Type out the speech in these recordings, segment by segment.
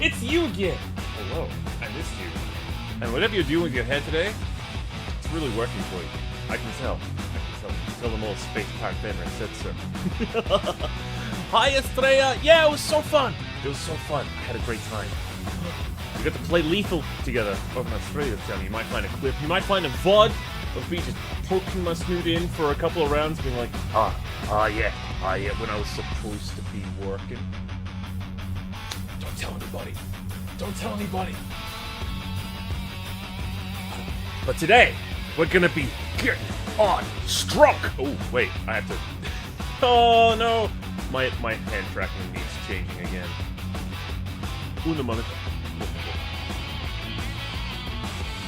It's you again! Hello, I missed you. And whatever you're doing with your head today, it's really working for you. I can tell. Tell them all Space Park Banner said so. Hi, Estrella! Yeah, it was so fun! It was so fun. I had a great time. We got to play Lethal together over in Australia. You might find a clip. You might find a VOD of me just poking my snoot in for a couple of rounds, being like, yeah, when I was supposed to be working. Don't tell anybody. Don't tell anybody. But today, we're gonna be getting on strong. Oh, wait, I have to... Oh, no. My hand tracking needs changing again. Una moment.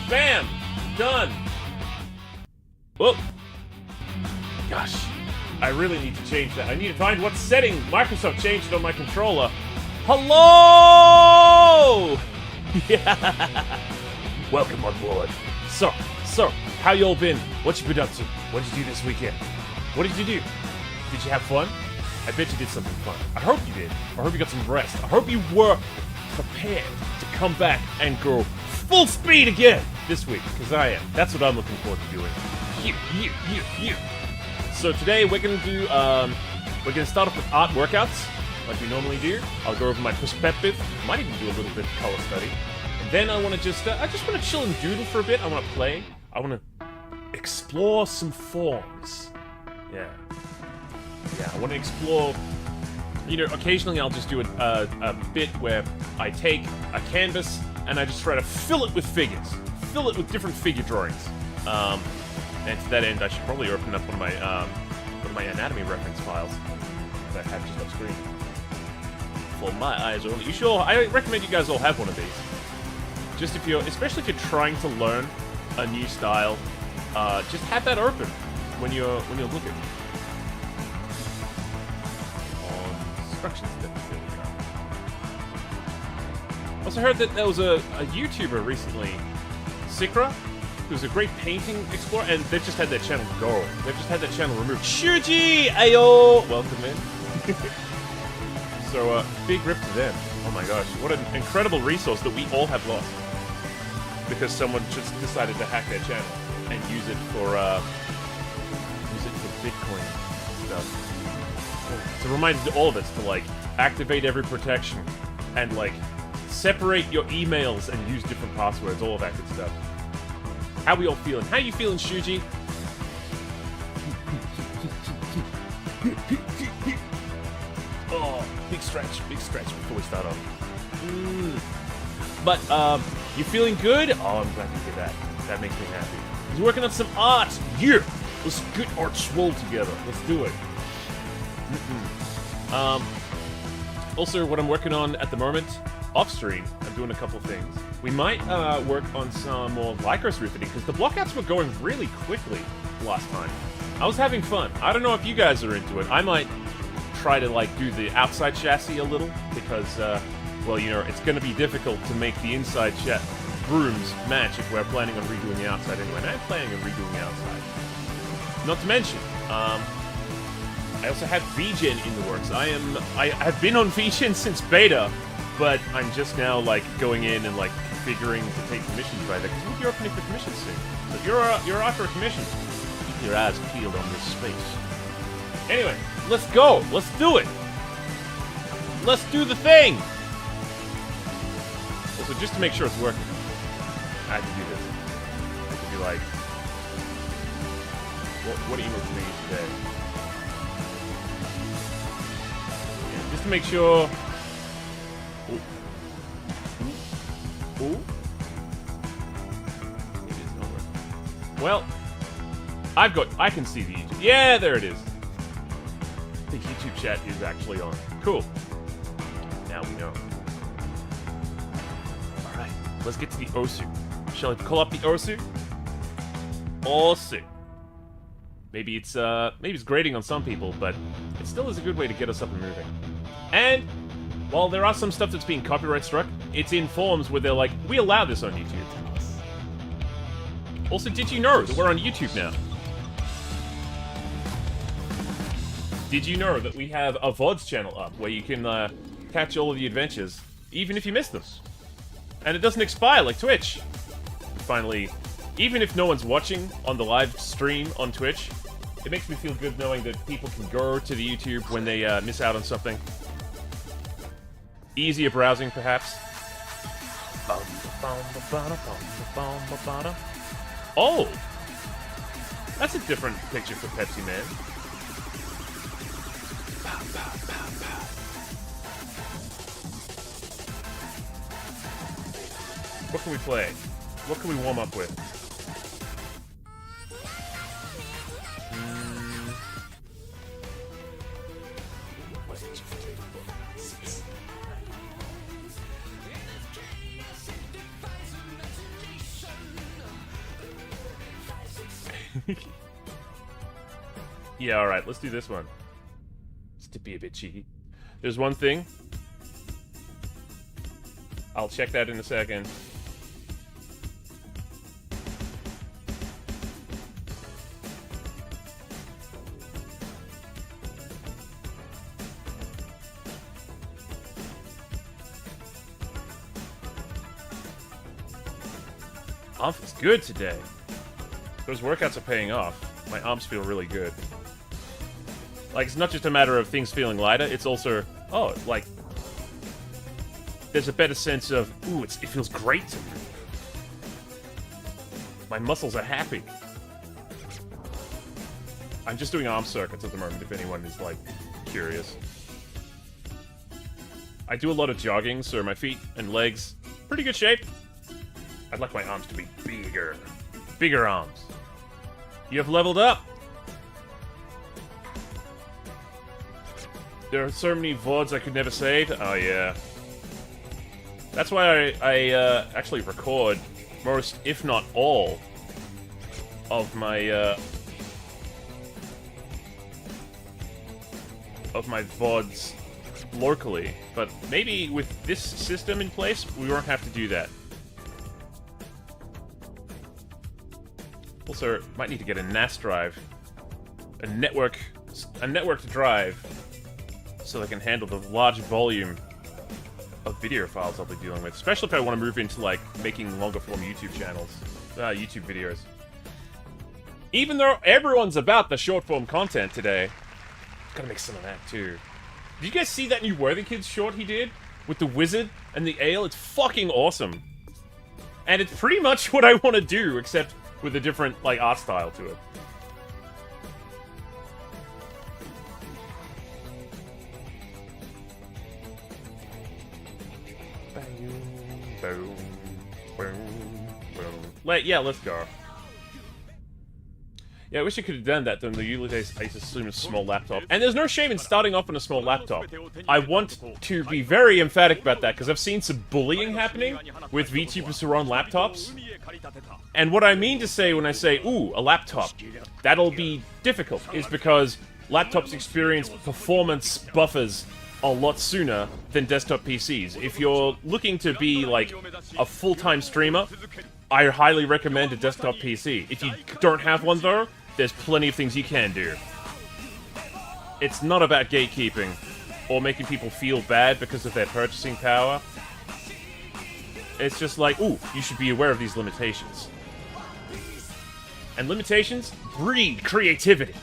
Bam! Done! Whoop! Gosh, I really need to change that. I need to find what setting Microsoft changed on my controller. Hello! Yeah! Welcome on board. So, how y'all been? What you been up to? What did you do this weekend? What did you do? Did you have fun? I bet you did something fun. I hope you did. I hope you got some rest. I hope you were prepared to come back and go full speed again this week, because I am. That's what I'm looking forward to doing. You. So today we're gonna do, we're gonna start off with art workouts, like we normally do. I'll go over my perspective. Might even do a little bit of color study. And then I want to I just want to chill and doodle for a bit. I want to play. I want to explore some forms. Yeah, I want to explore. You know, occasionally I'll just do a bit where I take a canvas and I just try to fill it with figures. Fill it with different figure drawings. And to that end, I should probably open up one of my anatomy reference files that I have just off screen. For my eyes only. You sure? I recommend you guys all have one of these. Just if especially if you're trying to learn a new style, just have that open when you're looking. Instructions. There we go. Also heard that there was a YouTuber recently, Sikra, who's a great painting explorer, and they've just had their channel go. They've just had that channel removed. Shuji! Ayo! Welcome in. So, big rip to them. Oh my gosh, what an incredible resource that we all have lost. Because someone just decided to hack their channel and use it for Bitcoin stuff. It's a reminder to all of us to, like, activate every protection and, like, separate your emails and use different passwords, all of that good stuff. How we all feeling? How you feeling, Shuji? Oh, big stretch before we start off. But, you feeling good? Oh, I'm glad to hear that. That makes me happy. He's working on some art. Yeah! Let's get art swole together. Let's do it. Also, what I'm working on at the moment, off-stream, I'm doing a couple things. We might work on some more Lycra riveting, because the blockouts were going really quickly last time. I was having fun. I don't know if you guys are into it. I might try to, like, do the outside chassis a little, because, well, you know, it's going to be difficult to make the inside brooms match if we're planning on redoing the outside anyway. And I'm planning on redoing the outside. Not to mention, I also have VGen in the works. I have been on VGen since beta, but I'm just now, like, going in and, like, configuring to take commissions by there. Because you're opening for commissions soon. So if you're after a commission, keep your eyes peeled on this space. Anyway, let's go. Let's do it. Let's do the thing. Also, just to make sure it's working, I have to do this. I have to be like, what emails do we use today? Yeah, just to make sure. Ooh. It is not working. Well, I can see the YouTube. Yeah, there it is. The YouTube chat is actually on. Cool. Now we know. Alright, let's get to the Osu. Shall I call up the Osu? Osu. Maybe it's grating on some people, but it still is a good way to get us up and moving. And while there are some stuff that's being copyright struck, it's in forms where they're like, we allow this on YouTube. Also, did you know that we're on YouTube now? Did you know that we have a VODs channel up where you can catch all of the adventures even if you miss them. And it doesn't expire like Twitch. Finally, even if no one's watching on the live stream on Twitch, it makes me feel good knowing that people can go to the YouTube when they miss out on something. Easier browsing, perhaps. Oh! That's a different picture for Pepsi Man. What can we play? What can we warm up with? Yeah, alright, let's do this one. Just to be a bit cheeky. There's one thing. I'll check that in a second. Arm feels good today. Those workouts are paying off. My arms feel really good. Like, it's not just a matter of things feeling lighter, it's also, oh, like, there's a better sense of, ooh, it feels great to move. My muscles are happy. I'm just doing arm circuits at the moment, if anyone is, like, curious. I do a lot of jogging, so my feet and legs, pretty good shape. I'd like my arms to be bigger. Bigger arms. You have leveled up. There are so many VODs I could never save. Oh, yeah. That's why I actually record most, if not all, of my VODs locally. But maybe with this system in place, we won't have to do that. Also, might need to get a NAS drive. A networked drive, so they can handle the large volume of video files I'll be dealing with. Especially if I want to move into, like, making longer form YouTube channels. YouTube videos. Even though everyone's about the short form content today, gotta make some of that too. Did you guys see that new Worthing Kids short he did? With the wizard and the ale? It's fucking awesome. And it's pretty much what I want to do, except with a different, like, art style to it. Boom, boom, boom. Yeah, let's go. Yeah, I wish I could have done that during the early days. I used to assume a small laptop. And there's no shame in starting off on a small laptop. I want to be very emphatic about that, because I've seen some bullying happening with VTubers who are on laptops. And what I mean to say when I say, ooh, a laptop, that'll be difficult, is because laptops experience performance buffers a lot sooner than desktop PCs. If you're looking to be, like, a full-time streamer, I highly recommend a desktop PC. If you don't have one, though, there's plenty of things you can do. It's not about gatekeeping, or making people feel bad because of their purchasing power. It's just like, ooh, you should be aware of these limitations. And limitations breed creativity.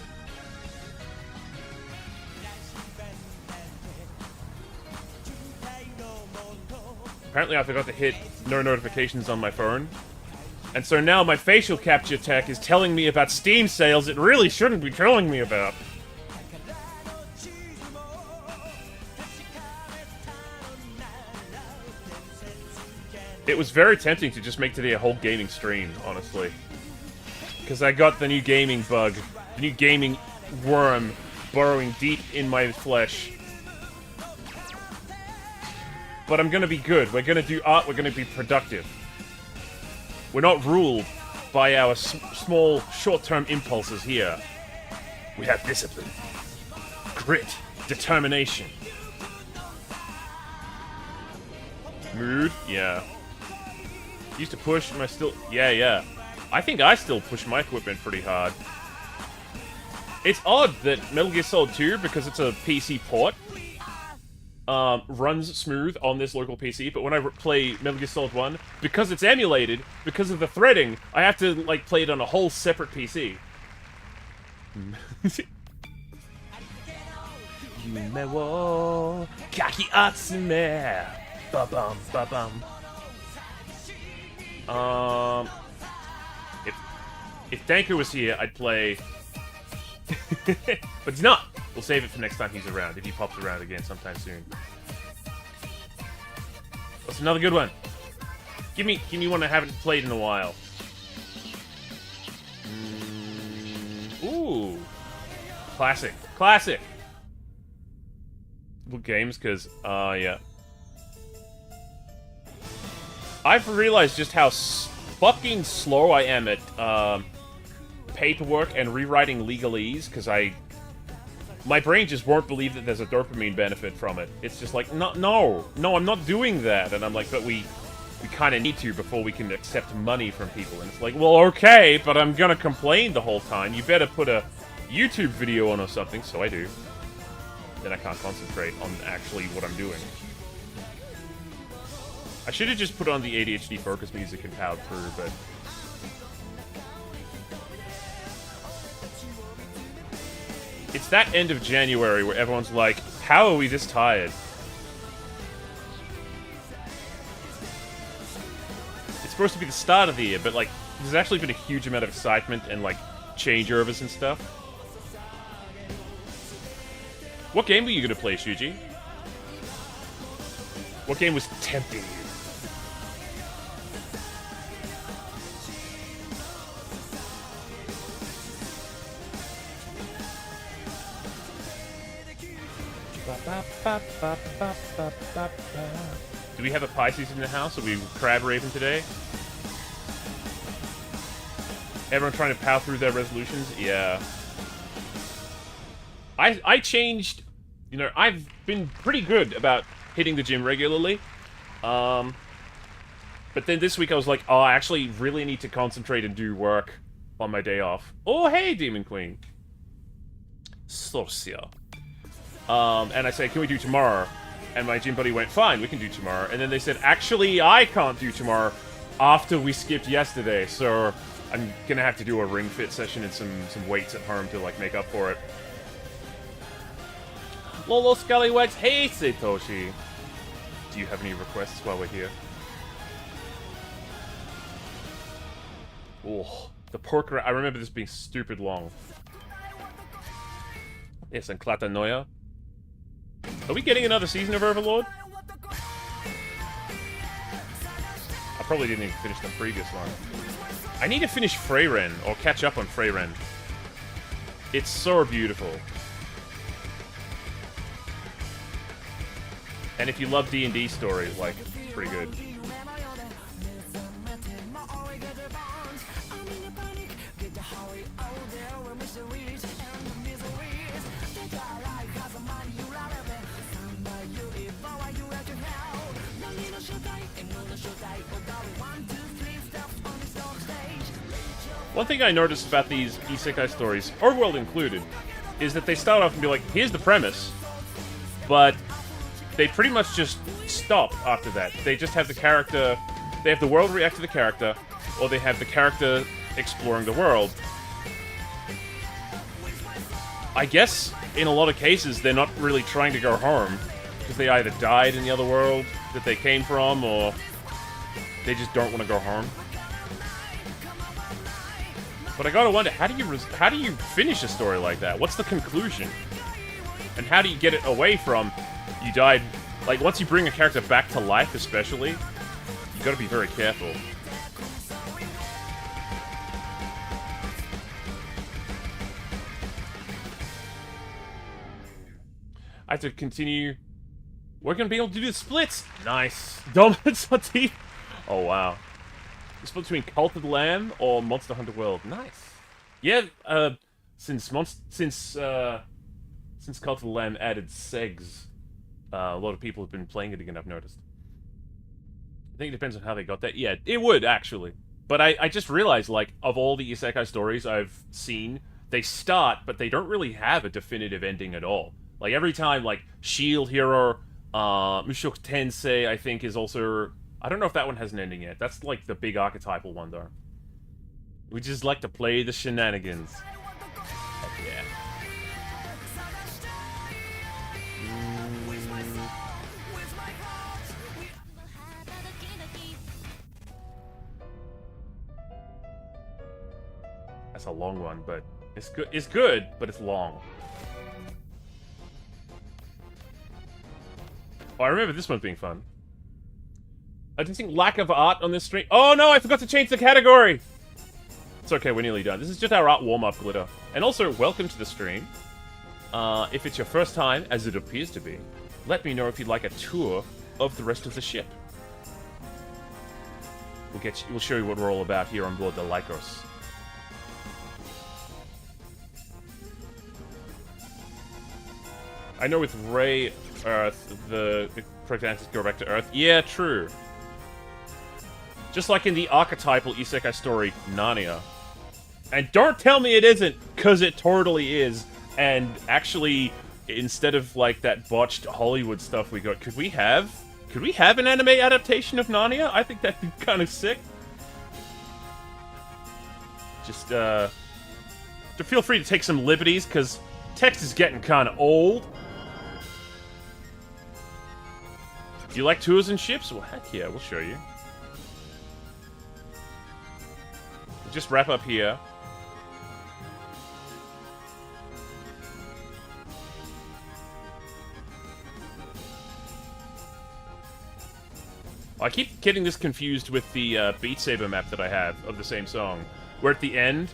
Apparently I forgot to hit no notifications on my phone. And so now my facial capture tech is telling me about Steam sales it really shouldn't be telling me about. It was very tempting to just make today a whole gaming stream, honestly. Because I got the new gaming bug, the new gaming worm burrowing deep in my flesh. But I'm gonna be good. We're gonna do art, we're gonna be productive. We're not ruled by our small, short-term impulses here. We have discipline, grit, determination. Mood? Yeah. Used to push, and I still... Yeah. I think I still push my equipment pretty hard. It's odd that Metal Gear Solid 2, because it's a PC port, runs smooth on this local PC, but when I play Metal Gear Solid 1, because it's emulated, because of the threading, I have to, like, play it on a whole separate PC. Yume wo kaki atsume. Ba-bum, ba-bum. If Danko was here, I'd play... But he's not! We'll save it for next time he's around, if he pops around again sometime soon. What's another good one? Give me one I haven't played in a while. Ooh. Classic. Classic! What games? Because, yeah. I've realized just how fucking slow I am at, paperwork and rewriting legalese, because my brain just won't believe that there's a dopamine benefit from it. It's just like, no, I'm not doing that. And I'm like, but we kind of need to before we can accept money from people. And it's like, well, okay, but I'm gonna complain the whole time. You better put a YouTube video on or something. So I do. Then I can't concentrate on actually what I'm doing. I should have just put on the ADHD focus music and powered through, but... It's that end of January where everyone's like, how are we this tired? It's supposed to be the start of the year, but, like, there's actually been a huge amount of excitement and, like, changeovers and stuff. What game were you gonna play, Shuji? What game was tempting you? Do we have a Pisces in the house? Are we crab raving today? Everyone trying to power through their resolutions? Yeah. I changed... You know, I've been pretty good about hitting the gym regularly. But then this week I was like, oh, I actually really need to concentrate and do work on my day off. Oh, hey, Demon Queen. Sorcia. And I said, can we do tomorrow? And my gym buddy went, fine, we can do tomorrow. And then they said, actually, I can't do tomorrow after we skipped yesterday. So I'm gonna have to do a ring fit session and some weights at home to, like, make up for it. Lolo Scallywags, hey, Satoshi. Do you have any requests while we're here? Oh, the pork... I remember this being stupid long. Yes, and Klatanoia. Are we getting another season of Overlord? I probably didn't even finish the previous one. I need to finish Freyren, or catch up on Freyren. It's so beautiful. And if you love D&D stories, like, it's pretty good. One thing I noticed about these isekai stories, Overworld included, is that they start off and be like, here's the premise, but they pretty much just stop after that. They just have the character, they have the world react to the character, or they have the character exploring the world. I guess, in a lot of cases, they're not really trying to go home, because they either died in the other world that they came from, or they just don't want to go home. But I gotta wonder, how do you finish a story like that? What's the conclusion? And how do you get it away from, you died... Like, once you bring a character back to life, especially, you gotta be very careful. I have to continue... We're gonna be able to do the splits! Nice! Dominance on teeth! Oh, wow. The split between Cult of the Lamb or Monster Hunter World. Nice. Yeah, since Cult of the Lamb added segs, a lot of people have been playing it again, I've noticed. I think it depends on how they got that. Yeah, it would, actually. But I just realized, like, of all the isekai stories I've seen, they start, but they don't really have a definitive ending at all. Like, every time, like, shield hero Mushoku Tensei, I think, is also... I don't know if that one has an ending yet. That's like the big archetypal one, though. We just like to play the shenanigans. Heck yeah. That's a long one, but it's good. It's good, but it's long. Oh, I remember this one being fun. I didn't think lack of art on this stream. Oh no, I forgot to change the category! It's okay, we're nearly done. This is just our art warm-up, Glitter. And also, welcome to the stream. If it's your first time, as it appears to be, let me know if you'd like a tour of the rest of the ship. We'll show you what we're all about here on board the Lycos. I know with Ray Earth, the correct answer is go back to Earth. Yeah, true. Just like in the archetypal isekai story, Narnia. And don't tell me it isn't, because it totally is. And actually, instead of like that botched Hollywood stuff we got, could we have an anime adaptation of Narnia? I think that'd be kind of sick. Just feel free to take some liberties, because text is getting kind of old. Do you like tours and ships? Well, heck yeah, we'll show you. We'll just wrap up here. I keep getting this confused with the Beat Saber map that I have of the same song, where at the end,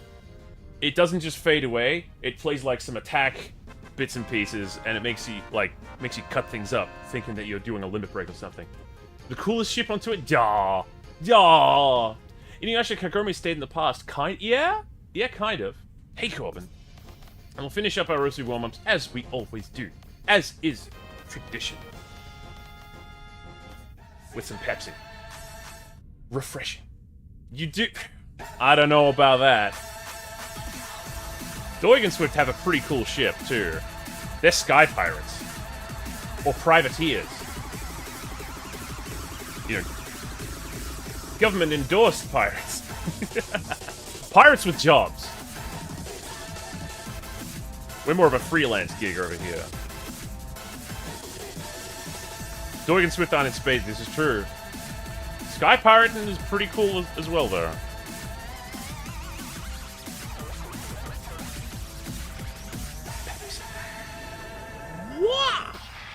it doesn't just fade away, it plays like some attack bits and pieces, and it makes you cut things up, thinking that you're doing a limit break or something. The coolest ship onto it? Yaw! Yaw! Inuyasha Kagome stayed in the past. Yeah, kind of. Hey, Corbin. And we'll finish up our Rosu warm-ups, as we always do. As is tradition. With some Pepsi. Refreshing. You do... I don't know about that. Doig and Swift have a pretty cool ship, too. They're sky pirates. Or privateers. You know, government-endorsed pirates. Pirates with jobs. We're more of a freelance gig over here. Doig and Swift aren't in space, this is true. Sky pirating is pretty cool as well, though.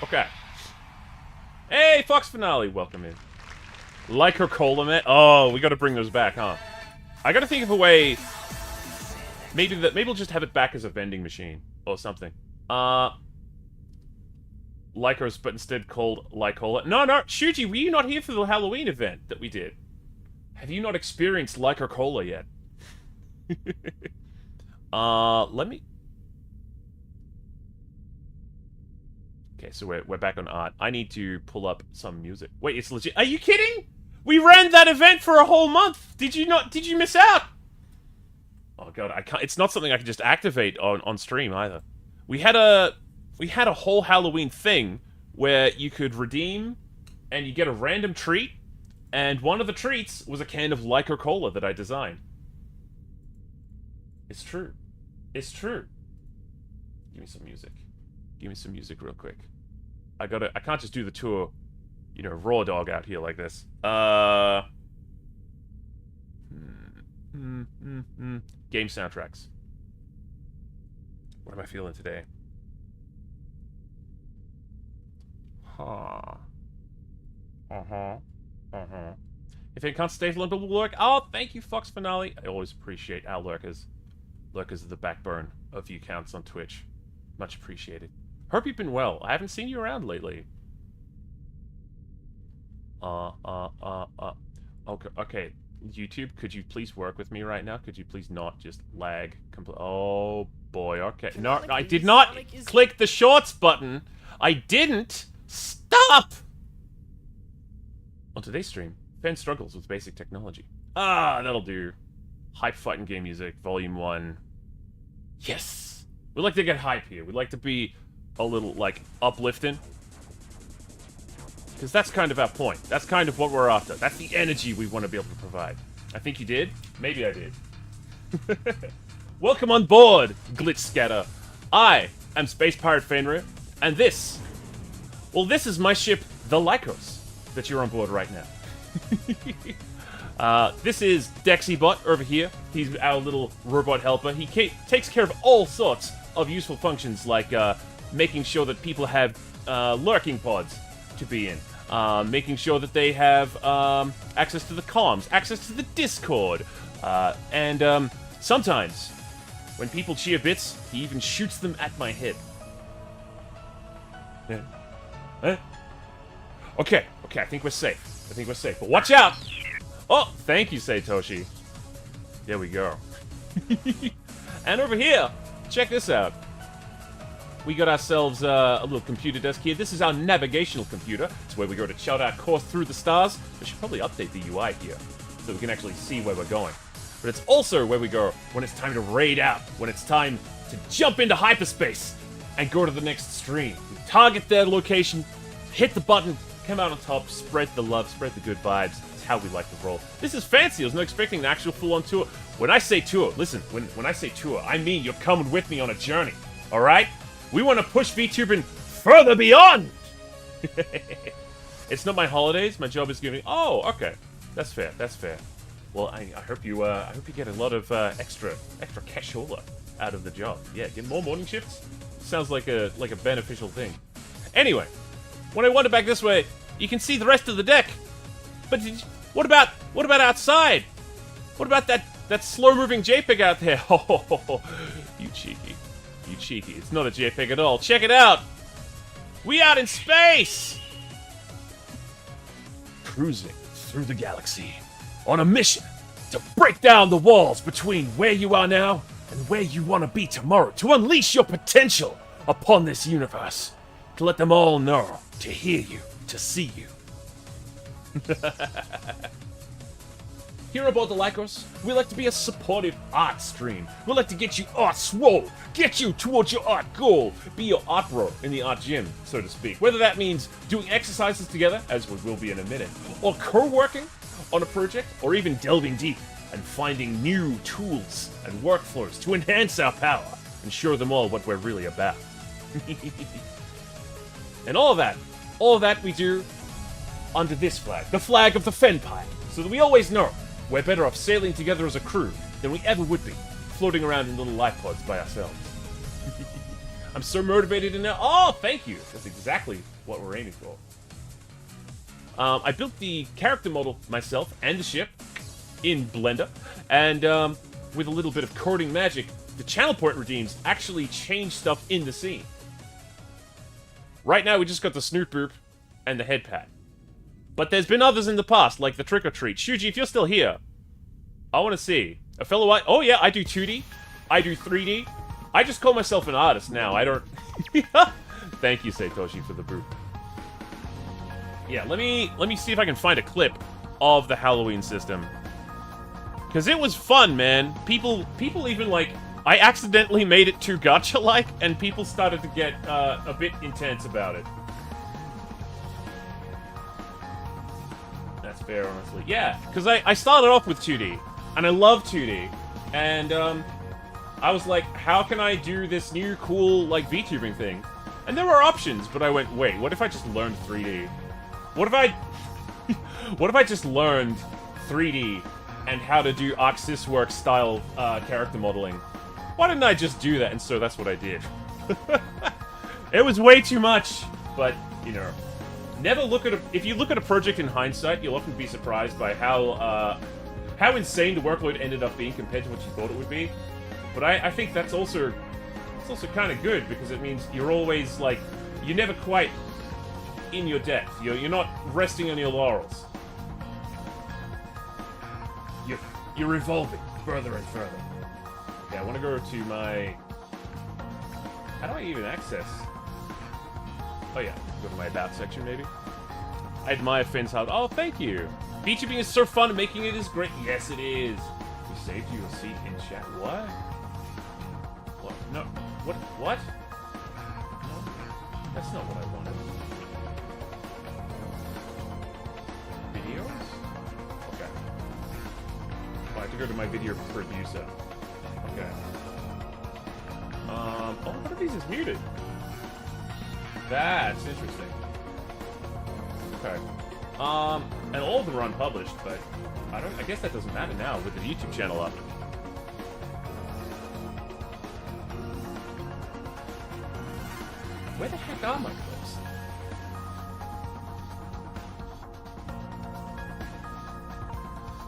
Okay. Hey, Fox Finale, welcome in. Like her Cola, man. Oh, we gotta bring those back, huh? I gotta think of a way... Maybe we'll just have it back as a vending machine. Or something. Lycos, but instead called Lycola. No, Shuji, were you not here for the Halloween event that we did? Have you not experienced Lycor Cola yet? Let me... Okay, so we're back on art. I need to pull up some music. Wait, it's legit. Are you kidding? We ran that event for a whole month. Did you miss out? Oh god, I can't. It's not something I can just activate on stream either. We had a whole Halloween thing where you could redeem and you get a random treat, and one of the treats was a can of Lycor Cola that I designed. It's true. It's true. Give me some music. Give me some music real quick. I can't just do the tour, you know, raw dog out here like this. Game soundtracks. What am I feeling today? If it can't stay for a little bit, we'll lurk. Oh, thank you, Fox Finale. I always appreciate our lurkers. Lurkers are the backbone of view counts on Twitch. Much appreciated. Hope you've been well. I haven't seen you around lately. Okay. YouTube, could you please work with me right now? Could you please not just lag? Oh, boy. Okay. No, I did not click the shorts button. I didn't. Stop! On today's stream, Fan struggles with basic technology. Ah, that'll do. Hype fighting game music, volume 1. Yes! We like to get hype here. We like to be a little, like, uplifting. Because that's kind of our point. That's kind of what we're after. That's the energy we want to be able to provide. I think you did. Maybe I did. Welcome on board, Glitch Scatter. I am Space Pirate Fenrir, and this is my ship, the Lycos, that you're on board right now. This is Dexybot over here. He's our little robot helper. He takes care of all sorts of useful functions, like making sure that people have lurking pods to be in, making sure that they have access to the comms, access to the Discord, and sometimes, when people cheer bits, he even shoots them at my head. Okay, I think we're safe. But watch out! Oh, thank you, Satoshi. There we go. And over here, check this out. We got ourselves a little computer desk here. This is our navigational computer. It's where we go to chart our course through the stars. We should probably update the UI here, so we can actually see where we're going. But it's also where we go when it's time to raid out, when it's time to jump into hyperspace and go to the next stream. We target their location, hit the button, come out on top, spread the love, spread the good vibes. It's how we like to roll. This is fancy. I was not expecting an actual full-on tour. When I say tour, listen, when I say tour, I mean you're coming with me on a journey, alright? We want to push VTubing further beyond! It's not my holidays. My job is giving... Oh, okay. That's fair. Well, I hope you get a lot of extra cashola out of the job. Yeah, get more morning shifts. Sounds like a beneficial thing. Anyway, when I wander back this way, you can see the rest of the deck. But what about outside? What about that slow-moving JPEG out there? Oh, you cheeky. It's not a JPEG at all. Check it out. We out in space. Cruising through the galaxy. On a mission to break down the walls between where you are now and where you want to be tomorrow, to unleash your potential upon this universe, to let them all know, to hear you, to see you. Here aboard the Lycos, we like to be a supportive art stream. We like to get you art swole, get you towards your art goal, be your art bro in the art gym, so to speak. Whether that means doing exercises together, as we will be in a minute, or co-working on a project, or even delving deep and finding new tools and workflows to enhance our power and show them all what we're really about. And all of that we do under this flag, the flag of the Fenpire, so that we always know we're better off sailing together as a crew than we ever would be floating around in little life pods by ourselves. I'm so motivated in now. Oh, thank you. That's exactly what we're aiming for. I built the character model myself and the ship in Blender, and with a little bit of coding magic, the channel point redeems actually change stuff in the scene. Right now, we just got the snoot boop and the head pat. But there's been others in the past, like the trick or treat. Shuji, if you're still here, I want to see. A fellow oh yeah, I do 2D. I do 3D. I just call myself an artist now. I don't... Thank you, Satoshi, for the boop. Yeah, let me see if I can find a clip of the Halloween system. Because it was fun, man. People even, like... I accidentally made it too gacha-like, and people started to get a bit intense about it. That's fair, honestly. Yeah, because I started off with 2D, and I love 2D, and I was like, how can I do this new cool, like, VTubing thing? And there were options, but I went, wait, what if I just learned 3D? What if I... what if I just learned 3D and how to do ArcSysWorks style character modeling? Why didn't I just do that? And so that's what I did. It was way too much, but, you know... Never look at if you look at a project in hindsight, you'll often be surprised by how insane the workload ended up being compared to what you thought it would be. But I think that's also kind of good, because it means you're always, like, you're never quite in your depth. You're not resting on your laurels. You're evolving further and further. Yeah, I want to go to my... How do I even access? Oh yeah, go to my About section, maybe? I admire Finn's hard. Oh, thank you! VTubing is so fun, and making it is great. Yes, it is! We saved you a seat in chat. What? What? No. What? No. That's not what I wanted. go to my video producer. Okay. Oh, one of these is muted. That's interesting. Okay. And all of them are unpublished, but I guess that doesn't matter now with the YouTube channel up. Where the heck are my clips?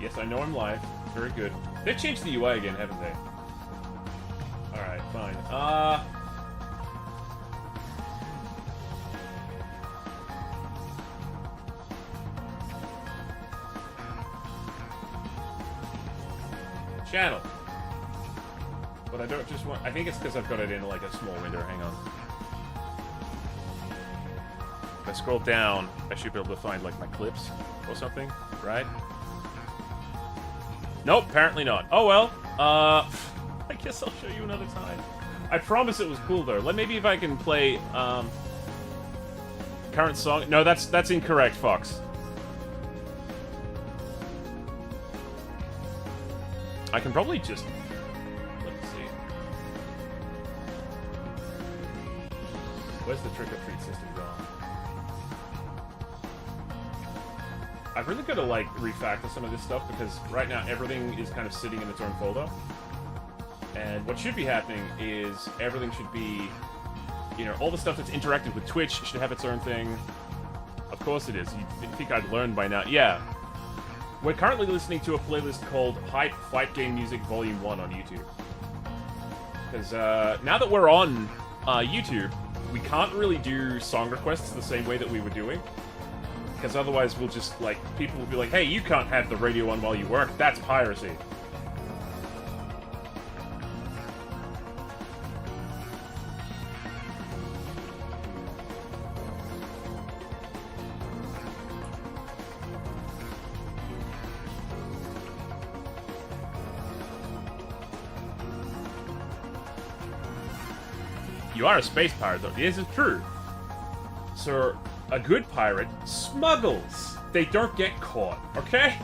Yes, I know I'm live. Very good. They've changed the UI again, haven't they? Alright, fine. Channel. But I don't just want... I think it's because I've got it in like a small window. Hang on. If I scroll down, I should be able to find like my clips or something, right? Nope, apparently not. Oh well. I guess I'll show you another time. I promise it was cool though. Maybe if I can play current song. No, that's incorrect, Fox. I can probably just... Let's see. Where's the trick-or-treat system gone? I've really got to, like, refactor some of this stuff, because right now everything is kind of sitting in its own folder. And what should be happening is everything should be... You know, all the stuff that's interactive with Twitch should have its own thing. Of course it is. You'd think I'd learn by now. Yeah. We're currently listening to a playlist called Hype Fight Game Music Volume 1 on YouTube. Because now that we're on YouTube, we can't really do song requests the same way that we were doing. Because otherwise we'll just, like, people will be like, hey, you can't have the radio on while you work. That's piracy. You are a space pirate, though. This is true. So, a good pirate smuggles. They don't get caught, okay?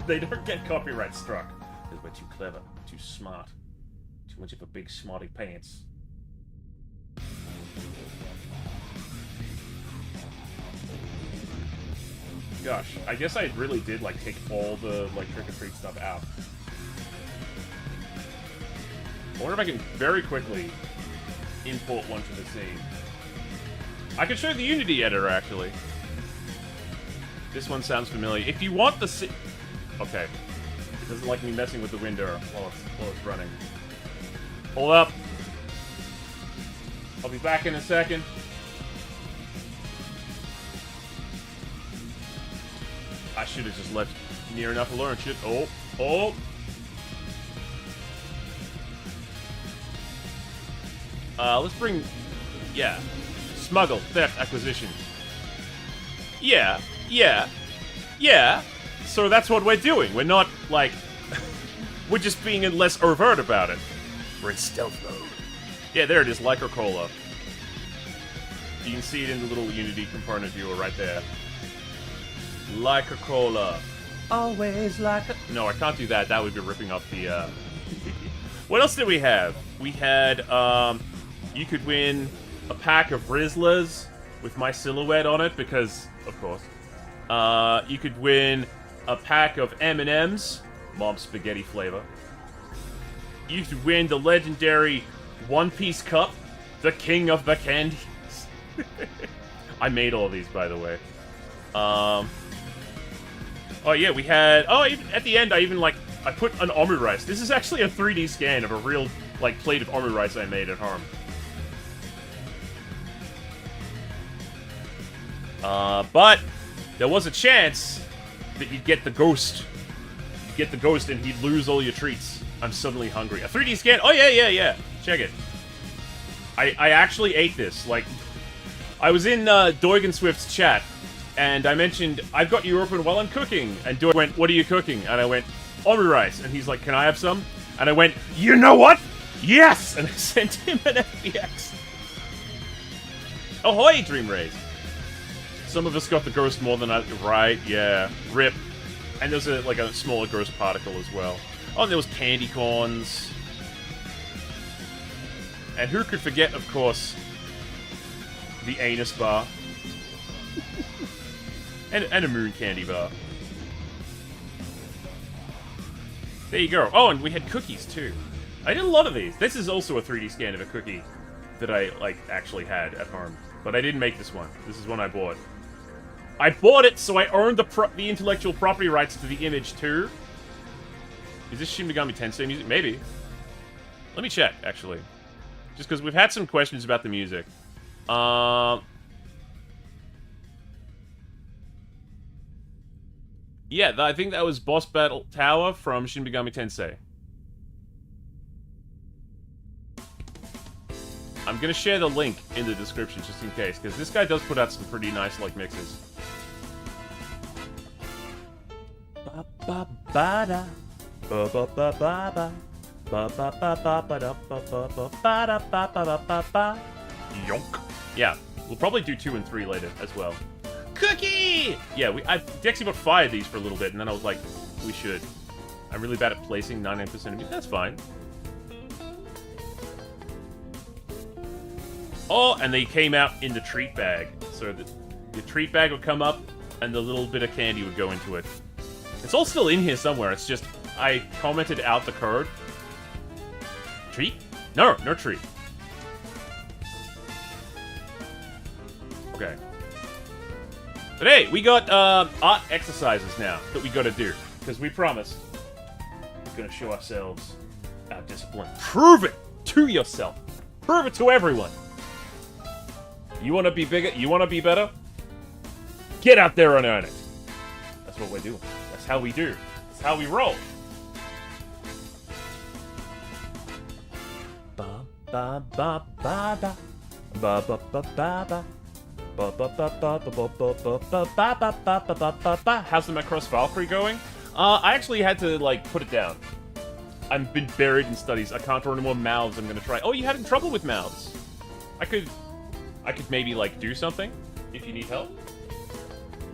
They don't get copyright struck. Because we're too clever, too smart. Too much of a big smarty pants. Gosh, I guess I really did, like, take all the, like, trick-or-treat stuff out. I wonder if I can very quickly import one to the scene. I can show the Unity editor, actually. This one sounds familiar. If you want the okay. It doesn't like me messing with the window while it's running. Hold up. I'll be back in a second. I should have just left near enough alone. Shit. Oh. Let's bring... Yeah. Smuggle, theft, acquisition. Yeah. So that's what we're doing. We're not, like... we're just being less overt about it. We're in stealth mode. Yeah, there it is, Lycra Cola. You can see it in the little Unity component viewer right there. Lycra Cola. Always like a... No, I can't do that. That would be ripping off the, What else did we have? We had, you could win a pack of Rizzlers with my silhouette on it, because, of course. You could win a pack of M&M's, Mom's Spaghetti flavor. You could win the legendary One Piece Cup, the king of the candies. I made all these, by the way. Oh yeah, we had... Oh, even at the end, I put an omurice. This is actually a 3D scan of a real, like, plate of omurice I made at home. But there was a chance that you'd get the ghost. You'd get the ghost and he'd lose all your treats. I'm suddenly hungry. A 3D scan? Oh, yeah. Check it. I actually ate this. Like, I was in Doigan Swift's chat, and I mentioned, I've got you open while I'm cooking. And Doig went, what are you cooking? And I went, omurice. And he's like, can I have some? And I went, you know what? Yes! And I sent him an FBX. Ahoy, Dream Rays. Some of us got the ghost more than I... Right, yeah. Rip. And there's a smaller ghost particle as well. Oh, and there was candy corns. And who could forget, of course, the anus bar. and a moon candy bar. There you go. Oh, and we had cookies, too. I did a lot of these. This is also a 3D scan of a cookie that I, like, actually had at home. But I didn't make this one. This is one I bought. I bought it, so I earned the intellectual property rights to the image, too. Is this Shin Megami Tensei music? Maybe. Let me check, actually. Just because we've had some questions about the music. Yeah, I think that was Boss Battle Tower from Shin Megami Tensei. I'm gonna share the link in the description just in case, because this guy does put out some pretty nice, like, mixes. Ba-ba-ba-da. Ba-ba-ba-ba-ba. Ba-ba-ba-ba-ba-da-ba-ba-ba-ba-ba-ba. Yonk. Yeah, we'll probably do 2 and 3 later as well. Cookie! Yeah, Dexy bought 5 of these for a little bit, and then I was like, we should. I'm really bad at placing 99% of these. That's fine. Oh, and they came out in the treat bag. So the treat bag would come up, and the little bit of candy would go into it. It's all still in here somewhere. It's just, I commented out the code. Treat? No, no treat. Okay. But hey, we got art exercises now that we gotta do. Because we promised we're gonna show ourselves our discipline. Prove it to yourself. Prove it to everyone. You wanna be bigger? You wanna be better? Get out there and earn it. That's what we're doing. That's how we do. That's how we roll. Ba ba ba ba ba ba ba ba ba ba. How's the Macross Valkyrie going? I actually had to, like, put it down. I've been buried in studies. I can't draw any more mouths. I'm gonna try. Oh, you having trouble with mouths? I could maybe, like, do something if you need help.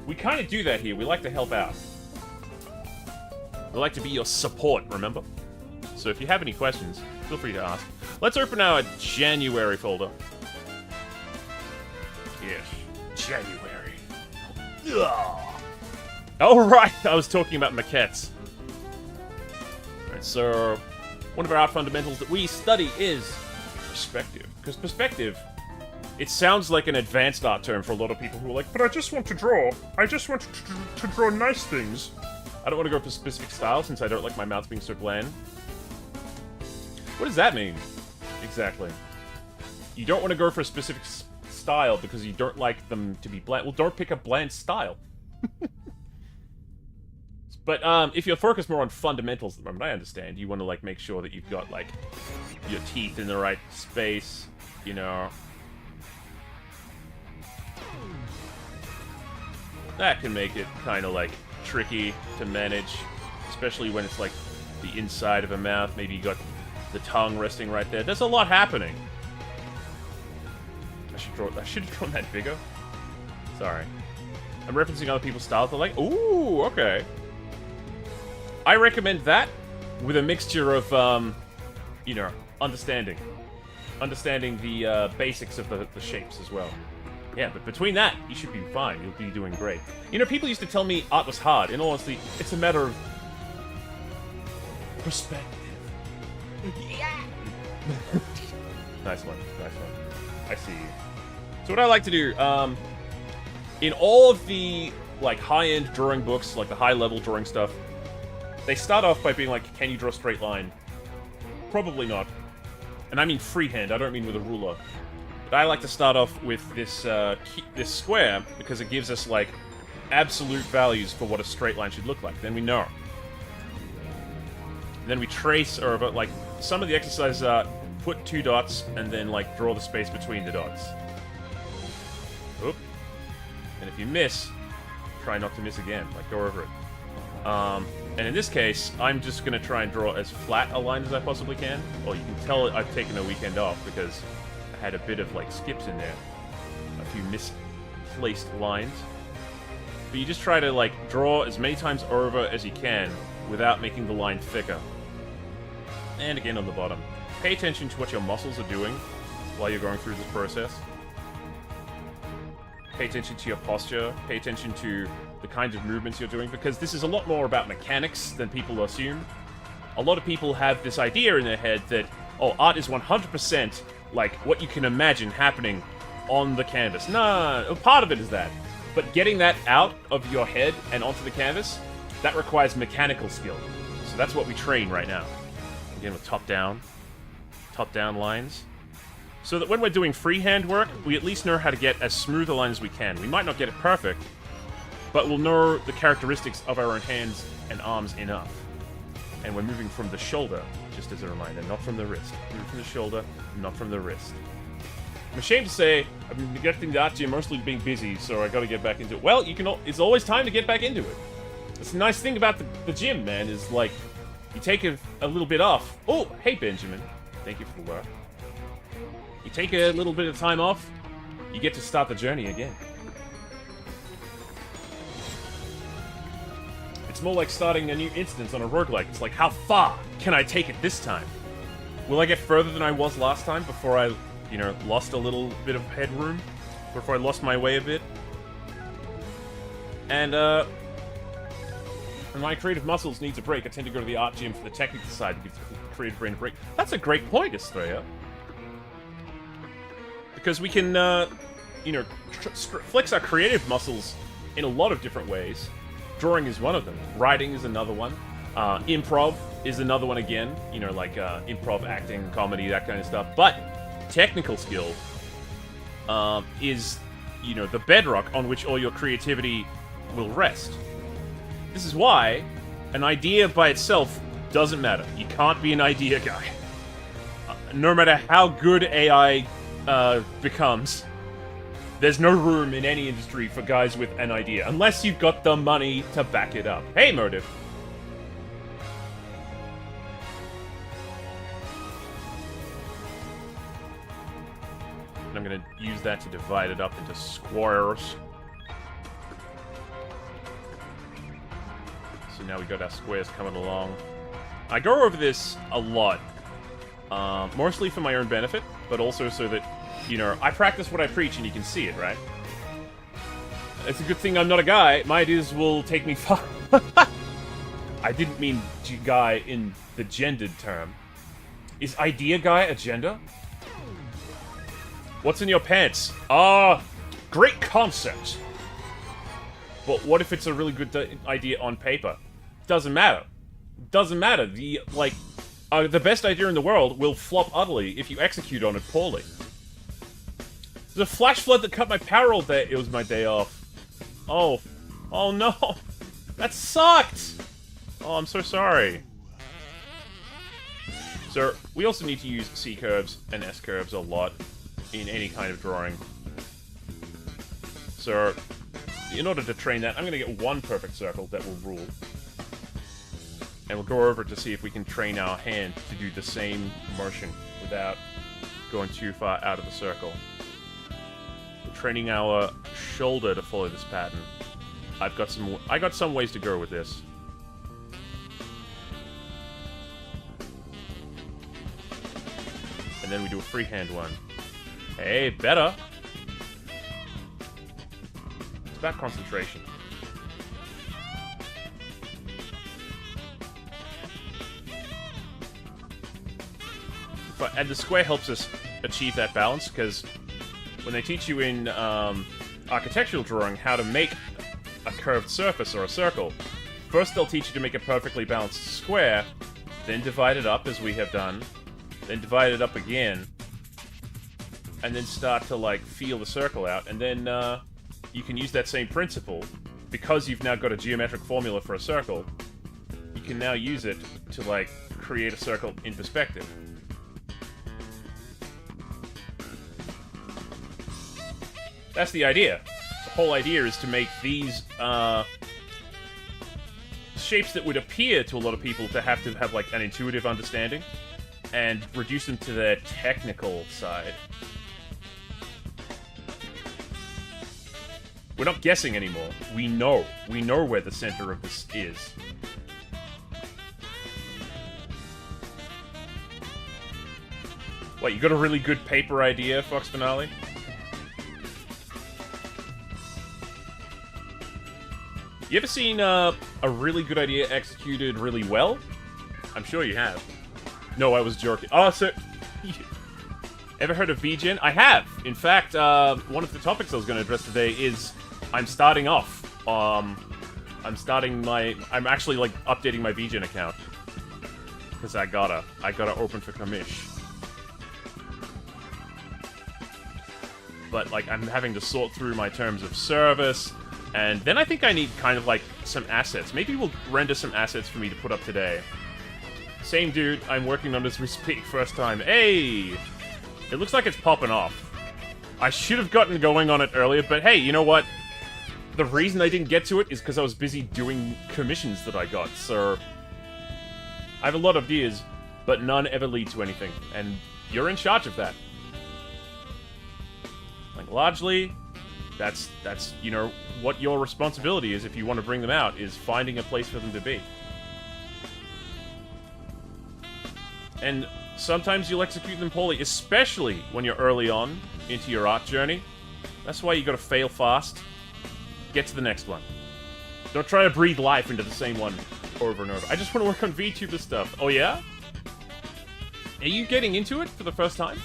We kind of do that here. We like to help out. We like to be your support, remember? So if you have any questions, feel free to ask. Let's open our January folder. Yes, January. Alright, I was talking about maquettes. Alright, so one of our art fundamentals that we study is perspective. Because perspective, it sounds like an advanced art term for a lot of people who are like, but I just want to draw. I just want to draw nice things. I don't want to go for a specific style since I don't like my mouth being so bland. What does that mean? Exactly. You don't want to go for a specific style because you don't like them to be bland. Well, don't pick a bland style. But if you're focused more on fundamentals at the moment, I understand. You want to, like, make sure that you've got, like, your teeth in the right space, you know. That can make it kind of, like, tricky to manage, especially when it's, like, the inside of a mouth. Maybe you got the tongue resting right there. There's a lot happening. I should have drawn that bigger. Sorry. I'm referencing other people's styles. They're like, ooh, okay. I recommend that with a mixture of, you know, understanding. Understanding the basics of the shapes as well. Yeah, but between that, you should be fine. You'll be doing great. You know, people used to tell me art was hard. In all honesty, it's a matter of perspective. Yeah. Nice one. Nice one. I see you. So what I like to do, in all of the, like, high-end drawing books, like the high-level drawing stuff, they start off by being like, can you draw a straight line? Probably not. And I mean freehand, I don't mean with a ruler. But I like to start off with this, this square, because it gives us, like, absolute values for what a straight line should look like. Then we know. And then we trace, or, like, some of the exercises are put 2 dots, and then, like, draw the space between the dots. Oop. And if you miss, try not to miss again. Like, go over it. And in this case, I'm just going to try and draw as flat a line as I possibly can. Well, you can tell I've taken a weekend off because I had a bit of, like, skips in there. A few misplaced lines. But you just try to, like, draw as many times over as you can without making the line thicker. and again on the bottom. Pay attention to what your muscles are doing while you're going through this process. Pay attention to your posture. Pay attention to the kinds of movements you're doing, because this is a lot more about mechanics than people assume. A lot of people have this idea in their head that, oh, art is 100% like what you can imagine happening on the canvas. No, part of it is that. But getting that out of your head and onto the canvas, that requires mechanical skill. So that's what we train right now. Again with top-down lines. So that when we're doing freehand work, we at least know how to get as smooth a line as we can. We might not get it perfect, but we'll know the characteristics of our own hands and arms enough. And we're moving from the shoulder, just as a reminder, not from the wrist. Move from the shoulder, not from the wrist. I'm ashamed to say, I've been neglecting the art gym, mostly being busy, so I gotta get back into it. Well, it's always time to get back into it. That's the nice thing about the gym, man, is like, you take a little bit off. Oh, hey, Benjamin. Thank you for the work. You take a little bit of time off, you get to start the journey again. It's more like starting a new instance on a roguelike. It's like, how far can I take it this time? Will I get further than I was last time before I, lost a little bit of headroom? Before I lost my way a bit? And when my creative muscles needs a break, I tend to go to the art gym for the technical side to give the creative brain a break. That's a great point, Estrella. Because we can, flex our creative muscles in a lot of different ways. Drawing is one of them. Writing is another one. Improv is another one again. Improv, acting, comedy, that kind of stuff. But technical skill is, the bedrock on which all your creativity will rest. This is why an idea by itself doesn't matter. You can't be an idea guy. No matter how good AI becomes, there's no room in any industry for guys with an idea, unless you've got the money to back it up. Hey, Motive. And I'm gonna use that to divide it up into squares. So now we got our squares coming along. I go over this a lot. Mostly for my own benefit, but also so that, I practice what I preach and you can see it, right? It's a good thing I'm not a guy. My ideas will take me far. I didn't mean guy in the gendered term. Is idea guy a gender? What's in your pants? Great concept. But what if it's a really good idea on paper? Doesn't matter. Doesn't matter. The best idea in the world will flop utterly if you execute on it poorly. There's a flash flood that cut my power all day. It was my day off. Oh no. That sucked. Oh, I'm so sorry. So, we also need to use C curves and S curves a lot in any kind of drawing. So, in order to train that, I'm going to get one perfect circle that will rule. And we'll go over to see if we can train our hand to do the same motion without going too far out of the circle. We're training our shoulder to follow this pattern. I got some ways to go with this. And then we do a freehand one. Hey, better! It's about concentration. And the square helps us achieve that balance, because when they teach you in architectural drawing how to make a curved surface or a circle, first they'll teach you to make a perfectly balanced square, then divide it up, as we have done, then divide it up again, and then start to, feel the circle out, and then you can use that same principle. Because you've now got a geometric formula for a circle, you can now use it to, create a circle in perspective. That's the idea. The whole idea is to make these shapes that would appear to a lot of people to have an intuitive understanding, and reduce them to their technical side. We're not guessing anymore. We know. We know where the center of this is. Wait, you got a really good paper idea, Fox Finale? You ever seen a really good idea executed really well? I'm sure you have. No, I was joking. Oh, so... Ever heard of VGen? I have! In fact, one of the topics I was going to address today is... I'm starting off. I'm actually, like, updating my VGen account. Because I gotta open for commish. But, like, I'm having to sort through my terms of service... And then I think I need kind of like some assets. Maybe we'll render some assets for me to put up today. Same dude, I'm working on this as we speak, first time. Hey! It looks like it's popping off. I should have gotten going on it earlier, but hey, you know what? The reason I didn't get to it is because I was busy doing commissions that I got, so... I have a lot of ideas, but none ever lead to anything, and you're in charge of that. Like, largely... That's, you know, what your responsibility is if you want to bring them out, is finding a place for them to be. And sometimes you'll execute them poorly, especially when you're early on into your art journey. That's why you gotta fail fast. Get to the next one. Don't try to breathe life into the same one over and over. I just want to work on VTuber stuff. Oh yeah? Are you getting into it for the first time?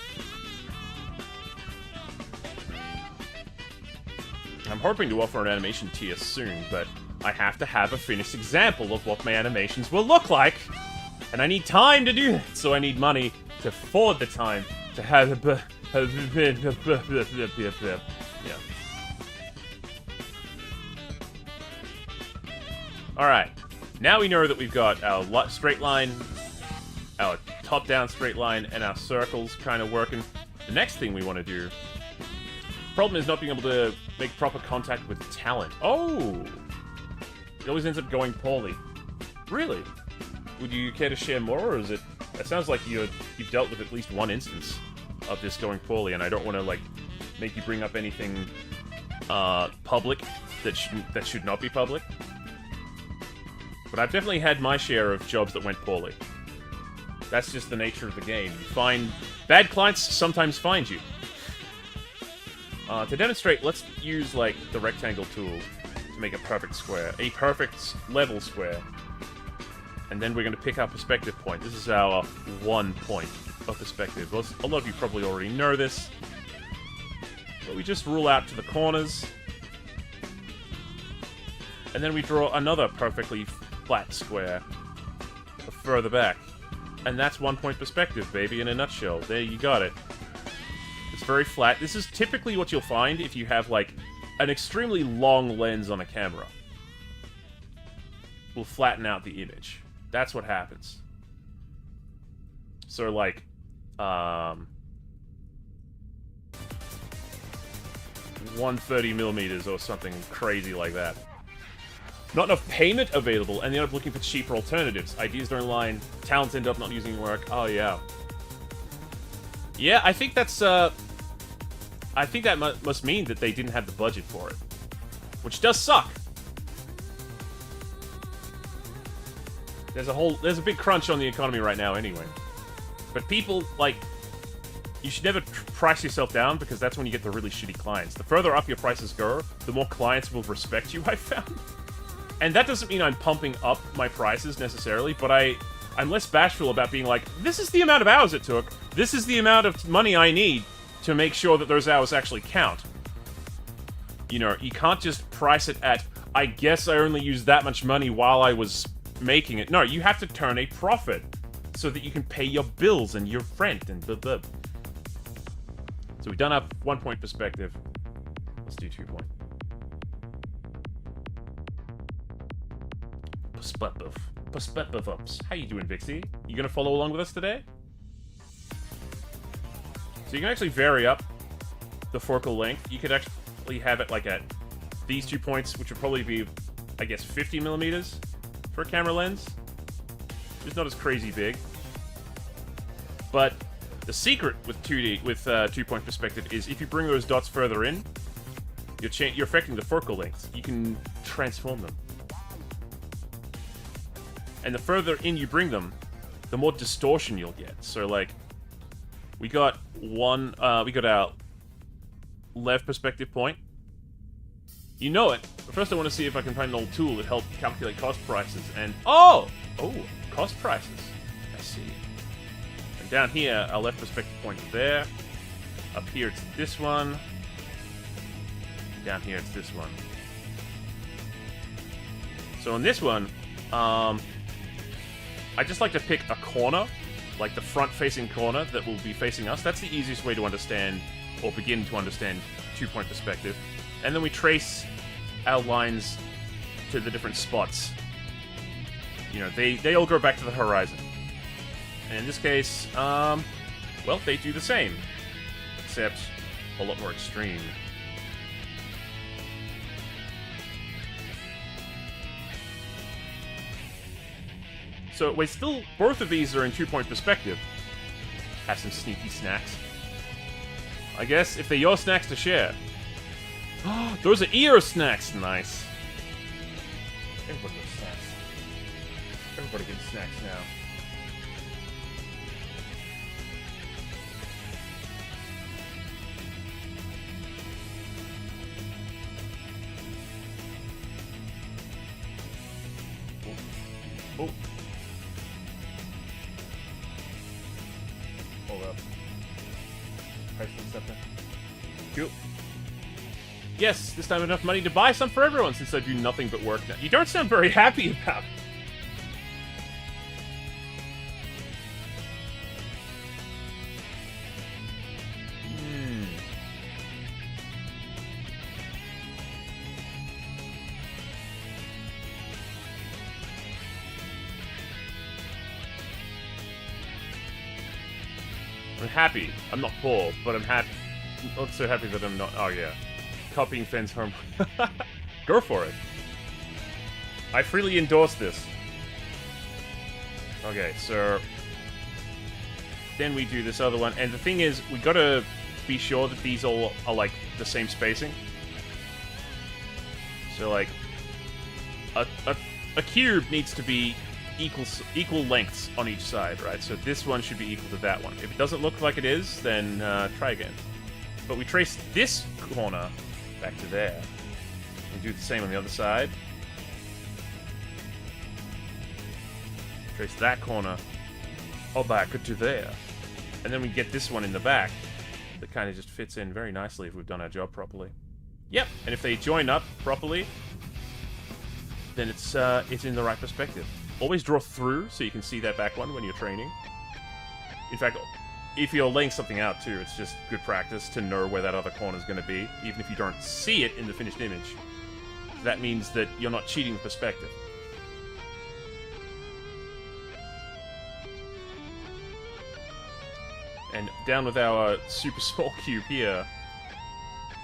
I'm hoping to offer an animation tier soon, but I have to have a finished example of what my animations will look like. And I need time to do that, so I need money to afford the time to have yeah. Alright, now we know that we've got our straight line, our top-down straight line, and our circles kind of working. The next thing we want to do... Problem is not being able to make proper contact with talent. Oh! It always ends up going poorly. Really? Would you care to share more, or is it... It sounds like you've dealt with at least one instance of this going poorly, and I don't want to, like, make you bring up anything, public that should not be public. But I've definitely had my share of jobs that went poorly. That's just the nature of the game. You find... Bad clients sometimes find you. To demonstrate, let's use, like, the rectangle tool to make a perfect square. A perfect level square. And then we're going to pick our perspective point. This is our 1 point of perspective. Well, a lot of you probably already know this. But we just rule out to the corners. And then we draw another perfectly flat square further back. And that's 1 point perspective, baby, in a nutshell. There, you got it. It's very flat. This is typically what you'll find if you have, like, an extremely long lens on a camera. Will flatten out the image. That's what happens. So, like, 130mm or something crazy like that. Not enough payment available, and they end up looking for cheaper alternatives. Ideas don't align, talents end up not using work. Oh, yeah. Yeah, I think that's, I think that must mean that they didn't have the budget for it. Which does suck. There's a big crunch on the economy right now anyway. But people, like, you should never price yourself down, because that's when you get the really shitty clients. The further up your prices go, the more clients will respect you, I've found. And that doesn't mean I'm pumping up my prices necessarily, but I'm less bashful about being like, this is the amount of hours it took, this is the amount of money I need to make sure that those hours actually count. You know, you can't just price it at, I guess I only used that much money while I was making it. No, you have to turn a profit so that you can pay your bills and your rent and blah blah. So we've done our 1 point perspective. Let's do 2 point. Perspective ups. How you doing, Vixie? You gonna follow along with us today? So you can actually vary up the focal length. You could actually have it like at these 2 points, which would probably be, I guess, 50mm for a camera lens. It's not as crazy big. But the secret with 2 point perspective is if you bring those dots further in, you're affecting the focal length. You can transform them. And the further in you bring them, the more distortion you'll get. So, like, We got one, we got our left perspective point. You know it. But first I want to see if I can find an old tool that helps calculate cost prices. And, oh, cost prices. I see. And down here, our left perspective point is there. Up here, it's this one. Down here, it's this one. So in this one, I just like to pick a corner, like the front-facing corner that will be facing us. That's the easiest way to understand, or begin to understand, two-point perspective. And then we trace our lines to the different spots. You know, they all go back to the horizon. And in this case, well, they do the same, except a lot more extreme. So we're still, both of these are in two-point perspective. Have some sneaky snacks. I guess if they're your snacks to share. Those are ear snacks. Nice. Everybody gets snacks. Everybody gets snacks now. Oh. Hold up. Price something. Cool. Yes, this time enough money to buy some for everyone since I do nothing but work now. You don't sound very happy about it. I'm happy. I'm not poor, but I'm happy. Not so happy that I'm not. Oh, yeah. Copying Fenn's home. Go for it. I freely endorse this. Okay, so then we do this other one, and the thing is, we gotta be sure that these all are like the same spacing. So like, a cube needs to be equal lengths on each side, right? So this one should be equal to that one. If it doesn't look like it is, then try again. But we trace this corner back to there. And do the same on the other side. Trace that corner all back to there. And then we get this one in the back that kind of just fits in very nicely if we've done our job properly. Yep, and if they join up properly, then it's in the right perspective. Always draw through so you can see that back one when you're training. In fact, if you're laying something out too, it's just good practice to know where that other corner is going to be, even if you don't see it in the finished image. That means that you're not cheating the perspective. And down with our super small cube here,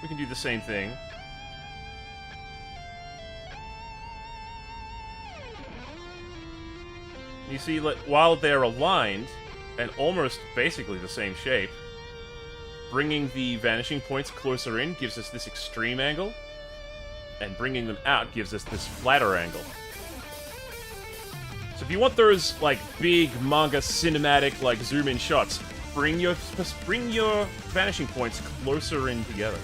we can do the same thing. You see, while they're aligned, and almost basically the same shape, bringing the vanishing points closer in gives us this extreme angle, and bringing them out gives us this flatter angle. So if you want those, like, big manga cinematic, like, zoom-in shots, bring your vanishing points closer in together.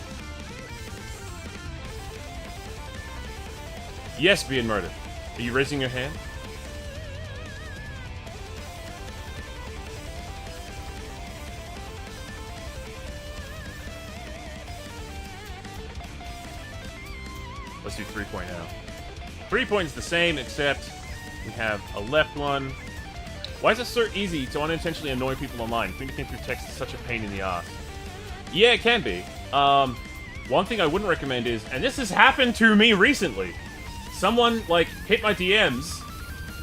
Yes, being murdered. Are you raising your hand? Let's do 3-point now. 3-point is the same, except we have a left one. Why is it so easy to unintentionally annoy people online? Fingerprinting through text is such a pain in the ass. Yeah, it can be. One thing I wouldn't recommend is, and this has happened to me recently, someone, like, hit my DMs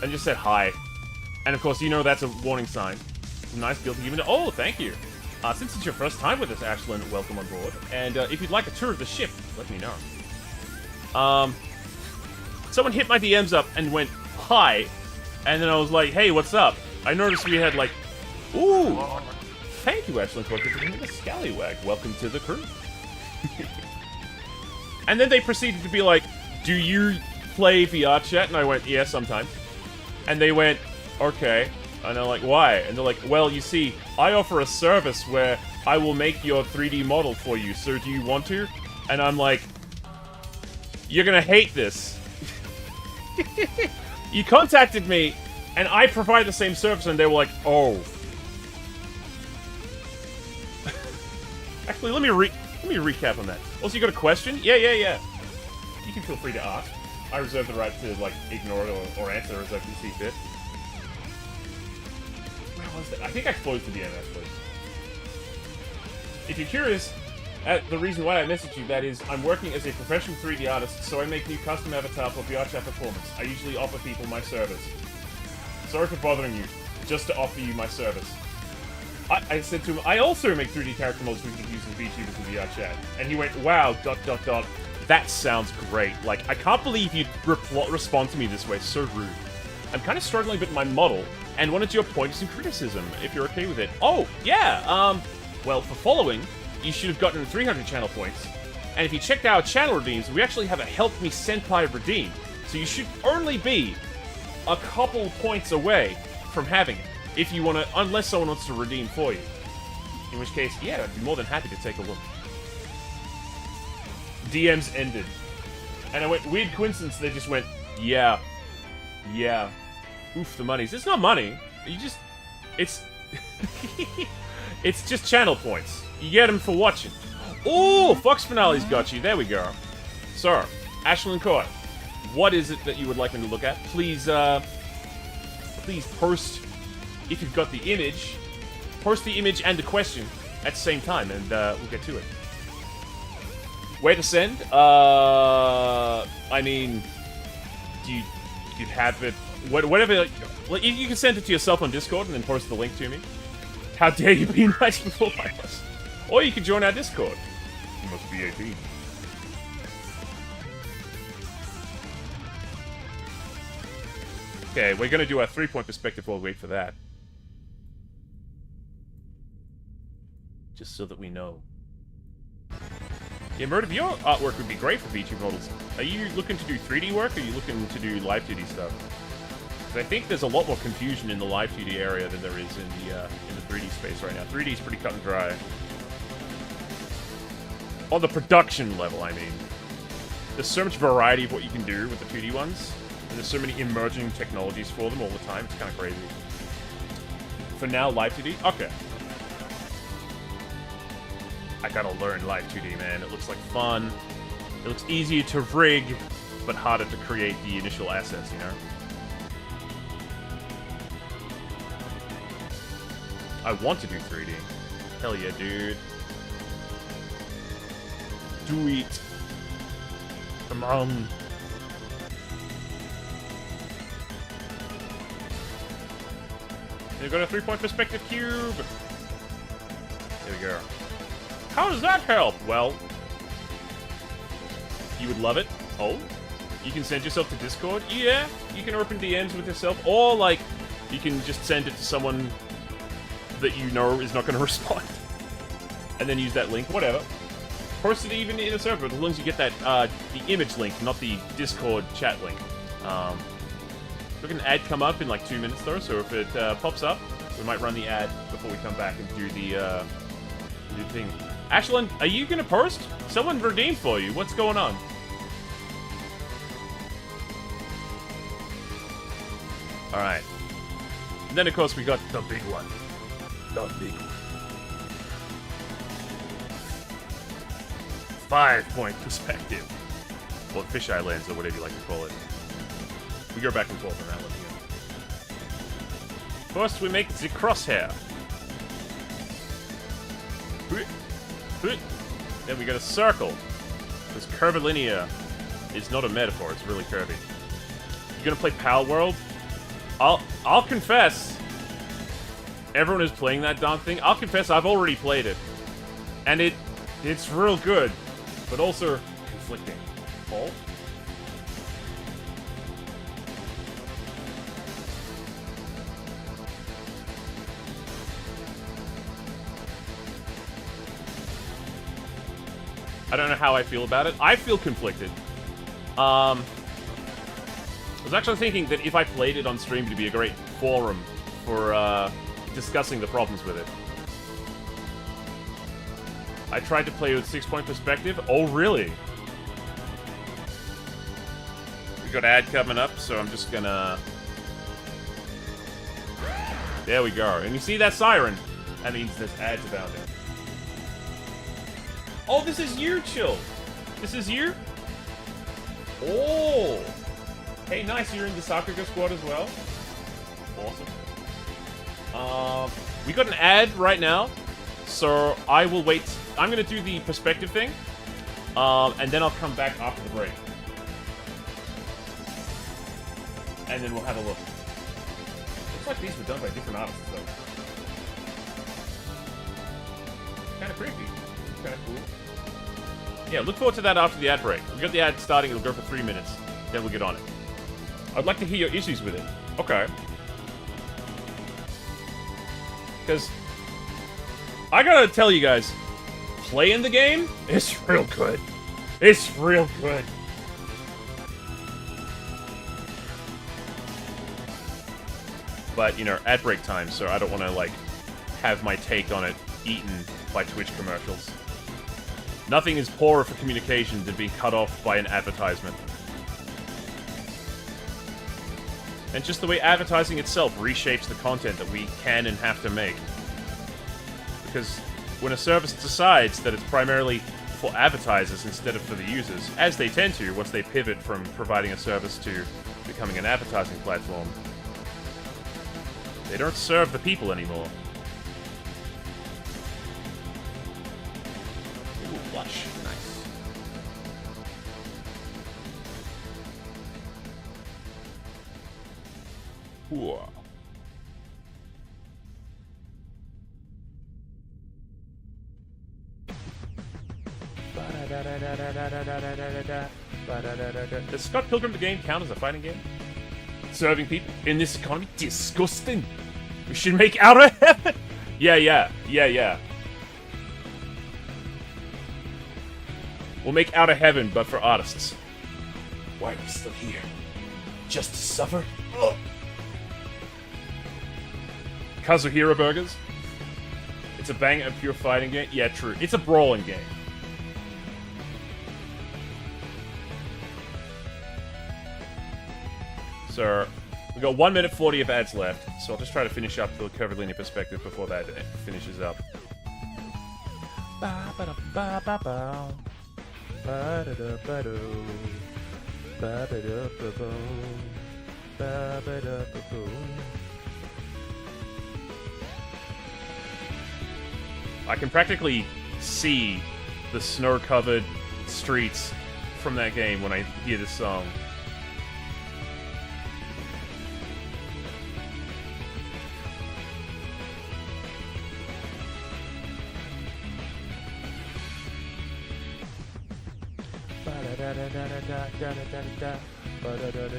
and just said hi. And of course, you know that's a warning sign. Nice deal to give it. Oh, thank you. Since it's your first time with us, Ashlyn, welcome on board. And if you'd like a tour of the ship, let me know. Someone hit my DMs up and went, hi, and then I was like, hey, what's up? I noticed we had, like, ooh, thank you, Ashlyn, for giving the scallywag. Welcome to the crew. And then they proceeded to be like, do you play VR chat? And I went, yeah, sometimes. And they went, okay, And they're like, why? And they're like, well, you see, I offer a service where I will make your 3D model for you, so do you want to? And I'm like, you're gonna hate this. You contacted me, and I provide the same service, and they were like, oh. Actually, let me recap on that. Also, you got a question? Yeah. You can feel free to ask. I reserve the right to, like, ignore it or answer as I can see fit. Where was that? I think I closed the DM, actually. If you're curious, the reason why I messaged you, that is, I'm working as a professional 3D artist, so I make new custom avatar for VRChat performance. I usually offer people my service. Sorry for bothering you, just to offer you my service. I said to him, I also make 3D character models we could use in VTubers and VRChat. And he went, wow, ... That sounds great. Like, I can't believe you'd respond to me this way, so rude. I'm kind of struggling with my model, and wanted your pointers and criticism, if you're okay with it. Oh, yeah, well, for following, you should have gotten 300 channel points. And if you checked our channel redeems, we actually have a Help Me Senpai redeem. So you should only be a couple points away from having it. If you want to, unless someone wants to redeem for you. In which case, yeah, I'd be more than happy to take a look. DMs ended. And I went, weird coincidence, they just went, yeah. Oof, the monies. It's not money. You just, it's, it's just channel points. You get them for watching. Oh, Fox Finale's got you. There we go. So, Ashlyn Coy, what is it that you would like me to look at? Please, please post, if you've got the image, post the image and the question at the same time, and we'll get to it. Way to send? I mean, do you have it? Whatever. You can send it to yourself on Discord and then post the link to me. How dare you be nice before my us? Or you can join our Discord. You must be 18. Okay, we're gonna do our 3-point perspective while we wait for that. Just so that we know. Yeah, Murder, your artwork would be great for VTube models. Are you looking to do 3D work, or are you looking to do live 2D stuff? Because I think there's a lot more confusion in the live 2D area than there is in the 3D space right now. 3D is pretty cut and dry. On the production level, I mean. There's so much variety of what you can do with the 2D ones, and there's so many emerging technologies for them all the time. It's kind of crazy. For now, live 2D? Okay. I gotta learn live 2D, man. It looks like fun. It looks easier to rig, but harder to create the initial assets, you know? I want to do 3D. Hell yeah, dude. Do it. Come on. You've got a 3-point perspective cube. There we go. How does that help? Well, you would love it. Oh, you can send yourself to Discord? Yeah, you can open DMs with yourself, or, like, you can just send it to someone that you know is not going to respond. And then use that link, whatever. Post it even in a server, as long as you get that, the image link, not the Discord chat link. Look at an ad come up in, like, 2 minutes, though, so if it pops up, we might run the ad before we come back and do the thing. Ashlyn, are you gonna post? Someone redeemed for you. What's going on? Alright. And then, of course, we got the big one. The big one. 5-point perspective. Or fisheye lens, or whatever you like to call it. We go back and forth on that one again. First, we make the crosshair. Then we got a circle. This curvilinear is not a metaphor, it's really curvy. You gonna play Pal World? I'll confess. Everyone is playing that darn thing. I'll confess I've already played it. And it's real good. But also conflicting. Paul? I don't know how I feel about it. I feel conflicted. I was actually thinking that if I played it on stream, it'd be a great forum for discussing the problems with it. I tried to play with 6-point perspective. Oh, really? We got ad coming up, so I'm just gonna... There we go. And you see that siren? That means there's ads about it. Oh, this is you, Chill. This is you? Oh. Hey, nice. You're in the Sakuga squad as well. Awesome. We got an ad right now, so I will wait. I'm gonna do the perspective thing, and then I'll come back after the break, and then we'll have a look. Looks like these were done by different artists, though. Kind of creepy. Kind of cool. Yeah, look forward to that after the ad break. We got the ad starting. It'll go for 3 minutes. Then we'll get on it. I'd like to hear your issues with it. Okay. Because I gotta tell you guys, playing the game is real good. It's real good. But, you know, ad break time, so I don't want to, like, have my take on it eaten by Twitch commercials. Nothing is poorer for communication than being cut off by an advertisement. And just the way advertising itself reshapes the content that we can and have to make. Because when a service decides that it's primarily for advertisers instead of for the users, as they tend to once they pivot from providing a service to becoming an advertising platform, they don't serve the people anymore. Ooh, blush. Nice. Ooh. Does Scott Pilgrim the game count as a fighting game? Serving people in this economy? Disgusting. We should make Outer Heaven. Yeah. We'll make Outer Heaven, but for artists. Why are we still here? Just to suffer? Ugh. Kazuhira Burgers? It's a bang of pure fighting game? Yeah, true. It's a brawling game. So, we've got 1 minute 40 of ads left, so I'll just try to finish up the covered linear perspective before that finishes up. I can practically see the snow-covered streets from that game when I hear this song.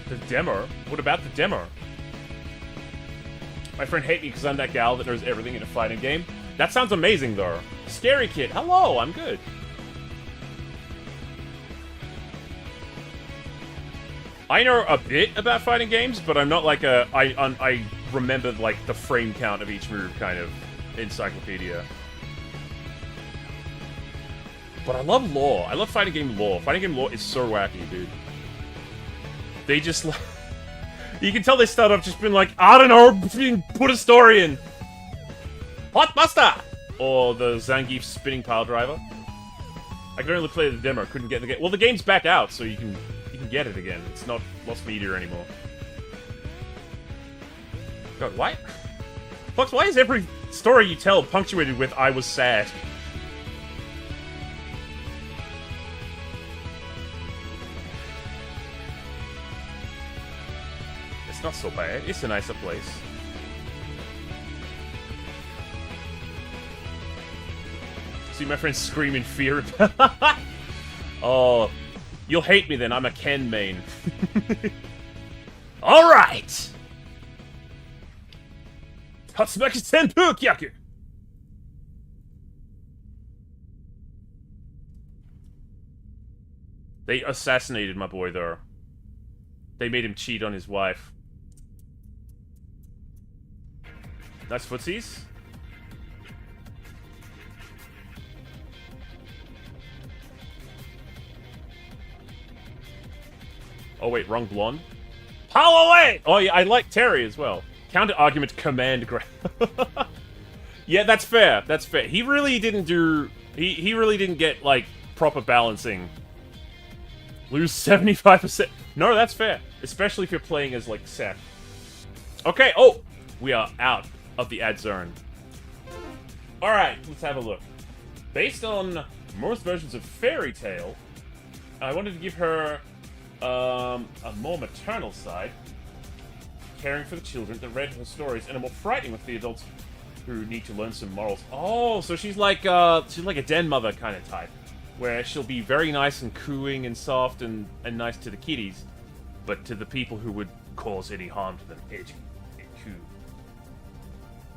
The demo? What about the demo? My friend hate me because I'm that gal that knows everything in a fighting game. That sounds amazing, though. Scary Kid, hello, I'm good. I know a bit about fighting games, but I'm not like a... I remember, like, the frame count of each move kind of encyclopedia. But I love lore. I love fighting game lore. Fighting game lore is so wacky, dude. They just... You can tell they start off just being like, I don't know, put a story in. Hot Buster! Or the Zangief spinning pile driver. I could only play the demo, couldn't get the game. Well, the game's back out, so you can get it again. It's not Lost Meteor anymore. God, why? Fox, why is every story you tell punctuated with, I was sad? It's not so bad. It's a nicer place. See my friends scream in fear. Oh, you'll hate me then. I'm a Ken main. All right. Tatsumaki Senpu Kyaku. They assassinated my boy though. They made him cheat on his wife. Nice footsies. Oh wait, wrong blonde. Power away! Oh yeah, I like Terry as well. Counter argument command grab. Yeah, that's fair. That's fair. He really didn't do... He really didn't get, like, proper balancing. Lose 75%. No, that's fair. Especially if you're playing as, like, Seth. Okay, oh! We are out of the ad zone. Alright, let's have a look. Based on most versions of Fairy Tale, I wanted to give her a more maternal side. Caring for the children that read her stories, and a more frightening with the adults who need to learn some morals. Oh, so she's like a den mother kind of type, where she'll be very nice and cooing and soft and nice to the kiddies, but to the people who would cause any harm to them, it's coo.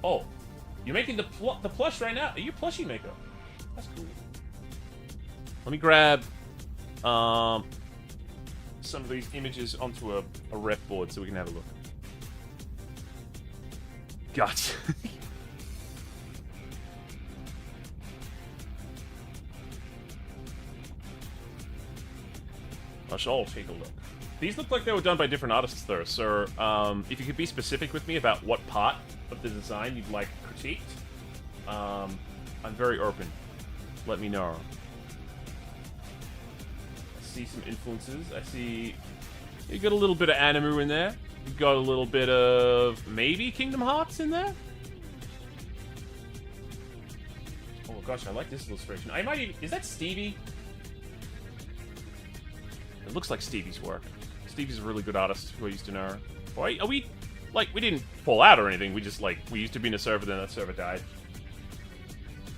Oh, you're making the plush right now? Are you a plushie maker? That's cool. Let me grab some of these images onto a rep board so we can have a look. Gotcha. I shall take a look. These look like they were done by different artists, though, so if you could be specific with me about what part of the design you'd like critiqued, I'm very open. Let me know. I see some influences. I see you got a little bit of Animu in there. You've got a little bit of maybe Kingdom Hearts in there. Oh gosh, I like this illustration. I might even... Is that Stevie? It looks like Stevie's work. Stevie's a really good artist who I used to know. Boy, are we... Like, we didn't fall out or anything. We just, like... We used to be in a server, then that server died.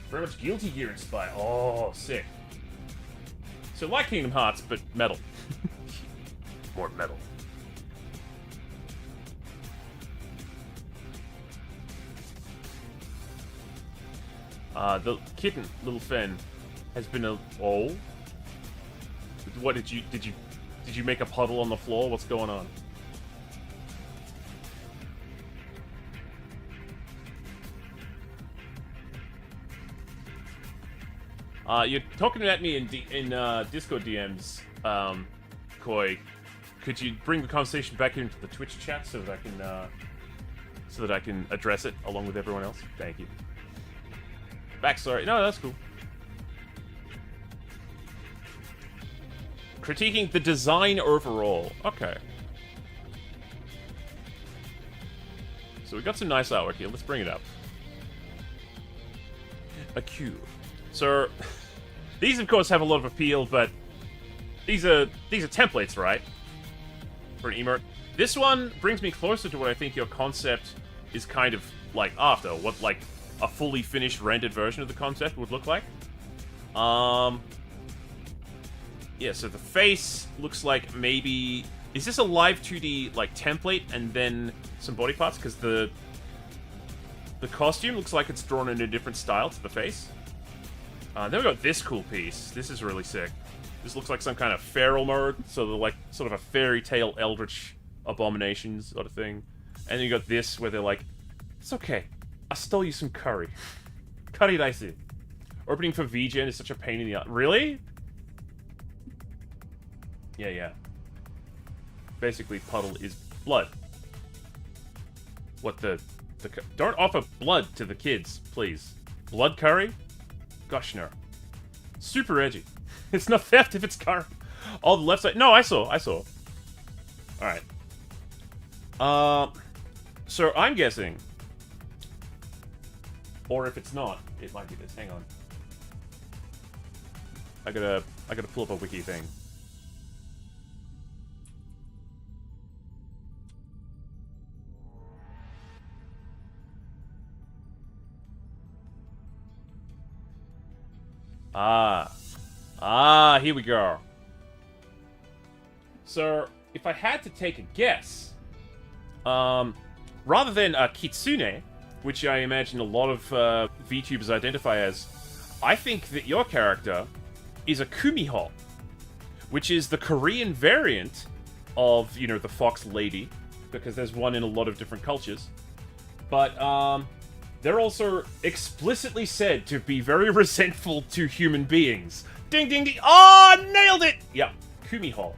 Very much Guilty Gear inspired. Oh, sick. So, like Kingdom Hearts, but metal. More metal. The kitten, Little Fen, has been a... Oh? What, did you make a puddle on the floor? What's going on? You're talking at me in Discord DMs, Koi. Could you bring the conversation back into the Twitch chat so that I can address it along with everyone else? Thank you. Backstory. No, that's cool. Critiquing the design overall. Okay. So we got some nice artwork here. Let's bring it up. A cube. So these, of course, have a lot of appeal, but these are templates, right? For an emote. This one brings me closer to what I think your concept is kind of like after. What, like, a fully finished rendered version of the concept would look like. Yeah, so the face looks like maybe... Is this a live 2D, like, template and then some body parts? Because the costume looks like it's drawn in a different style to the face. Then we got this cool piece. This is really sick. This looks like some kind of feral mode, so they're like sort of a fairy tale eldritch abominations sort of thing. And then you got this where they're like, it's okay, I stole you some curry. Curry dicey. Opening for VGen is such a pain in the ass. Really? Yeah. Basically, puddle is blood. What the don't offer blood to the kids, please. Blood curry? Gosh, no. Super edgy. It's not theft if it's curry. Oh, the left side. No, I saw. Alright. So I'm guessing. Or if it's not, it might be this. Hang on. I gotta pull up a wiki thing. Here we go. So, if I had to take a guess, rather than Kitsune, which I imagine a lot of VTubers identify as, I think that your character is a Kumiho, which is the Korean variant of, you know, the fox lady, because there's one in a lot of different cultures. But, They're also explicitly said to be very resentful to human beings. Ding, ding, ding. Oh, nailed it! Yep, Kumiho.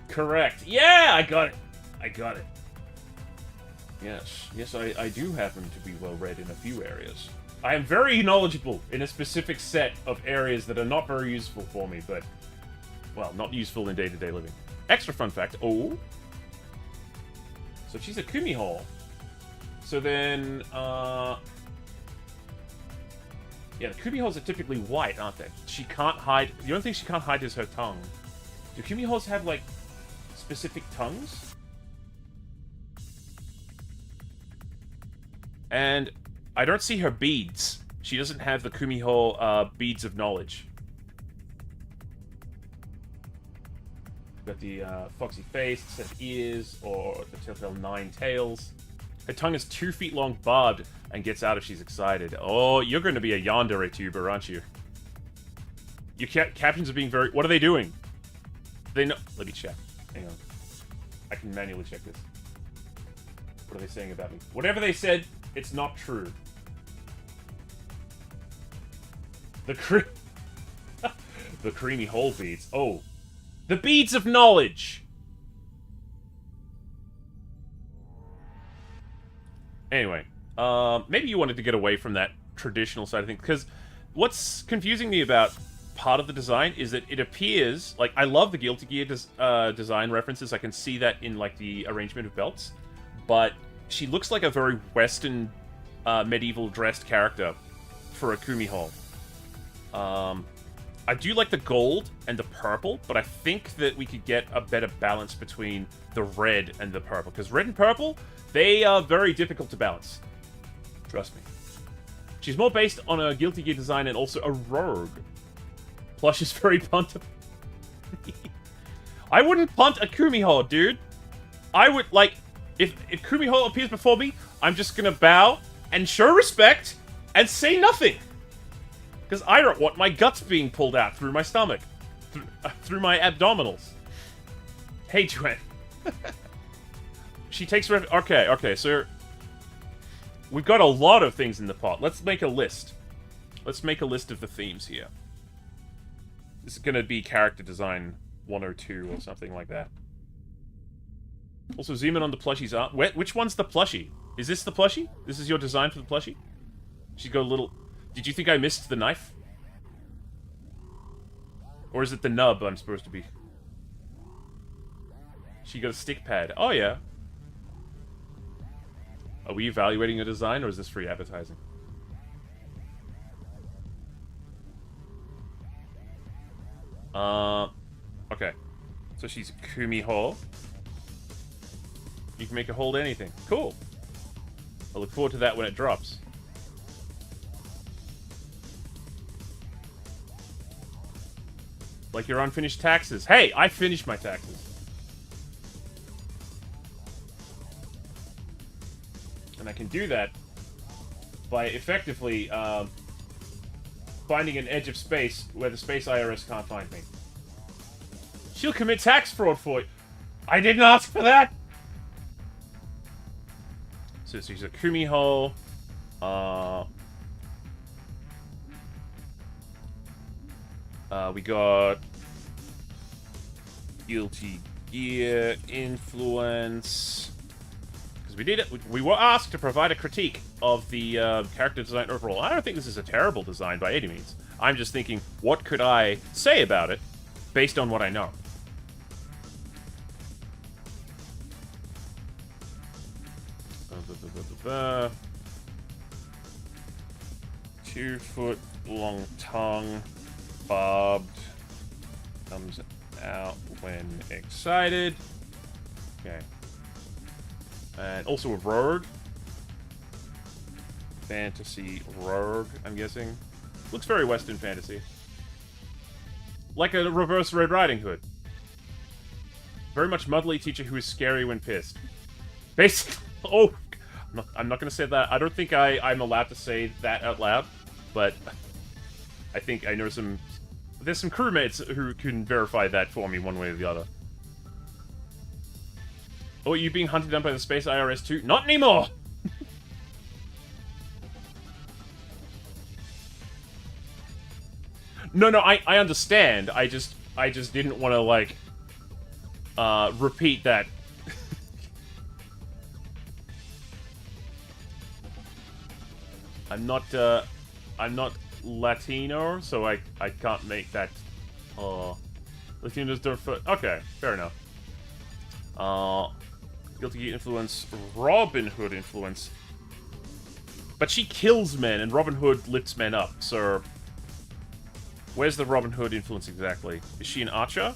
Correct. Yeah, I got it. I got it. Yes, yes, I do happen to be well-read in a few areas. I am very knowledgeable in a specific set of areas that are not very useful for me, but, well, not useful in day-to-day living. Extra fun fact. Oh. So she's a Kumiho. So then, yeah, the Kumihos are typically white, aren't they? She can't hide... The only thing she can't hide is her tongue. Do Kumihos have, like, specific tongues? And I don't see her beads. She doesn't have the Kumiho, beads of knowledge. Got the, foxy face, set of ears, or the telltale 9 tails. Her tongue is 2 feet long, barbed, and gets out if she's excited. Oh, you're going to be a yandere tuber, aren't you? Your captions are being very... What are they doing? They know... Let me check. Hang on. I can manually check this. What are they saying about me? Whatever they said, it's not true. The the creamy hole beads. Oh. The beads of knowledge! Anyway, maybe you wanted to get away from that traditional side of things, because what's confusing me about part of the design is that it appears, like, I love the Guilty Gear design references, I can see that in, like, the arrangement of belts, but she looks like a very Western, medieval dressed character for a Kumiho. I do like the gold and the purple, but I think that we could get a better balance between the red and the purple, because red and purple, they are very difficult to balance. Trust me. She's more based on a Guilty Gear design and also a rogue. Plush is very puntable. I wouldn't punt a Kumiho, dude. I would, like, if Kumiho appears before me, I'm just gonna bow and show respect and say nothing. Because I don't want my guts being pulled out through my stomach. Through my abdominals. Hey, Joanne. She takes... Okay, so... We've got a lot of things in the pot. Let's make a list. Let's make a list of the themes here. This is going to be character design 102 or something like that. Also, zoom in on the plushie's art. Which one's the plushie? Is this the plushie? This is your design for the plushie? She's got a little... Did you think I missed the knife? Or is it the nub I'm supposed to be? She got a stick pad. Oh, yeah. Are we evaluating a design, or is this free advertising? Okay. So she's Kumiho. You can make her hold anything. Cool. I look forward to that when it drops. Like your unfinished taxes. Hey, I finished my taxes. And I can do that by effectively finding an edge of space where the space IRS can't find me. She'll commit tax fraud for you. I didn't ask for that! So she's a Kumiho. We got Guilty Gear influence. Because we did it. We were asked to provide a critique of the character design overall. I don't think this is a terrible design by any means. I'm just thinking, what could I say about it based on what I know? Two-foot long tongue, barbed, comes out when excited. Okay. And also a rogue. Fantasy rogue, I'm guessing. Looks very Western fantasy. Like a reverse Red Riding Hood. Very much motherly teacher who is scary when pissed. Basically, oh, I'm not going to say that. I don't think I'm allowed to say that out loud, but I think I know there's some crewmates who can verify that for me one way or the other. Oh, are you being hunted down by the Space IRS too? Not anymore! No, I understand. I just didn't want to, like, repeat that. I'm not Latino, so I can't make that, Latinos don't fit. Okay, fair enough. Guilty Gear influence, Robin Hood influence. But she kills men, and Robin Hood lifts men up, so... Where's the Robin Hood influence exactly? Is she an archer?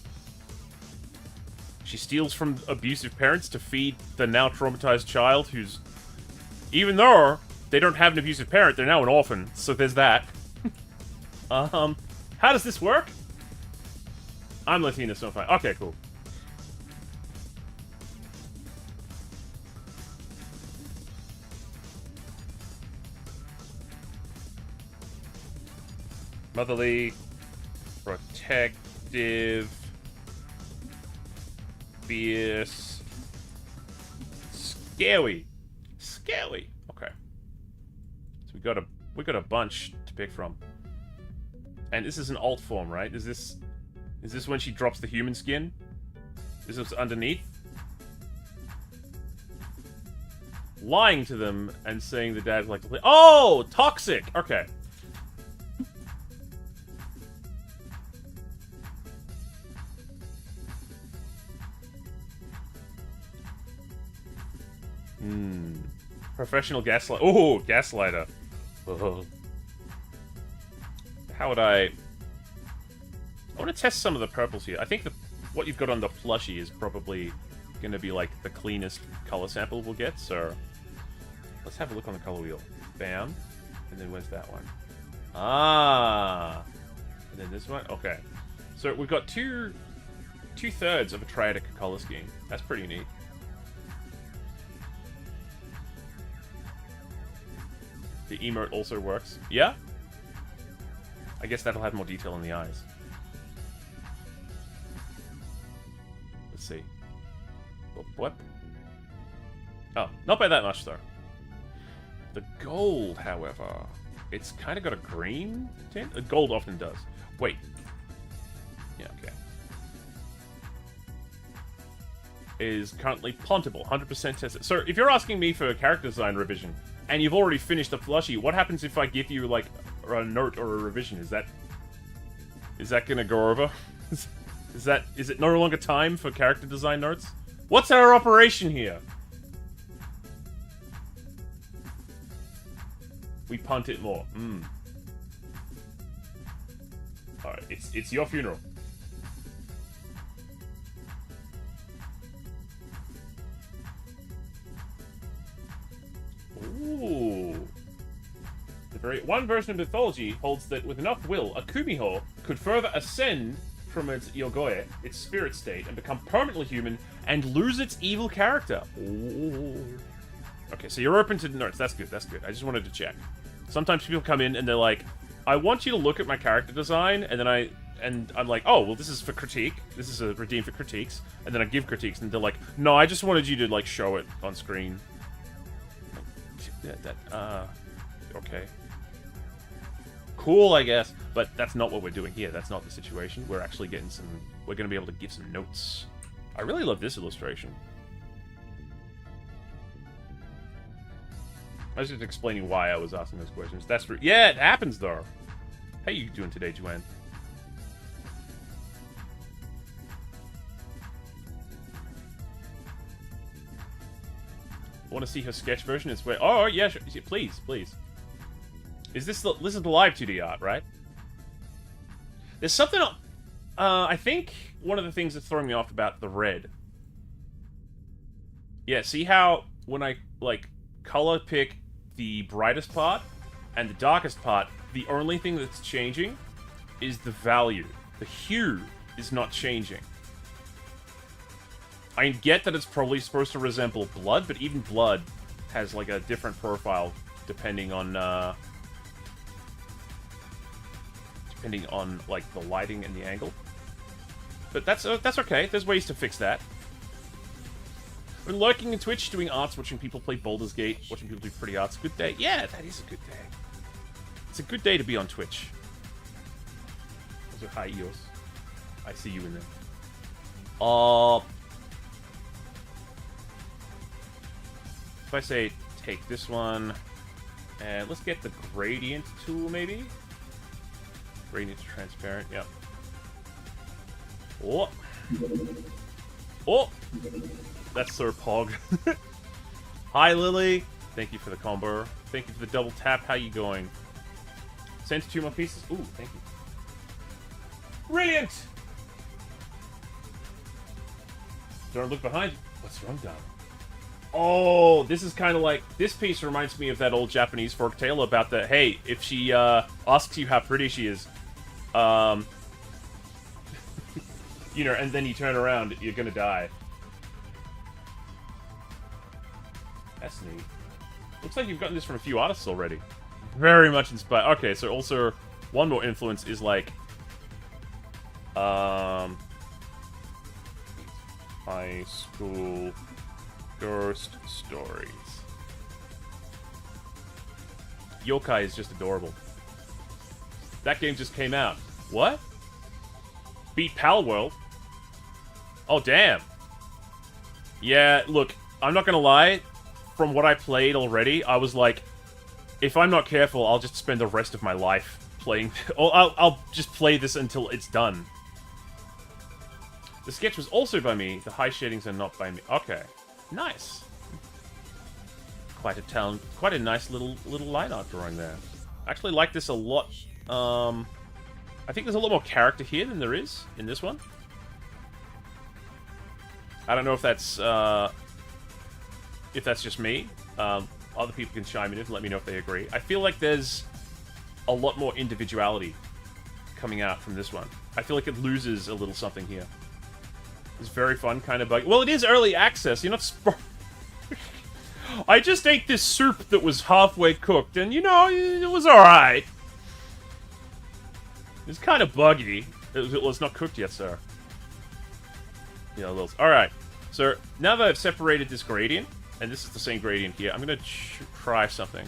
She steals from abusive parents to feed the now traumatized child who's... Even though they don't have an abusive parent, they're now an orphan, so there's that. How does this work? I'm Latino, so I'm fine. Okay, cool. Motherly, protective, fierce, scary. Scary. Okay. So we got a bunch to pick from. And this is an alt form, right? Is this when she drops the human skin? Is this underneath? Lying to them and saying the dad's like to play. Oh, toxic. Okay. Professional gaslight. Oh, gaslighter. Oh. How would I want to test some of the purples here. I think what you've got on the plushie is probably going to be like the cleanest color sample we'll get. So let's have a look on the color wheel. Bam. And then where's that one? Ah. And then this one. Okay. So we've got two-thirds of a triadic color scheme. That's pretty neat. The emote also works. Yeah? I guess that'll have more detail in the eyes. Let's see. What? Oh, not by that much, though. The gold, however, it's kind of got a green tint. Gold often does. Wait. Yeah, okay. Is currently plantable, 100% tested. So, if you're asking me for a character design revision, and you've already finished the plushie, what happens if I give you, like, a note or a revision? Is that gonna go over? Is it no longer time for character design notes? What's our operation here? We punt it more. Alright, it's your funeral. Ooh. One version of mythology holds that with enough will, a Kumiho could further ascend from its Yogoye, its spirit state, and become permanently human and lose its evil character. Ooh. Okay, so you're open to notes. That's good, that's good. I just wanted to check. Sometimes people come in and they're like, I want you to look at my character design, and then I'm like, oh, well, this is for critique. This is a redeem for critiques. And then I give critiques, and they're like, no, I just wanted you to, like, show it on screen. Okay. Cool, I guess. But that's not what we're doing here. That's not the situation. We're actually getting some... We're going to be able to give some notes. I really love this illustration. I was just explaining why I was asking those questions. That's... Yeah, it happens, though. How you doing today, Joanne? Want to see her sketch version? It's where... Oh, yeah, sure. Please, please. This is the live 2D art, right? There's something... I think one of the things that's throwing me off about the red... Yeah, see how when I, like, color pick the brightest part and the darkest part, the only thing that's changing is the value. The hue is not changing. I get that it's probably supposed to resemble blood, but even blood has, like, a different profile depending on, like, the lighting and the angle. But that's okay. There's ways to fix that. I've been lurking in Twitch, doing arts, watching people play Baldur's Gate, watching people do pretty arts. Good day. Yeah, that is a good day. It's a good day to be on Twitch. Those are high EOS. I see you in there. If I say take this one, and let's get the gradient tool, maybe? Gradient transparent, yep. Oh! Oh! That's Sir Pog. Hi, Lily! Thank you for the combo. Thank you for the double tap. How you going? Sent 2 more pieces. Ooh, thank you. Brilliant! Don't look behind you. What's wrong, darling? Oh, this is kind of like... This piece reminds me of that old Japanese folktale about the... Hey, if she asks you how pretty she is, you know, and then you turn around, you're gonna die. That's neat. Looks like you've gotten this from a few artists already. Very much inspired. Okay, so also one more influence is like... High school ghost stories. Yokai is just adorable. That game just came out. What? Beat Pal World? Oh, damn. Yeah, look, I'm not gonna lie. From what I played already, I was like, if I'm not careful, I'll just spend the rest of my life playing... Or I'll just play this until it's done. The sketch was also by me. The high shadings are not by me. Okay. Nice. Quite a nice little line art drawing there. I actually like this a lot. I think there's a lot more character here than there is in this one. I don't know if that's just me. Other people can chime in and let me know if they agree. I feel like there's a lot more individuality coming out from this one. I feel like it loses a little something here. It's very fun, kind of buggy. Well, it is early access. You're not I just ate this soup that was halfway cooked, and, you know, it was alright. It's kind of buggy. It's not cooked yet, sir. Yeah, alright. So, now that I've separated this gradient, and this is the same gradient here, I'm gonna try something.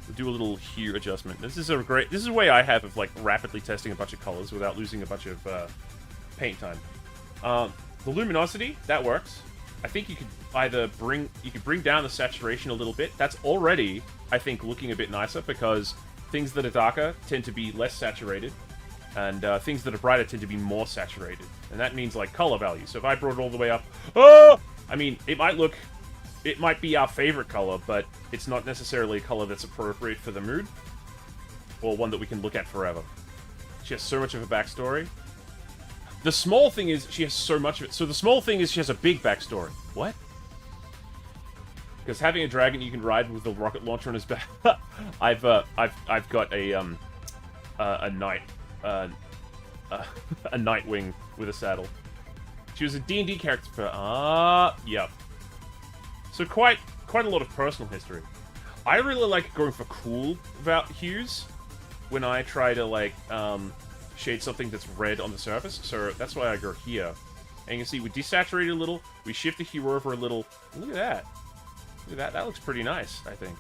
We'll do a little hue adjustment. This is a way I have of, like, rapidly testing a bunch of colors without losing a bunch of paint time. The luminosity, that works. I think you could either bring down the saturation a little bit. That's already, I think, looking a bit nicer because things that are darker tend to be less saturated, and things that are brighter tend to be more saturated. And that means, like, color value. So if I brought it all the way up, I mean, it might be our favorite color, but it's not necessarily a color that's appropriate for the mood, or one that we can look at forever. She has so much of a backstory. The small thing is, she has so much of it. So the small thing is, she has a big backstory. What? Because having a dragon you can ride with a rocket launcher on his back. I've got a Nightwing with a saddle. She was a D&D character for yep. So quite a lot of personal history. I really like going for cool hues when I try to, like, shade something that's red on the surface, so that's why I go here. And you can see we desaturate a little, we shift the hue over a little. Look at that. Look at that. That looks pretty nice, I think.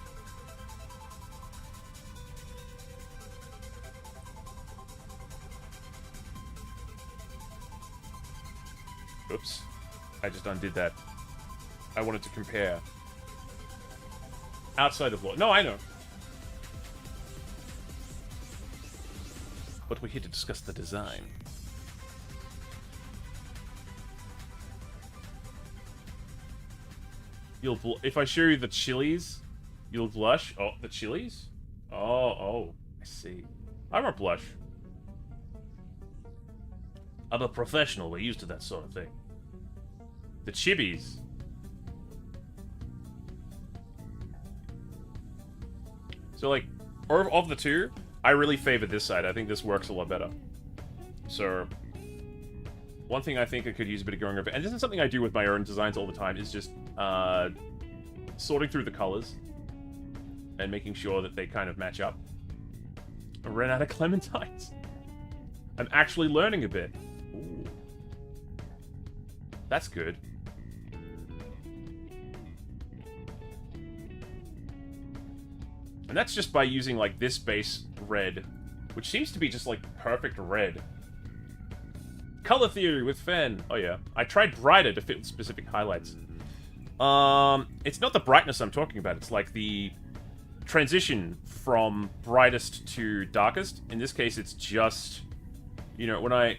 Oops. I just undid that. I wanted to compare. Outside of law. No, I know. But we're here to discuss the design. If I show you the chilies, you'll blush. Oh, the chilies? Oh, I see. I won't blush. I'm a professional. We're used to that sort of thing. The chibis. So, like, of the two, I really favor this side. I think this works a lot better. So, one thing I think I could use a bit of going over, and this is something I do with my own designs all the time, is just sorting through the colors and making sure that they kind of match up. I ran out of clementines. I'm actually learning a bit. Ooh. That's good. And that's just by using, like, this base red which seems to be just like perfect red. Color theory with Fen. Oh yeah, I tried brighter to fit specific highlights. It's not the brightness I'm talking about. It's like the transition from brightest to darkest. In this case, it's just, you know, when I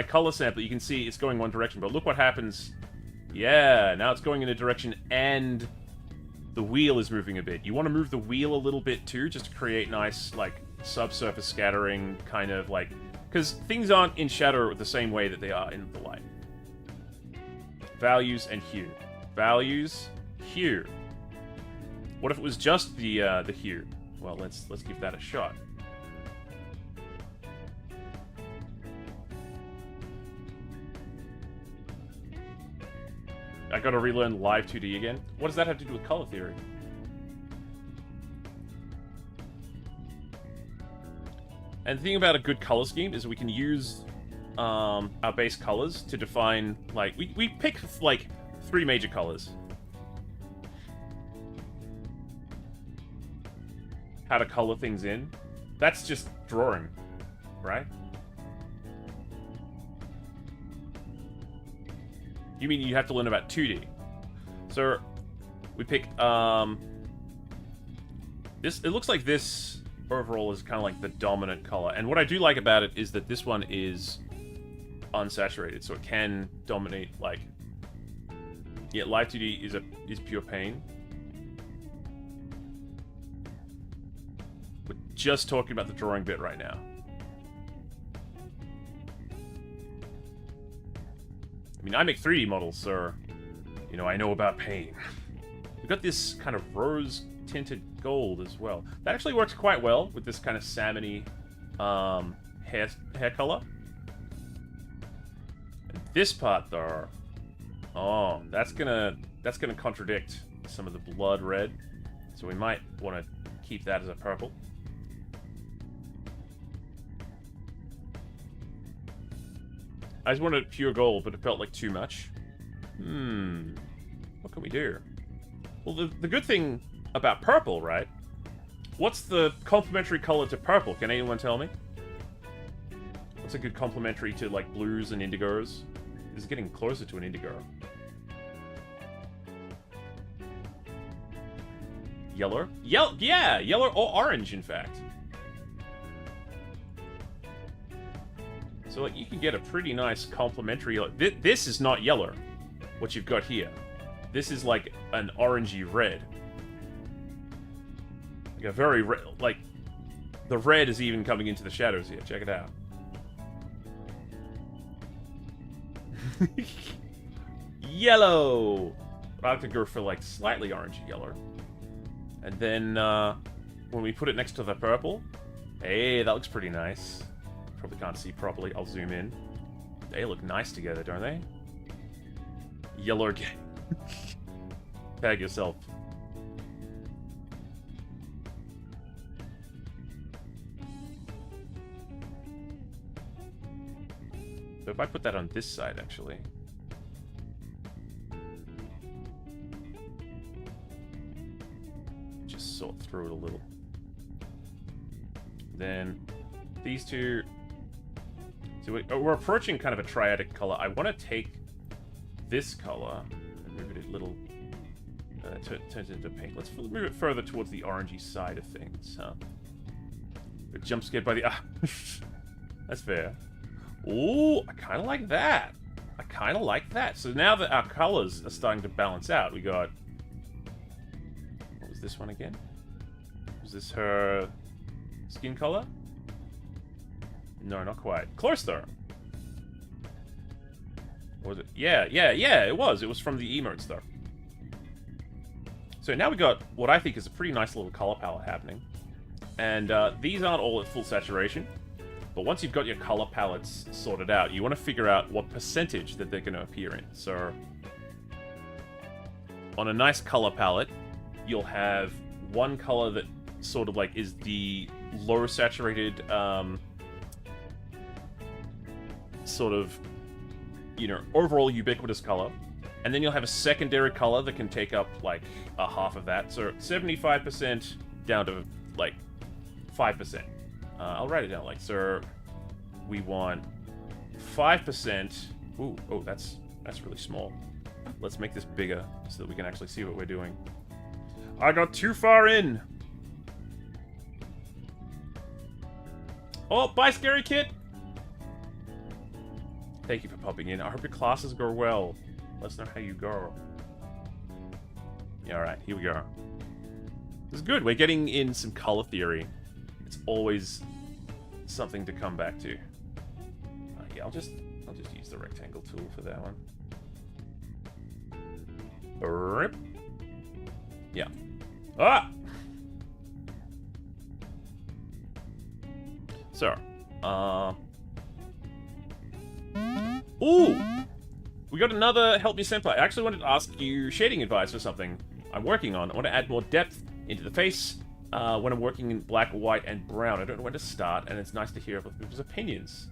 color sample, you can see it's going one direction. But look what happens. Yeah, now it's going in a direction and the wheel is moving a bit. You want to move the wheel a little bit too, just to create nice, like, subsurface scattering, kind of like... Because things aren't in shadow the same way that they are in the light. Values and hue. Values, hue. What if it was just the hue? Well, let's give that a shot. I gotta relearn live 2D again. What does that have to do with color theory? And the thing about a good color scheme is we can use our base colors to define, like, we pick, like, 3 major colors. How to color things in. That's just drawing, right? You mean you have to learn about 2D? So we pick this. It looks like this overall is kind of like the dominant color, and what I do like about it is that this one is unsaturated, so it can dominate. Like, yeah, live 2D is pure pain. We're just talking about the drawing bit right now. I mean, I make 3D models, so, you know, I know about pain. We've got this kind of rose-tinted gold as well. That actually works quite well with this kind of salmon-y hair color. And this part, though, oh, that's gonna contradict some of the blood red, so we might want to keep that as a purple. I just wanted pure gold, but it felt like too much. What can we do? Well, the good thing about purple, right? What's the complementary color to purple? Can anyone tell me? What's a good complementary to, like, blues and indigos? This is getting closer to an indigo. Yellow? Yeah, yellow or orange, in fact. So, like, you can get a pretty nice complementary... This is not yellow, what you've got here. This is, like, an orangey red. Like, a very red... Like, the red is even coming into the shadows here. Check it out. Yellow! I have to go for, like, slightly orangey yellow. And then, when we put it next to the purple... Hey, that looks pretty nice. Probably can't see properly. I'll zoom in. They look nice together, don't they? Yellow again. Tag yourself. So if I put that on this side, actually. Just sort through it a little. Then these two... So we're approaching kind of a triadic color. I want to take this color and move it a little... turns into pink. Let's move it further towards the orangey side of things, huh? We're jump scared by the... Ah! That's fair. Ooh, I kind of like that. I kind of like that. So now that our colors are starting to balance out, we got... What was this one again? Was this her skin color? No, not quite. Close, though. What was it? Yeah, it was. It was from the emotes, though. So now we got what I think is a pretty nice little color palette happening. And these aren't all at full saturation. But once you've got your color palettes sorted out, you want to figure out what percentage that they're going to appear in. So on a nice color palette, you'll have one color that sort of like is the low saturated... sort of, you know, overall ubiquitous color. And then you'll have a secondary color that can take up, like, a half of that. So 75% down to, like, 5%. I'll write it down. Like, sir, we want 5%. Ooh, oh, that's really small. Let's make this bigger so that we can actually see what we're doing. I got too far in. Oh, bye, Scary Kid. Thank you for popping in. I hope your classes go well. Let us know how you go. Yeah, alright, here we go. This is good. We're getting in some color theory. It's always something to come back to. Yeah, I'll just use the rectangle tool for that one. Rip. Yeah. Ah! So, ooh! We got another Help Me Senpai. I actually wanted to ask you shading advice for something I'm working on. I want to add more depth into the face when I'm working in black, white, and brown. I don't know where to start, and it's nice to hear other people's opinions.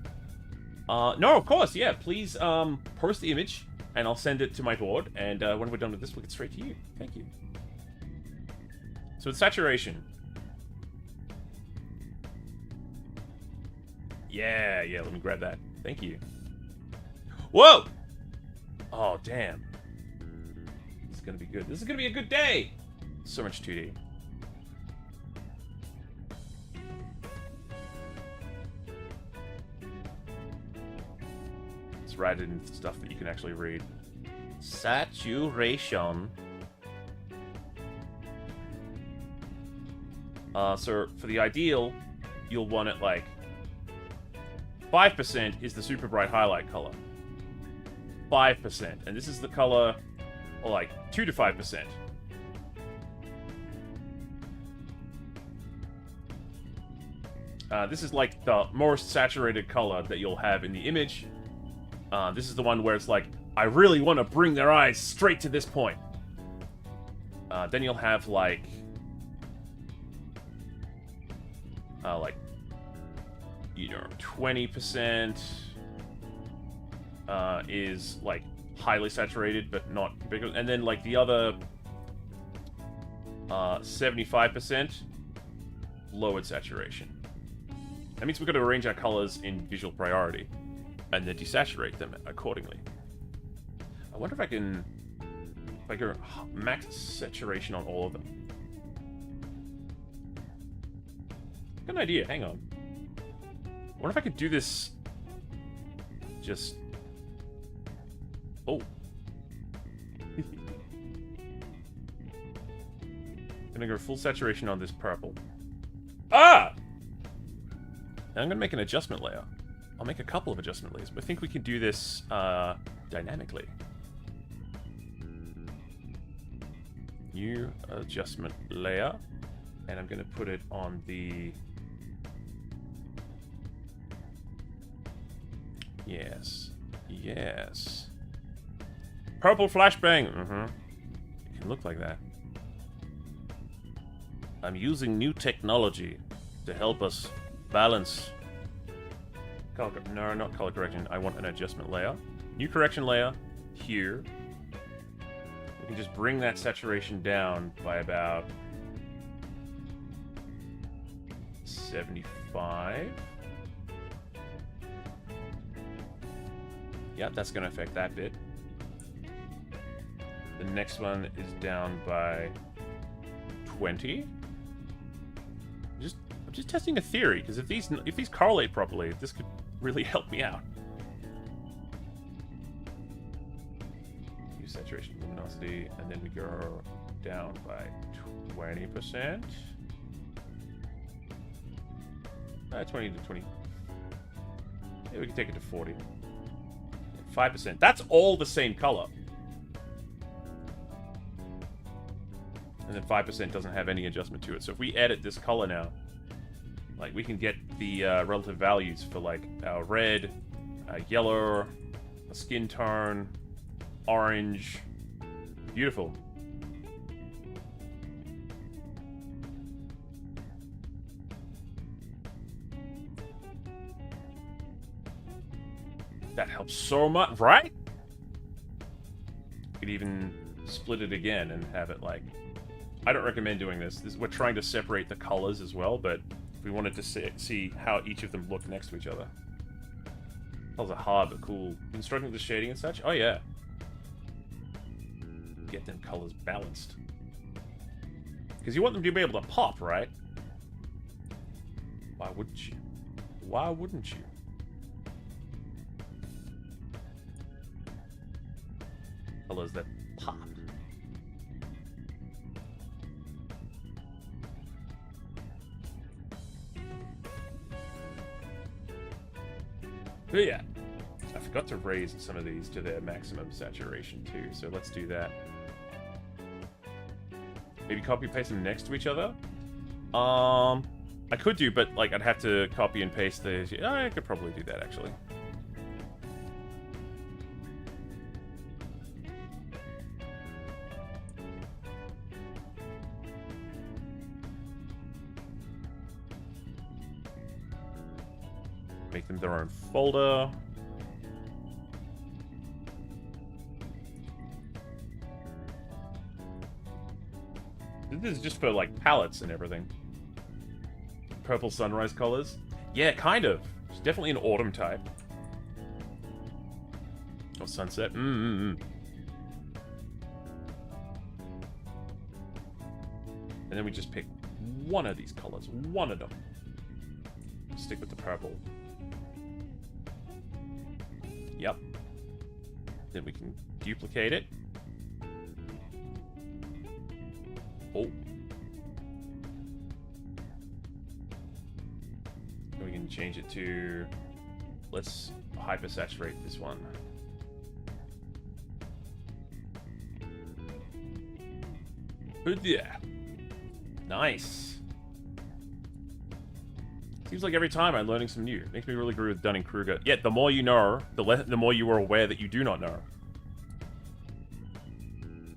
No, of course, yeah. Please post the image, and I'll send it to my board, and when we're done with this, we'll get straight to you. Thank you. So it's saturation. Yeah, let me grab that. Thank you. Whoa! Oh, damn. This is gonna be good. This is gonna be a good day! So much 2D. Let's write it into stuff that you can actually read. Saturation. So for the ideal, you'll want it like 5% is the super bright highlight color. 5%. And this is the color, or like 2 to 5%. This is like the most saturated color that you'll have in the image. This is the one where it's like, I really want to bring their eyes straight to this point. Then you'll have like, you know, 20% is like highly saturated but not big, and then like the other 75% lowered saturation. That means we've got to arrange our colors in visual priority and then desaturate them accordingly. I wonder if I can, if I go max saturation on all of them. Got an idea, hang on. I wonder if I could do this just... Oh. Gonna go full saturation on this purple. Ah! Now I'm gonna make an adjustment layer. I'll make a couple of adjustment layers, but I think we can do this dynamically. New adjustment layer, and I'm gonna put it on the... Yes. Yes. Purple flashbang! It can look like that. I'm using new technology to help us balance... No, not color correction. I want an adjustment layer. New correction layer. Here. We can just bring that saturation down by about... 75. Yep, that's going to affect that bit. The next one is down by 20. I'm just testing a theory, because if these correlate properly, this could really help me out. Use saturation luminosity, and then we go down by 20%. 20 to 20. Yeah, we can take it to 40. 5%. That's all the same color. And then 5% doesn't have any adjustment to it. So if we edit this color now, like we can get the relative values for like our red, yellow, a skin tone, orange. Beautiful. That helps so much, right? You could even split it again and have it like... I don't recommend doing this. We're trying to separate the colors as well, but If we wanted to see how each of them look next to each other. Those are hard but cool. Been struggling with the shading and such? Oh yeah. Get them colors balanced. Because you want them to be able to pop, right? Why wouldn't you? Why wouldn't you? Colors that pop. But yeah, I forgot to raise some of these to their maximum saturation too, so let's do that. Maybe copy paste them next to each other? I could do, but like I'd have to copy and paste the... I could probably do that actually. Make them their own folder. This is just for like palettes and everything. Purple sunrise colors. Yeah, kind of. It's definitely an autumn type. Or sunset. And then we just pick one of these colors. One of them. Stick with the purple. Yep. Then we can duplicate it. Oh. And we can change it to... Let's hypersaturate this one. But yeah. Nice. Seems like every time I'm learning some new. Makes me really agree with Dunning-Kruger. Yet the more you know, the more you are aware that you do not know.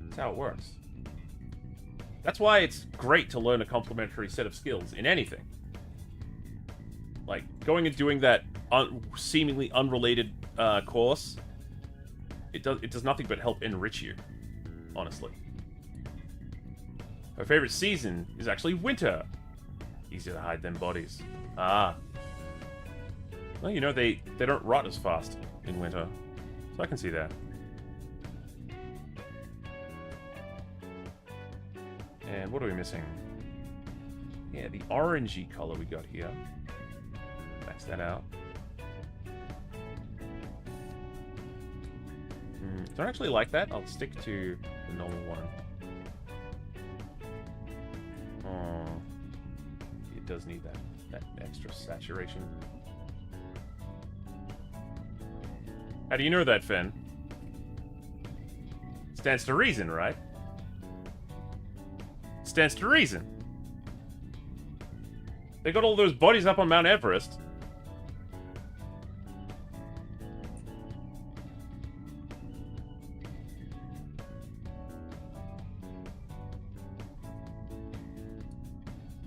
That's how it works. That's why it's great to learn a complementary set of skills in anything. Like, going and doing that seemingly unrelated course, it does nothing but help enrich you, honestly. Her favorite season is actually winter. Easier to hide them bodies. Ah. Well, you know, they don't rot as fast in winter. So I can see that. And what are we missing? Yeah, the orangey color we got here. Max that out. Don't actually like that. I'll stick to the normal one. Oh, it does need that extra saturation. How do you know that, Fen? Stands to reason, right? Stands to reason. They got all those bodies up on Mount Everest.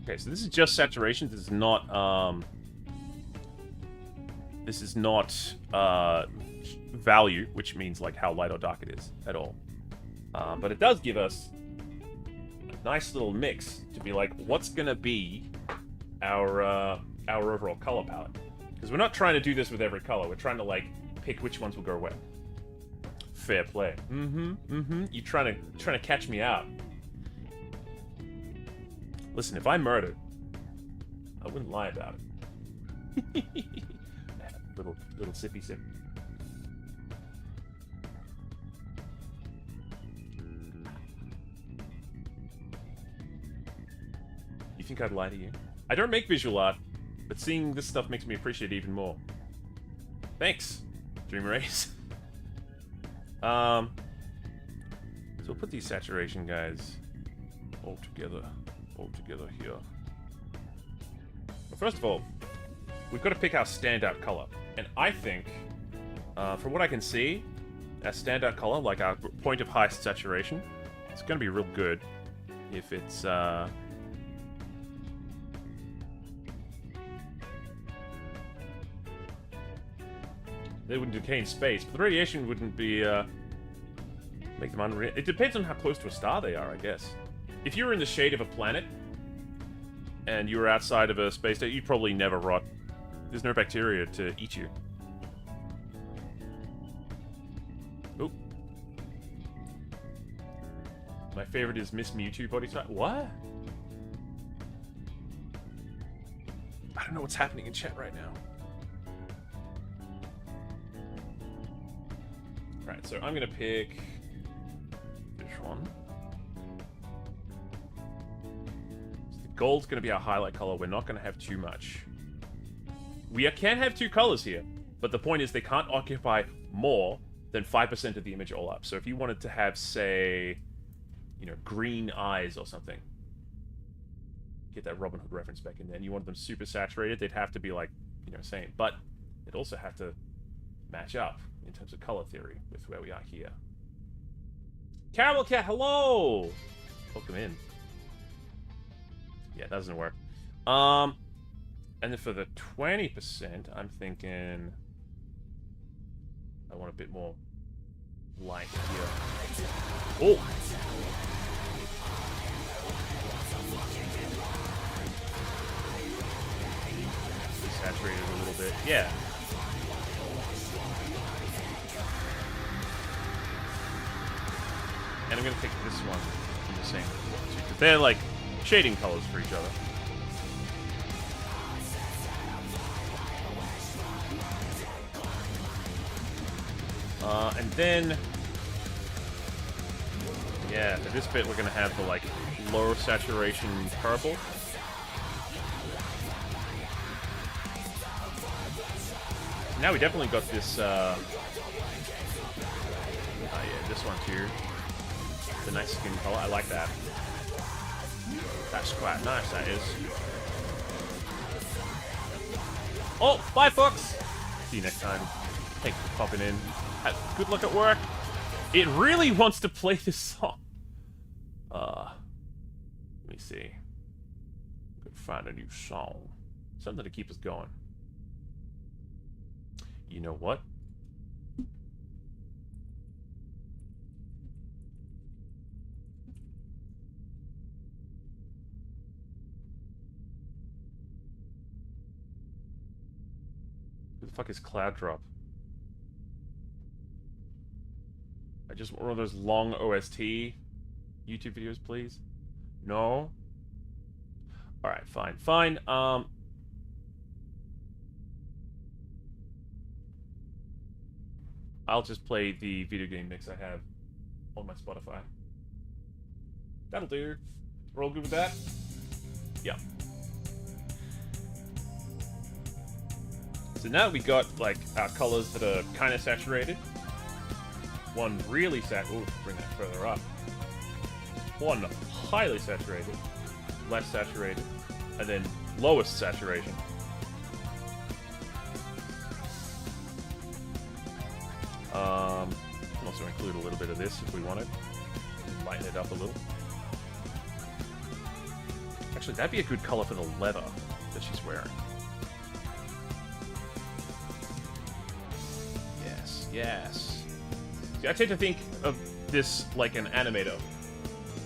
Okay, so this is just saturation. This is not value, which means like how light or dark it is at all. But it does give us a nice little mix to be like, what's gonna be our overall color palette? Because we're not trying to do this with every color. We're trying to like pick which ones will go where. Fair play. You trying to catch me out? Listen, if I murdered, I wouldn't lie about it. little sippy sip. You think I'd lie to you? I don't make visual art, but seeing this stuff makes me appreciate it even more. Thanks, Dream Race. So we'll put these saturation guys all together here. Well, first of all, we've got to pick our standout color. And I think, from what I can see, our standout color, like our point of highest saturation, it's going to be real good if it's... They wouldn't decay in space, but the radiation wouldn't be, make them unreal. It depends on how close to a star they are, I guess. If you were in the shade of a planet, and you were outside of a space station, you'd probably never rot. There's no bacteria to eat you. Oh. My favorite is Miss Mewtwo body type. What? I don't know what's happening in chat right now. Alright, so I'm gonna pick this one. So the gold's gonna be our highlight color. We're not gonna have too much. We can have two colors here, but the point is they can't occupy more than 5% of the image all up. So if you wanted to have, say, you know, green eyes or something, get that Robin Hood reference back in there, and you wanted them super saturated, they'd have to be like, you know, same. But they'd also have to match up in terms of color theory with where we are here. Caramel Cat, hello! Welcome in. Yeah, that doesn't work. And then for the 20%, I'm thinking I want a bit more light here. Oh! Saturated a little bit. Yeah. And I'm going to take this one from the same too, because they're like shading colors for each other. And then, yeah, for this bit we're going to have the like low saturation purple. Now we definitely got this, oh yeah, this one too. It's a nice skin color. I like that. That's quite nice, that is. Oh, bye, folks! See you next time. Thanks for popping in. Have good luck at work. It really wants to play this song. Let me see. Could find a new song. Something to keep us going. You know what? Who the fuck is Cloud Drop? I just want one of those long OST YouTube videos, please. No? Alright, fine. Fine. I'll just play the video game mix I have on my Spotify. That'll do. We're all good with that? Yeah. So now we got, like, our colors that are kind of saturated. One really ooh, bring that further up. One highly saturated, less saturated, and then lowest saturation. Can also include a little bit of this if we wanted. Lighten it up a little. Actually, that'd be a good color for the leather that she's wearing. Yes, yes. See, I tend to think of this like an animator.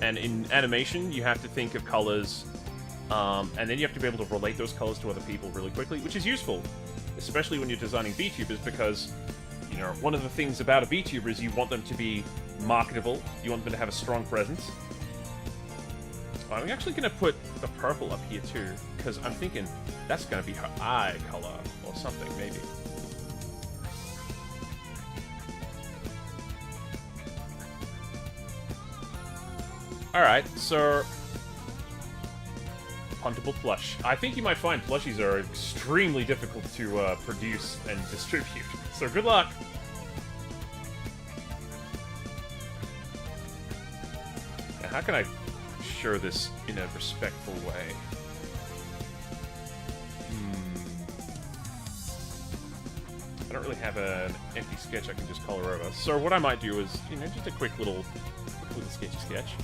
And in animation, you have to think of colors, and then you have to be able to relate those colors to other people really quickly, which is useful, especially when you're designing VTubers, because, you know, one of the things about a VTuber is you want them to be marketable, you want them to have a strong presence. I'm actually going to put the purple up here too, because I'm thinking that's going to be her eye color, or something, maybe. Alright, so... Huntable plush. I think you might find plushies are extremely difficult to produce and distribute. So good luck! Now, how can I show this in a respectful way? I don't really have an empty sketch I can just color over. So what I might do is, you know, just a quick little sketchy sketch.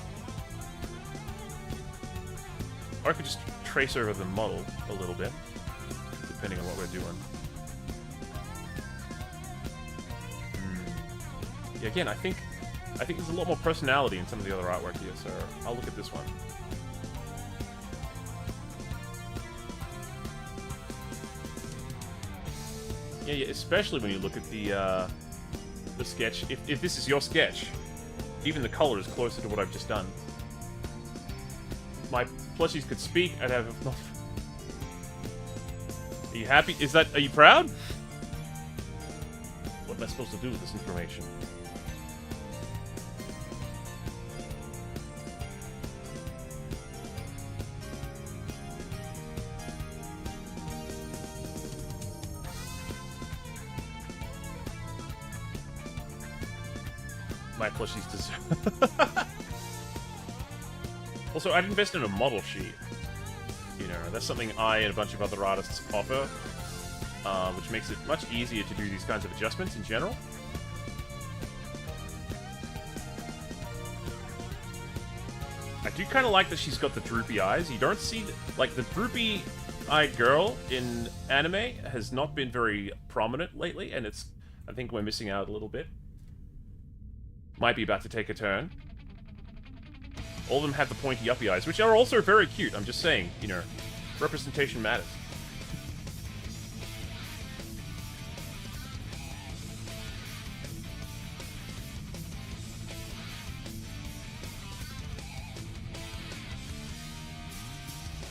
Or I could just trace over the model a little bit, depending on what we're doing. Yeah, again, I think there's a lot more personality in some of the other artwork here, so I'll look at this one. Yeah, especially when you look at the sketch. If this is your sketch, even the color is closer to what I've just done. If my plushies could speak, I'd have... Are you happy? Are you proud? What am I supposed to do with this information? My plushies deserve. Also, I'd invest in a model sheet. You know, that's something I and a bunch of other artists offer, which makes it much easier to do these kinds of adjustments in general. I do kind of like that she's got the droopy eyes. You don't see, like, the droopy-eyed girl in anime has not been very prominent lately, and I think we're missing out a little bit. Might be about to take a turn. All of them have the pointy uppy eyes, which are also very cute. I'm just saying, you know, representation matters.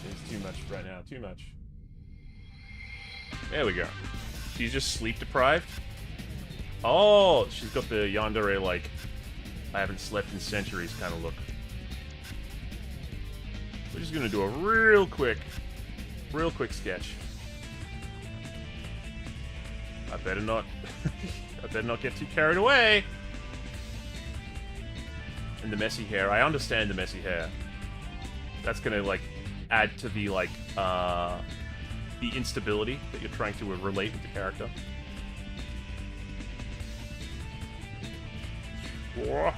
It's too much right now, too much. There we go. She's just sleep deprived. Oh, she's got the yandere, like, I haven't slept in centuries kind of look. We're just gonna do a real quick sketch. I better not get too carried away. And the messy hair, I understand the messy hair. That's gonna, like, add to the, like, the instability that you're trying to relate with the character. Whoa.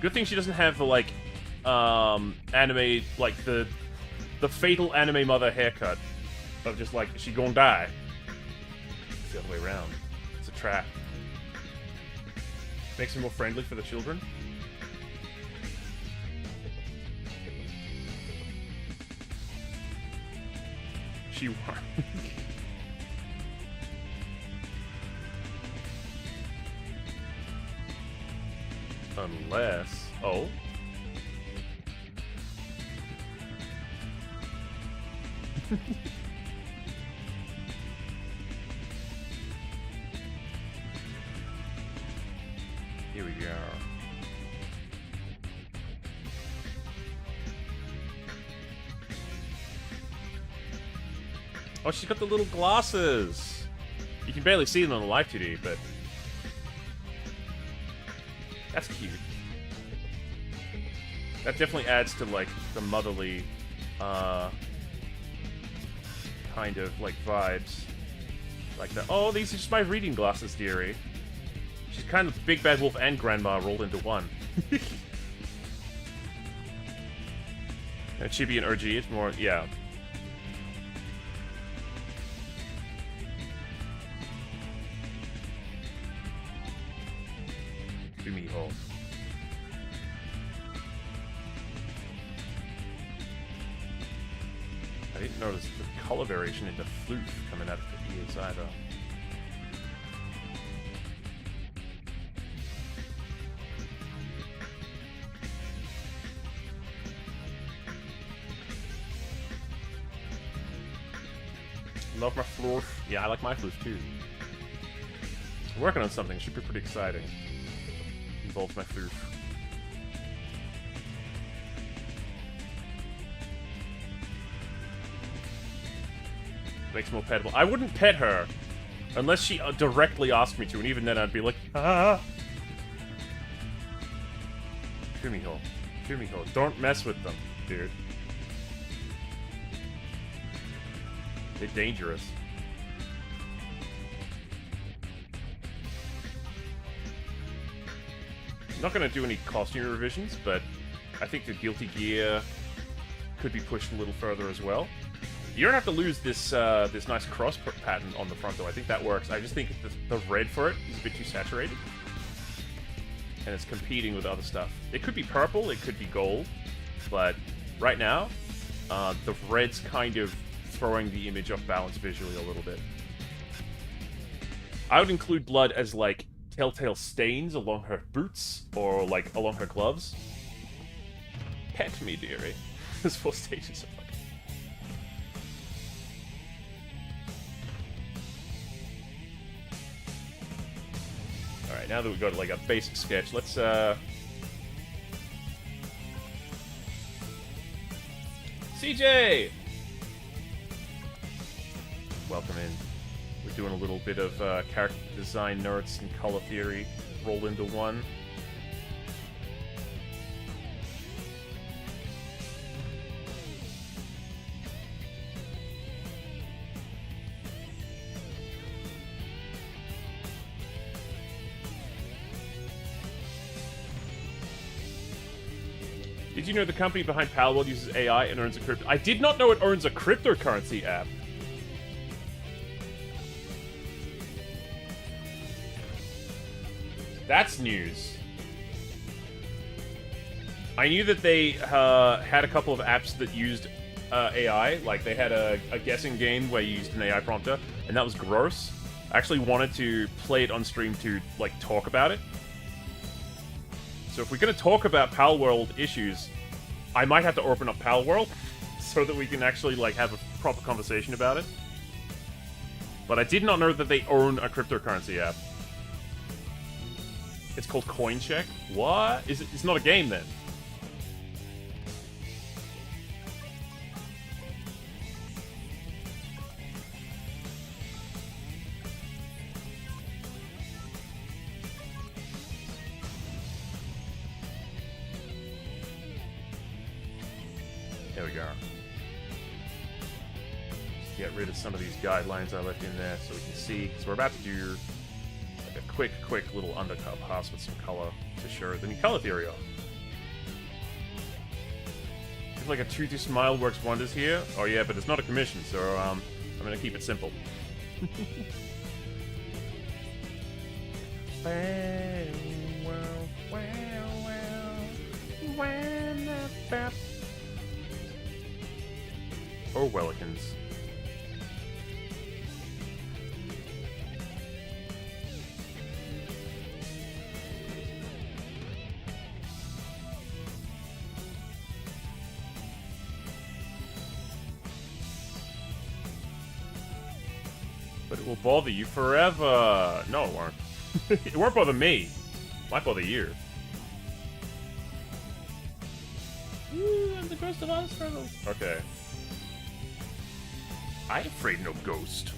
Good thing she doesn't have the, like, anime, like, the fatal anime mother haircut of just, like, she gonna die. It's the other way around. It's a trap. Makes her more friendly for the children. She won. Unless... Oh? Here we go. Oh, she's got the little glasses! You can barely see them on the live 2D, but... That's cute. That definitely adds to, like, the motherly, kind of, like, vibes. Like the, oh, these are just my reading glasses, dearie. She's kind of Big Bad Wolf and Grandma rolled into one. Chibi and OG, it's more, yeah. Fumiho. I didn't notice the color variation in the floof coming out of the ears either. Love my floof. Yeah, I like my floof too. I'm working on something, should be pretty exciting. Involves my floof. Makes more pettable. I wouldn't pet her unless she directly asked me to, and even then I'd be like, ah. Fumiho. Fumiho. Don't mess with them, dude. They're dangerous. I'm not going to do any costume revisions, but I think the Guilty Gear could be pushed a little further as well. You don't have to lose this this nice cross pattern on the front, though. I think that works. I just think the red for it is a bit too saturated. And it's competing with other stuff. It could be purple, it could be gold, but right now, the red's kind of throwing the image off balance visually a little bit. I would include blood as, like, telltale stains along her boots or, like, along her gloves. Pet me, dearie. There's 4 stages of it. Alright, now that we've got, like, a basic sketch, let's, CJ! Welcome in. We're doing a little bit of character design nerds and color theory rolled into one. Did you know the company behind Palworld uses AI and owns a crypto? I did not know it owns a cryptocurrency app. That's news. I knew that they had a couple of apps that used AI. Like, they had a guessing game where you used an AI prompter, and that was gross. I actually wanted to play it on stream to, like, talk about it. So if we're going to talk about Palworld issues, I might have to open up Palworld so that we can actually, like, have a proper conversation about it. But I did not know that they own a cryptocurrency app. It's called CoinCheck. What? Is it? It's not a game then. There we go. Just get rid of some of these guidelines I left in there so we can see, because we're about to do like a quick little undercut pass with some color to show the new color theory off. If like a tutu smile works wonders here. Oh yeah, but it's not a commission, so I'm gonna keep it simple. Or Wellikins. But it will bother you forever. No, it won't. It won't bother me. It might bother you. Ooh, I'm the ghost of Ostrogos. Okay. I ain't afraid no ghost.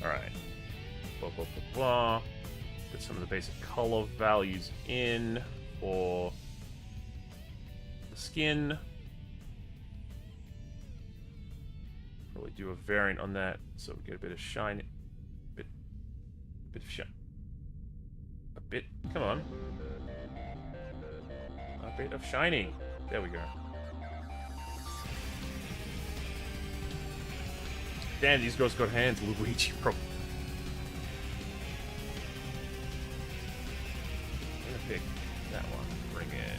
Alright. Blah, blah, blah, blah. Get some of the basic color values in for the skin. Probably do a variant on that so we get a bit of shine. Bit of shine. A bit. Come on. A bit of shiny. There we go. Damn, these ghosts got hands, Luigi, bro. I'm gonna pick that one. Bring it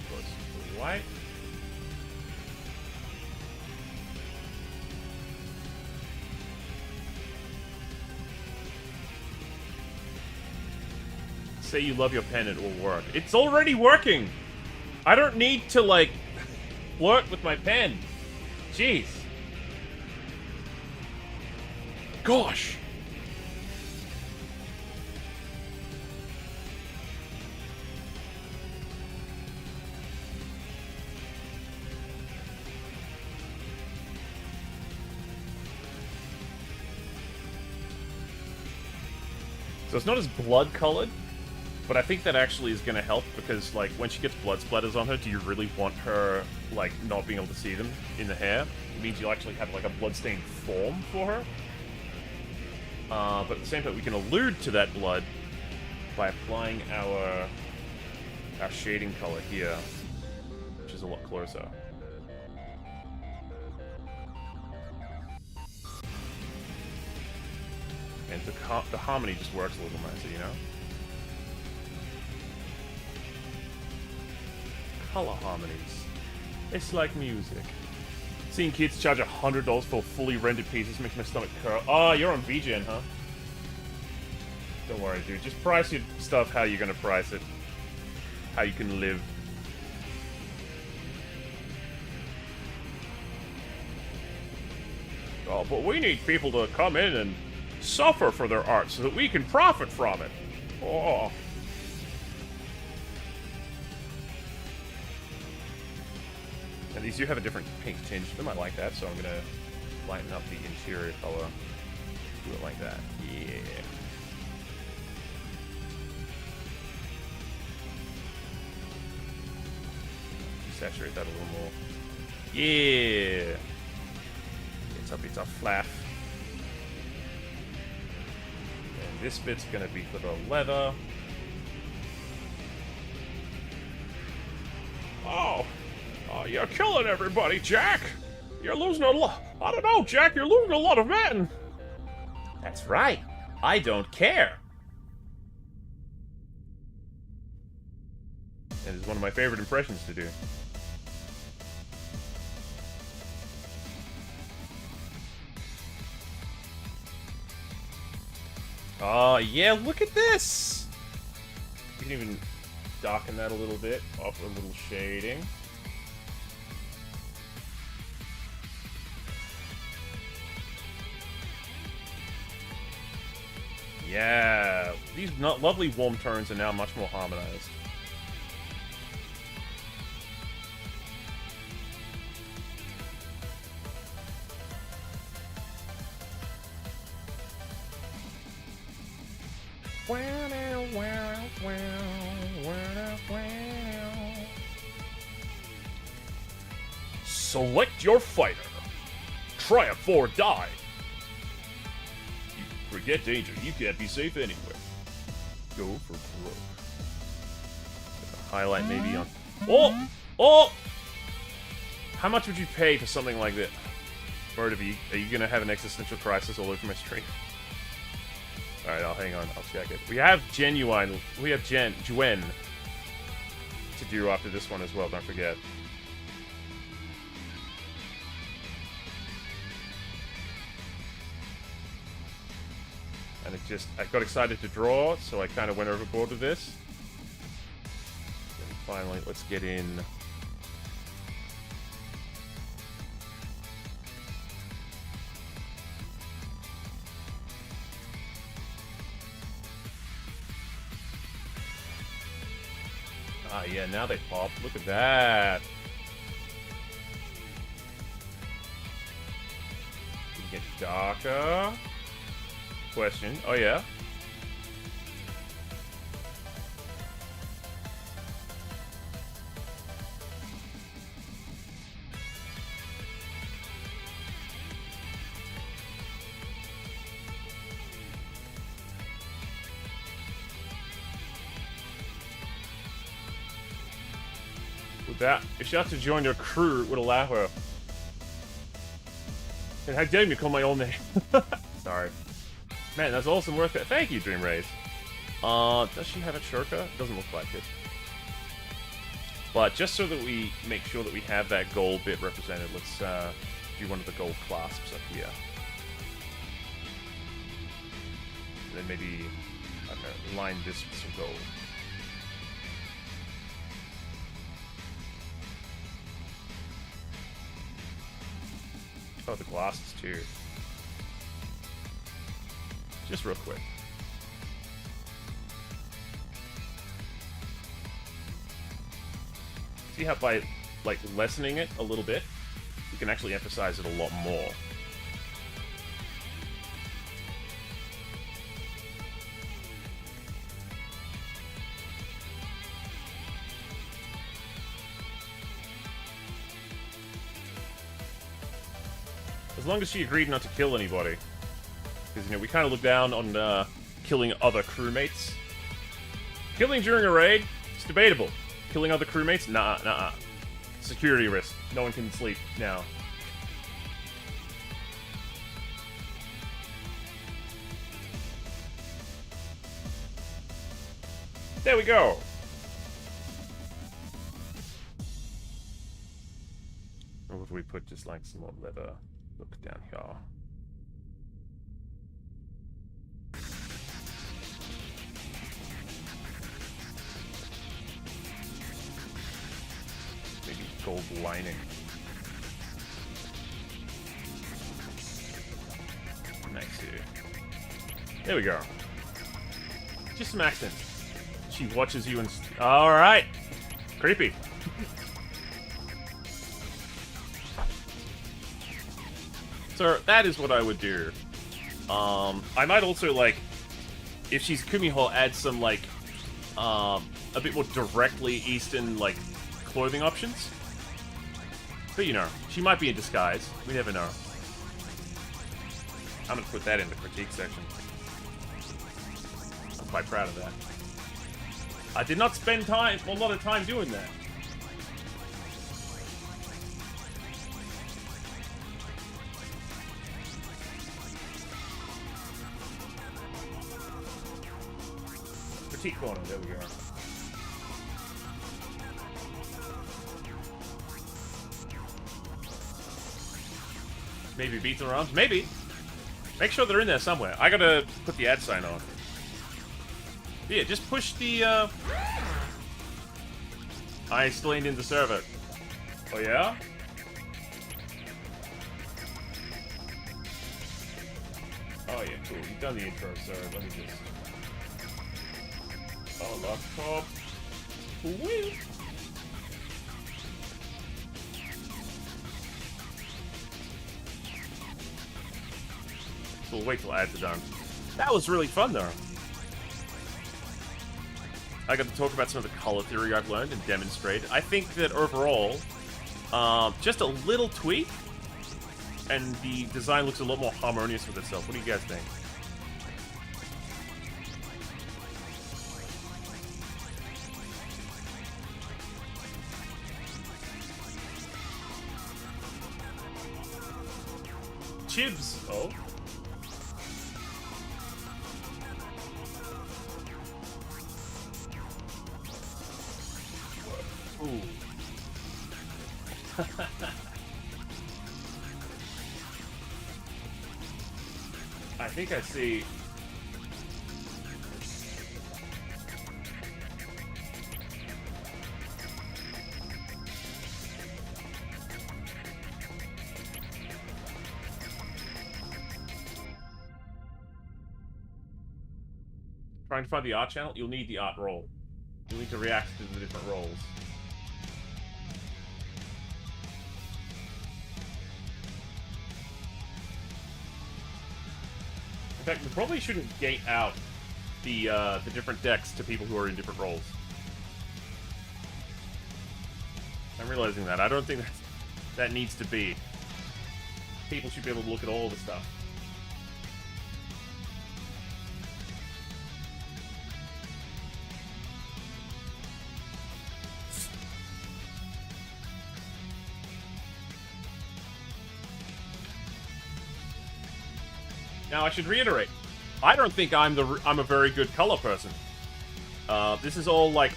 close to the white. Say you love your pen, it will work. It's already working! I don't need to, like, flirt with my pen. Jeez. Gosh! So it's not as blood-colored, but I think that actually is going to help because, like, when she gets blood splatters on her, do you really want her, like, not being able to see them in the hair? It means you'll actually have, like, a bloodstained form for her. But at the same time, we can allude to that blood by applying our shading color here, which is a lot closer. And and the harmony just works a little nicer, you know? Color harmonies. It's like music. Seeing kids charge $100 for fully rendered pieces makes my stomach curl. Oh, you're on VGen, huh? Don't worry, dude. Just price your stuff how you're gonna price it. How you can live. Oh, but we need people to come in and suffer for their art so that we can profit from it. Oh. And these do have a different pink tinge to them. I like that, so I'm gonna lighten up the interior color. Do it like that. Yeah. Saturate that a little more. Yeah. It's a flaff. And this bit's gonna be for the leather. Oh, you're killing everybody, Jack. You're losing a lot. I don't know, Jack. You're losing a lot of men. That's right. I don't care. And it's one of my favorite impressions to do. Oh, yeah, look at this! You can even darken that a little bit, offer a little shading. Yeah, these lovely warm tones are now much more harmonized. Select your fighter. Triumph or die. You forget danger. You can't be safe anywhere. Go for broke. Highlight maybe on... Oh! Oh! How much would you pay for something like this? Bird, are you gonna have an existential crisis all over my stream? Alright, I'll hang on. I'll check it. We have Gwen to do after this one as well, don't forget. And I got excited to draw, so I kind of went overboard with this. And finally, let's get in. Ah, yeah, now they pop. Look at that. You can get darker. Question. Oh, yeah. With that, if she has to join your crew, it would allow her. And how dare you call my own name? Sorry. Man, that's awesome work. Thank you, Dream Rays. Does she have a shurka? Doesn't look like it. But just so that we make sure that we have that gold bit represented, let's do one of the gold clasps up here. And then maybe, I don't know, line this with some gold. Oh, the glasses too. Just real quick. See how by, like, lessening it a little bit, you can actually emphasize it a lot more. As long as she agreed not to kill anybody. Because, you know, we kind of look down on killing other crewmates. Killing during a raid, it's debatable. Killing other crewmates? Nah. Security risk. No one can sleep now. There we go. Or would we put just like some more leather? Look down here. Maybe gold lining. Nice here. There we go. Just some accent. She watches you and... Alright. Creepy. So that is what I would do. I might also, like, if she's Kumiho, add some, like, a bit more directly Eastern, like, clothing options. But, you know, she might be in disguise. We never know. I'm gonna put that in the critique section. I'm quite proud of that. I did not spend a lot of time doing that. Critique corner, there we go. Maybe beats around? Maybe. Make sure they're in there somewhere. I gotta put the ad sign on. Yeah, just push the, I still ain't in the server. Oh, yeah? Oh, yeah, cool. You've done the intro, so let me just... Oh, laptop. Whee! So we'll wait till ads are done. That was really fun, though. I got to talk about some of the color theory I've learned and demonstrate. I think that overall, just a little tweak, and the design looks a lot more harmonious with itself. What do you guys think? Chibs. Oh. Ooh. I think I see. Trying to find the art channel, you'll need the art role. You'll need to react to the different roles. In fact, we probably shouldn't gate out the different decks to people who are in different roles. I'm realizing that. I don't think that needs to be. People should be able to look at all the stuff. Now, I should reiterate, I don't think I'm a very good color person. This is all, like,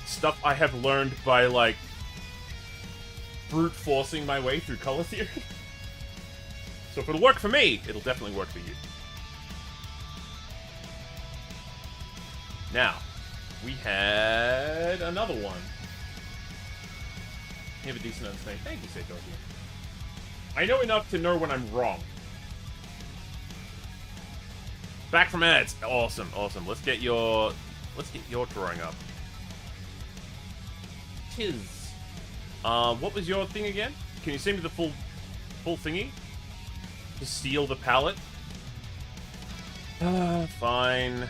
stuff I have learned by, like, brute forcing my way through color theory. So if it'll work for me, it'll definitely work for you. Now, we had another one. You have a decent understanding. Thank you, Seiko. I know enough to know when I'm wrong. Back from ads. Awesome, awesome. Let's get your drawing up. Tis. What was your thing again? Can you send me the full thingy? To steal the palette? Fine.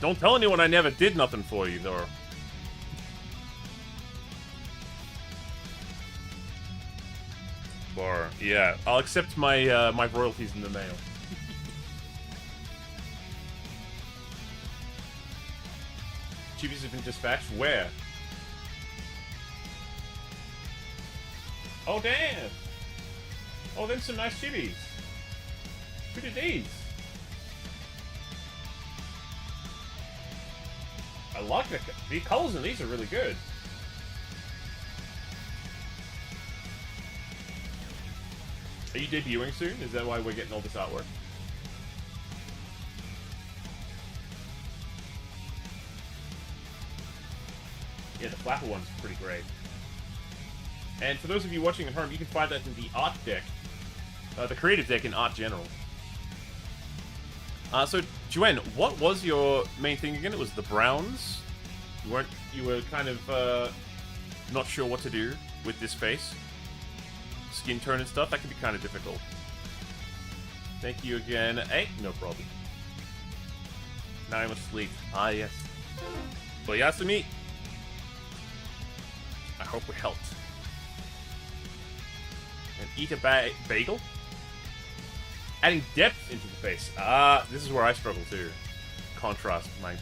Don't tell anyone I never did nothing for you, though. Or, yeah, I'll accept my my royalties in the mail. Chibis have been dispatched? Where? Oh, damn! Oh, them some nice chibis. Who did these? I like the colors in these are really good. Are you debuting soon? Is that why we're getting all this artwork? Yeah, the flapper one's pretty great. And for those of you watching at home, you can find that in the art deck. The creative deck in Art General. So, Joanne, what was your main thing again? It was the browns? You were kind of, not sure what to do with this face? Skin tone and stuff? That can be kind of difficult. Thank you again. Hey, no problem. Now I must sleep. Ah, yes. Oyasumi! I hope we helped. And eat a bagel? Adding depth into the face. Ah, this is where I struggle too. Contrast my...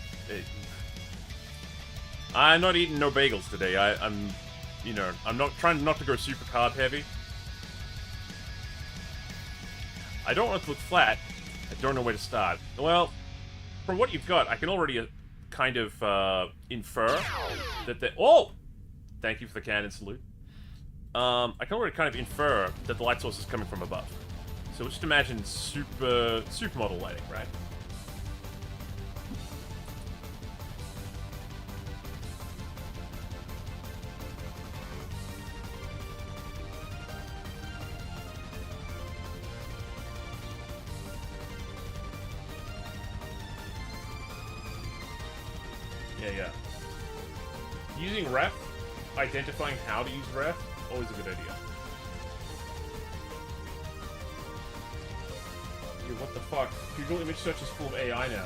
I'm not eating no bagels today. I'm, you know, I'm not trying not to go super carb heavy. I don't want it to look flat. I don't know where to start. Well, from what you've got, I can already kind of infer that the... Oh! Thank you for the cannon salute. I can already kind of infer that the light source is coming from above. So just imagine supermodel lighting, right? Yeah. Using ref, identifying how to use ref, always a good idea. Dude, what the fuck? Google image search is full of AI now.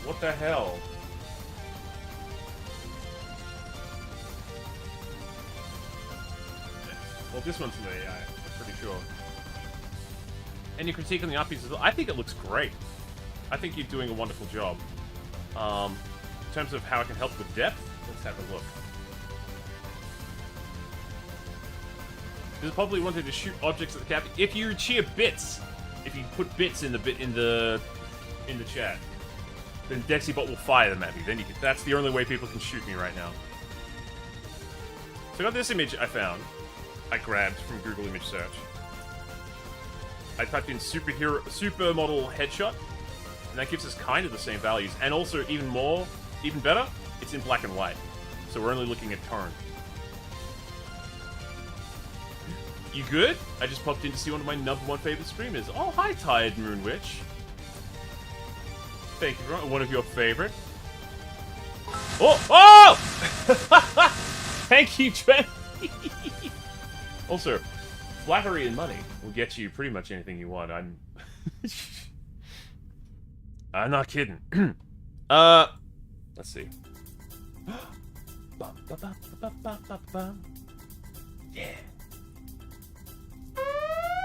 What the hell? Well, this one's an AI, I'm pretty sure. Any critique on the art piece as well? I think it looks great. I think you're doing a wonderful job. In terms of how it can help with depth, let's have a look. Because probably wanted to shoot objects at the captain. If you cheer bits, if you put bits in the chat, then DexiBot will fire them at me. Then you can, that's the only way people can shoot me right now. So I got this image I found. I grabbed from Google image search. I typed in supermodel headshot, and that gives us kind of the same values. And also, even better, it's in black and white. So we're only looking at tone. You good? I just popped in to see one of my #1 favorite streamers. Oh, hi, Tired Moon Witch. Thank you, bro. One of your favorite. Oh! Thank you, Trent. Also, flattery and money will get you pretty much anything you want. I'm not kidding. Let's see. Yeah.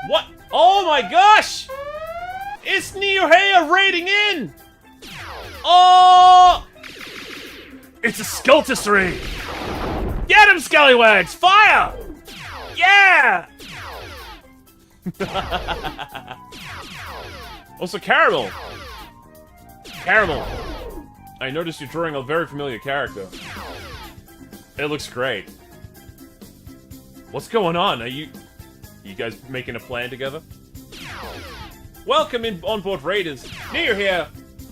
What? Oh my gosh! It's Niohea raiding in! Oh! It's a Sculptus raid! Get him, Scallywags! Fire! Yeah! Also, Caramel! Caramel! I noticed you're drawing a very familiar character. It looks great. What's going on? Are you guys making a plan together? Welcome in on board Raiders. Near here.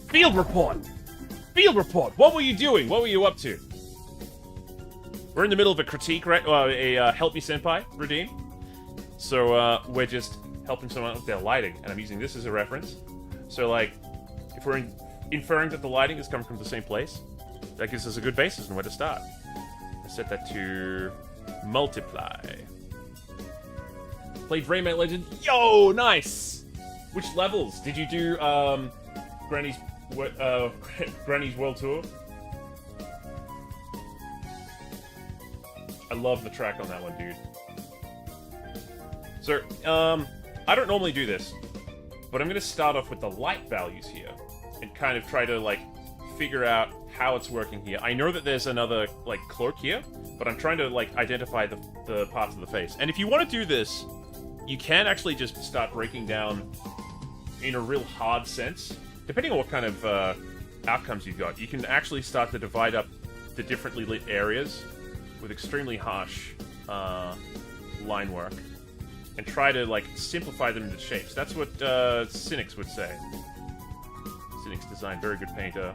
Field report. Field report. What were you doing? What were you up to? We're in the middle of a critique, right? A help me senpai redeem. So we're just helping someone with their lighting, and I'm using this as a reference. So like, if we're inferring that the lighting is coming from the same place, that gives us a good basis on where to start. I set that to multiply. Played Rayman Legend. Yo, nice! Which levels? Did you do, Granny's World Tour? I love the track on that one, dude. So, I don't normally do this, but I'm gonna start off with the light values here, and kind of try to, like, figure out how it's working here. I know that there's another, like, cloak here, but I'm trying to, like, identify the parts of the face. And if you want to do this, you can actually just start breaking down in a real hard sense, depending on what kind of outcomes you've got. You can actually start to divide up the differently lit areas with extremely harsh line work and try to, like, simplify them into shapes. That's what Cynics would say. Cynics Design, very good painter.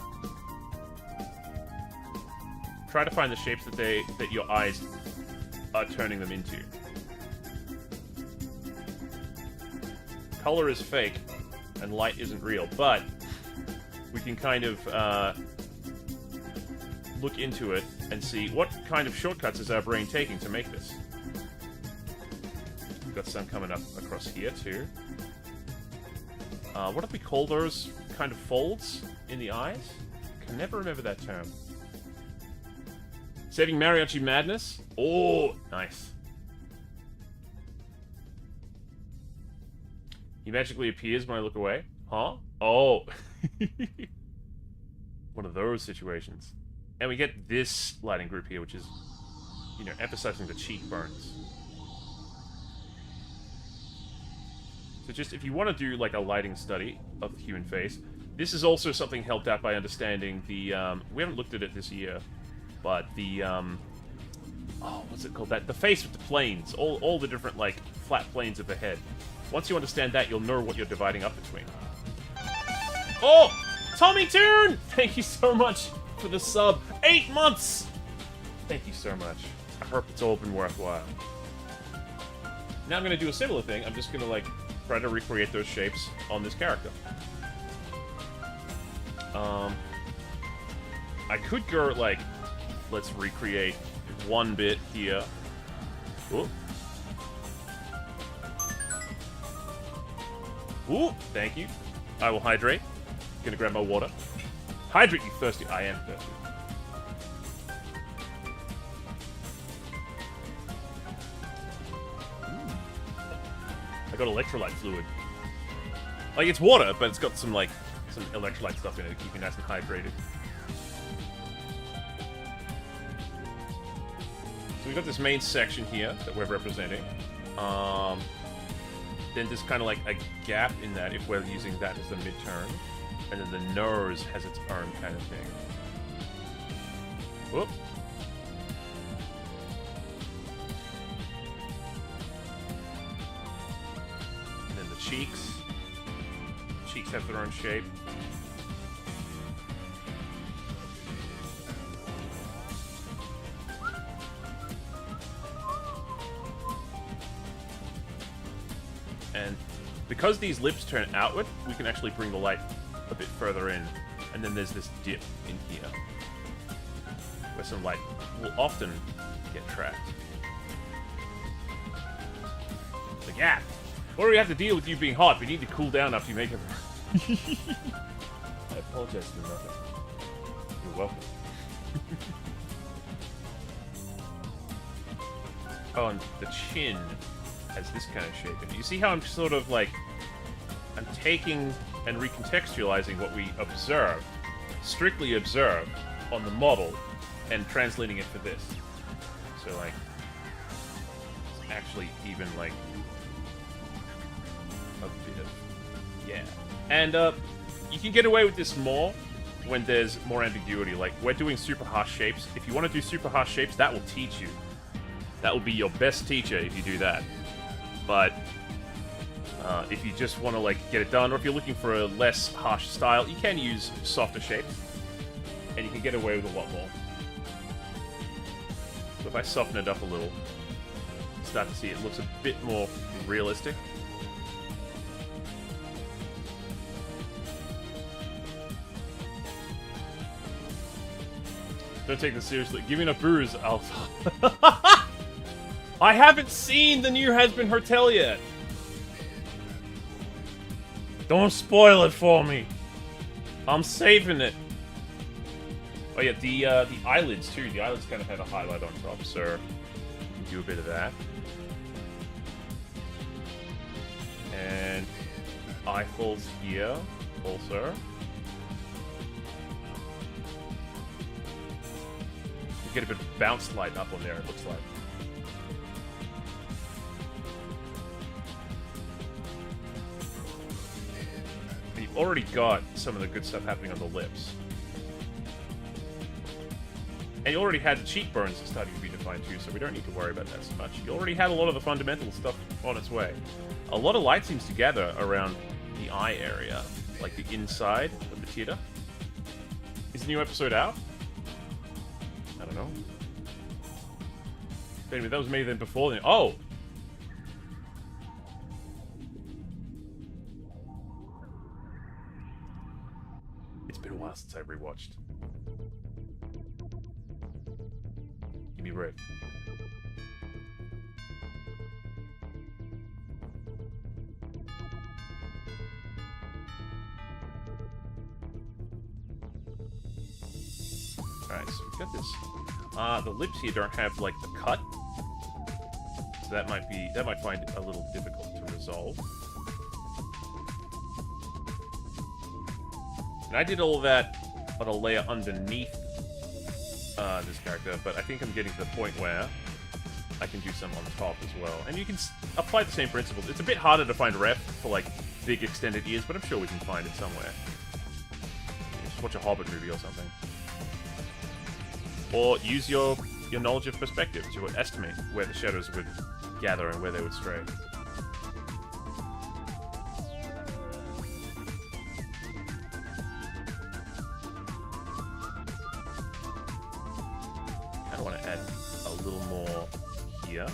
Try to find the shapes that your eyes are turning them into. Color is fake, and light isn't real, but we can kind of look into it and see what kind of shortcuts is our brain taking to make this. We've got some coming up across here, too. What do we call those kind of folds in the eyes? Can never remember that term. Saving Mariachi Madness? Oh, nice. He magically appears when I look away. Huh? Oh. One of those situations. And we get this lighting group here, which is, you know, emphasizing the cheekbones. So just, if you want to do, like, a lighting study of the human face, this is also something helped out by understanding the, we haven't looked at it this year, but the, oh, what's it called? The face with the planes. All the different, like, flat planes of the head. Once you understand that, you'll know what you're dividing up between. Oh! Tommy Toon! Thank you so much for the sub. 8 months! Thank you so much. I hope it's all been worthwhile. Now I'm going to do a similar thing. I'm just going to, like, try to recreate those shapes on this character. I could go, like, let's recreate one bit here. Ooh. Ooh, thank you. I will hydrate. Gonna grab my water. Hydrate, you thirsty. I am thirsty. I got electrolyte fluid. Like, it's water, but it's got some, like, some electrolyte stuff in it to keep you nice and hydrated. So we've got this main section here that we're representing. Then there's kind of like a gap in that if we're using that as the mid-turn. And then the nose has its own kind of thing. Whoop. And then the cheeks. The cheeks have their own shape. And because these lips turn outward, we can actually bring the light a bit further in. And then there's this dip in here, where some light will often get trapped. Like, yeah, what do we have to deal with you being hot? We need to cool down after you make it. I apologize for nothing. You're welcome. Oh, and the chin has this kind of shape in it. You see how I'm sort of like, I'm taking and recontextualizing what we observe, strictly observe, on the model, and translating it for this. So, like, it's actually even, like, a bit of, yeah. And, you can get away with this more when there's more ambiguity. Like, we're doing super harsh shapes. If you want to do super harsh shapes, that will teach you. That will be your best teacher if you do that. But if you just want to, like, get it done, or if you're looking for a less harsh style, you can use softer shapes, and you can get away with a lot more. So if I soften it up a little, you start to see it looks a bit more realistic. Don't take this seriously. Give me enough booze, I'll... I haven't seen the new Has Been Hotel yet. Don't spoil it for me. I'm saving it. Oh yeah, the eyelids too. The eyelids kind of have a highlight on top, so do a bit of that. And eye holes here also. You get a bit of bounce light up on there, it looks like. You've already got some of the good stuff happening on the lips. And you already had cheekbones starting to be defined too, so we don't need to worry about that so much. You already had a lot of the fundamental stuff on its way. A lot of light seems to gather around the eye area, like the inside of the theater. Is the new episode out? I don't know. But anyway, that was made then before then. Oh! It's been a while since I rewatched. Give me a break. Alright, so we've got this. The lips here don't have, like, the cut. So that might find it a little difficult to resolve. And I did all of that on a layer underneath this character, but I think I'm getting to the point where I can do some on top as well. And you can apply the same principles. It's a bit harder to find ref for, like, big extended ears, but I'm sure we can find it somewhere. Just watch a Hobbit movie or something. Or use your knowledge of perspective to estimate where the shadows would gather and where they would stray. I want to add a little more here.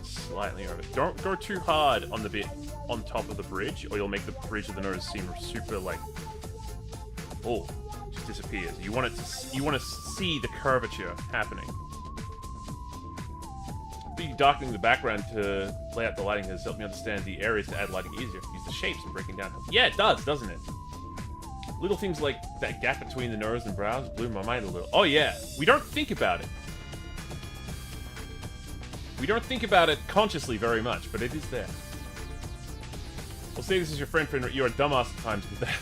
Slightly over. Don't go too hard on the bit on top of the bridge, or you'll make the bridge of the nose seem super, like, oh, just disappears. You want to see the curvature happening. Darkening the background to lay out the lighting has helped me understand the areas to add lighting easier. Use the shapes and breaking down. Yeah, it does, doesn't it? Little things like that gap between the nose and brows blew my mind a little. Oh yeah, we don't think about it. We don't think about it consciously very much, but it is there. We'll say this is your friend, you're a dumbass at times with that.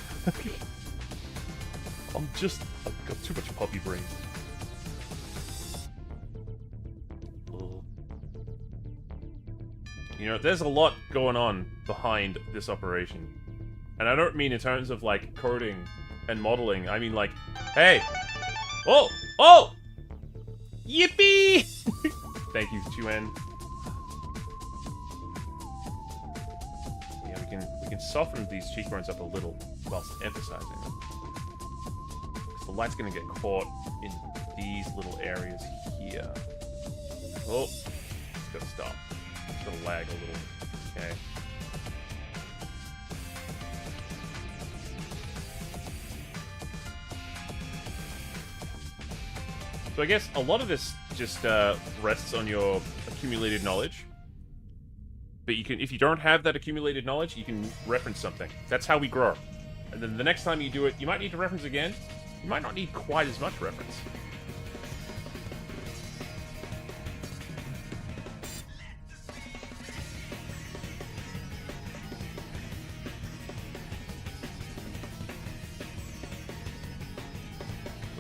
I've got too much puppy brain. You know, there's a lot going on behind this operation. And I don't mean in terms of, like, coding and modeling. I mean, like, hey! Oh! Oh! Yippee! Thank you, Chuan. Yeah, we can soften these cheekbones up a little whilst emphasizing them. Because the light's gonna get caught in these little areas here. Oh! It's gotta stop. It's gonna lag a little. Okay. So I guess a lot of this just rests on your accumulated knowledge. But you can, if you don't have that accumulated knowledge, you can reference something. That's how we grow. And then the next time you do it, you might need to reference again. You might not need quite as much reference.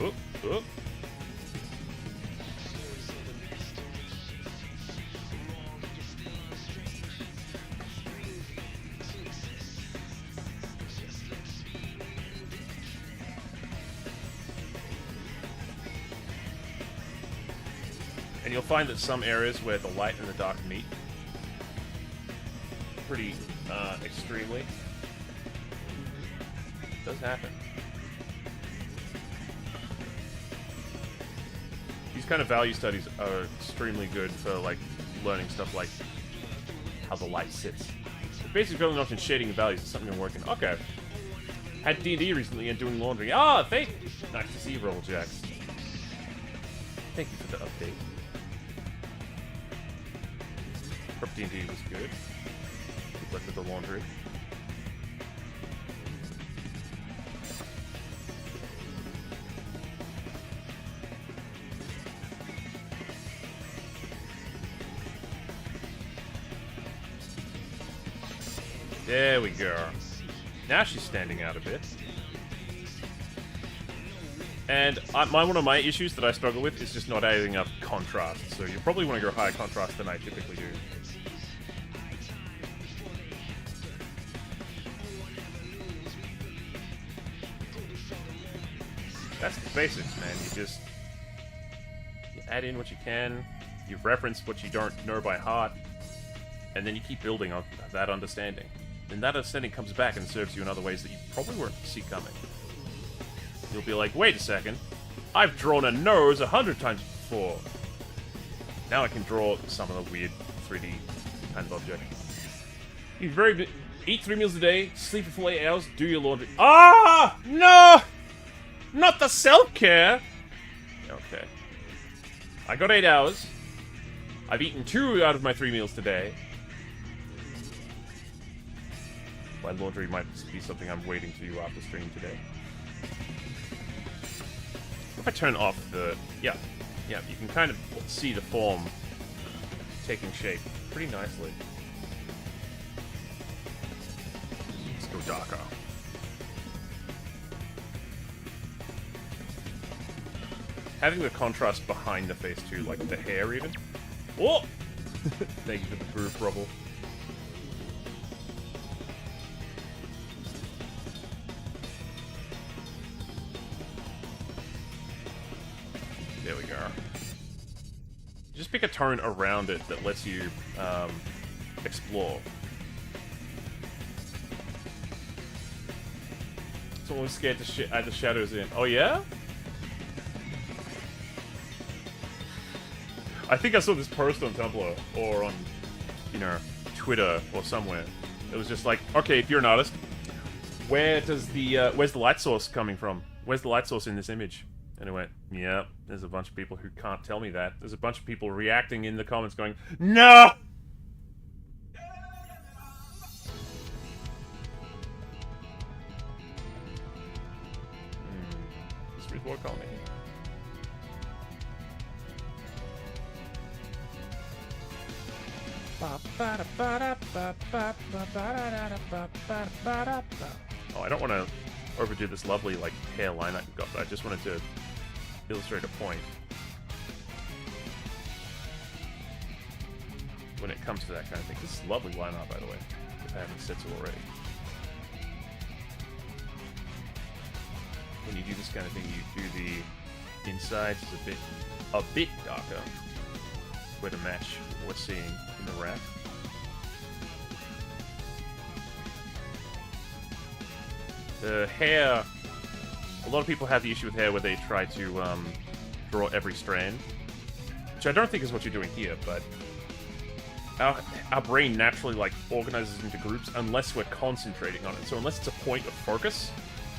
Oop, oop. And you'll find that some areas where the light and the dark meet pretty extremely. It does happen. These kind of value studies are extremely good for, like, learning stuff like how the light sits. The basic building option shading and values is something I'm working on. Okay. Had D&D recently and doing laundry. Ah, thank you. Nice to see you, Roll Jacks. Thank you for the update. Prep D&D was good. Good luck with the laundry. There we go. Now she's standing out a bit. And one of my issues that I struggle with is just not adding up contrast. So you probably want to go higher contrast than I typically do. That's the basics, man. You add in what you can, you reference what you don't know by heart, and then you keep building on that understanding. And that understanding comes back and serves you in other ways that you probably weren't see coming. You'll be like, wait a second, I've drawn a nose 100 times before. Now I can draw some of the weird 3D kind of object. Eat 3 meals a day, sleep for 4 8 hours, do your laundry. Ah! No! Not the self-care! Okay. I got 8 hours. I've eaten 2 out of my 3 meals today. My laundry might be something I'm waiting to do after stream today. If I turn off the... Yeah, you can kind of see the form taking shape pretty nicely. Let's go darker. Having the contrast behind the face too, like the hair even. Whoa! Thank you for the proof, Rubble. There we go. Just pick a tone around it that lets you explore. Someone was scared to add the shadows in. Oh yeah? I think I saw this post on Tumblr or on, you know, Twitter or somewhere. It was just like, okay, if you're an artist, where's the light source coming from? Where's the light source in this image? And I went, yeah, there's a bunch of people who can't tell me that. There's a bunch of people reacting in the comments going, no! This is what calling me. Oh, I don't want to overdo this lovely, like, hairline I've got, but I just wanted to illustrate a point. When it comes to that kind of thing. This is a lovely line art, by the way, if I haven't said so already. When you do this kind of thing, you do the insides is a bit darker. Way to match what we're seeing in the wrap. The hair, a lot of people have the issue with hair where they try to draw every strand, which I don't think is what you're doing here, but our brain naturally like organizes into groups unless we're concentrating on it. So unless it's a point of focus,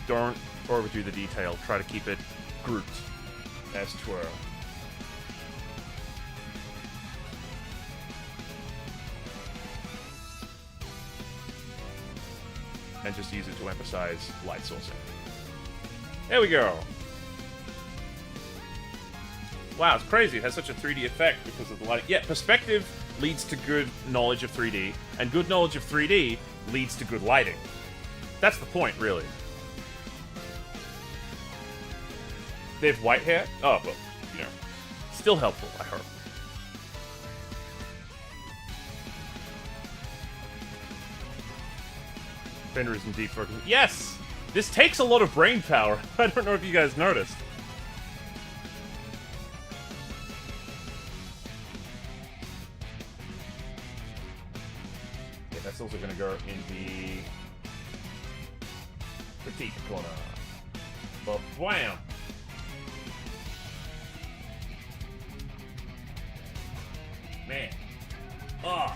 don't overdo the detail. Try to keep it grouped, as twirl. And just use it to emphasize light sourcing. There we go. Wow, it's crazy. It has such a 3D effect because of the lighting. Yeah, perspective leads to good knowledge of 3D, and good knowledge of 3D leads to good lighting. That's the point, really. They have white hair? Oh, well, you know. Still helpful, I hope. Fender is indeed focusing. Yes! This takes a lot of brain power. I don't know if you guys noticed. Yeah, that's also going to go in the critique corner. But wham! Man. Ugh.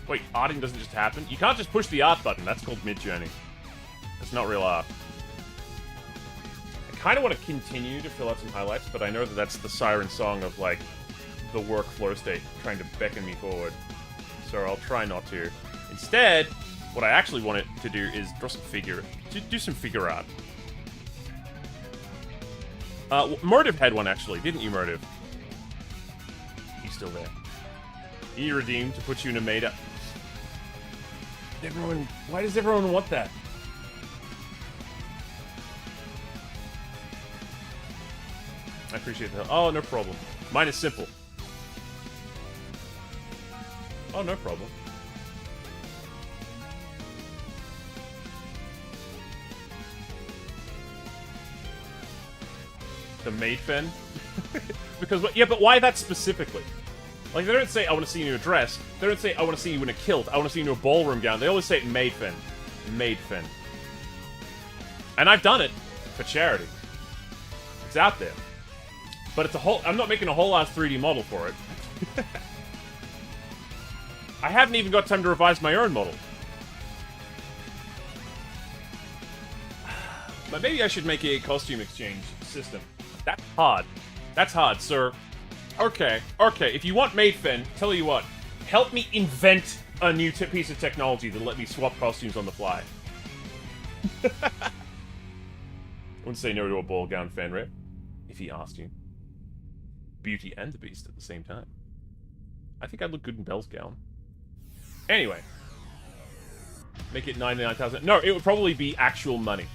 Wait, arting doesn't just happen? You can't just push the art button. That's called mid-journey. That's not real art. I kind of want to continue to fill out some highlights, but I know that that's the siren song of, like, the workflow state trying to beckon me forward. So I'll try not to. Instead, what I actually want it to do is draw some do some figure art. Motive had one, actually. Didn't you, Motive? He's still there. You redeemed to put you in a made-up... Why does everyone want that? I appreciate that. Oh, no problem. Mine is simple. Oh, no problem. The maid fin? Because, yeah, but why that specifically? Like, they don't say, I want to see you in a dress. They don't say, I want to see you in a kilt. I want to see you in a ballroom gown. They always say maid fin. Maid fin. And I've done it for charity. It's out there. But it's a whole... I'm not making a whole-ass 3D model for it. I haven't even got time to revise my own model. But maybe I should make a costume exchange system. That's hard. That's hard, sir. Okay, okay. If you want Maidfen, tell you what. Help me invent a new piece of technology that'll let me swap costumes on the fly. I wouldn't say no to a ball gown fan, right? If he asked you. Beauty and the Beast at the same time. I think I'd look good in Belle's gown. Anyway. Make it 99,000. No, it would probably be actual money.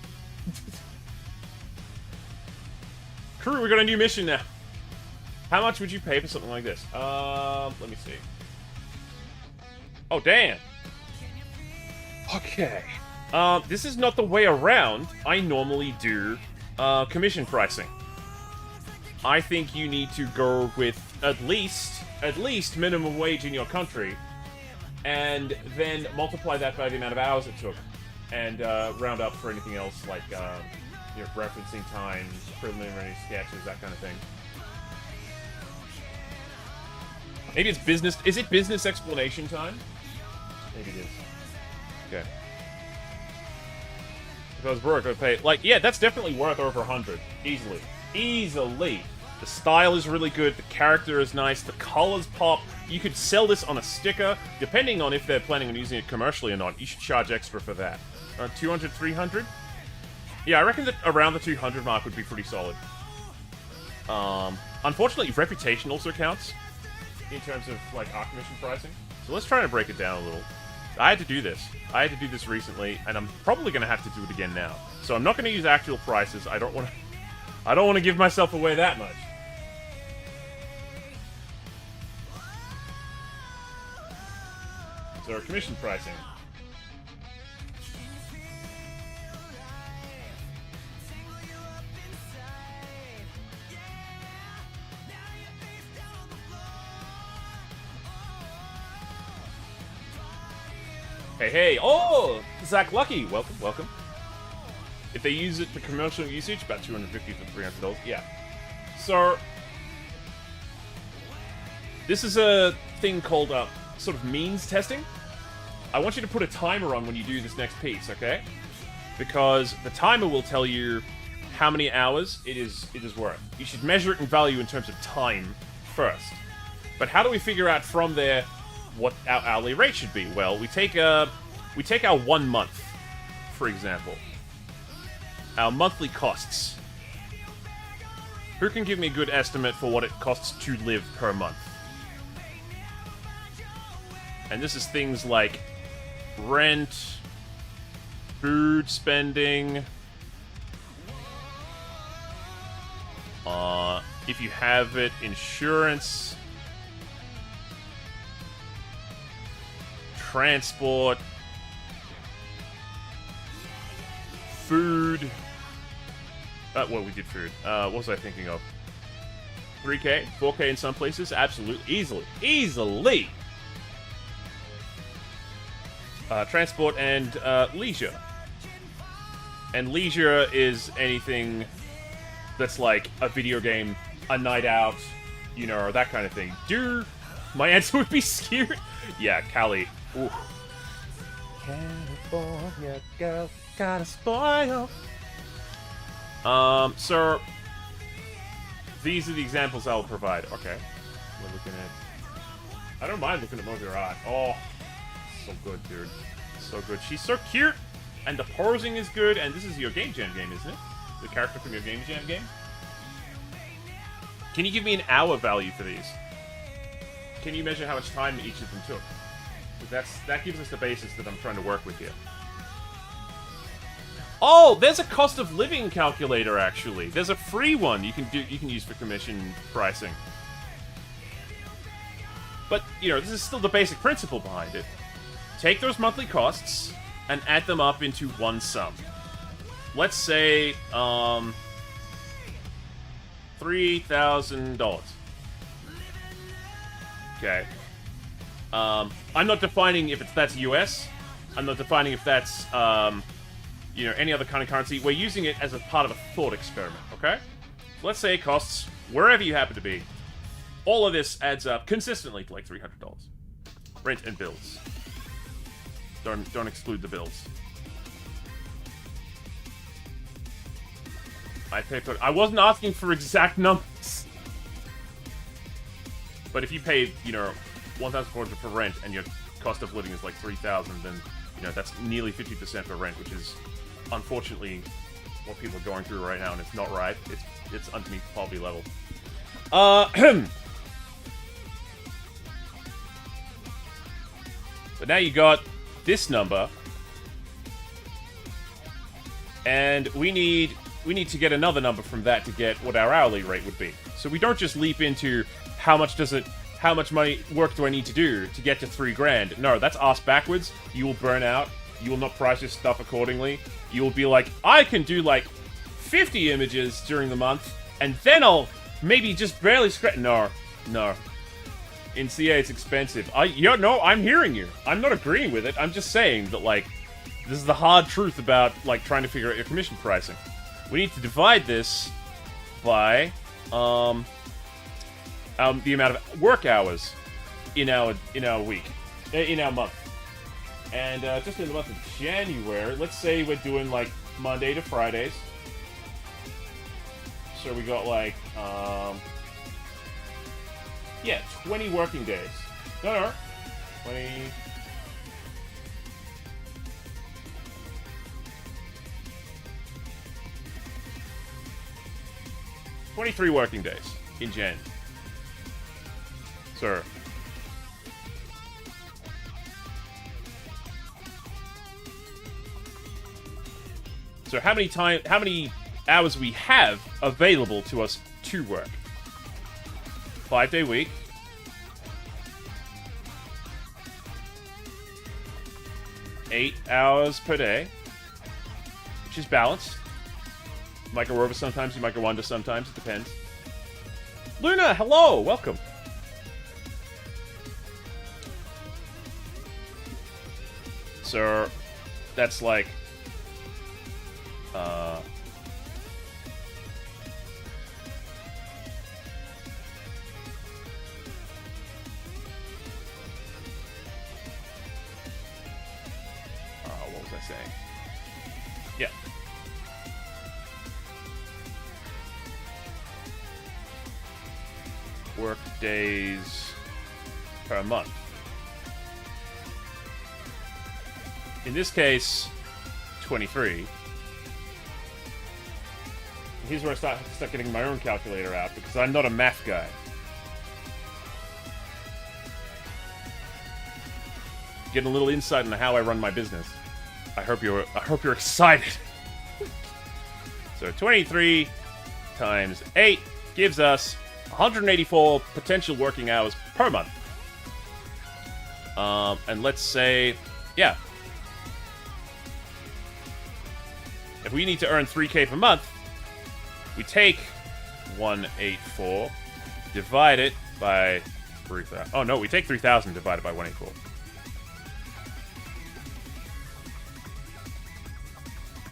Crew, we got a new mission now. How much would you pay for something like this? Let me see. Oh, damn. Okay. This is not the way around I normally do, commission pricing. I think you need to go with at least minimum wage in your country, and then multiply that by the amount of hours it took, and round up for anything else like you know, referencing time, preliminary sketches, that kind of thing. Maybe it's business. Is it business explanation time? Maybe it is. Okay. If I was broke, I'd pay. Like, yeah, that's definitely worth over 100. Easily. Easily. The style is really good. The character is nice. The colors pop. You could sell this on a sticker. Depending on if they're planning on using it commercially or not, you should charge extra for that. 200, 300? Yeah, I reckon that around the 200 mark would be pretty solid. Unfortunately, reputation also counts in terms of, like, art commission pricing. So let's try to break it down a little. I had to do this. I had to do this recently, and I'm probably going to have to do it again now. So I'm not going to use actual prices. I don't want to give myself away that much. So our commission pricing. Hey, hey, oh! Zach Lucky, welcome, welcome. If they use it for commercial usage, about $250 to $300, yeah. So, this is a thing called, sort of means testing. I want you to put a timer on when you do this next piece, okay? Because the timer will tell you how many hours it is worth. You should measure it in value in terms of time first. But how do we figure out from there what our hourly rate should be? Well, we take our 1 month, for example. Our monthly costs. Who can give me a good estimate for what it costs to live per month? And this is things like rent, food spending, if you have it, insurance, transport, food. Well, we did food. What was I thinking of? 3K? 4K in some places? Absolutely. Easily. Easily! Transport and leisure. And leisure is anything that's like a video game, a night out, you know, that kind of thing. My answer would be scared. Yeah, Cali. Ooh. California girl, gotta spoil. So these are the examples I'll provide. Okay, we're looking at. I don't mind looking at more of your art. Oh, so good, dude. So good. She's so cute, and the posing is good. And this is your Game Jam game, isn't it? The character from your Game Jam game. Can you give me an hour value for these? Can you measure how much time each of them took? That gives us the basis that I'm trying to work with here. Oh, there's a cost of living calculator actually. There's a free one you can use for commission pricing. But, you know, this is still the basic principle behind it. Take those monthly costs and add them up into one sum. Let's say $3,000. Okay. I'm not defining if that's US. I'm not defining if that's, you know, any other kind of currency. We're using it as a part of a thought experiment, okay? Let's say it costs, wherever you happen to be, all of this adds up consistently to like $300. Rent and bills. Don't exclude the bills. I pay for... I wasn't asking for exact numbers. But if you pay, you know, $1,400 for rent and your cost of living is like $3,000, then, you know, that's nearly 50% for rent, which is, unfortunately, what people are going through right now, and it's not right. It's underneath poverty level. But now you got this number, and we need to get another number from that to get what our hourly rate would be. So we don't just leap into how much work do I need to do to get to $3,000? No, that's ass backwards. You will burn out. You will not price your stuff accordingly. You will be like, I can do like 50 images during the month, and then I'll maybe just barely scratch. No. In CA, it's expensive. No, I'm hearing you. I'm not agreeing with it. I'm just saying that, like, this is the hard truth about, like, trying to figure out your commission pricing. We need to divide this by, the amount of work hours in our week, in our month. And, just in the month of January, let's say we're doing, like, Monday to Fridays. So we got, like, yeah, 20 working days. No. 20... 23 working days in Jan. Sir. So how many hours we have available to us to work? 5-day week. 8 hours per day, which is balanced. You might go over sometimes, you might go under sometimes, it depends. Luna, hello, welcome. So, that's like, what was I saying? Yeah. Work days per month. In this case, 23. Here's where I start getting my own calculator out, because I'm not a math guy. Getting a little insight into how I run my business. I hope you're excited. So 23 times 8 gives us 184 potential working hours per month. And let's say, yeah. If we need to earn 3K per month, we take 184, divide it by 3,000. Oh no, we take 3,000 divided by 184.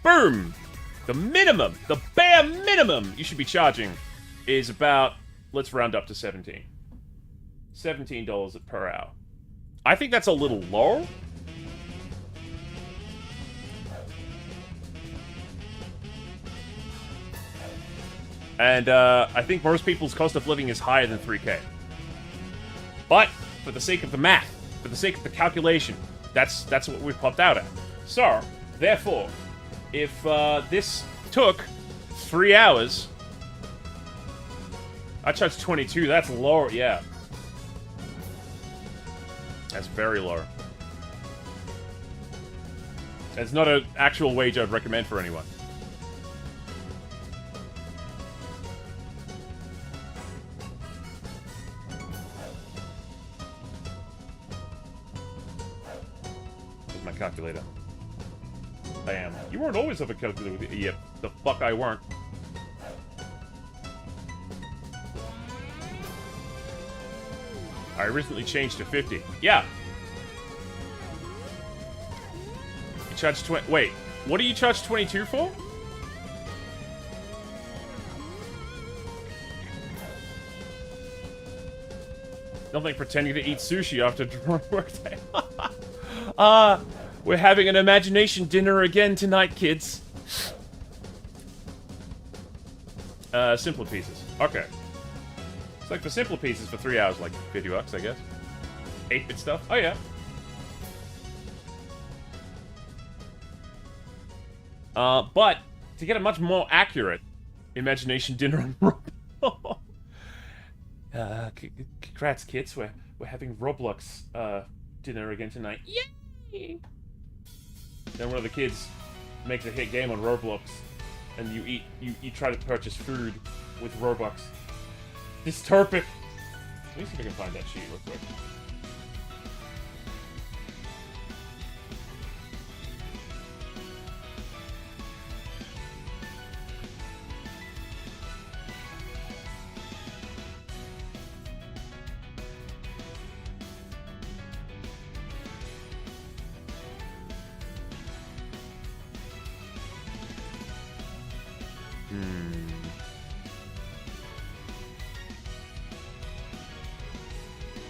Boom! The minimum, the bare minimum you should be charging is about, let's round up to 17. $17 per hour. I think that's a little low. And I think most people's cost of living is higher than 3K. But for the sake of the math, for the sake of the calculation, that's what we've popped out at. So, therefore, if this took 3 hours, I charged 22. That's low, yeah. That's very low. It's not an actual wage I'd recommend for anyone. Here's my calculator. Bam. You weren't always have a calculator with you. Yep, the fuck I weren't. I recently changed to 50. Yeah. You charge 20... Wait, what do you charge 22 for? Nothing pretending to eat sushi after a workday. We're having an imagination dinner again tonight, kids. Simpler pieces. Okay. It's like for simpler pieces for 3 hours, like 50 bucks, I guess. 8-bit stuff. Oh, yeah. But to get a much more accurate imagination dinner on Roblox. Congrats, kids. We're having Roblox dinner again tonight. Yay! Then one of the kids makes a hit game on Roblox, and you try to purchase food with Robux. Dystopic. Let me see if I can find that sheet real quick.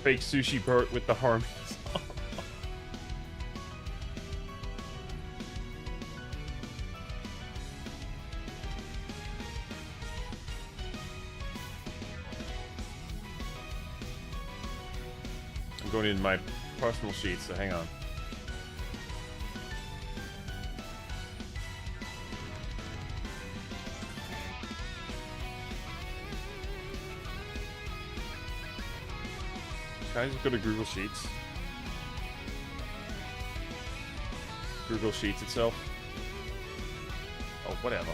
Fake sushi Bert with the harmies. I'm going in my personal sheets, so hang on. Can I just go to Google Sheets? Google Sheets itself? Oh, whatever.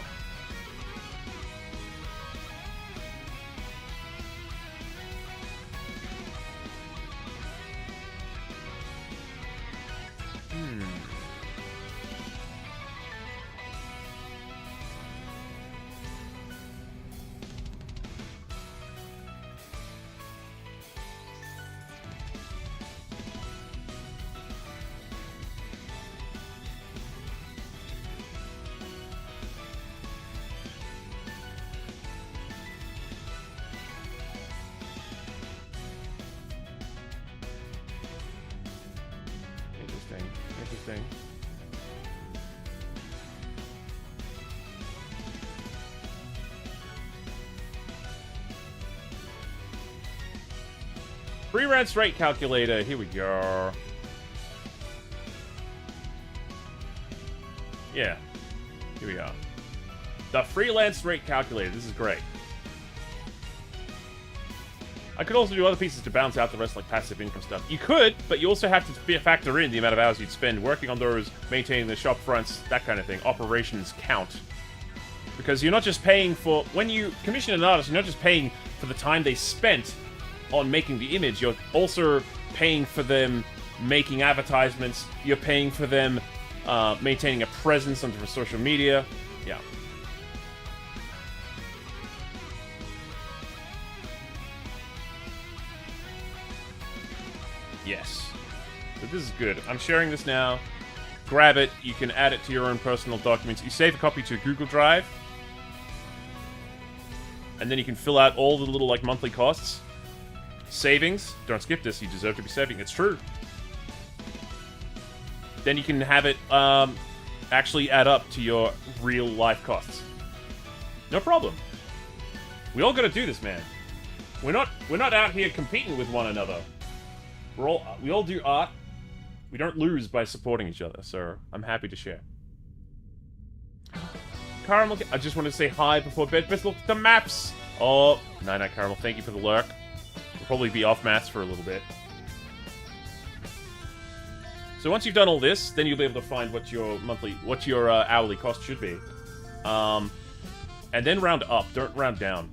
Interesting. Freelance rate calculator. Here we go. Yeah. Here we are. The freelance rate calculator. This is great. I could also do other pieces to balance out the rest, like passive income stuff. You could, but you also have to factor in the amount of hours you'd spend working on those, maintaining the shop fronts, that kind of thing. Operations count. Because you're not just paying for... When you commission an artist, you're not just paying for the time they spent on making the image. You're also paying for them making advertisements. You're paying for them maintaining a presence on different social media. Yeah. Yes. So this is good. I'm sharing this now. Grab it. You can add it to your own personal documents. You save a copy to a Google Drive. And then you can fill out all the little, like, monthly costs. Savings. Don't skip this. You deserve to be saving. It's true. Then you can have it actually add up to your real life costs. No problem. We all gotta do this, man. We're not out here competing with one another. We all do art. We don't lose by supporting each other, so I'm happy to share. Caramel, I just want to say hi before bed. Let's look at the maps. Oh, night, Caramel. Thank you for the lurk. We'll probably be off mats for a little bit. So once you've done all this, then you'll be able to find what your hourly cost should be, and then round up. Don't round down.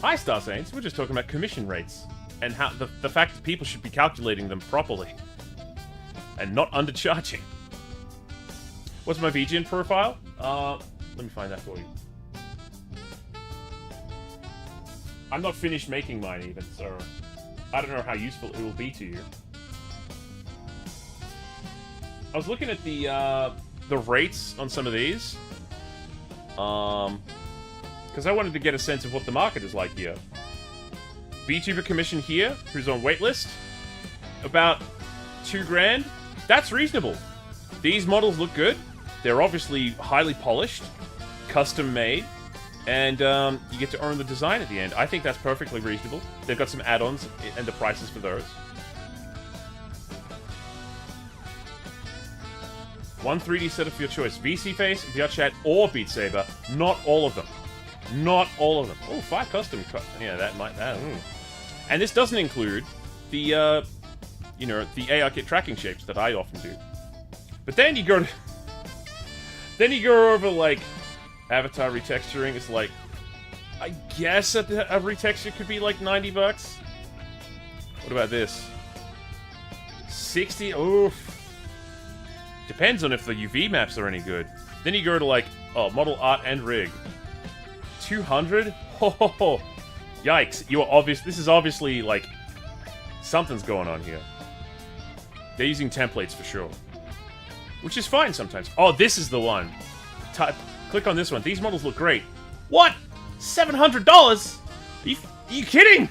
Hi, Star Saints. We're just talking about commission rates. And how the fact that people should be calculating them properly. And not undercharging. What's my VGN profile? Let me find that for you. I'm not finished making mine even, so... I don't know how useful it will be to you. I was looking at the rates on some of these. Because I wanted to get a sense of what the market is like here. VTuber commission here, who's on waitlist, about $2,000. That's reasonable. These models look good. They're obviously highly polished, custom made, and you get to earn the design at the end. I think that's perfectly reasonable. They've got some add-ons and the prices for those. One 3D setup of your choice. VC Face, VR Chat, or Beat Saber. Not all of them. Not all of them. Oh, 5 custom. Yeah, that might... And this doesn't include the, you know, the AR kit tracking shapes that I often do. But then you go to... Then you go over, like, avatar retexturing. It's like... I guess a retexture could be like $90. What about this? 60? Oof. Depends on if the UV maps are any good. Then you go to, like, oh, model art and rig. 200? Oh, yikes. You are obvious. This is obviously, like, something's going on here. They're using templates for sure. Which is fine sometimes. Oh, this is the one. Click on this one. These models look great. What? $700? Are you kidding?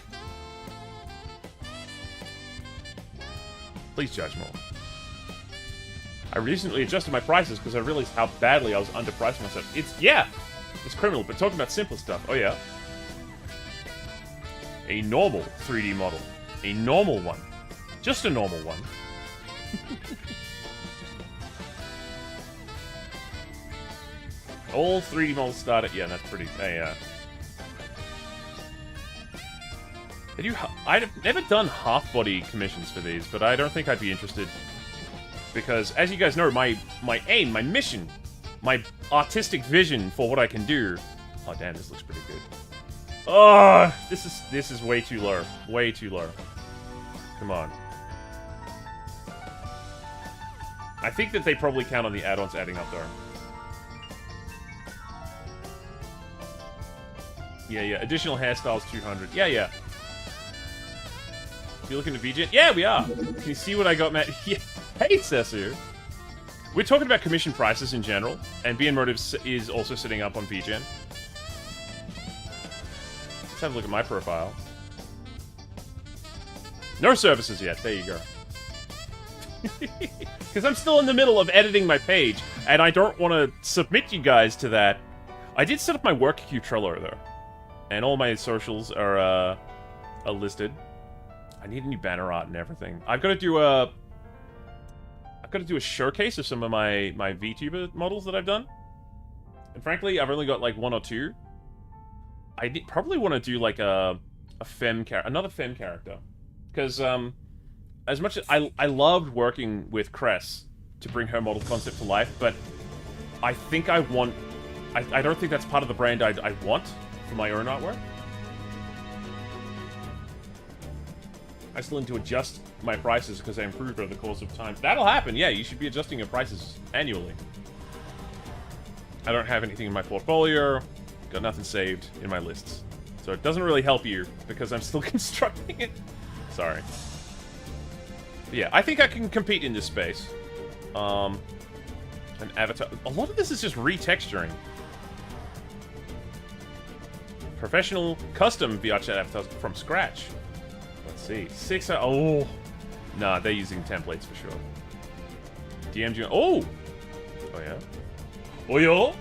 Please judge more. I recently adjusted my prices because I realized how badly I was underpricing myself. It's criminal, but talking about simple stuff. Oh, yeah. A normal 3D model. A normal one. Just a normal one. All 3D models start at... Yeah, that's pretty... I've never done half-body commissions for these, but I don't think I'd be interested. Because, as you guys know, my aim, my mission, my artistic vision for what I can do... Oh, damn, this looks pretty good. Oh, this is way too low. Way too low. Come on. I think that they probably count on the add-ons adding up, though. Yeah. Additional hairstyles, 200. Yeah. You looking at VGen? Yeah, we are. Can you see what I got, Matt? Yeah. Hey, Sesu. We're talking about commission prices in general, and BN Motives is also sitting up on VGen. Let's have a look at my profile. No services yet. There you go. Because I'm still in the middle of editing my page, and I don't want to submit you guys to that. I did set up my work queue Trello, though. And all my socials are listed. I need a new banner art and everything. I've got to do a showcase of some of my VTuber models that I've done. And frankly, I've only got like 1 or 2. I probably want to do like another femme character. Because as much as I loved working with Cress to bring her model concept to life, but I think I don't think that's part of the brand I want for my own artwork. I still need to adjust my prices because they improved over the course of time. That'll happen, yeah, you should be adjusting your prices annually. I don't have anything in my portfolio, got nothing saved in my lists. So it doesn't really help you because I'm still constructing it. Sorry. But yeah, I think I can compete in this space. An avatar. A lot of this is just retexturing. Professional custom VR chat avatars from scratch. Let's see. 6... Oh! Nah, they're using templates for sure. DMG... Oh! Oh, yeah. Oh, yo!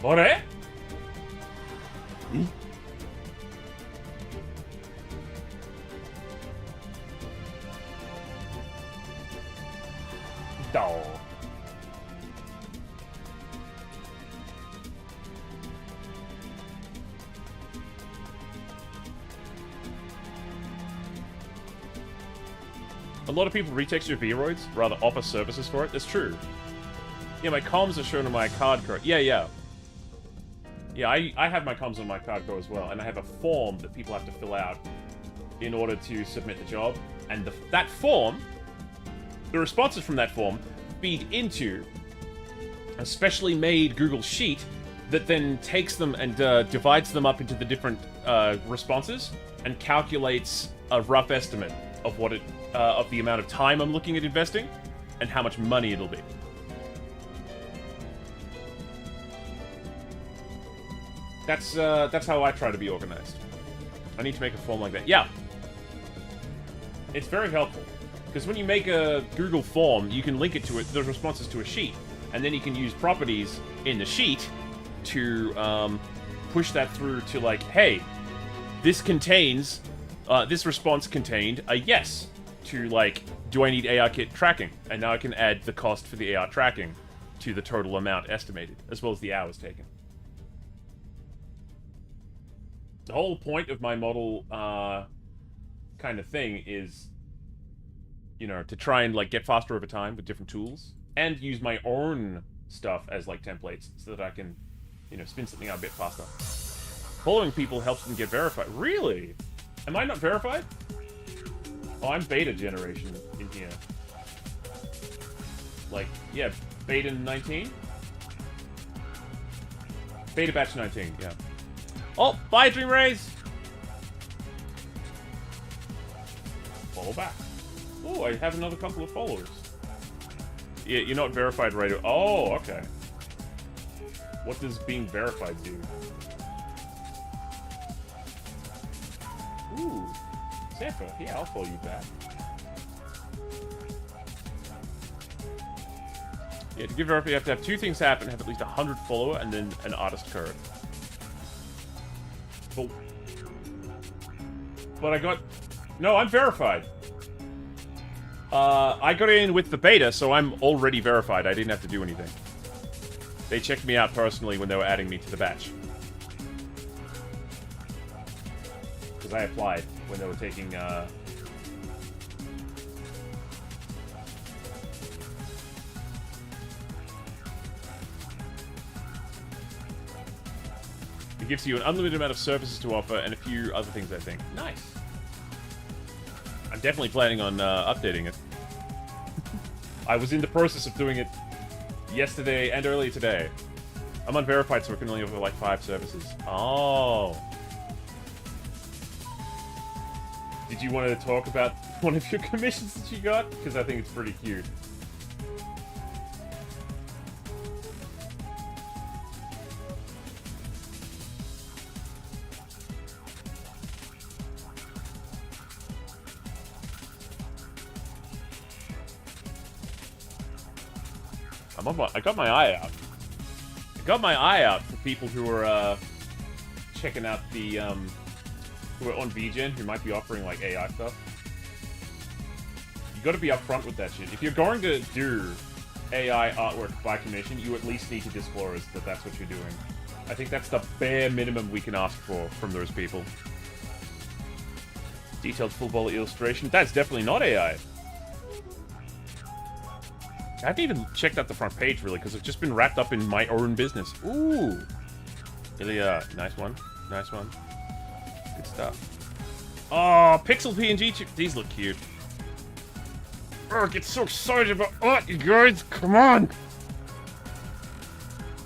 Ore? Oh. A lot of people retexture Vroids, rather offer services for it. That's true. Yeah, my comms are shown on my card code. Yeah. Yeah, I have my comms on my card code as well, and I have a form that people have to fill out in order to submit the job. And that form, the responses from that form, feed into a specially made Google Sheet that then takes them and divides them up into the different responses and calculates a rough estimate of what it of the amount of time I'm looking at investing and how much money it'll be. That's how I try to be organized. I need to make a form like that. Yeah. It's very helpful. Because when you make a Google form, you can link it to the responses to a sheet. And then you can use properties in the sheet to push that through to like, hey, this contains, this response contained a yes to like, do I need AR kit tracking? And now I can add the cost for the AR tracking to the total amount estimated, as well as the hours taken. The whole point of my model kind of thing is, you know, to try and like get faster over time with different tools and use my own stuff as like templates so that I can, you know, spin something out a bit faster. Following people helps them get verified. Really? Am I not verified? Oh, I'm beta generation in here. Like, yeah, beta 19? Beta batch 19, yeah. Oh, bye, Dream Rays! Follow back. Oh, I have another couple of followers. Yeah, you're not verified right away. Oh, okay. What does being verified do? Ooh. Zephyr. Yeah, I'll follow you back. Yeah, to give verified, you have to have two things happen. Have at least 100 follower and then an artist card. But I got... No, I'm verified. I got in with the beta, so I'm already verified. I didn't have to do anything. They checked me out personally when they were adding me to the batch. Because I applied when they were taking, It gives you an unlimited amount of services to offer and a few other things, I think. Nice. I'm definitely planning on updating it. I was in the process of doing it yesterday and earlier today. I'm unverified, so I can only offer like 5 services. Oh. Did you want to talk about one of your commissions that you got? Because I think it's pretty cute. I got my eye out. I got my eye out for people who are checking out the who are on VGen who might be offering like AI stuff. You got to be upfront with that shit. If you're going to do AI artwork by commission, you at least need to disclose that that's what you're doing. I think that's the bare minimum we can ask for from those people. Detailed full body illustration. That's definitely not AI. I haven't even checked out the front page, really, because it's just been wrapped up in my own business. Ooh! Really, nice one. Nice one. Good stuff. Oh, pixel PNG. These look cute. Oh, I get so excited about art, you guys! Come on!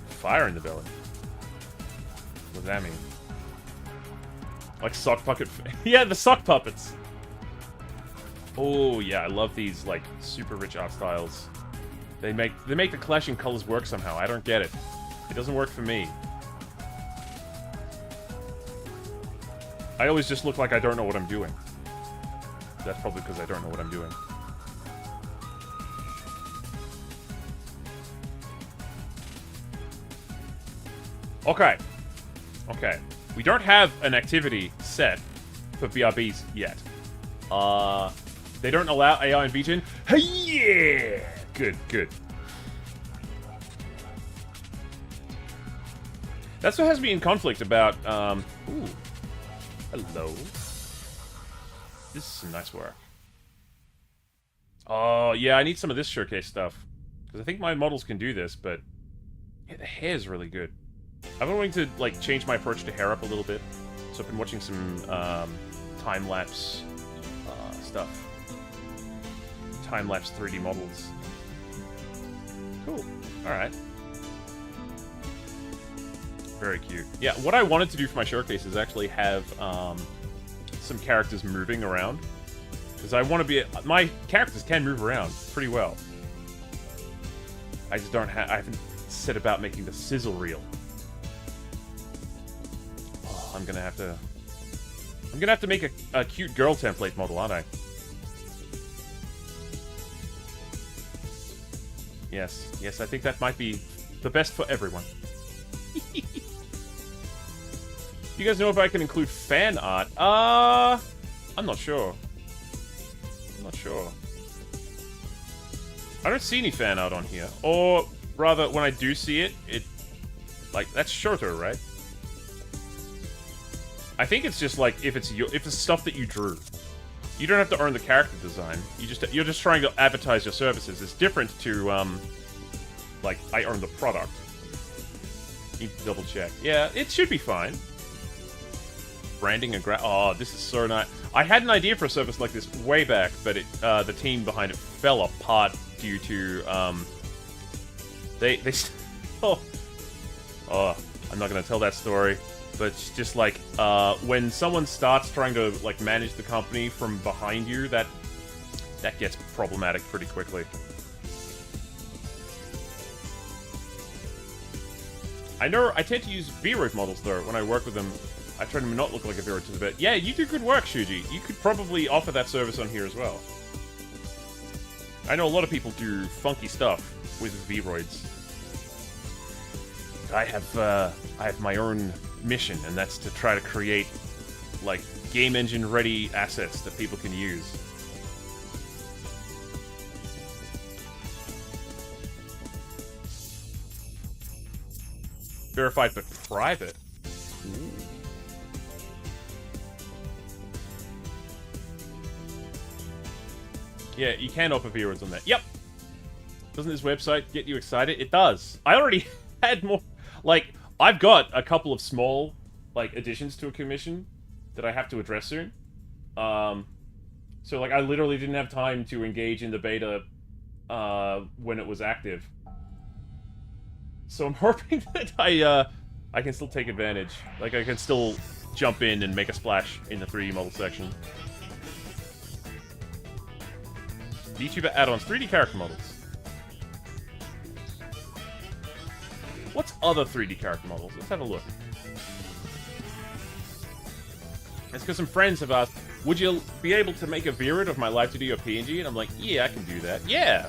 Fire in the belly. What does that mean? Like sock puppet... Yeah, the sock puppets! Oh, yeah, I love these, like, super rich art styles. They make the clashing colors work somehow. I don't get it. It doesn't work for me. I always just look like I don't know what I'm doing. That's probably because I don't know what I'm doing. Okay. Okay. We don't have an activity set for BRBs yet. They don't allow AI and VGen. Hey, yeah! Good, good. That's what has me in conflict about, ooh. Hello. This is some nice work. Oh, yeah, I need some of this showcase stuff. Because I think my models can do this, but... Yeah, the hair's really good. I've been wanting to, like, change my approach to hair up a little bit. So I've been watching some, time-lapse, stuff. Time-lapse 3D models. Cool. Alright. Very cute. Yeah, what I wanted to do for my showcase is actually have, some characters moving around. Because I want to be... My characters can move around pretty well. I just don't have... I haven't set about making the sizzle reel. Oh, I'm gonna have to... I'm gonna have to make a cute girl template model, aren't I? Yes. Yes, I think that might be the best for everyone. You guys know if I can include fan art? I'm not sure. I'm not sure. I don't see any fan art on here. Or, rather, when I do see it, like, that's Shoto, right? I think it's just, like, if it's stuff that you drew. You don't have to earn the character design. You're just trying to advertise your services. It's different to, like, I earn the product. Need to double check. Yeah, it should be fine. Branding and oh, this is so nice. I had an idea for a service like this way back, but the team behind it fell apart due to oh, I'm not gonna tell that story, but it's just like when someone starts trying to like manage the company from behind you, that gets problematic pretty quickly. I know I tend to use V-Roid models though when I work with them. I try to not look like a V-Roid to the bit. Yeah, you do good work, Shuji. You could probably offer that service on here as well. I know a lot of people do funky stuff with V-Roids. I have my own mission, and that's to try to create, like, game engine-ready assets that people can use. Verified but private? Ooh. Yeah, you can offer V-Roids on that. Yep! Doesn't this website get you excited? It does. I already had more... Like, I've got a couple of small, like, additions to a commission that I have to address soon. So, like, I literally didn't have time to engage in the beta when it was active. So I'm hoping that I can still take advantage. Like, I can still jump in and make a splash in the 3D model section. VTuber add-ons, 3D character models. What's other 3D character models? Let's have a look. It's because some friends have asked, would you be able to make a V-Roid of my Live 2D or PNG? And I'm like, yeah, I can do that. Yeah!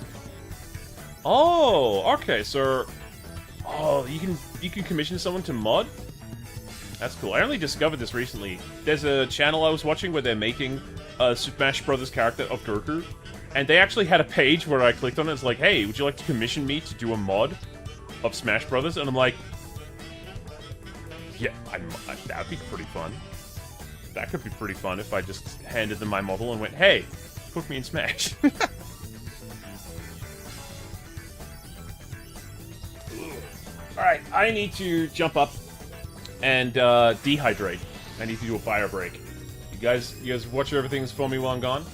Oh, okay, so... Oh, you can commission someone to mod? That's cool. I only discovered this recently. There's a channel I was watching where they're making a Smash Brothers character of Goku. And they actually had a page where I clicked on it. It's like, hey, would you like to commission me to do a mod of Smash Brothers? And I'm like, yeah, that would be pretty fun. That could be pretty fun if I just handed them my model and went, hey, put me in Smash. Alright, I need to jump up and dehydrate. I need to do a fire break. You guys watch everything for me while I'm gone?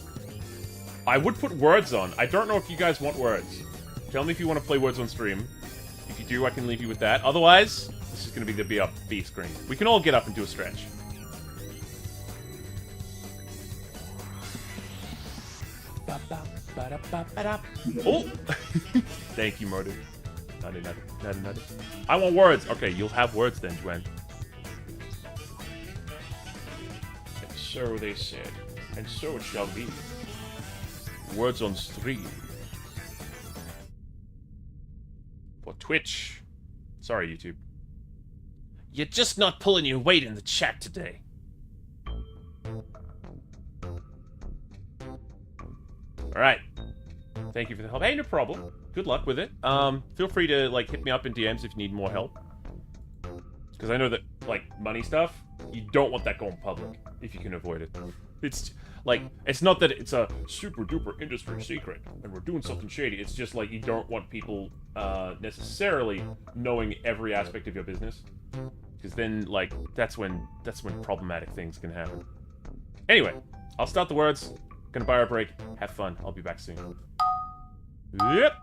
I would put words on. I don't know if you guys want words. Tell me if you want to play words on stream. If you do, I can leave you with that. Otherwise, this is going to be the B screen. We can all get up and do a stretch. Oh! Thank you, Motive. Nutty. I want words. Okay, you'll have words then, Gwen. And so they said. And so it shall be. Words on stream. For Twitch. Sorry, YouTube. You're just not pulling your weight in the chat today. Alright. Thank you for the help. Hey, no problem. Good luck with it. Feel free to, like, hit me up in DMs if you need more help. Because I know that, like, money stuff, you don't want that going public if you can avoid it. It's, like, it's not that it's a super-duper industry secret and we're doing something shady. It's just, like, you don't want people, necessarily knowing every aspect of your business. Because then, like, that's when problematic things can happen. Anyway, I'll start the words. Gonna buy a break. Have fun. I'll be back soon. Yep.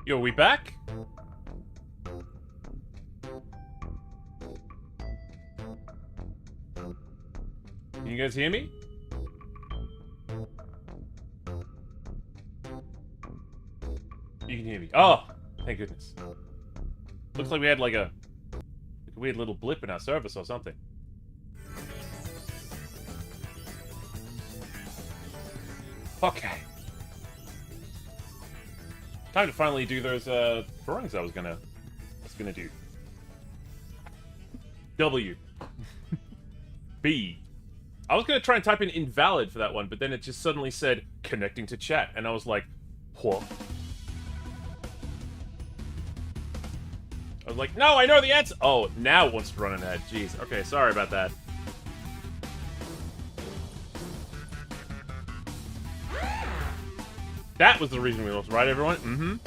Yo, we back? Can you guys hear me? You can hear me. Oh, thank goodness. Looks like we had like a weird little blip in our service or something. Okay. Time to finally do those drawings I was gonna do. W. B. I was gonna try and type in invalid for that one, but then it just suddenly said connecting to chat, and I was like, what? I was like, no, I know the answer! Oh, now it wants to run an ad. Jeez. Okay, sorry about that. That was the reason we lost, right, everyone?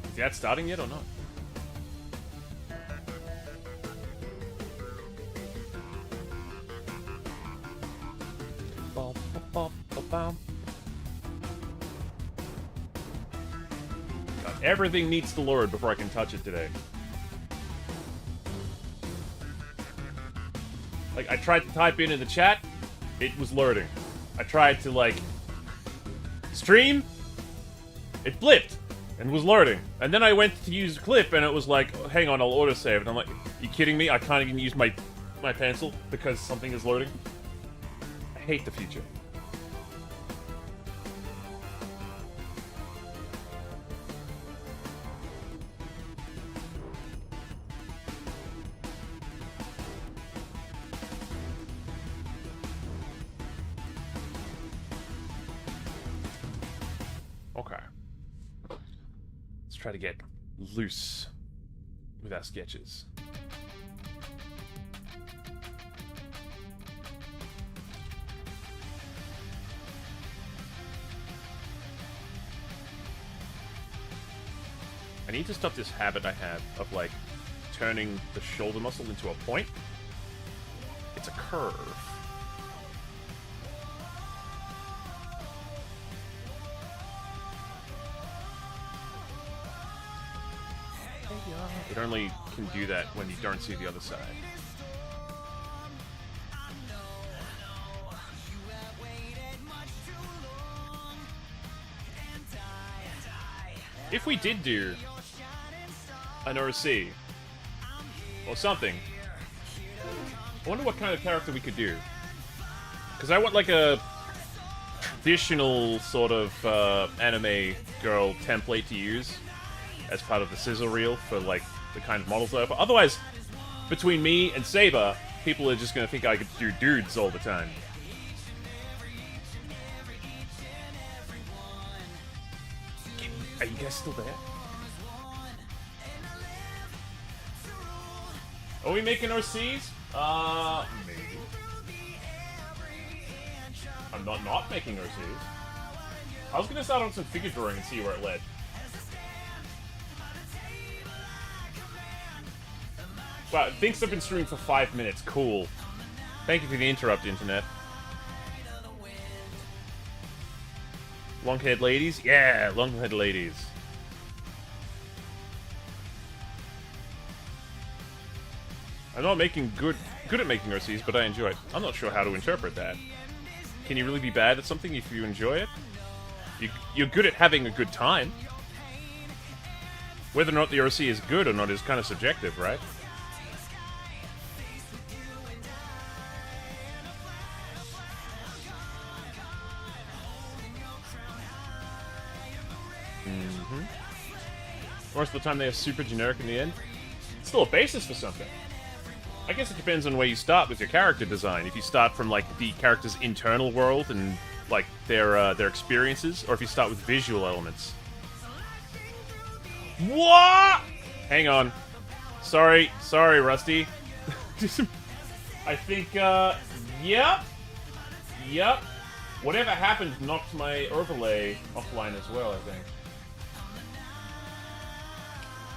Is that starting yet or not? God, everything needs to load before I can touch it today. Like, I tried to type in the chat, it was loading. I tried to, like, stream, it blipped and was loading. And then I went to use a clip and it was like, oh, hang on, I'll autosave. And I'm like, you kidding me? I can't even use my pencil because something is loading. I hate the future. Okay. Let's try to get loose with our sketches. I need to stop this habit I have of, like, turning the shoulder muscle into a point. It's a curve. It only can do that when you don't see the other side. If we did do an OC or something, I wonder what kind of character we could do. Because I want like a traditional sort of anime girl template to use as part of the sizzle reel for like the kind of models I offer. Otherwise, between me and Saber, people are just going to think I could do dudes all the time. Are you guys still there? Are we making OCs? Maybe. I'm not making OCs. I was going to start on some figure drawing and see where it led. Wow, thinks I've been streaming for 5 minutes. Cool. Thank you for the interrupt, internet. Long-haired ladies? Yeah, long-haired ladies. I'm not making good at making OCs, but I enjoy it. I'm not sure how to interpret that. Can you really be bad at something if you enjoy it? You're good at having a good time. Whether or not the OC is good or not is kind of subjective, right? Most of the time they are super generic in the end. It's still a basis for something. I guess it depends on where you start with your character design. If you start from, like, the character's internal world and, like, their experiences, or if you start with visual elements. What? Hang on. Sorry, Rusty. I think, yep. Whatever happened knocked my overlay offline as well, I think.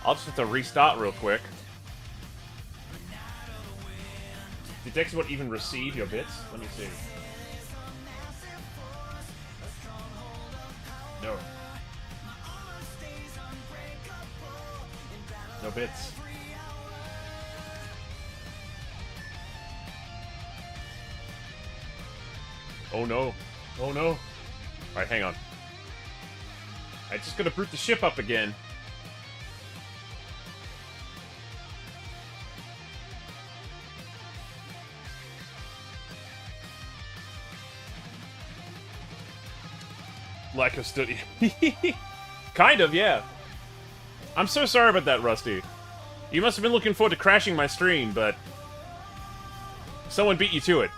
I'll just have to restart real quick. Did Dexbot even receive your bits? Let me see. No. No bits. Oh no. Oh no. Alright, hang on. I just gotta boot the ship up again. Lack of study. Kind of, yeah. I'm so sorry about that, Rusty. You must have been looking forward to crashing my stream, but someone beat you to it.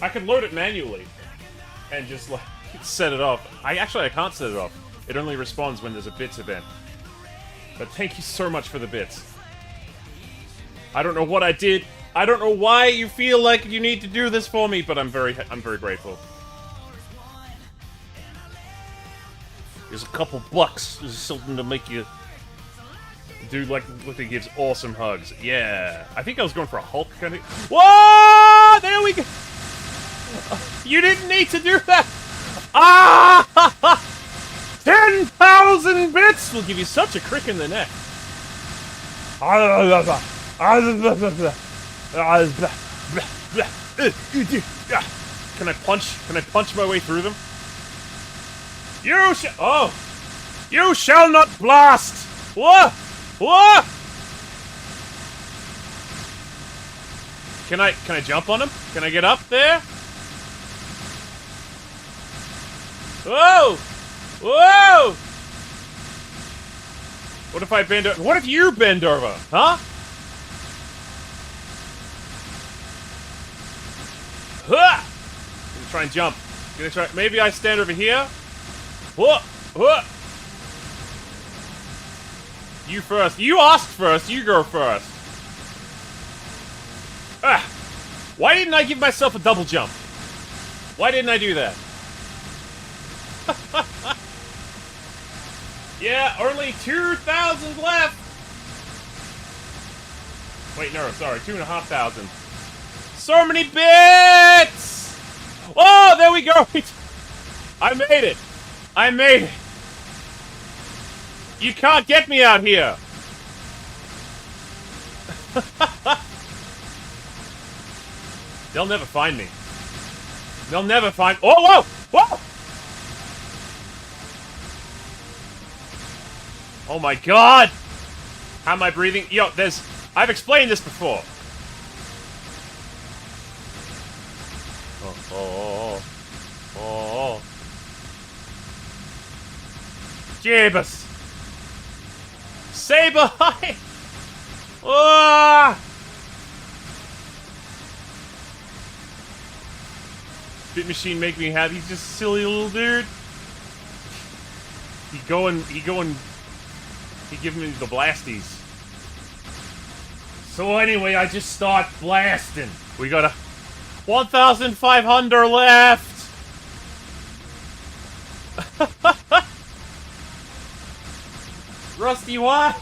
I could load it manually and just like set it off. I can't set it off. It only responds when there's a bits event. But thank you so much for the bits. I don't know what I did. I don't know why you feel like you need to do this for me, but I'm very grateful. There's a couple bucks. There's something to make you do like he gives awesome hugs. Yeah. I think I was going for a Hulk kind of. Whoa! There we go. You didn't need to do that. Ah! 10,000 bits will give you such a crick in the neck. Can I punch my way through them? You shall not blast! What? What? Can I jump on him? Can I get up there? Whoa! Whoa! What if I bend over? What if you bend over? Huh? Huh! Gonna try and jump. Maybe I stand over here. Whoa! Whoa! You first. You asked first. You go first. Ah! Why didn't I give myself a double jump? Why didn't I do that? Yeah, only 2,000 left! Wait, no, sorry, 2,500. So many bits! Oh, there we go! I made it! I made it! You can't get me out here! They'll never find me. They'll never find- Oh, whoa! Whoa! Oh my god! How am I breathing? Yo, I've explained this before. Oh. Jeebus! Say bye! Ah! Bit Machine make me happy. He's just a silly little dude. He give me the blasties. So anyway, I just start blasting. We got a 1,500 left. Rusty, what?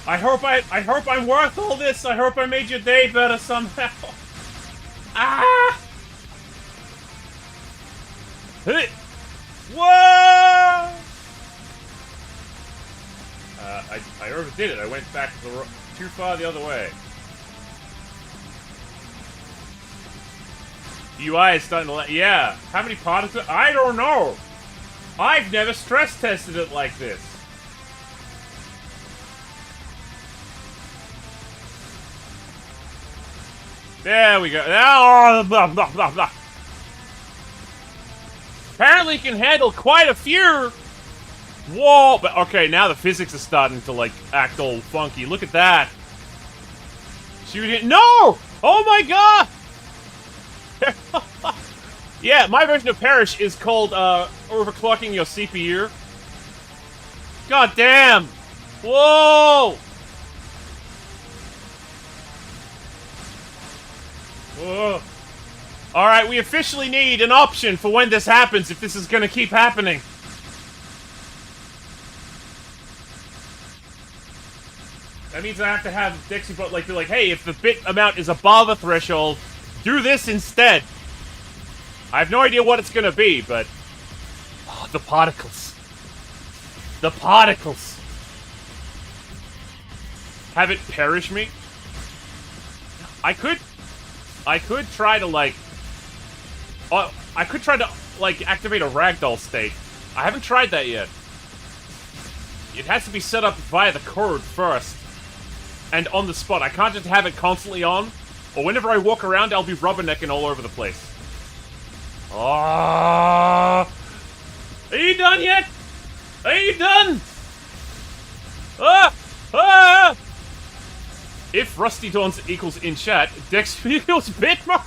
I hope I'm worth all this. I hope I made your day better somehow. Ah! Hey! Whoa! I overdid it. I went back too far the other way. UI is starting to yeah. How many particles? I don't know. I've never stress tested it like this. There we go. Oh, blah, blah, blah, blah. Apparently can handle quite a few. Whoa! But okay, now the physics are starting to like act all funky. Look at that. Shoot it! No! Oh my god! Yeah, my version of perish is called overclocking your CPU. God damn! Whoa! Whoa! All right, we officially need an option for when this happens. If this is gonna keep happening. That means I have to have Dixie Bot like be like, hey, if the bit amount is above a threshold, do this instead. I have no idea what it's gonna be, but oh, the particles. The particles. Have it perish me? I could try to like I could try to like activate a ragdoll state. I haven't tried that yet. It has to be set up via the code first. And on the spot. I can't just have it constantly on, or whenever I walk around, I'll be rubbernecking all over the place. Ah! Are you done yet? Are you done? Ah! Ah! If Rusty Dawns equals in chat, Dex equals Bitmar.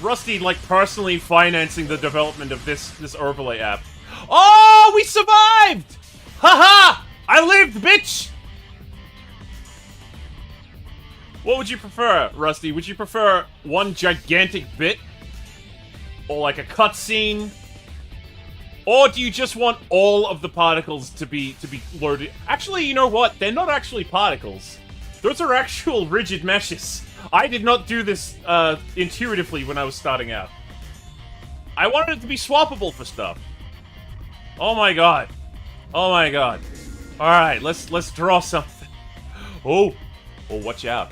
Rusty, like, personally financing the development of this overlay app. Oh, we survived! Haha! I lived, bitch! What would you prefer, Rusty? Would you prefer one gigantic bit? Or like a cutscene? Or do you just want all of the particles to be loaded? Actually, you know what? They're not actually particles. Those are actual rigid meshes. I did not do this intuitively when I was starting out. I wanted it to be swappable for stuff. Oh my god. Oh my god. Alright, let's draw something. Oh, watch out.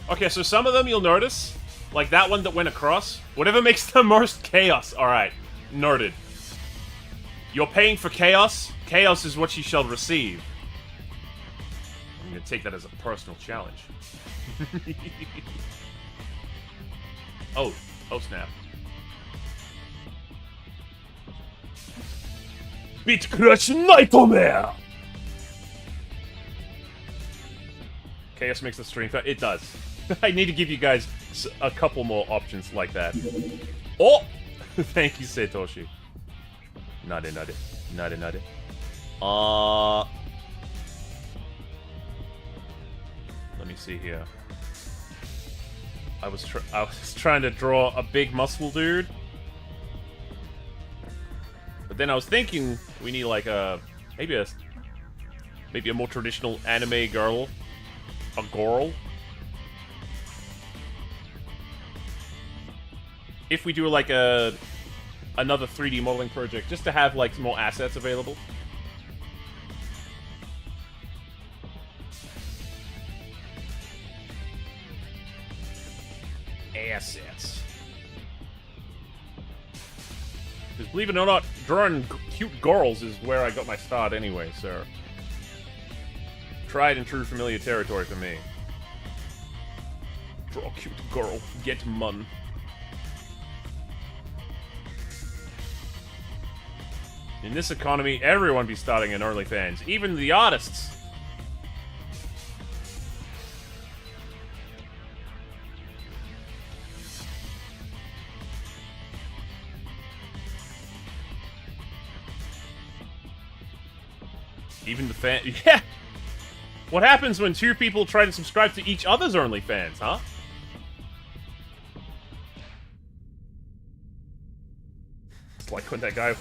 Okay, so some of them you'll notice, like that one that went across, whatever makes the most chaos. Alright, noted. You're paying for chaos. Chaos is what you shall receive. I'm gonna take that as a personal challenge. Oh snap. Beat Crush Nightmare! Chaos makes the stream fat. It does. I need to give you guys a couple more options like that. Oh! Thank you, Satoshi. Nade. Let me see here. I was trying to draw a big muscle dude. But then I was thinking we need like maybe a more traditional anime girl. A girl. If we do like another 3D modeling project, just to have like some more assets available. Assets. Because believe it or not, drawing cute girls is where I got my start anyway, so... Tried and true familiar territory for me. Draw a cute girl, get mun. In this economy, everyone be starting an OnlyFans, even the artists. Even the fan... Yeah! What happens when two people try to subscribe to each other's OnlyFans, huh? It's like when that guy...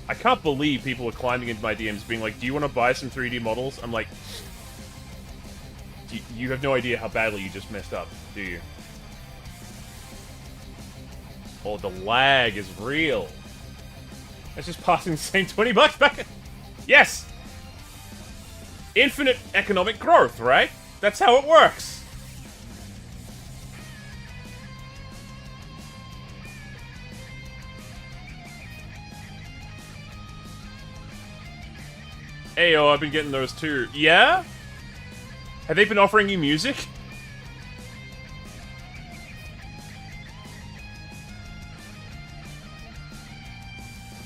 I can't believe people are climbing into my DMs being like, do you want to buy some 3D models? I'm like... You have no idea how badly you just messed up, do you? Oh, the lag is real. That's just passing the same 20 bucks back. Yes! Infinite economic growth, right? That's how it works. Ayo, I've been getting those too. Yeah? Have they been offering you music?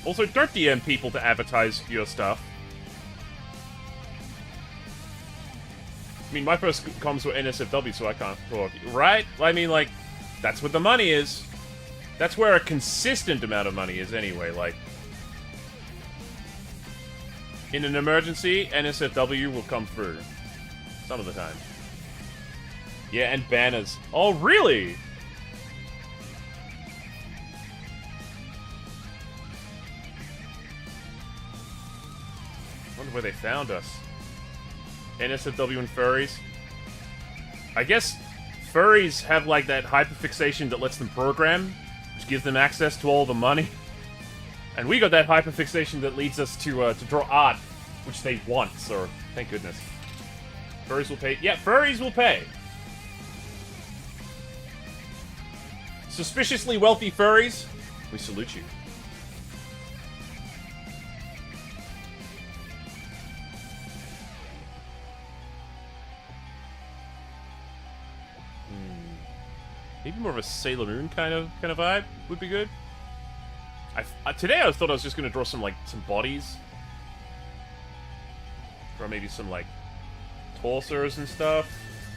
Also, don't DM people to advertise your stuff. I mean, my first comms were NSFW, so I can't talk. Right? I mean, like, that's what the money is. That's where a consistent amount of money is anyway, like... In an emergency, NSFW will come through. Some of the time. Yeah, and banners. Oh, really? I wonder where they found us. NSFW and furries. I guess furries have, like, that hyperfixation that lets them program, which gives them access to all the money. And we got that hyperfixation that leads us to draw art, which they want, so thank goodness. Furries will pay. Yeah, furries will pay. Suspiciously wealthy furries, we salute you. Maybe more of a Sailor Moon kind of vibe would be good. Today I thought I was just gonna draw some bodies, draw maybe some like torsos and stuff.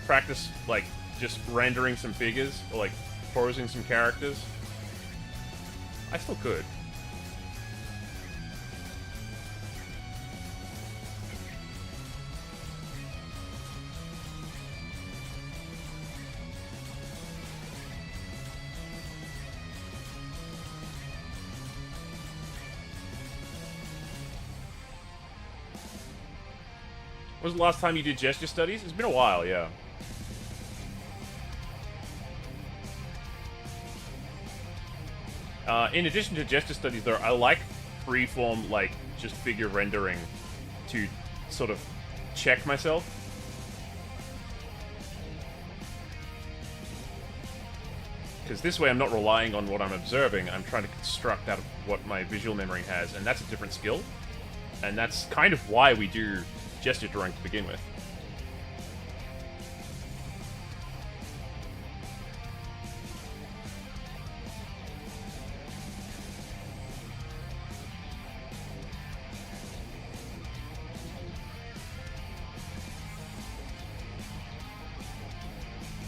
Practice like just rendering some figures or like posing some characters. I still could. When was the last time you did gesture studies? It's been a while, yeah. In addition to gesture studies, though, I like freeform, like, just figure rendering to sort of check myself. Because this way I'm not relying on what I'm observing, I'm trying to construct out of what my visual memory has, and that's a different skill. And that's kind of why we do gesture drawing to begin with.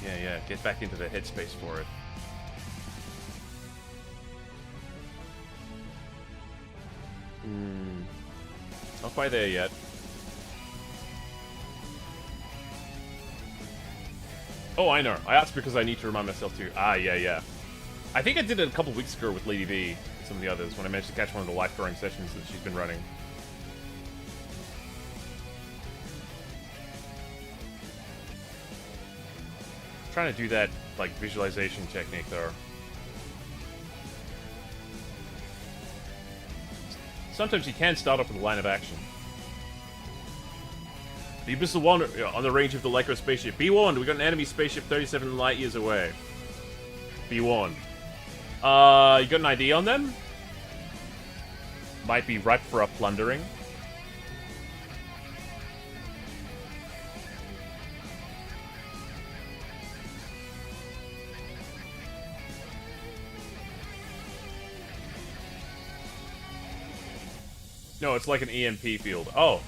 Yeah, get back into the headspace for it. Not quite there yet. Oh, I know. I asked because I need to remind myself too. Ah, yeah. I think I did it a couple weeks ago with Lady V and some of the others when I managed to catch one of the life drawing sessions that she's been running. I'm trying to do that, like, visualization technique, though. Sometimes you can start off with a line of action. The Abyssal Wander on the range of the Lycra spaceship. Be warned, we got an enemy spaceship 37 light years away. Be warned. You got an ID on them? Might be ripe for a plundering. No, it's like an EMP field. Oh.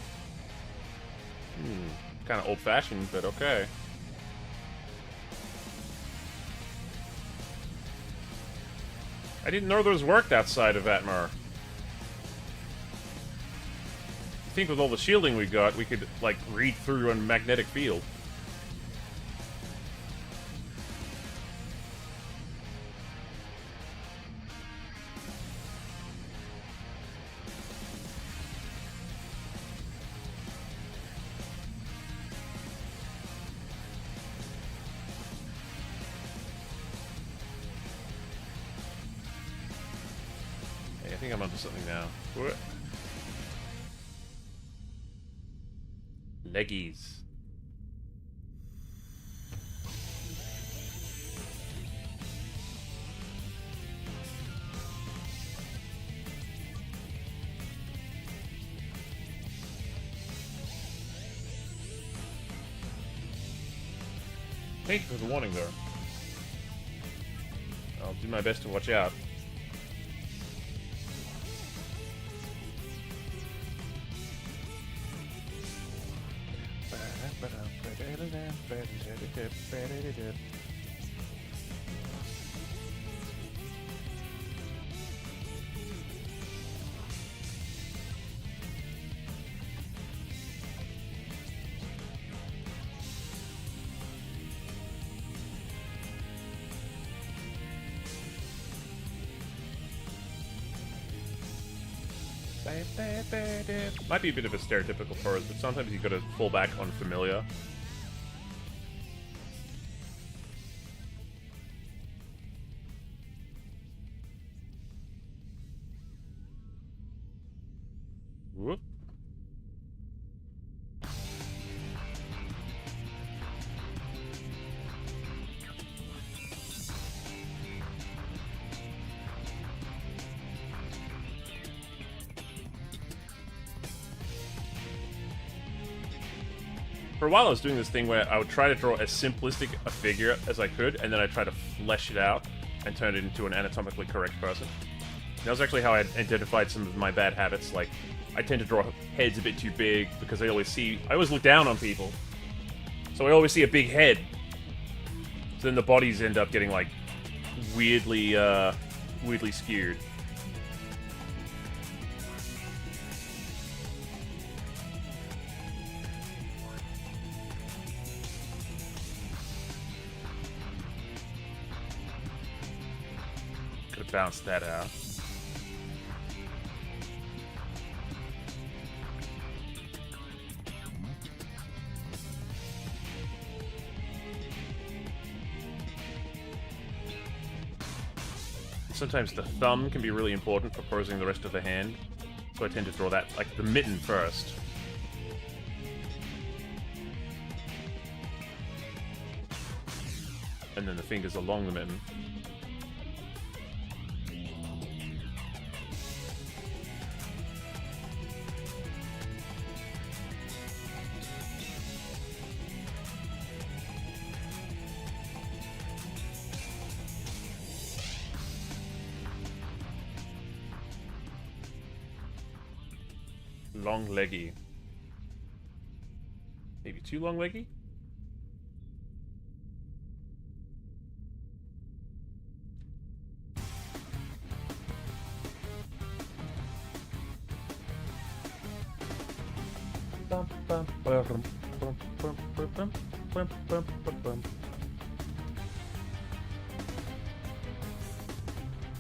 Kind of old-fashioned, but okay. I didn't know those worked outside of Atmar. I think with all the shielding we got, we could, like, read through a magnetic field. I think I'm onto something now. What? Leggies. Thank you for the warning, though. I'll do my best to watch out. Might be a bit of a stereotypical pose, but sometimes you've got to fall back on familiar. Whoop. For a while I was doing this thing where I would try to draw as simplistic a figure as I could, and then I'd try to flesh it out and turn it into an anatomically correct person. That was actually how I identified some of my bad habits, like I tend to draw heads a bit too big because I always look down on people. So I always see a big head. So then the bodies end up getting like weirdly skewed. Could have bounced that out. Sometimes the thumb can be really important for posing the rest of the hand, so I tend to draw that, like the mitten first. And then the fingers along the mitten. Long leggy. Maybe too long leggy?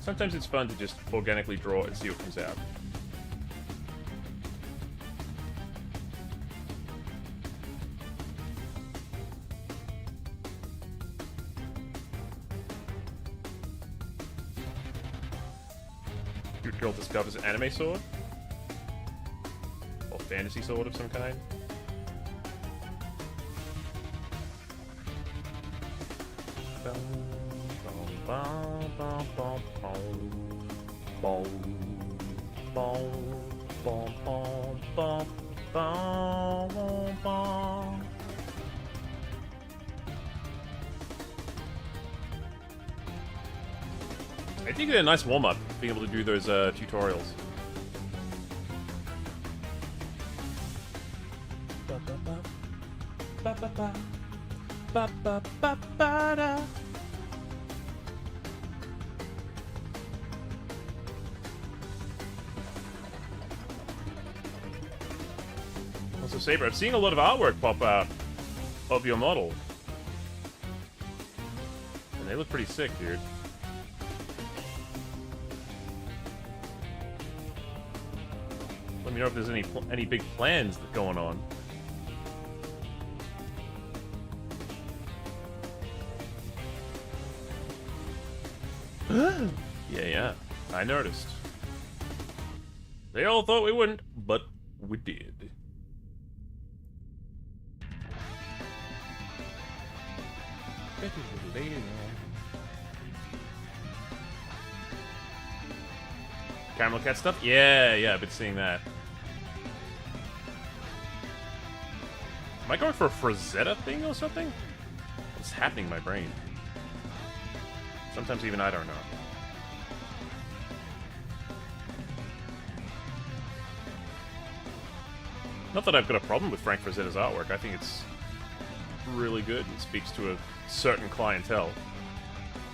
Sometimes it's fun to just organically draw and see what comes out. Cute girl discovers an anime sword? Or fantasy sword of some kind? I think it's a nice warm-up, being able to do those tutorials. Also, Saber, I'm seeing a lot of artwork pop out of your model. And they look pretty sick, dude. Let me know if there's any big plans going on. Yeah, I noticed. They all thought we wouldn't, but we did. Caramel Cat stuff? Yeah, I've been seeing that. Am I going for a Frazetta thing or something? What's happening in my brain? Sometimes even I don't know. Not that I've got a problem with Frank Frazetta's artwork. I think it's really good and speaks to a certain clientele.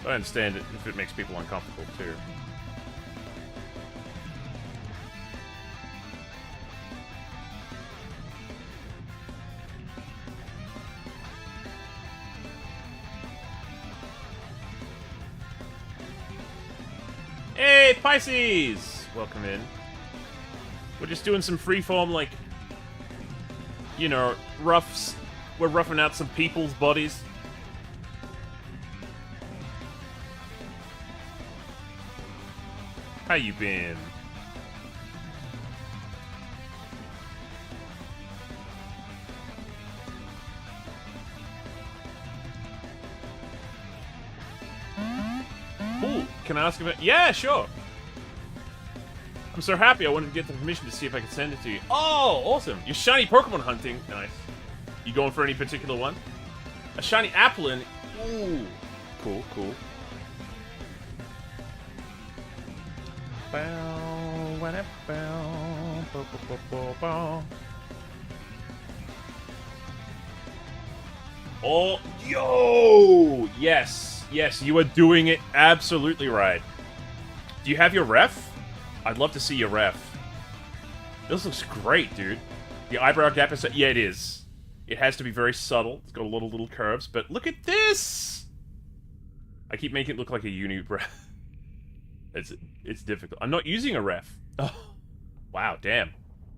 I understand it if it makes people uncomfortable, too. Hey, Pisces! Welcome in. We're just doing some freeform, like, you know, roughs. We're roughing out some people's bodies. How you been? Ooh, can I ask about... Yeah, sure. I'm so happy I wanted to get the permission to see if I could send it to you. Oh, awesome. You're shiny Pokemon hunting. Nice. You going for any particular one? A shiny Applin. Ooh. Cool, cool. Oh, yo! Yes, yes, you are doing it absolutely right. Do you have your ref? I'd love to see your ref. This looks great, dude. The eyebrow gap is... Yeah, it is. It has to be very subtle. It's got a lot of little curves, but look at this! I keep making it look like a unibrow. It's difficult. I'm not using a ref. Oh, wow, damn.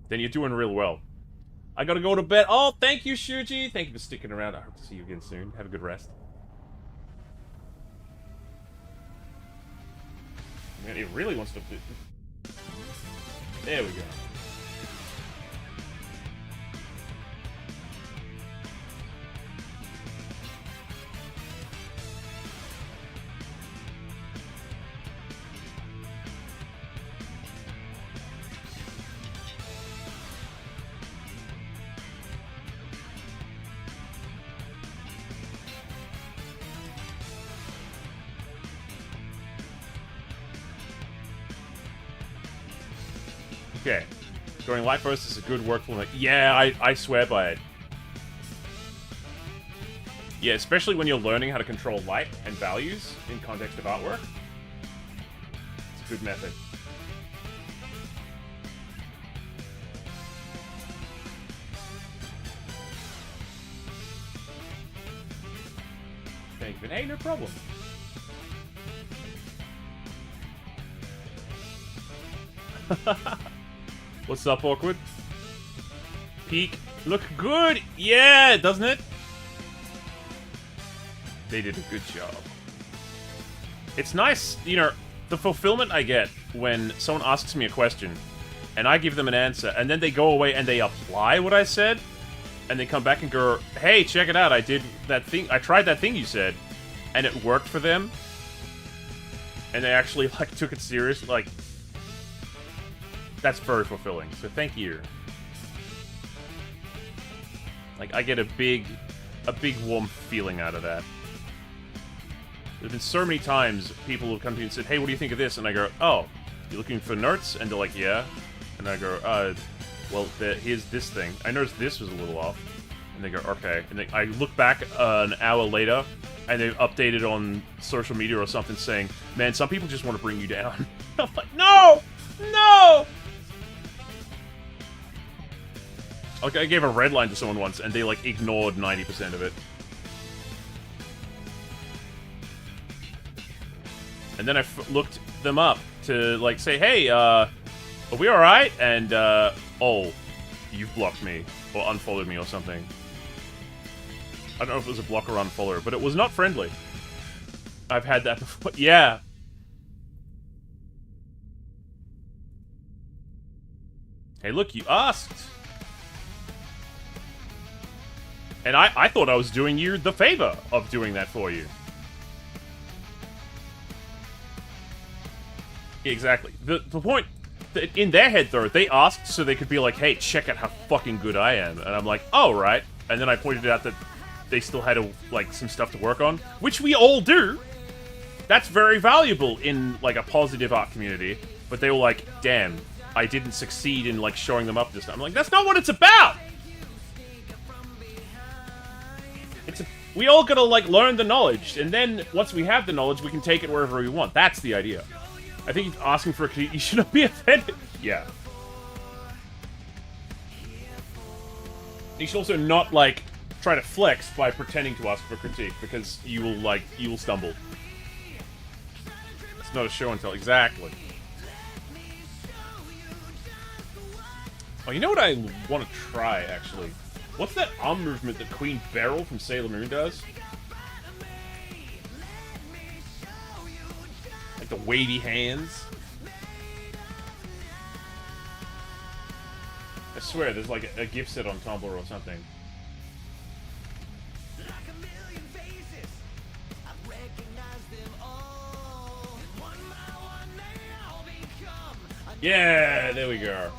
Then you're doing real well. I gotta go to bed. Oh, thank you, Shuji. Thank you for sticking around. I hope to see you again soon. Have a good rest. Man, it really wants to... There we go. Okay. Going light first is a good workflow. Yeah, I swear by it. Yeah, especially when you're learning how to control light and values in context of artwork. It's a good method. Thank you. Hey, no problem. What's up, Awkward? Peak. Look good! Yeah, doesn't it? They did a good job. It's nice, you know, the fulfillment I get when someone asks me a question, and I give them an answer, and then they go away and they apply what I said, and they come back and go, hey, check it out, I did that thing, I tried that thing you said, and it worked for them, and they actually, like, took it serious, like... That's very fulfilling, so thank you. Like, I get a big warm feeling out of that. There's been so many times people have come to me and said, hey, what do you think of this? And I go, oh, you looking for notes? And they're like, yeah. And I go, well, here's this thing. I noticed this was a little off. And they go, okay. And I look back an hour later, and they've updated on social media or something saying, man, some people just want to bring you down. I'm like, no! No! Okay, I gave a red line to someone once, and they, like, ignored 90% of it. And then I looked them up to, like, say, hey, are we alright? And, oh, you've blocked me, or unfollowed me, or something. I don't know if it was a block or unfollow, but it was not friendly. I've had that before. Yeah. Hey, look, you asked. And I thought I was doing you the favor of doing that for you. Exactly. The point, in their head, though, they asked so they could be like, hey, check out how fucking good I am. And I'm like, oh, right. And then I pointed out that they still had, like, some stuff to work on, which we all do. That's very valuable in, like, a positive art community. But they were like, damn, I didn't succeed in, like, showing them up this time. I'm like, that's not what it's about! We all gotta, like, learn the knowledge, and then, once we have the knowledge, we can take it wherever we want. That's the idea. I think asking for a critique, you should not be offended. Yeah. You should also not, like, try to flex by pretending to ask for critique, because you will, like, you will stumble. It's not a show and tell. Exactly. Oh, you know what I want to try, actually? What's that arm movement that Queen Beryl from Sailor Moon does? Like the wavy hands? I swear, there's like a gift set on Tumblr or something. Yeah, there we go.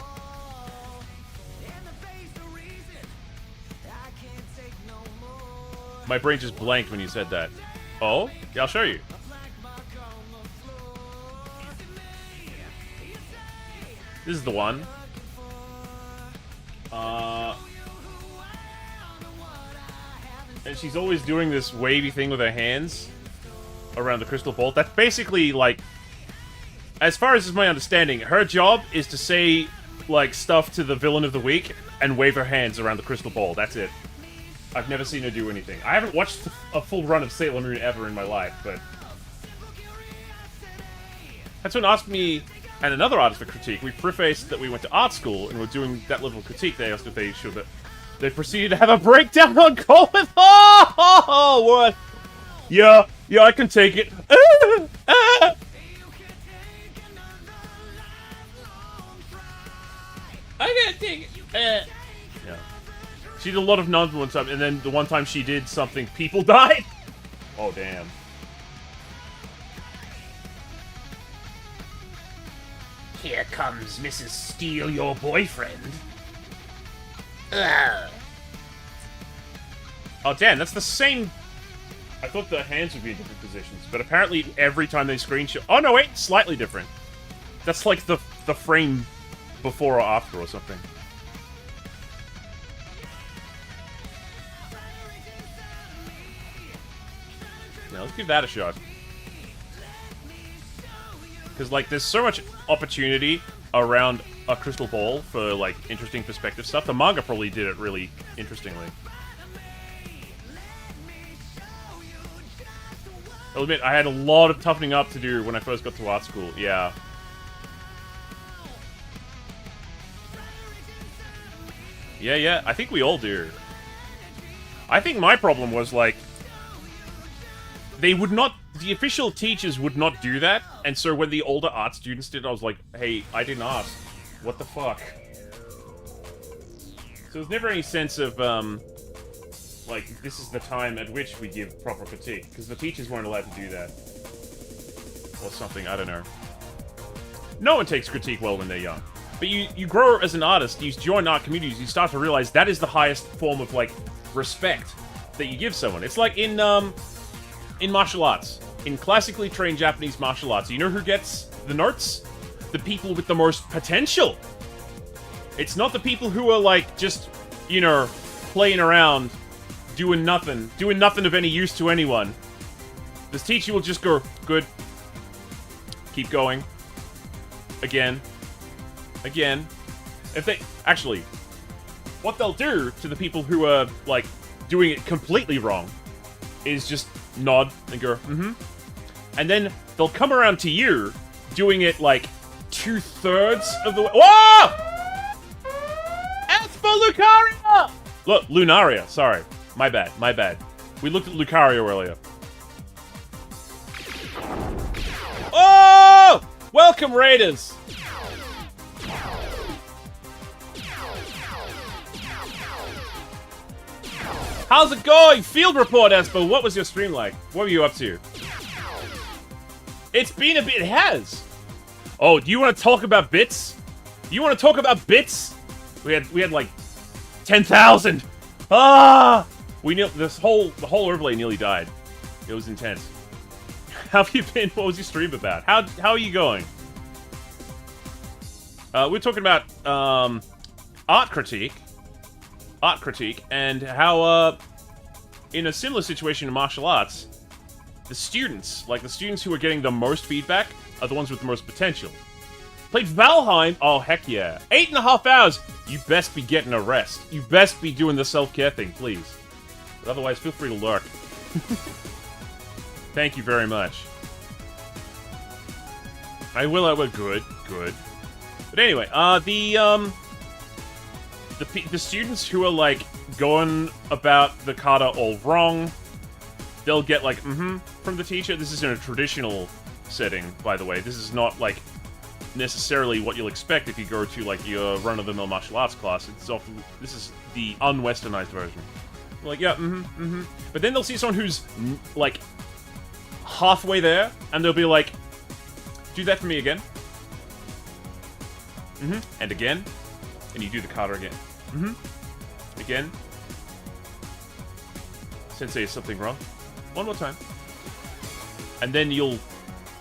My brain just blanked when you said that. Oh? Yeah, I'll show you. This is the one. And she's always doing this wavy thing with her hands around the crystal ball. That's basically, like, as far as is my understanding, her job is to say, like, stuff to the villain of the week and wave her hands around the crystal ball. That's it. I've never seen her do anything. I haven't watched a full run of Sailor Moon ever in my life, but... That's when asked me and another artist for critique. We prefaced that we went to art school and were doing that level of critique. They asked if they should, but they proceeded to have a breakdown on call with... Oh, what? Yeah, I can take it. I can't take it. Yeah. She did a lot of nonsense stuff, and then the one time she did something, people died. Oh, damn. Here comes Mrs. Steal Your Boyfriend. Ugh. Oh, damn, that's the same... I thought the hands would be in different positions, but apparently every time they screenshot... Oh, no, wait, slightly different. That's like the frame before or after or something. Now, let's give that a shot. Because, like, there's so much opportunity around a crystal ball for, like, interesting perspective stuff. The manga probably did it really interestingly. I'll admit, I had a lot of toughening up to do when I first got to art school. Yeah. Yeah, I think we all do. I think my problem was, like, they would not... The official teachers would not do that, and so when the older art students did, I was like, hey, I didn't ask. What the fuck? So there's never any sense of, like, this is the time at which we give proper critique, because the teachers weren't allowed to do that. Or something, I don't know. No one takes critique well when they're young. But you grow as an artist, you join art communities, you start to realize that is the highest form of, like, respect that you give someone. It's like in martial arts. In classically trained Japanese martial arts, you know who gets the notes? The people with the most potential. It's not the people who are, like, just, you know, playing around, doing nothing of any use to anyone. This teacher will just go, good. Keep going. Again. If they... Actually, what they'll do to the people who are, like, doing it completely wrong is just nod and go, mm-hmm. And then they'll come around to you doing it, like, 2/3 of the way. Whoa! Espa Lucaria! Look, Lunaria, sorry. My bad. We looked at Lucario earlier. Oh! Welcome, Raiders! How's it going? Field report, Espo. What was your stream like? What were you up to? It's been a bit. It has. Oh, do you want to talk about bits? You want to talk about bits? We had like 10,000. Ah! The whole overlay nearly died. It was intense. How have you been? What was your stream about? How are you going? We're talking about art critique, and how in a similar situation in martial arts, the students who are getting the most feedback are the ones with the most potential. Played Valheim? Oh, heck yeah. 8.5 hours! You best be getting a rest. You best be doing the self-care thing, please. But otherwise, feel free to lurk. Thank you very much. I will. Good. But anyway, the students who are, like, going about the kata all wrong, they'll get, like, from the teacher. This is in a traditional setting, by the way. This is not, like, necessarily what you'll expect if you go to, like, your run-of-the-mill martial arts class. It's often... This is the unwesternized version. Like, yeah, But then they'll see someone who's, like, halfway there, and they'll be like, do that for me again. And again. And you do the kata again. Again. Sensei, is something wrong? One more time. And then you'll...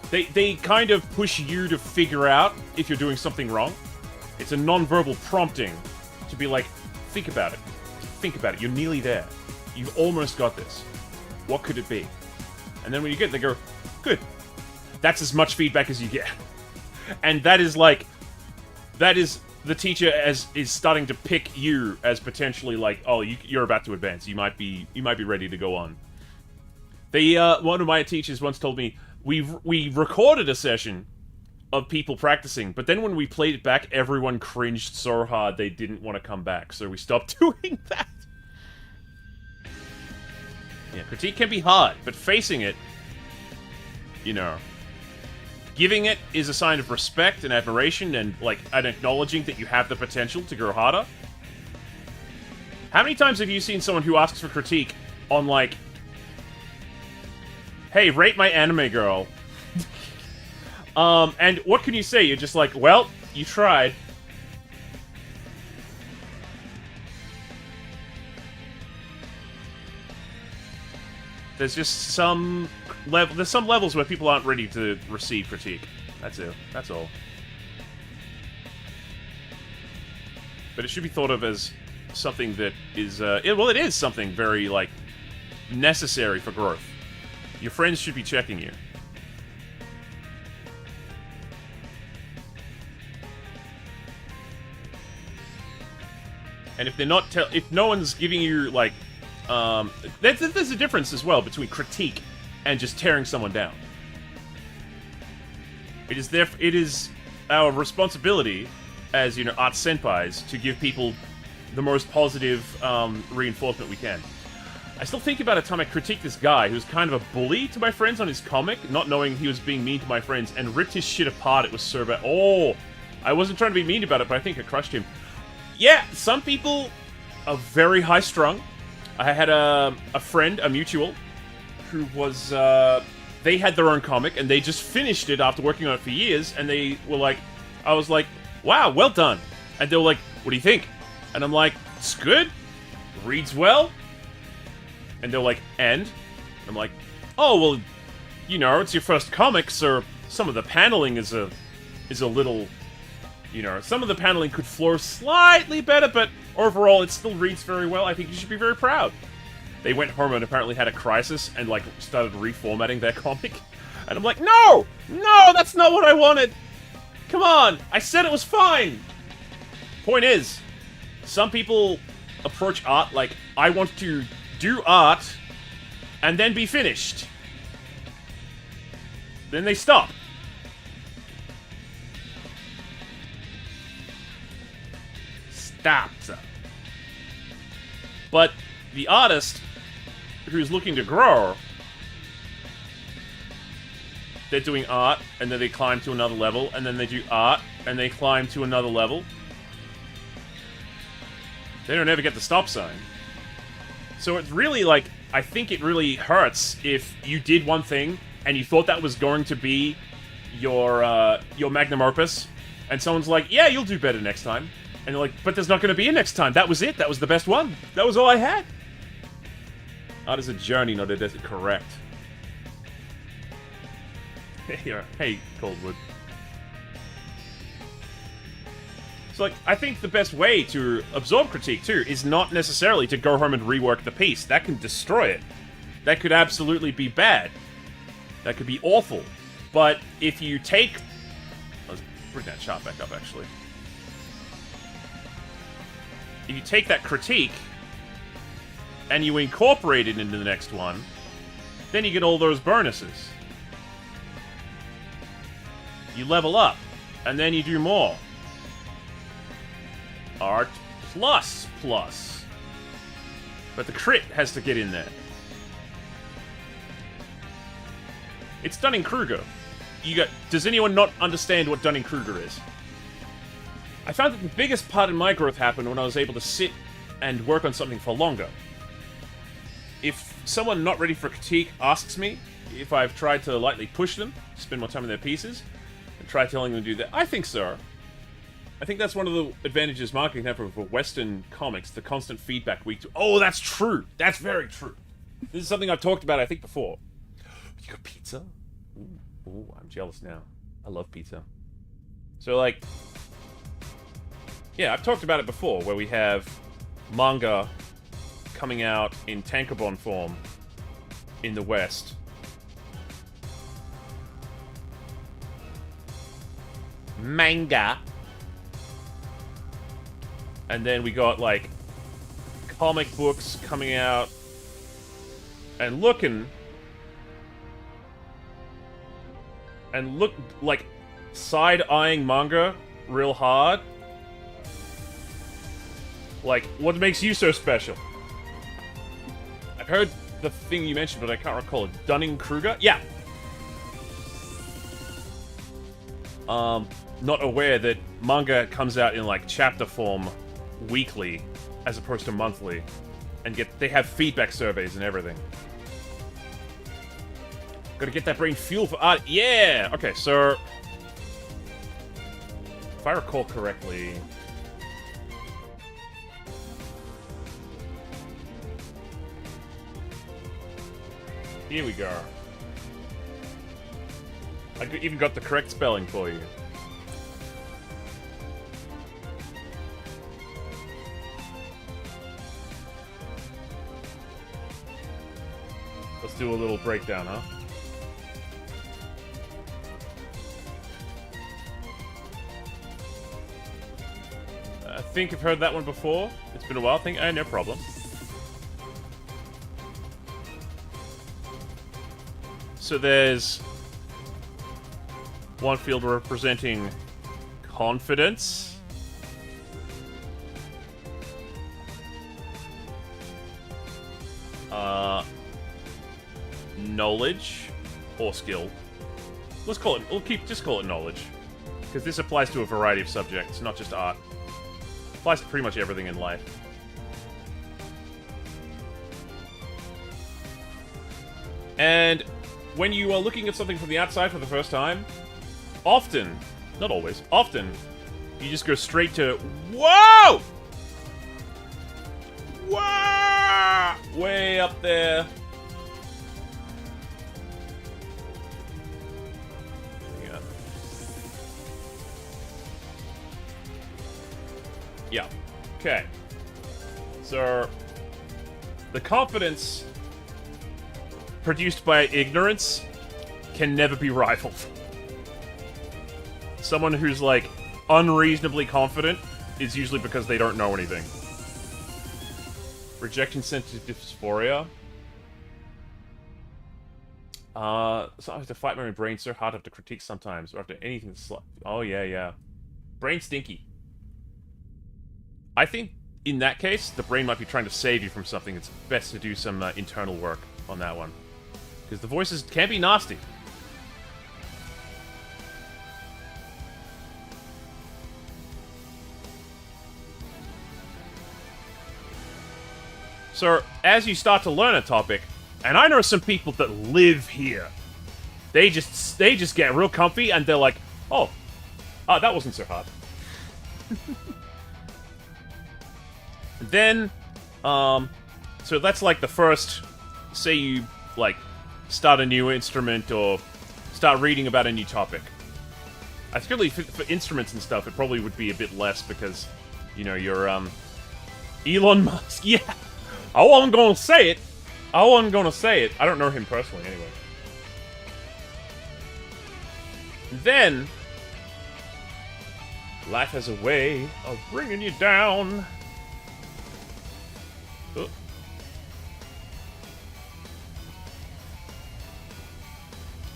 They kind of push you to figure out if you're doing something wrong. It's a non-verbal prompting to be like, think about it. Think about it. You're nearly there. You've almost got this. What could it be? And then when you get it, they go, good. That's as much feedback as you get. And that is like... That is... The teacher is starting to pick you as potentially like, oh, you're about to advance. You might be ready to go on. One of my teachers once told me, we recorded a session of people practicing, but then when we played it back, everyone cringed so hard they didn't want to come back, so we stopped doing that. Yeah, critique can be hard, but facing it, you know, giving it is a sign of respect and admiration and, like, an acknowledging that you have the potential to grow harder. How many times have you seen someone who asks for critique on, like, hey, rate my anime girl. And what can you say? You're just like, well, you tried. There's just some level. There's some levels where people aren't ready to receive critique. That's it. That's all. But it should be thought of as something that is, well, it is something very, like, necessary for growth. Your friends should be checking you. And if they're not, if no one's giving you, like, there's a difference as well between critique and just tearing someone down. It is our responsibility as, you know, art senpais to give people the most positive reinforcement we can. I still think about a time I critiqued this guy who was kind of a bully to my friends on his comic, not knowing he was being mean to my friends, and ripped his shit apart. It was so bad. Oh, I wasn't trying to be mean about it, but I think I crushed him. Yeah, some people are very high-strung. I had a friend, a mutual, who was, they had their own comic, and they just finished it after working on it for years, and they were like, I was like, wow, well done. And they were like, what do you think? And I'm like, it's good, reads well. And they're like, and? I'm like, oh, well, you know, it's your first comic, so some of the paneling is a little, you know, some of the paneling could flow slightly better, but overall it still reads very well. I think you should be very proud. They went home and apparently had a crisis and, like, started reformatting their comic. And I'm like, no! No, that's not what I wanted! Come on! I said it was fine! Point is, some people approach art like, I want to do art and then be finished. Then they stop. Stop. But the artist who's looking to grow, they're doing art, and then they climb to another level, and then they do art, and they climb to another level. They don't ever get the stop sign. So it's really, like, I think it really hurts if you did one thing, and you thought that was going to be your magnum opus, and someone's like, yeah, you'll do better next time. And you're like, but there's not going to be a next time. That was it. That was the best one. That was all I had. Art is a journey, not a desert. Correct. Hey, Coldwood. So, like, I think the best way to absorb critique, too, is not necessarily to go home and rework the piece. That can destroy it. That could absolutely be bad. That could be awful. But if you take... Let's bring that shot back up, actually. If you take that critique and you incorporate it into the next one, then you get all those bonuses. You level up, and then you do more. Art plus. But the crit has to get in there. It's Dunning-Kruger. Does anyone not understand what Dunning-Kruger is? I found that the biggest part in my growth happened when I was able to sit and work on something for longer. If someone not ready for critique asks me if I've tried to lightly push them, spend more time on their pieces, and try telling them to do that, I think so. I think that's one of the advantages marketing have for Western comics, the constant feedback week to... Oh, that's true! That's very true! This is something I've talked about, I think, before. You got pizza? Ooh, I'm jealous now. I love pizza. So, like... Yeah, I've talked about it before, where we have manga coming out in tankobon form in the West. Manga. And then we got, like, comic books coming out and looking... And look, like, side-eyeing manga real hard. Like, what makes you so special? I've heard the thing you mentioned, but I can't recall it. Dunning-Kruger? Yeah. Not aware that manga comes out in, like, chapter form weekly, as opposed to monthly. And they have feedback surveys and everything. Gotta get that brain fuel for art. Yeah! Okay, so... If I recall correctly... Here we go. I even got the correct spelling for you. Let's do a little breakdown, huh? I think I've heard that one before. It's been a while. No problem. So there's one field representing confidence. Knowledge or skill. Let's call it. Just call it knowledge, because this applies to a variety of subjects, not just art. It applies to pretty much everything in life. And when you are looking at something from the outside for the first time, often, not always, often, you just go straight to, whoa! Whoa! Way up there. Yeah. Okay. So, the confidence produced by ignorance can never be rivaled. Someone who's, like, unreasonably confident is usually because they don't know anything. Rejection-sensitive dysphoria. So I have to fight my own brain so hard I have to critique sometimes, or after anything oh, yeah. Brain stinky. I think, in that case, the brain might be trying to save you from something. It's best to do some internal work on that one. Because the voices can be nasty. So, as you start to learn a topic, and I know some people that live here, they just get real comfy, and they're like, oh, that wasn't so hard. Then, so that's like the first, say you, like, start a new instrument or start reading about a new topic. I think for instruments and stuff, it probably would be a bit less because, you know, you're, Elon Musk, yeah! I wasn't gonna say it! I wasn't gonna say it. I don't know him personally, anyway. Then, life has a way of bringing you down. Oh.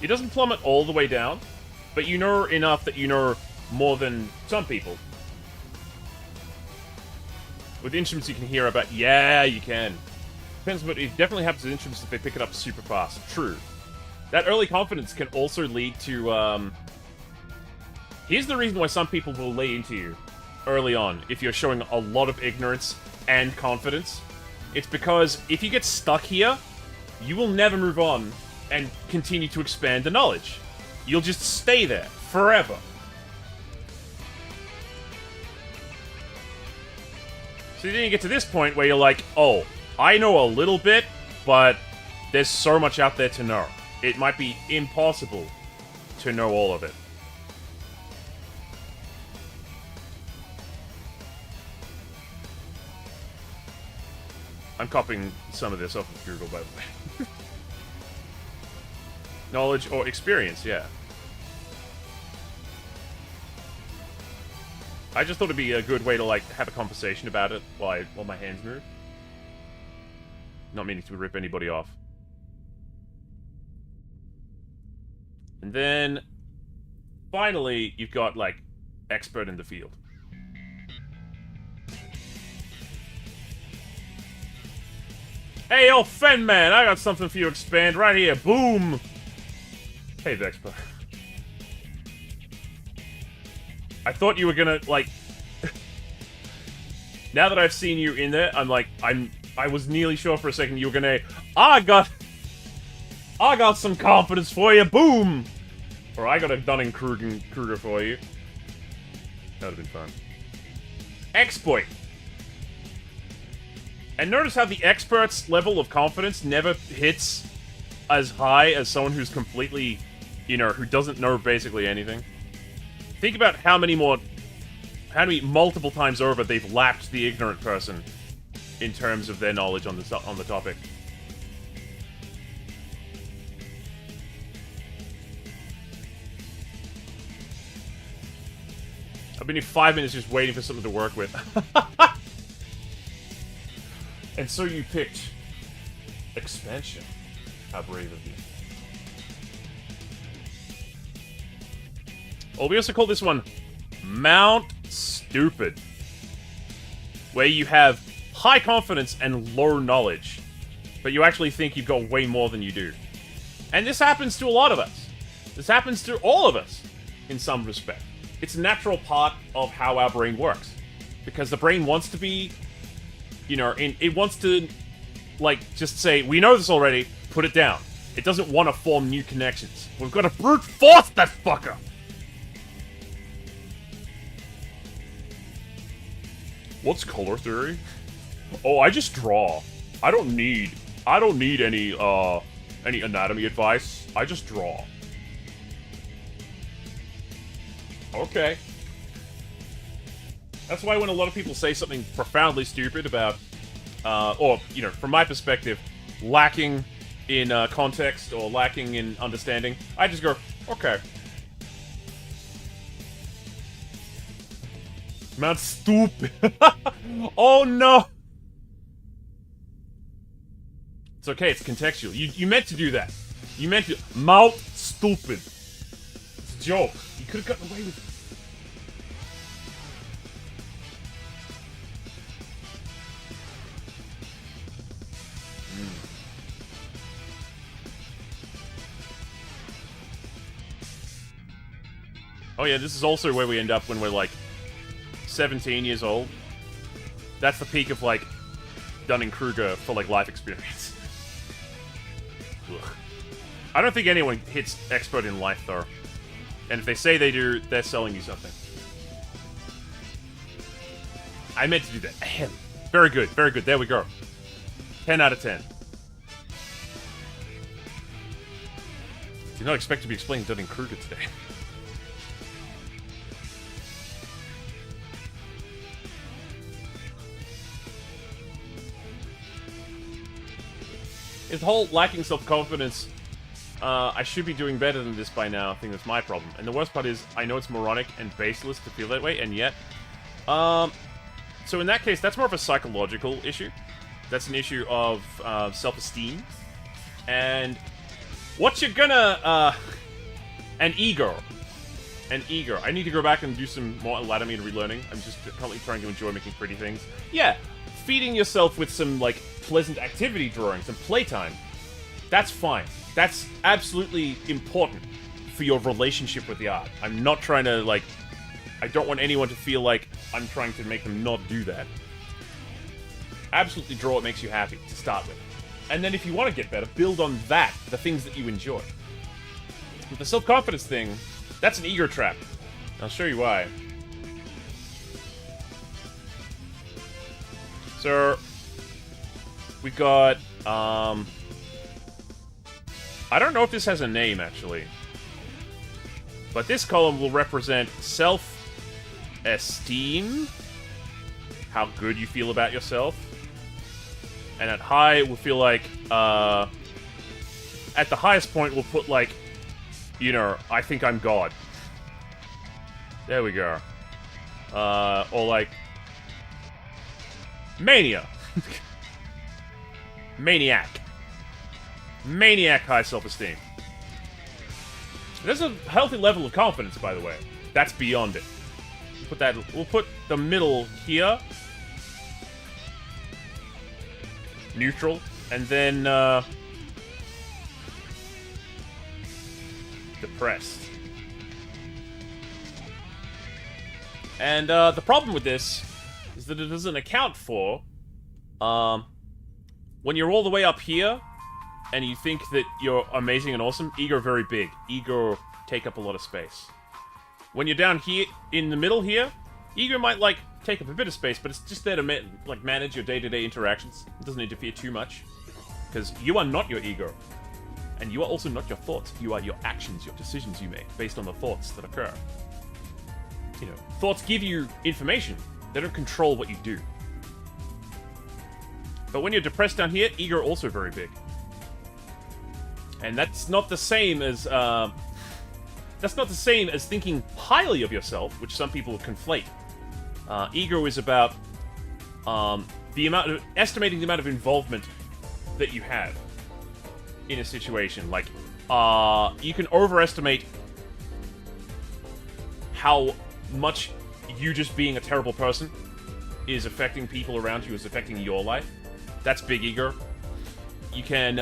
It doesn't plummet all the way down, but you know enough that you know more than some people. With instruments you can hear about, yeah, you can. Depends, but it definitely happens with instruments if they pick it up super fast. True. That early confidence can also lead to, here's the reason why some people will lay into you early on if you're showing a lot of ignorance and confidence. It's because if you get stuck here, you will never move on and continue to expand the knowledge. You'll just stay there forever. So then you get to this point where you're like, oh, I know a little bit, but there's so much out there to know. It might be impossible to know all of it. I'm copying some of this off of Google, by the way. Knowledge or experience, yeah. I just thought it'd be a good way to, like, have a conversation about it while my hands move. Not meaning to rip anybody off. And then, finally, you've got, like, expert in the field. Hey, yo, Fen Man, I got something for you to expand right here. Boom! Hey, Vexpa. I thought you were gonna, like... Now that I've seen you in there, I was nearly sure for a second you were gonna... I got some confidence for you, boom! Or I got a Dunning-Kruger for you. That would've been fun. Exploit. And notice how the expert's level of confidence never hits as high as someone who's completely, you know, who doesn't know basically anything. Think about how many multiple times over they've lapped the ignorant person in terms of their knowledge on the topic. I've been here 5 minutes just waiting for something to work with. And so you picked expansion. How brave of you. Oh, we also call this one Mount Stupid, where you have high confidence and low knowledge, but you actually think you've got way more than you do. And this happens to a lot of us. This happens to all of us, in some respect. It's a natural part of how our brain works. Because the brain wants to be, you know, it wants to, like, just say, we know this already, put it down. It doesn't want to form new connections. We've got to brute force that fucker! What's color theory? Oh, I just draw. I don't need any anatomy advice. I just draw. Okay. That's why when a lot of people say something profoundly stupid about, or, you know, from my perspective, lacking in context or lacking in understanding, I just go, okay. Mount Stupid. Oh no! It's okay, it's contextual. You meant to do that. You meant to. Mount Stupid. It's a joke. You could have gotten away with it. Oh yeah, this is also where we end up when we're like 17 years old. That's the peak of like Dunning-Kruger for like life experience. Ugh. I don't think anyone hits expert in life though. And if they say they do, they're selling you something. I meant to do that. Ahem. Very good, very good. There we go. 10 out of 10. Did not expect to be explaining Dunning-Kruger today. His whole lacking self-confidence. I should be doing better than this by now. I think that's my problem. And the worst part is, I know it's moronic and baseless to feel that way, and yet... So in that case, that's more of a psychological issue. That's an issue of self-esteem. And what you're gonna... An ego. An ego. I need to go back and do some more anatomy and relearning. I'm just currently trying to enjoy making pretty things. Yeah, feeding yourself with some, like, pleasant activity drawing, some playtime. That's fine. That's absolutely important for your relationship with the art. I'm not trying to, like... I don't want anyone to feel like I'm trying to make them not do that. Absolutely draw what makes you happy, to start with. And then if you want to get better, build on that, the things that you enjoy. With the self-confidence thing, that's an ego trap. I'll show you why. So, we've got, I don't know if this has a name, actually. But this column will represent self-esteem. How good you feel about yourself. And at high, we'll feel like, at the highest point, we'll put, like, you know, I think I'm God. There we go. Or, like, mania. Maniac. Maniac high self-esteem. There's a healthy level of confidence, by the way. That's beyond it. We'll put the middle here. Neutral. And then, depressed. And, the problem with this is that it doesn't account for, when you're all the way up here, and you think that you're amazing and awesome, ego very big. Ego take up a lot of space. When you're down here, in the middle here, ego might, like, take up a bit of space, but it's just there to, like, manage your day-to-day interactions. It doesn't interfere too much. Because you are not your ego. And you are also not your thoughts. You are your actions, your decisions you make, based on the thoughts that occur. You know, thoughts give you information. They don't control what you do. But when you're depressed down here, ego also very big. And that's not the same as, thinking highly of yourself, which some people conflate. Ego is about, estimating the amount of involvement that you have in a situation. Like, you can overestimate how much you just being a terrible person is affecting people around you, is affecting your life. That's big ego. You can,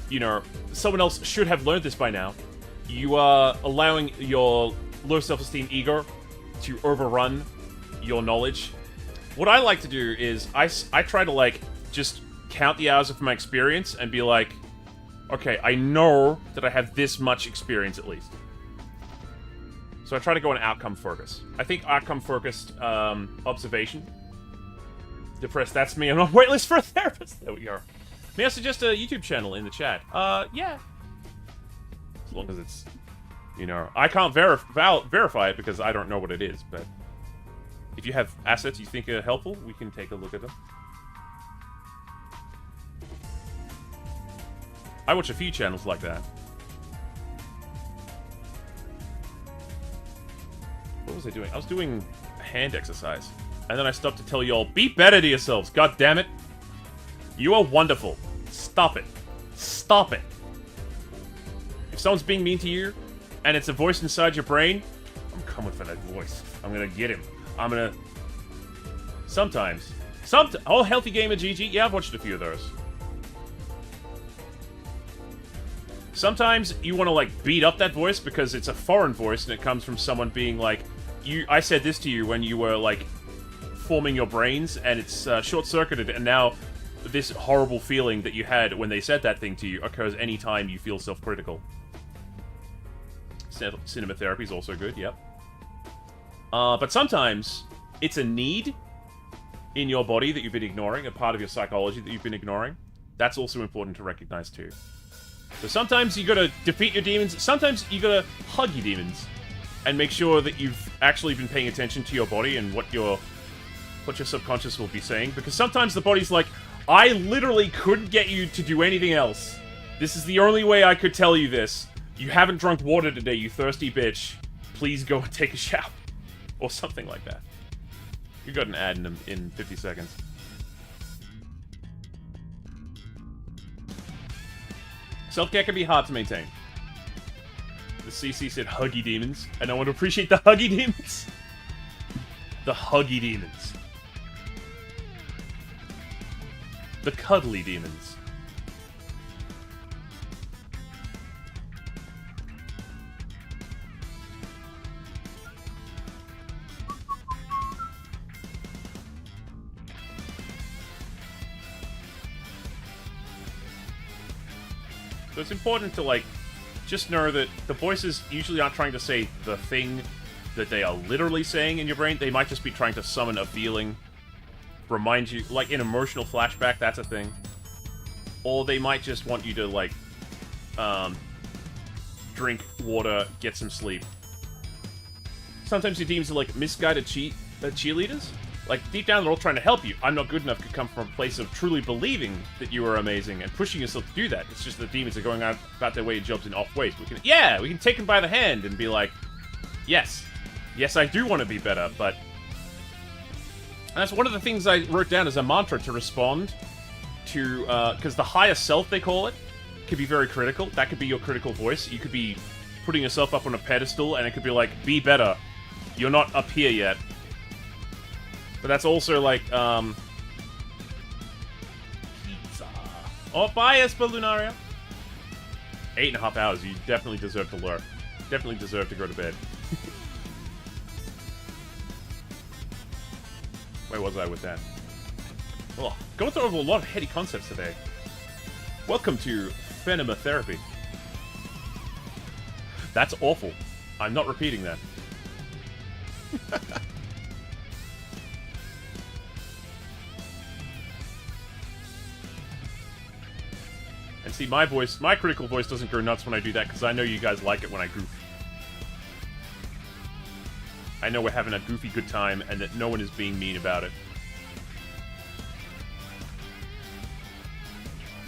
you know, someone else should have learned this by now. You are allowing your low self-esteem ego to overrun your knowledge. What I like to do is, I try to, like, just count the hours of my experience and be like, okay, I know that I have this much experience at least. So I try to go on outcome focus. I think outcome focused observation. Depressed, that's me. I'm on waitlist for a therapist. There we go. May I suggest a YouTube channel in the chat? Yeah. As long as it's, you know, I can't verify it because I don't know what it is, but if you have assets you think are helpful, we can take a look at them. I watch a few channels like that. What was I doing? I was doing a hand exercise. And then I stopped to tell you all, be better to yourselves, god damn it. You are wonderful. Stop it. Stop it. If someone's being mean to you, and it's a voice inside your brain, I'm coming for that voice. I'm gonna get him. I'm gonna... Sometimes. Oh, Healthy Gamer GG. Yeah, I've watched a few of those. Sometimes you want to, like, beat up that voice because it's a foreign voice and it comes from someone being like, I said this to you when you were, like, forming your brains, and it's short-circuited, and now this horrible feeling that you had when they said that thing to you occurs anytime you feel self-critical. Cinema therapy is also good, yep. But sometimes it's a need in your body that you've been ignoring, a part of your psychology that you've been ignoring. That's also important to recognize too. So sometimes you gotta defeat your demons, sometimes you gotta hug your demons, and make sure that you've actually been paying attention to your body and what your subconscious will be saying, because sometimes the body's like, I literally couldn't get you to do anything else. This is the only way I could tell you this. You haven't drunk water today, you thirsty bitch. Please go and take a shower. Or something like that. You got an ad in 50 seconds. Self-care can be hard to maintain. The CC said huggy demons, and I want to appreciate the huggy demons. The huggy demons. The cuddly demons. So it's important to, like, just know that the voices usually aren't trying to say the thing that they are literally saying in your brain. They might just be trying to summon a feeling. Remind you, like, an emotional flashback, that's a thing. Or they might just want you to, like, drink water, get some sleep. Sometimes your demons are, like, misguided cheerleaders. Like, deep down, they're all trying to help you. I'm not good enough could come from a place of truly believing that you are amazing and pushing yourself to do that. It's just that demons are going out about their way in jobs in off ways. We can take them by the hand and be like, yes, I do want to be better, but... And that's one of the things I wrote down as a mantra to respond to, because the higher self, they call it, could be very critical. That could be your critical voice. You could be putting yourself up on a pedestal, and it could be like, be better. You're not up here yet. But that's also like, pizza. Oh, bye, Espa Lunaria. 8.5 hours. You definitely deserve to lurk. Definitely deserve to go to bed. Where was I with that? Oh, going through a lot of heady concepts today. Welcome to Phenema Therapy. That's awful. I'm not repeating that. And see, my critical voice doesn't go nuts when I do that, because I know you guys like it when I goof. I know we're having a goofy good time, and that no one is being mean about it.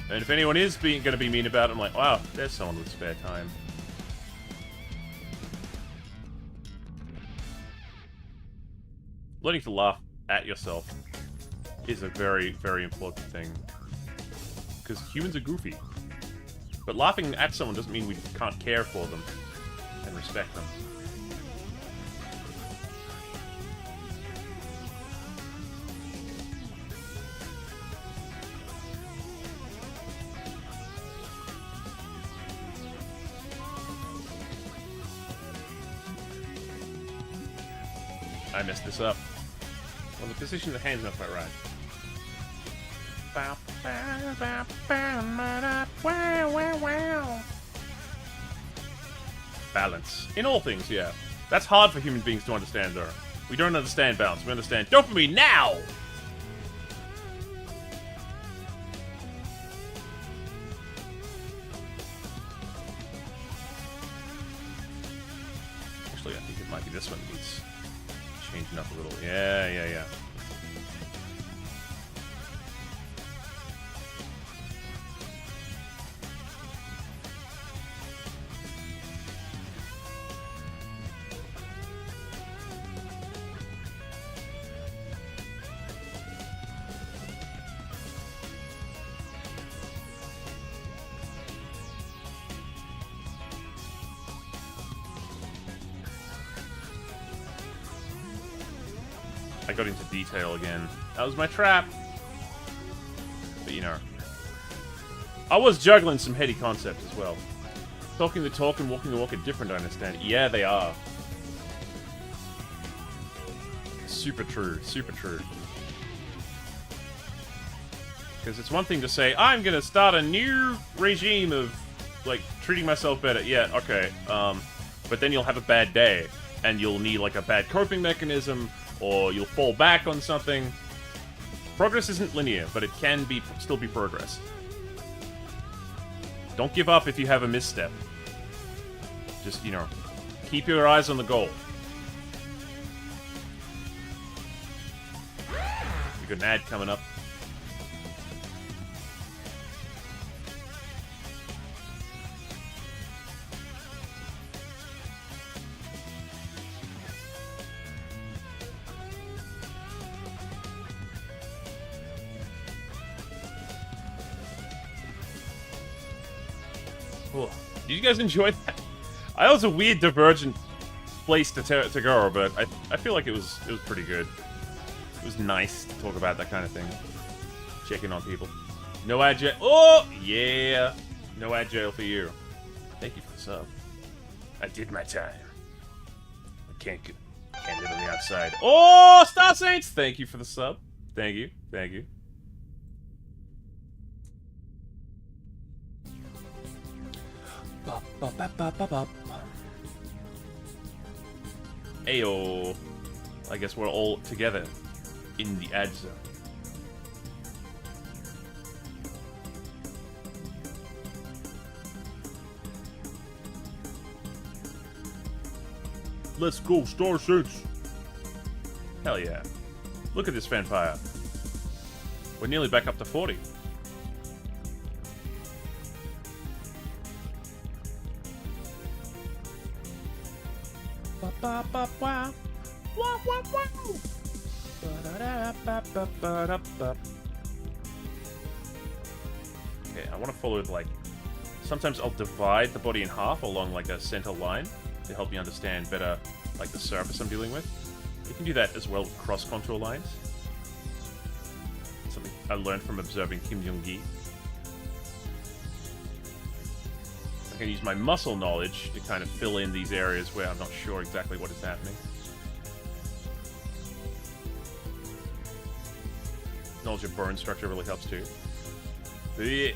And if anyone is going to be mean about it, I'm like, wow, there's someone with spare time. Learning to laugh at yourself is a very, very important thing. Because humans are goofy. But laughing at someone doesn't mean we can't care for them and respect them. I messed this up. Well, the position of the hand's not quite right. Balance. In all things, yeah. That's hard for human beings to understand, though. We don't understand balance. We understand dopamine now! Actually, I think it might be this one that needs changing up a little. Yeah. I got into detail again. That was my trap. But, you know. I was juggling some heady concepts as well. Talking the talk and walking the walk are different, I understand. Yeah, they are. Super true. Super true. Because it's one thing to say, I'm gonna start a new regime of, like, treating myself better. Yeah, okay. But then you'll have a bad day. And you'll need, like, a bad coping mechanism. Or you'll fall back on something. Progress isn't linear, but it can still be progress. Don't give up if you have a misstep. Just, you know, keep your eyes on the goal. You got an ad coming up. Did you guys enjoy that? I was a weird divergent place to go, but I feel like it was pretty good. It was nice to talk about that kind of thing. Check in on people. No ad jail. Oh yeah, no ad jail for you. Thank you for the sub. I did my time. I can't live on the outside. Oh, Star Saints! Thank you for the sub. Thank you. Thank you. Ayo. I guess we're all together in the ad zone. Let's go, Star Saints! Hell yeah. Look at this fanfire. We're nearly back up to 40. Okay, I want to follow it like... Sometimes I'll divide the body in half along like a center line to help me understand better like the surface I'm dealing with. You can do that as well with cross-contour lines. Something I learned from observing Kim Jong-gi. I can use my muscle knowledge to kind of fill in these areas where I'm not sure exactly what is happening. Knowledge of bone structure really helps too. Yeah.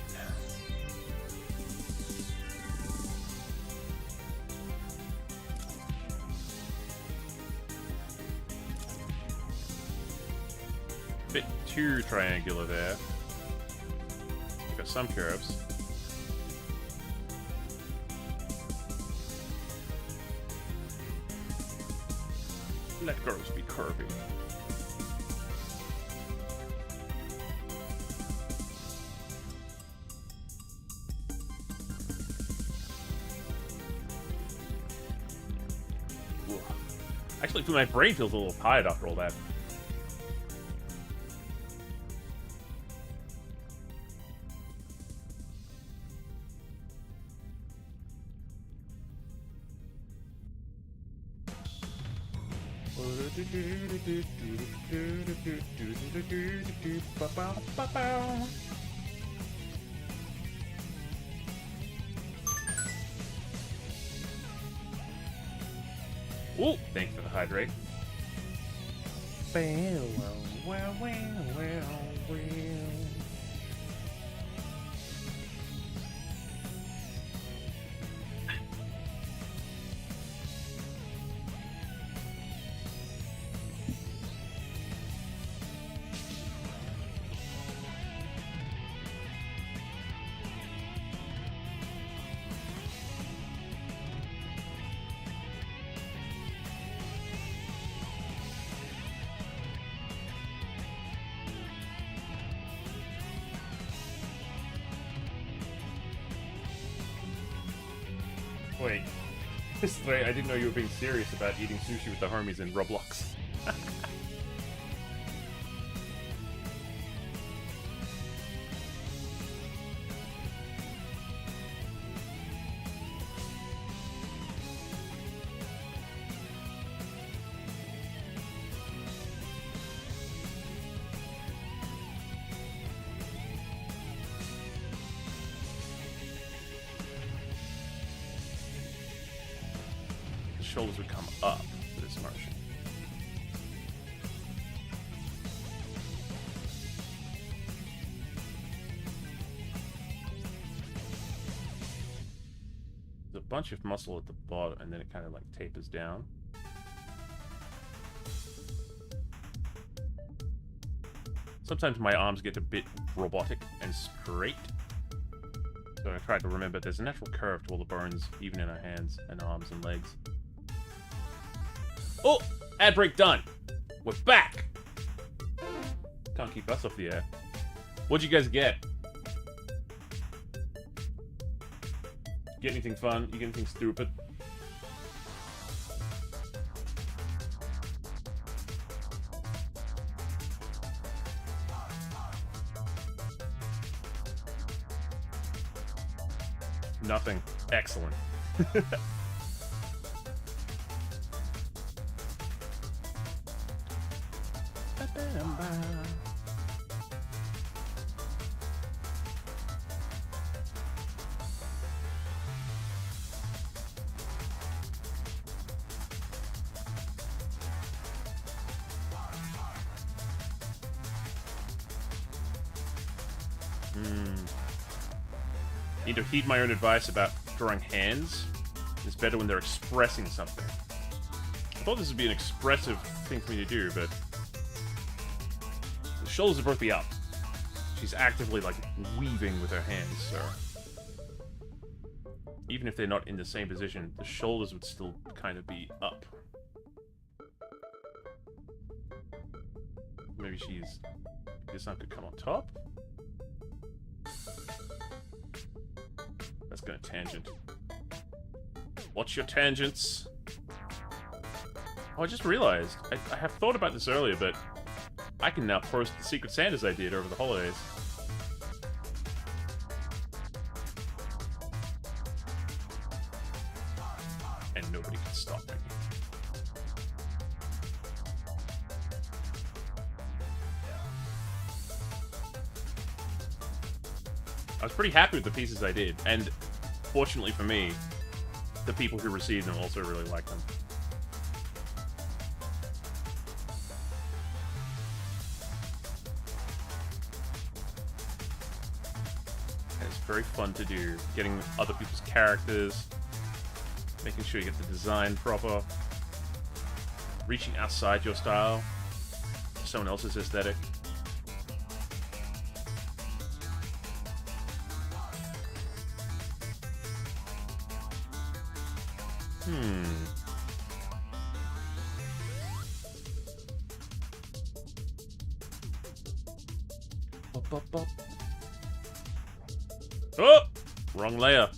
Bit too triangular there. Got some curves. Let girls be curvy. Ooh. Actually, my brain feels a little tired after all that. Ooh, thanks for the hydrate. Wait. I didn't know you were being serious about eating sushi with the homies in Roblox. Shoulders would come up for this motion. There's a bunch of muscle at the bottom, and then it kind of like tapers down. Sometimes my arms get a bit robotic and straight. So I try to remember there's a natural curve to all the bones, even in our hands and arms and legs. Oh! Ad break done! We're back! Can't keep us off the air. What'd you guys get? Get anything fun? You get anything stupid? Nothing. Excellent. Need to heed my own advice about drawing hands. It's better when they're expressing something. I thought this would be an expressive thing for me to do, but the shoulders are both be up. She's actively, like, weaving with her hands, so even if they're not in the same position, the shoulders would still kind of be up. Maybe this arm could come on top? That's gonna tangent. Watch your tangents. Oh, I just realized. I have thought about this earlier, but I can now post the Secret Santas I did over the holidays. And nobody can stop me. I was pretty happy with the pieces I did, and fortunately for me, the people who received them also really liked them. And it's very fun to do, getting other people's characters, making sure you get the design proper, reaching outside your style, someone else's aesthetic. Oh! Wrong layer.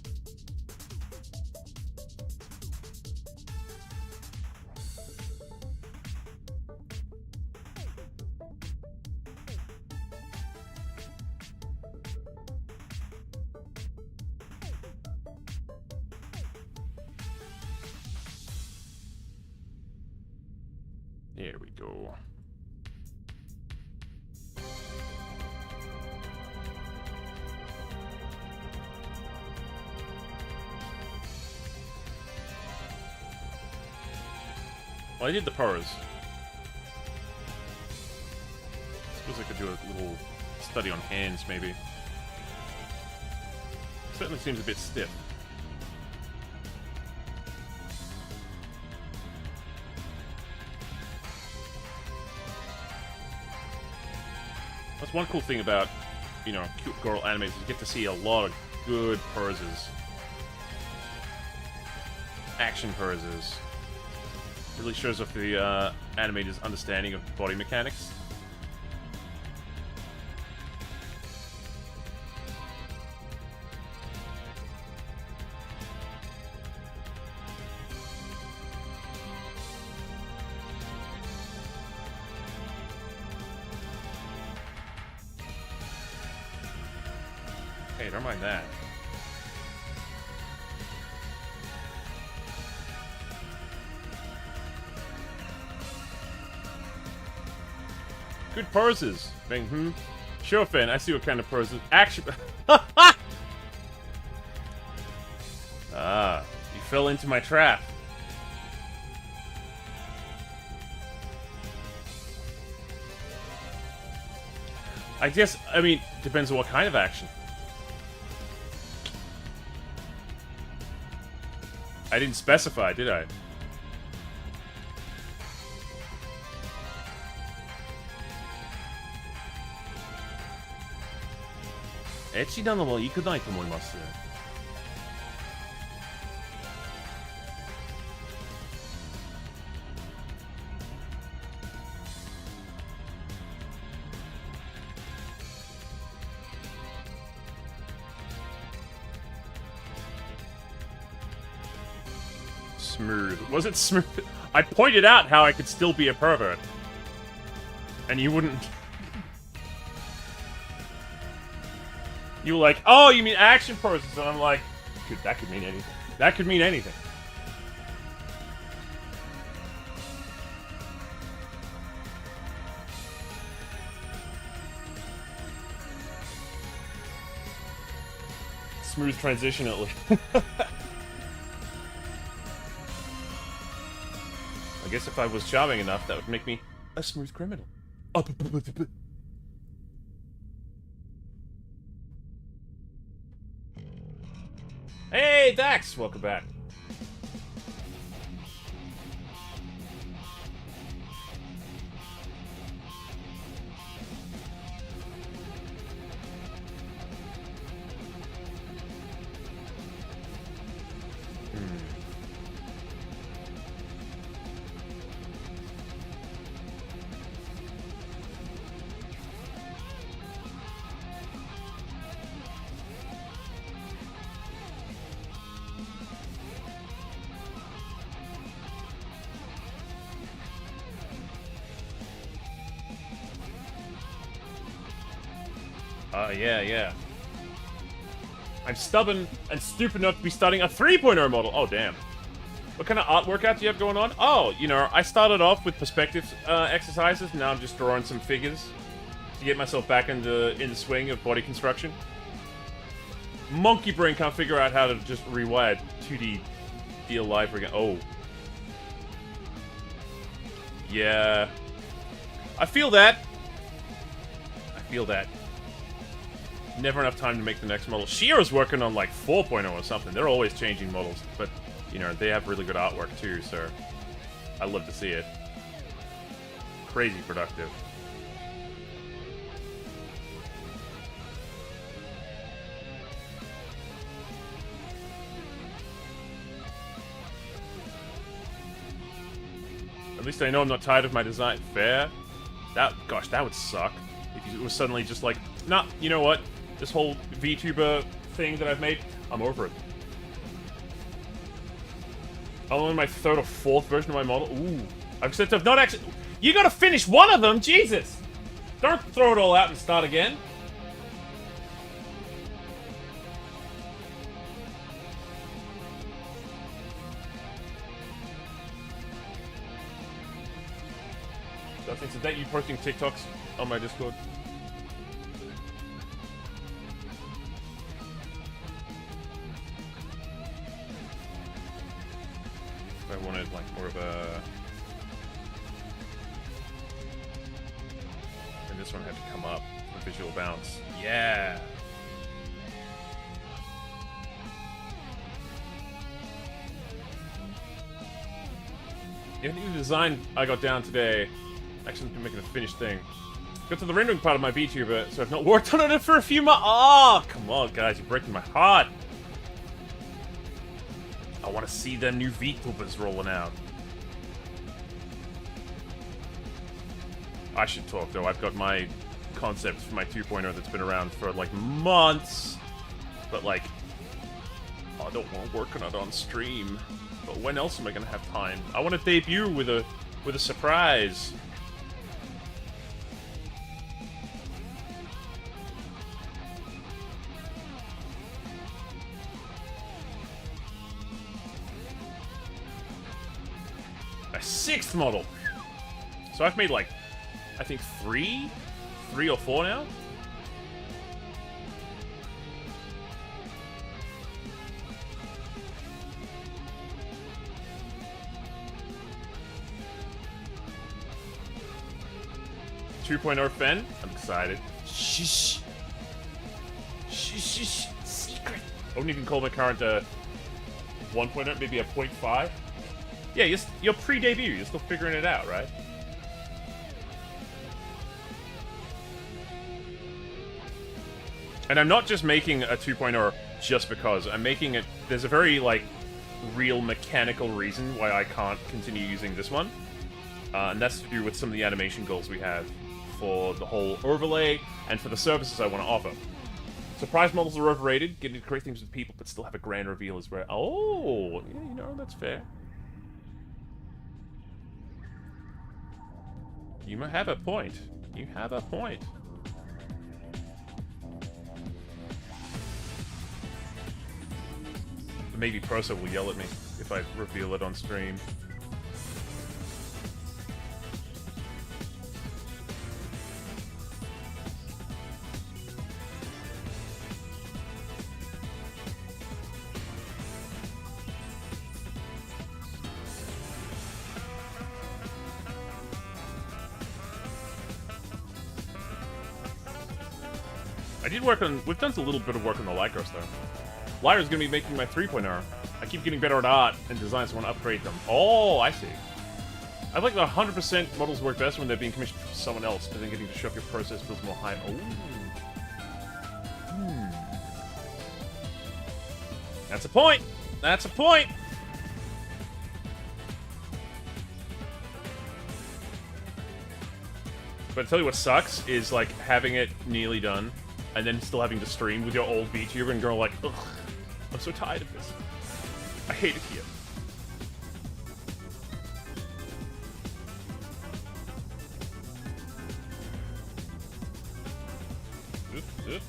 There we go. Well, I did the pose. Suppose I could do a little study on hands, maybe. Certainly seems a bit stiff. That's one cool thing about, you know, cute girl animes is you get to see a lot of good poses. Action poses. Really shows off the animator's understanding of body mechanics. Hey, don't mind that. Good poses. Bing, Sure, Finn, I see what kind of poses. Action. Ah, you fell into my trap. I guess, I mean, depends on what kind of action. I didn't specify, did I? Ecchiなのもいくないと思います。Smooth. Was it smooth? I pointed out how I could still be a pervert. And you wouldn't... You were like, oh, you mean action poses? And I'm like, That could mean anything. That could mean anything. Smooth transition at least. I guess if I was charming enough, that would make me a smooth criminal. Hey, Dax! Welcome back. Yeah. I'm stubborn and stupid enough to be starting a 3.0 model. Oh, damn. What kind of art workout do you have going on? Oh, you know, I started off with perspective exercises. Now I'm just drawing some figures to get myself back in the swing of body construction. Monkey brain can't figure out how to just rewire 2D deal life again. Oh. Yeah. I feel that. Never enough time to make the next model. Shira's working on like 4.0 or something. They're always changing models, but you know, they have really good artwork too, so I love to see it. Crazy productive. At least I know I'm not tired of my design. Fair. Gosh, that would suck. If it was suddenly just like, nah, you know what? This whole VTuber thing that I've made, I'm over it. I'm on my third or fourth version of my model. Ooh. Except I've not actually... You gotta finish one of them! Jesus! Don't throw it all out and start again. So I think today you posting TikToks on my Discord. I wanted like more of a... And this one had to come up, a visual bounce. Yeah! The only design I got down today, actually I'm making a finished thing. Got to the rendering part of my VTuber, so I've not worked on it for a few months. Oh, come on guys, you're breaking my heart. I want to see the new VTubers rolling out. I should talk though. I've got my concept for my 2.0 that's been around for like months, but like I don't want to work on it on stream. But when else am I gonna have time? I want to debut with a surprise. A 6th model. So I've made like, I think three or four now. Fen. I'm excited. Shh. Secret. I wouldn't even call my current 1.0, maybe a 0.5. Yeah, you're pre-debut. You're still figuring it out, right? And I'm not just making a 2.0 just because. I'm making it... There's a very, like, real mechanical reason why I can't continue using this one. And that's to do with some of the animation goals we have for the whole overlay and for the services I want to offer. Surprise models are overrated. Getting to create things with people but still have a grand reveal is where... Oh! Yeah, you know, that's fair. You might have a point. You have a point. Maybe Proso will yell at me if I reveal it on stream. I did work on... We've done a little bit of work on the Lycros, though. Lyra's gonna be making my 3.0. I keep getting better at art and design, so I want to upgrade them. Oh, I see. I like that 100% models work best when they're being commissioned for someone else, and then getting to show up your process feels more high. Oh. That's a point! That's a point! But I tell you what sucks is, like, having it nearly done, and then still having to stream with your old VTuber and going like, ugh, I'm so tired of this. I hate it here. Oof, oof.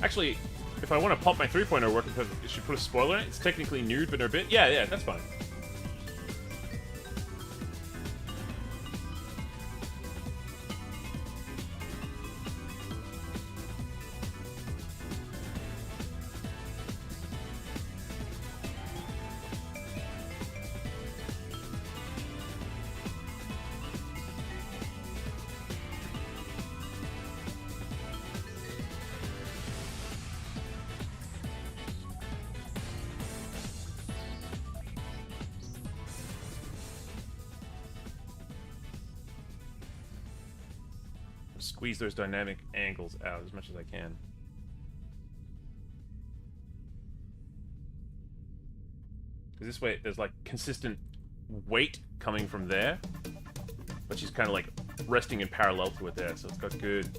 Actually, if I want to pump my 3.0 work, it should put a spoiler in it. It's technically nude, but no bit. Yeah, that's fine. Squeeze those dynamic angles out as much as I can. Because this way, there's like consistent weight coming from there, but she's kind of like resting in parallel to it there, so it's got good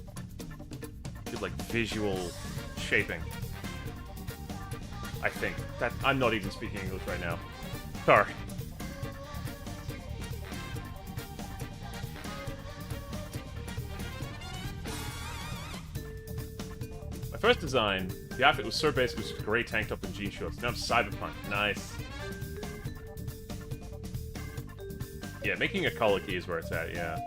like visual shaping. I think that I'm not even speaking English right now. Sorry. First design, the outfit was so basic, it was just a grey tank top and jean shorts. Now I'm cyberpunk. Nice. Yeah, making a color key is where it's at, yeah.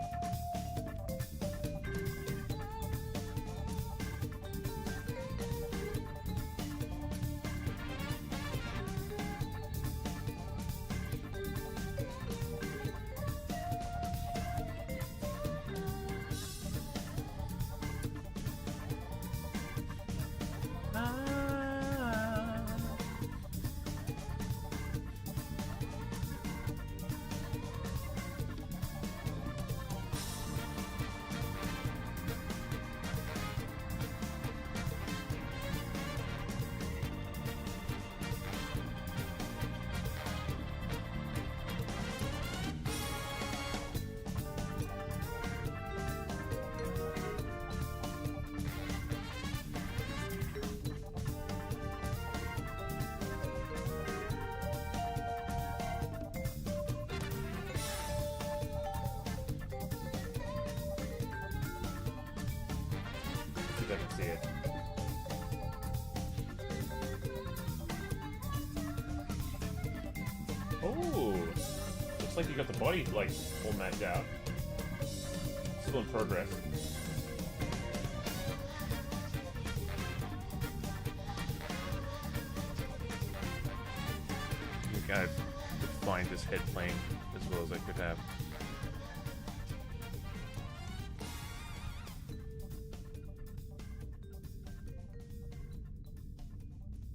See it. Oh, looks like you got the body like all matched out. Still in progress. I think I refined this head plane as well as I could have.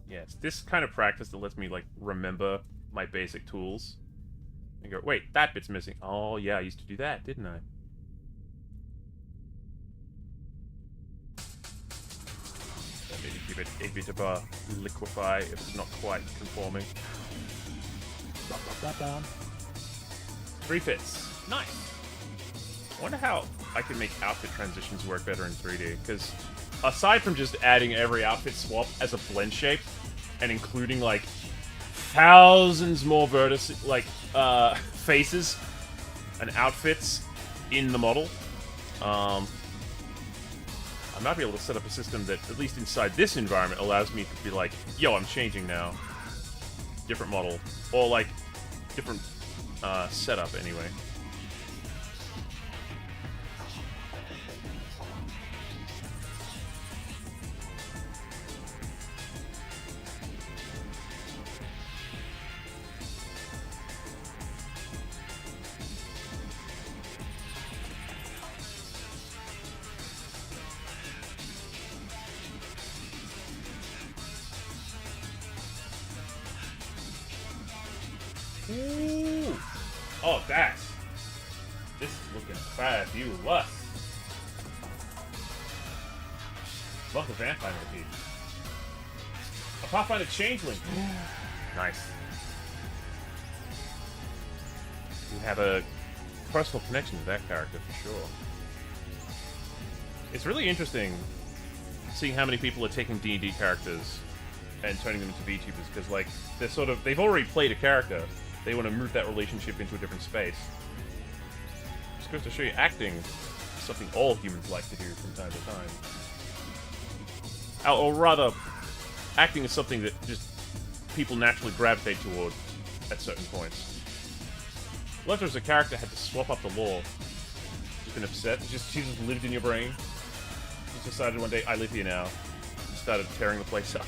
Yeah, it's this kind of practice that lets me, like, remember my basic tools. And go, wait, that bit's missing. Oh, yeah, I used to do that, didn't I? So maybe give it a bit of a liquefy if it's not quite conforming. 3 fits. Nice. I wonder how I can make outfit transitions work better in 3D, because aside from just adding every outfit swap as a blend shape, and including like thousands more faces and outfits in the model. I might be able to set up a system that, at least inside this environment, allows me to be like, yo, I'm changing now. Different model. Or, like, different setup, anyway. Ooh. Oh, this is looking fabulous. Love the vampire motif. A Pathfinder Changeling. Nice. You have a personal connection to that character for sure. It's really interesting seeing how many people are taking D&D characters and turning them into VTubers, because like they've already played a character. They want to move that relationship into a different space. Just goes to show you, acting is something all humans like to do from time to time. Or rather, acting is something that just people naturally gravitate toward at certain points. What if there's a character that had to swap up the lore? She's been upset. She just lived in your brain. Just decided one day, I live here now. And started tearing the place up.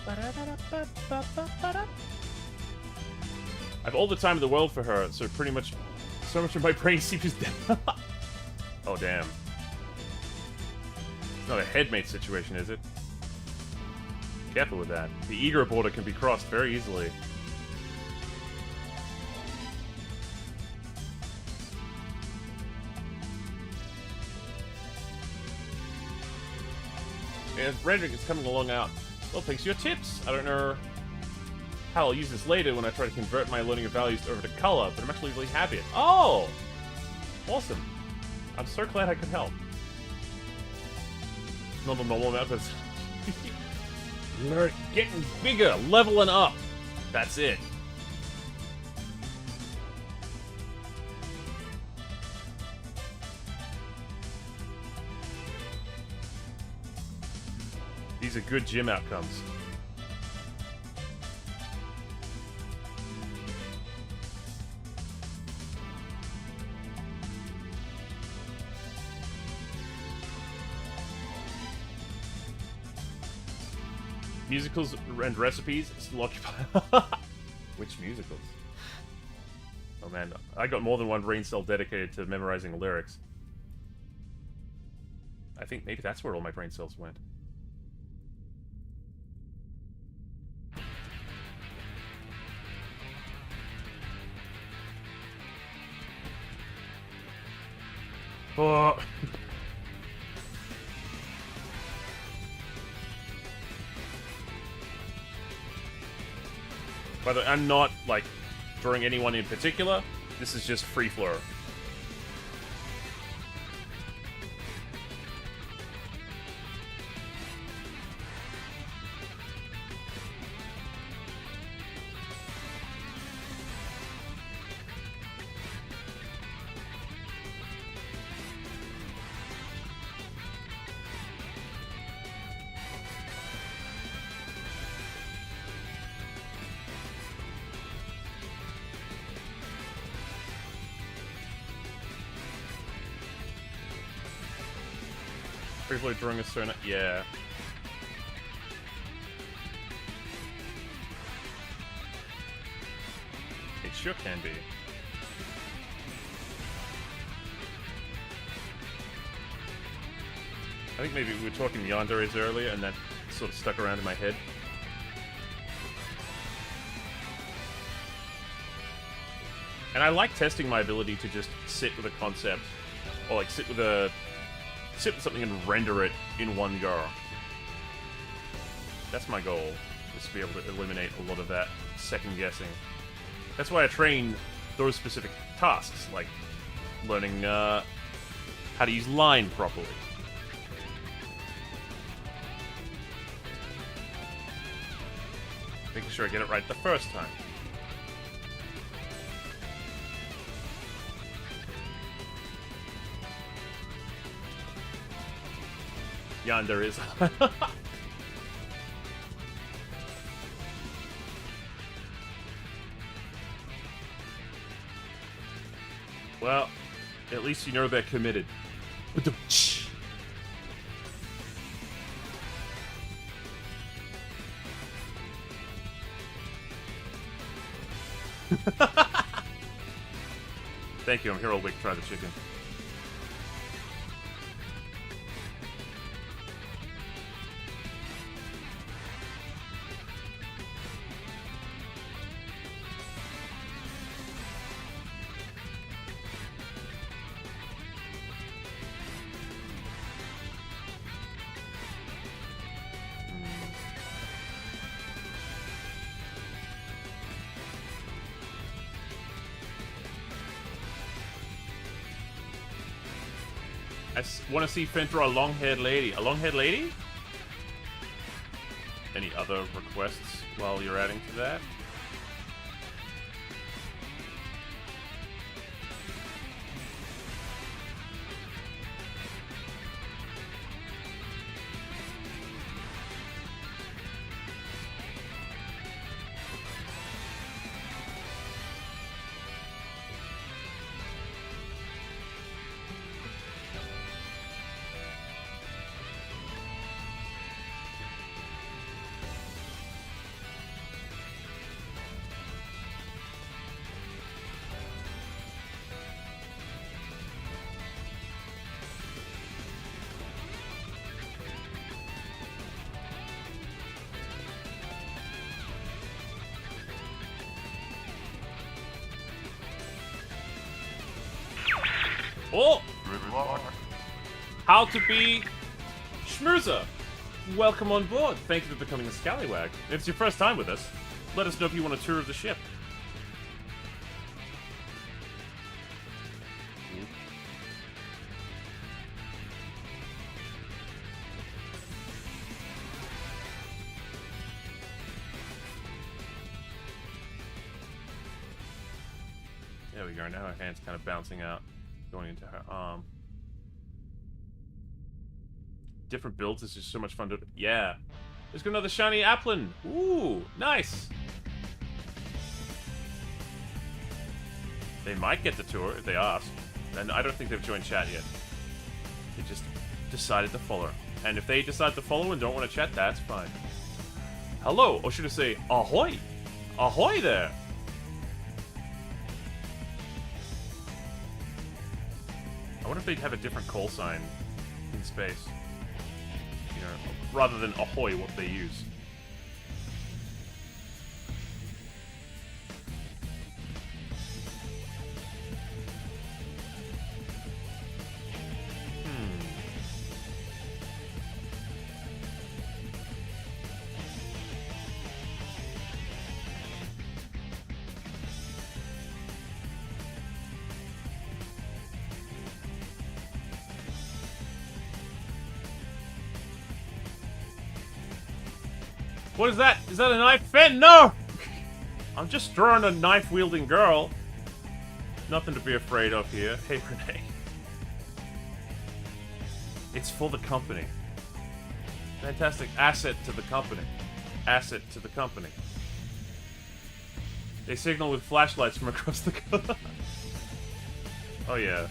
I have all the time in the world for her, so pretty much, so much of my brain seeps down. Oh, damn. It's not a headmate situation, is it? Careful with that. The ego border can be crossed very easily. Yeah, Redrick is coming along out. Well, thanks for your tips. I don't know how I'll use this later when I try to convert my learning of values over to color, but I'm actually really happy. Oh! Awesome. I'm so glad I could help. Not a normal amount, but getting bigger, leveling up. That's it. These are good gym outcomes. Musicals and recipes still occupy. Which musicals? Oh man, I got more than one brain cell dedicated to memorizing lyrics. I think maybe that's where all my brain cells went. Oh. By the way, I'm not, like, drawing anyone in particular. This is just free flow. Briefly drawing a certain... Yeah. It sure can be. I think maybe we were talking yanderes earlier, and that sort of stuck around in my head. And I like testing my ability to just sit with a concept, or like sit with something and render it in one go. That's my goal, is to be able to eliminate a lot of that second guessing. That's why I train those specific tasks, like learning how to use line properly. Making sure I get it right the first time. Yonder is. Well, at least you know they're committed. Thank you, I'm here all week. Try the chicken. I want to see Finn draw a long-haired lady. A long-haired lady? Any other requests while you're adding to that? Oh! How to be Schmurzer. Welcome on board. Thank you for becoming a scallywag. If it's your first time with us, let us know if you want a tour of the ship. There we go. Now her hand's kind of bouncing out. Going into her arm. Different builds is just so much fun to... Yeah. Let's go another shiny Applin. Ooh, nice. They might get the tour if they ask. And I don't think they've joined chat yet. They just decided to follow. And if they decide to follow and don't want to chat, that's fine. Hello, or should I say, ahoy. Ahoy there. I wonder if they'd have a different call sign in space. You know, rather than ahoy, what they use. What is that? Is that a knife? Finn, no! I'm just drawing a knife-wielding girl. Nothing to be afraid of here. Hey, Renee. It's for the company. Fantastic asset to the company. Asset to the company. They signal with flashlights from across the... Oh, yeah.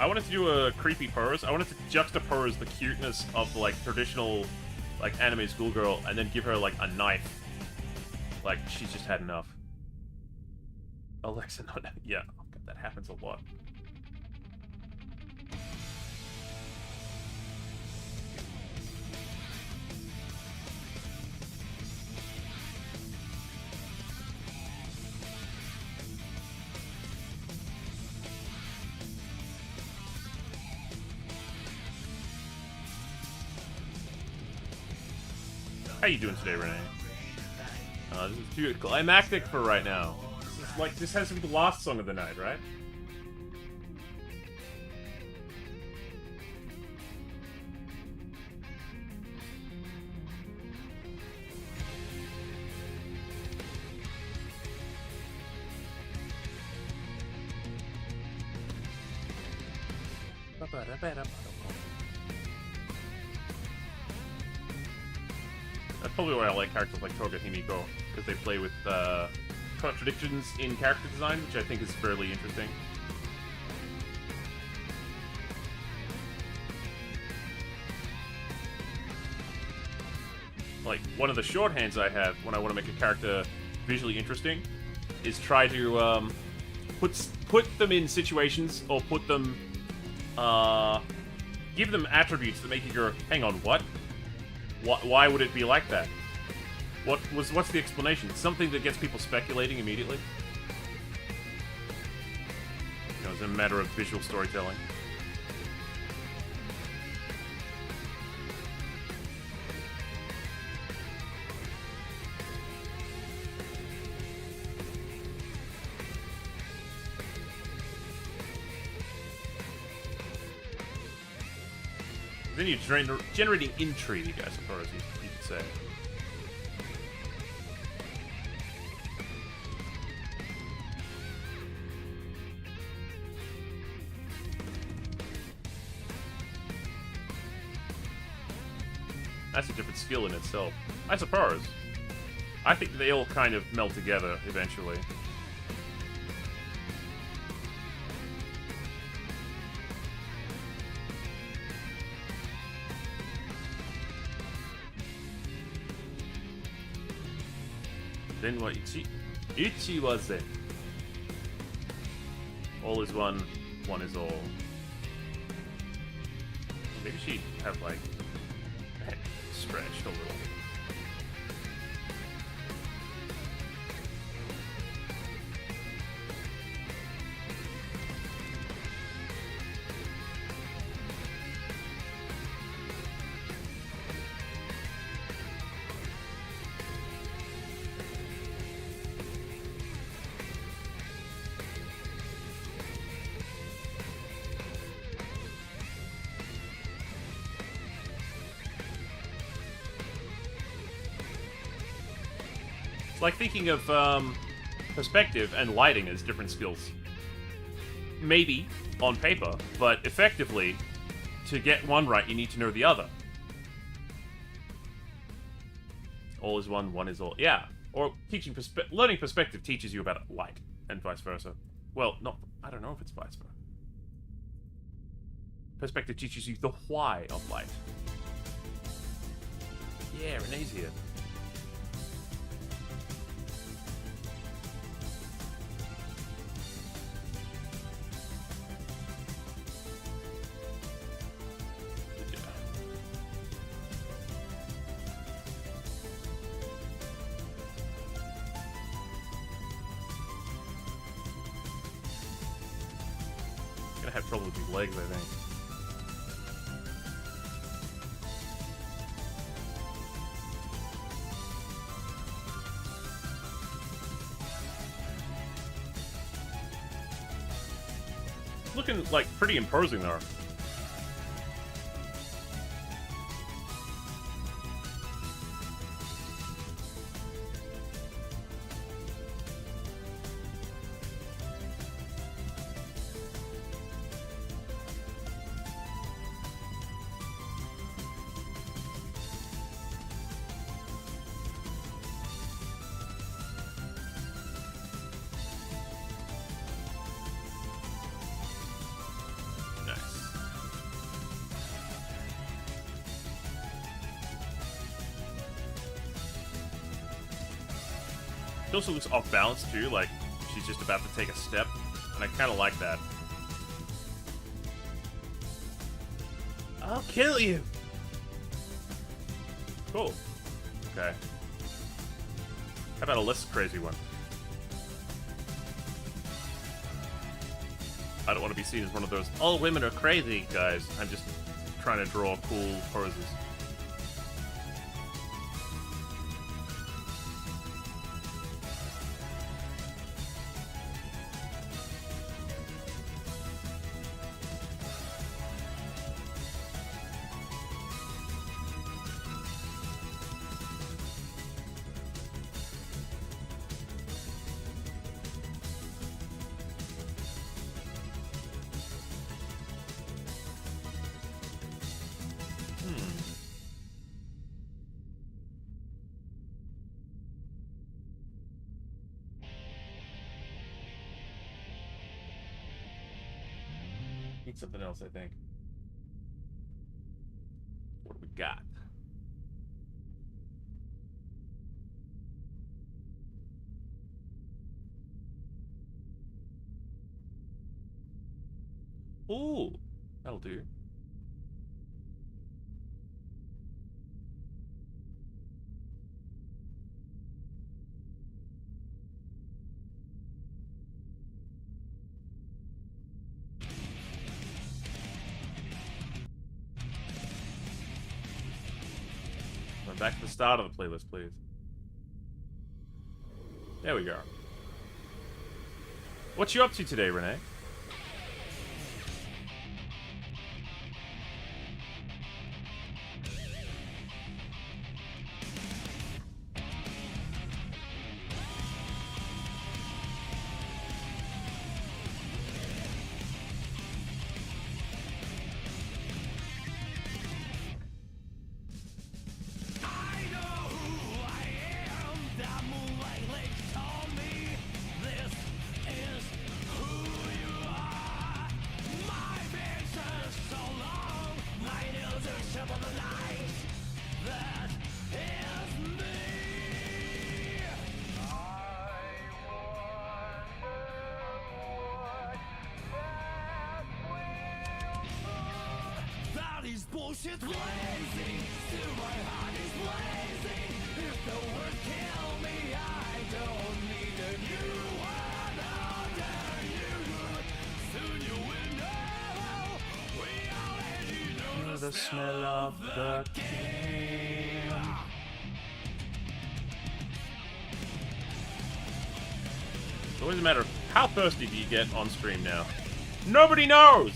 I wanted to do a creepy pose. I wanted to juxtapose the cuteness of like traditional like anime schoolgirl, and then give her like a knife. Like she's just had enough. Alexa, no, yeah, that happens a lot. How you doing today, Renee? This is too climactic for right now. This has to be the last song of the night, right? That's probably why I like characters like Toga Himiko, because they play with contradictions in character design, which I think is fairly interesting. Like, one of the shorthands I have when I want to make a character visually interesting is try to put them in situations, or put them, give them attributes that make you go, hang on, what? Why would it be like that? What's the explanation? Something that gets people speculating immediately? You know, it's a matter of visual storytelling. Then you're generating intrigue, I suppose you could say. That's a different skill in itself, I suppose. I think they all kind of meld together eventually. Then what? Ichi was Zen. All is one, one is all. Maybe she'd have like stretched a little. Like thinking of perspective and lighting as different skills. Maybe on paper, but effectively, to get one right, you need to know the other. All is one, one is all. Yeah, or learning perspective teaches you about light, and vice versa. Well, I don't know if it's vice versa. Perspective teaches you the why of light. Yeah, Renee's here. Gonna have trouble with these legs, I think. Looking like pretty imposing though. Nice. She also looks off balance too, like she's just about to take a step, and I kind of like that. I'll kill you. Cool. Okay. How about a less crazy one? I don't want to be seen as one of those all women are crazy guys. I'm just trying to draw cool poses. Need something else, I think. What do we got? Ooh, that'll do. Back to the start of the playlist, please. There we go. What you up to today, Renee? Bullshit blazing, still my heart is blazing. If the words kill me, I don't need a new one under you. Soon you will know. We already know the smell of the king. It's always a matter of how thirsty do you get on stream now? Nobody knows!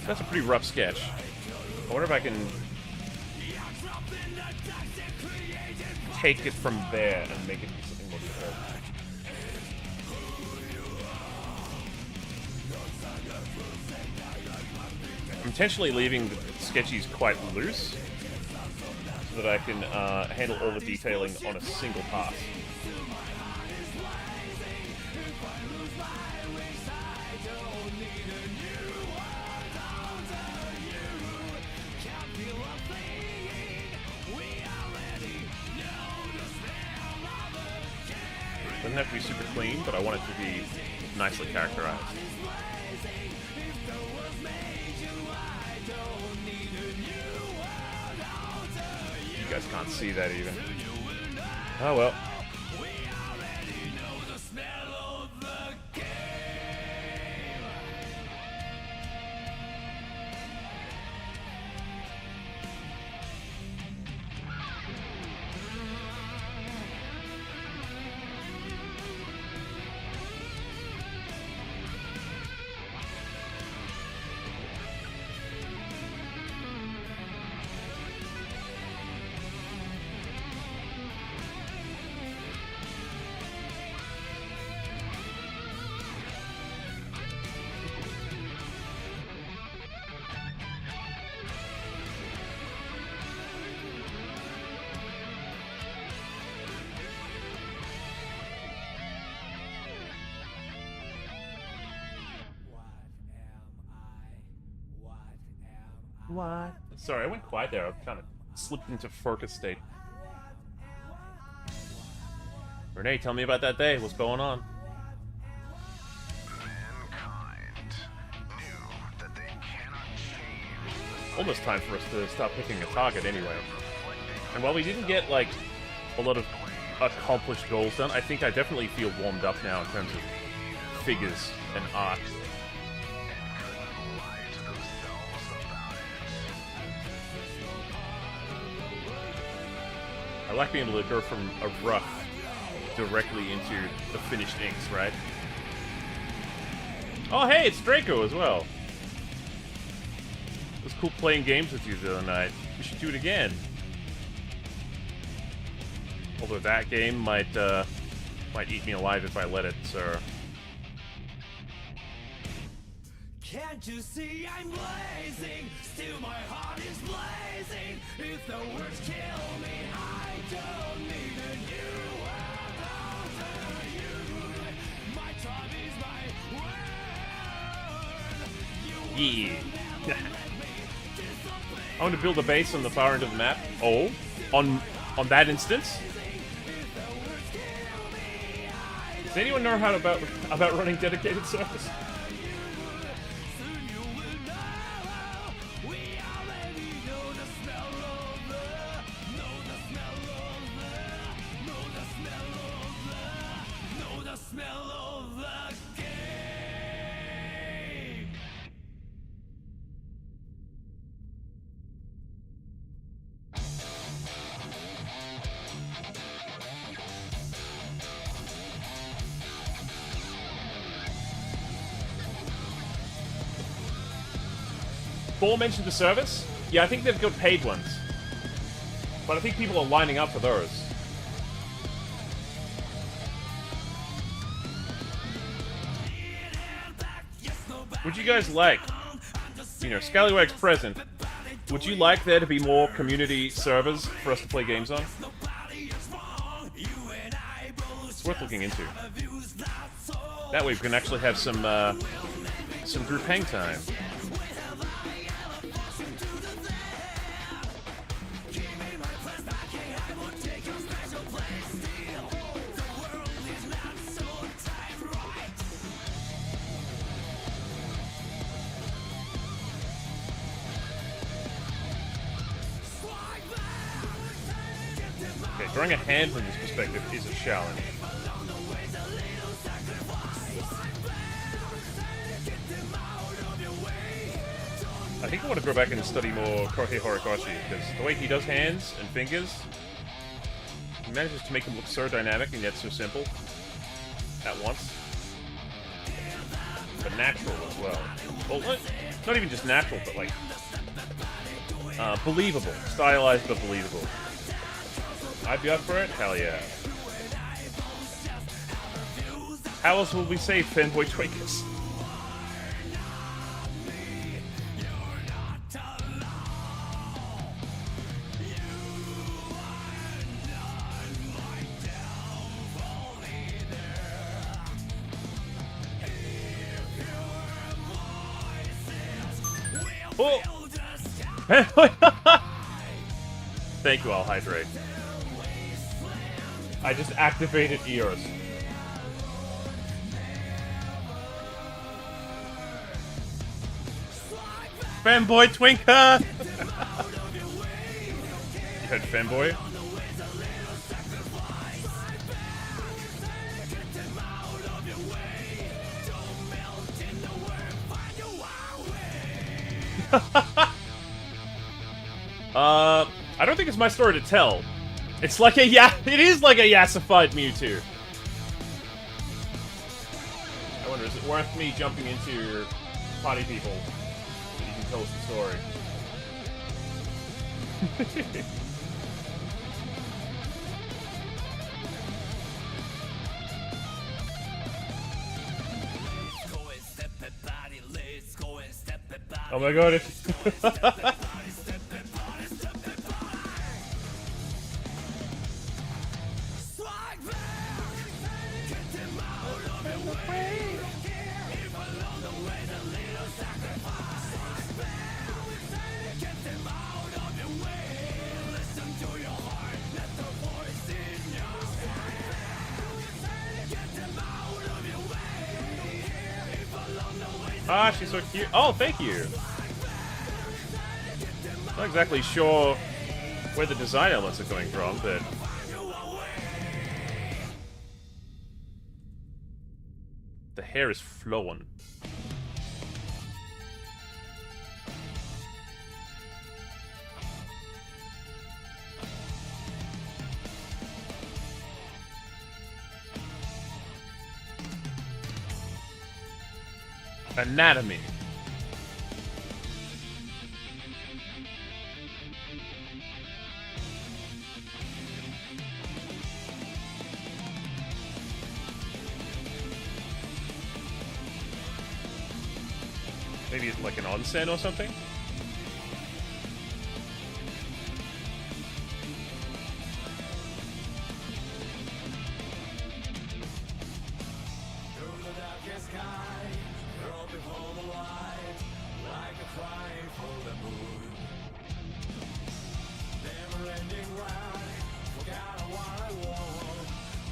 That's a pretty rough sketch. I wonder if I can take it from there and make it something more detailed. I'm intentionally leaving the sketchies quite loose so that I can handle all the detailing on a single pass. Doesn't have to be super clean, but I want it to be nicely characterized. You guys can't see that even. Oh well. what? Sorry, I went quiet there. I kind of slipped into focus state. Renee, tell me about that day. What's going on? Mankind knew that they cannot change. Almost time for us to stop picking a target anyway. And while we didn't get, like, a lot of accomplished goals done, I think I definitely feel warmed up now in terms of figures and art. I like being able to go from a rough directly into the finished inks, right? Oh, hey, it's Draco as well. It was cool playing games with you the other night. We should do it again. Although that game might eat me alive if I let it, so... Can't you see I'm blazing? Still my heart is blazing. If the words kill me, I don't need a new world after you. My tribe is my word. Yeah. I want to build a base on the far end of the map. Oh, on that instance? Does anyone know how about running dedicated servers? Ball mentioned the service. Yeah, I think they've got paid ones. But I think people are lining up for those. Would you guys like, you know, Scallywag's present, would you like there to be more community servers for us to play games on? It's worth looking into. That way we can actually have some group hang time. Drawing a hand from this perspective is a challenge. I think I want to go back and study more Kohei Horikoshi, because the way he does hands and fingers, he manages to make them look so dynamic and yet so simple at once. But natural as well. Well, not even just natural, but like believable. Stylized but believable. I'd be up for it? Hell yeah. How else will we say Fanboy Twinkus? Oh! Thank you, I'll hydrate. I just activated ears. Fanboy Twinker! You heard fanboy? I don't think it's my story to tell. It's like it is like a yassified Mewtwo. I wonder, is it worth me jumping into your potty people so you can tell us the story? Oh my god, Ah, she's so cute. Oh, thank you. Not exactly sure where the design elements are coming from, but the hair is flowing. Anatomy. Maybe it's like an onsen or something? Through the darkest sky, girl before the light, like a cry for the moon. Never-ending ride, forgot what I want,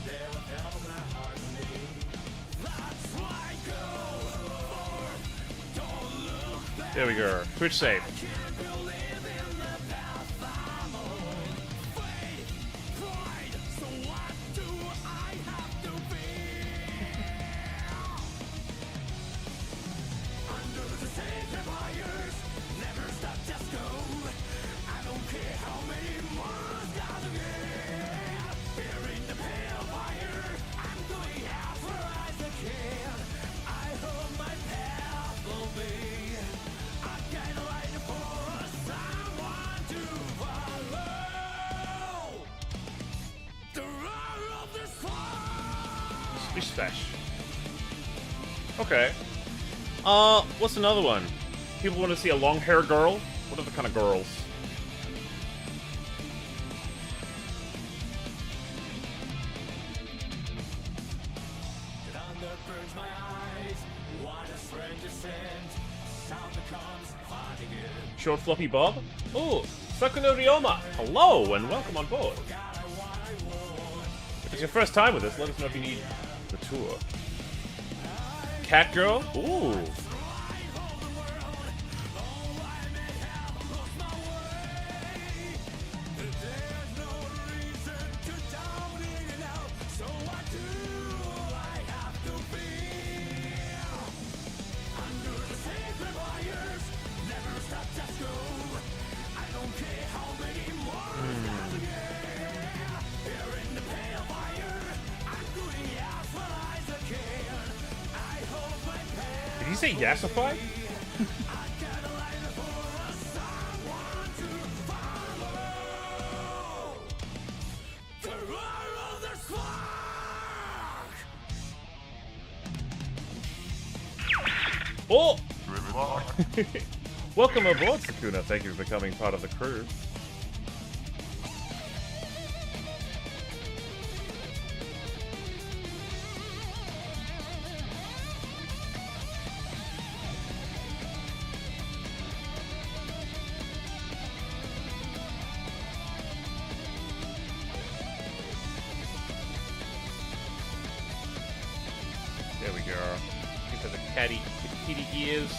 never felt my heart beat. That's why go forward, don't look back. There we go. Twitch save. Can't believe in the path I'm on. Faith, pride, so what do I have to be? Under the sacred wires, never stop, just go. I don't care how many more gotta get. Bearing the pale fire, I'm going as far as I can. I hope my path will be a guideline for someone to follow. The roar of the storm. Splish splash. Okay. What's another one? People want to see a long hair girl? What other kind of girls? Thunder burns my eyes. What a strange ascent. Sound becomes hot again. Short floppy bob? Ooh, Sakuno Ryoma! Hello and welcome on board. If it's your first time with us, let us know if you need the tour. Cat girl? Ooh. Did he say Yassify? Oh! Welcome aboard, Sakuna. Thank you for becoming part of the crew. There we go. Looking for the kitty ears.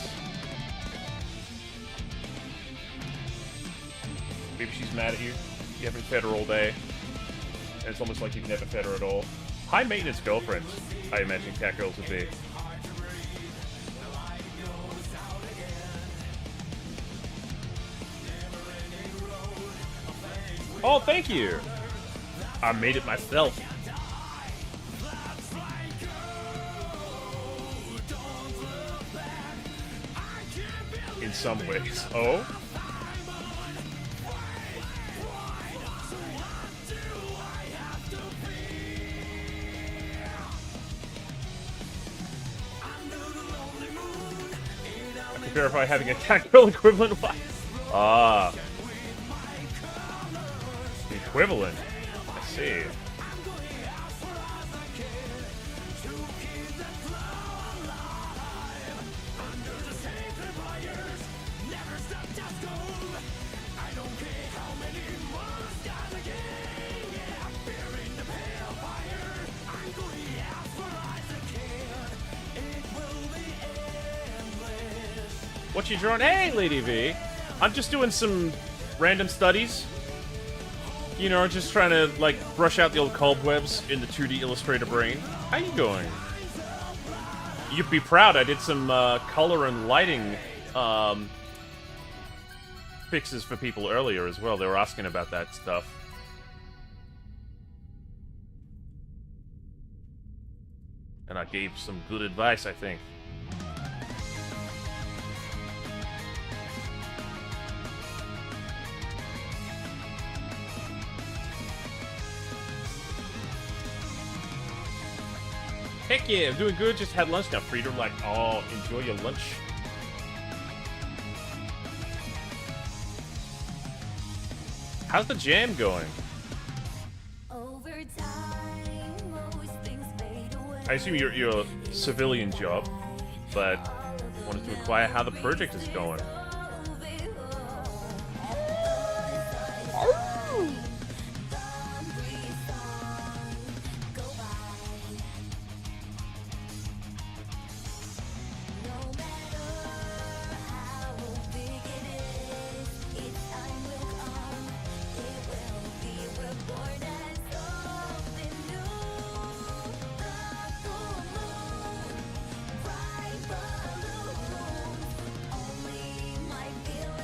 Maybe she's mad at you. You haven't fed her all day. And it's almost like you've never fed her at all. High maintenance girlfriends, I imagine cat girls would be. Oh, thank you! I made it myself. In some ways. Oh? I can verify having a cat girl equivalent. Ah. The equivalent. I see. What you drawing? Hey, Lady V. I'm just doing some random studies. You know, just trying to, like, brush out the old cobwebs in the 2D Illustrator brain. How you going? You'd be proud. I did some color and lighting fixes for people earlier as well. They were asking about that stuff. And I gave some good advice, I think. Heck yeah, I'm doing good. Just had lunch now. Freedom, like, oh, enjoy your lunch. How's the jam going? I assume you're a civilian job, but wanted to inquire how the project is going.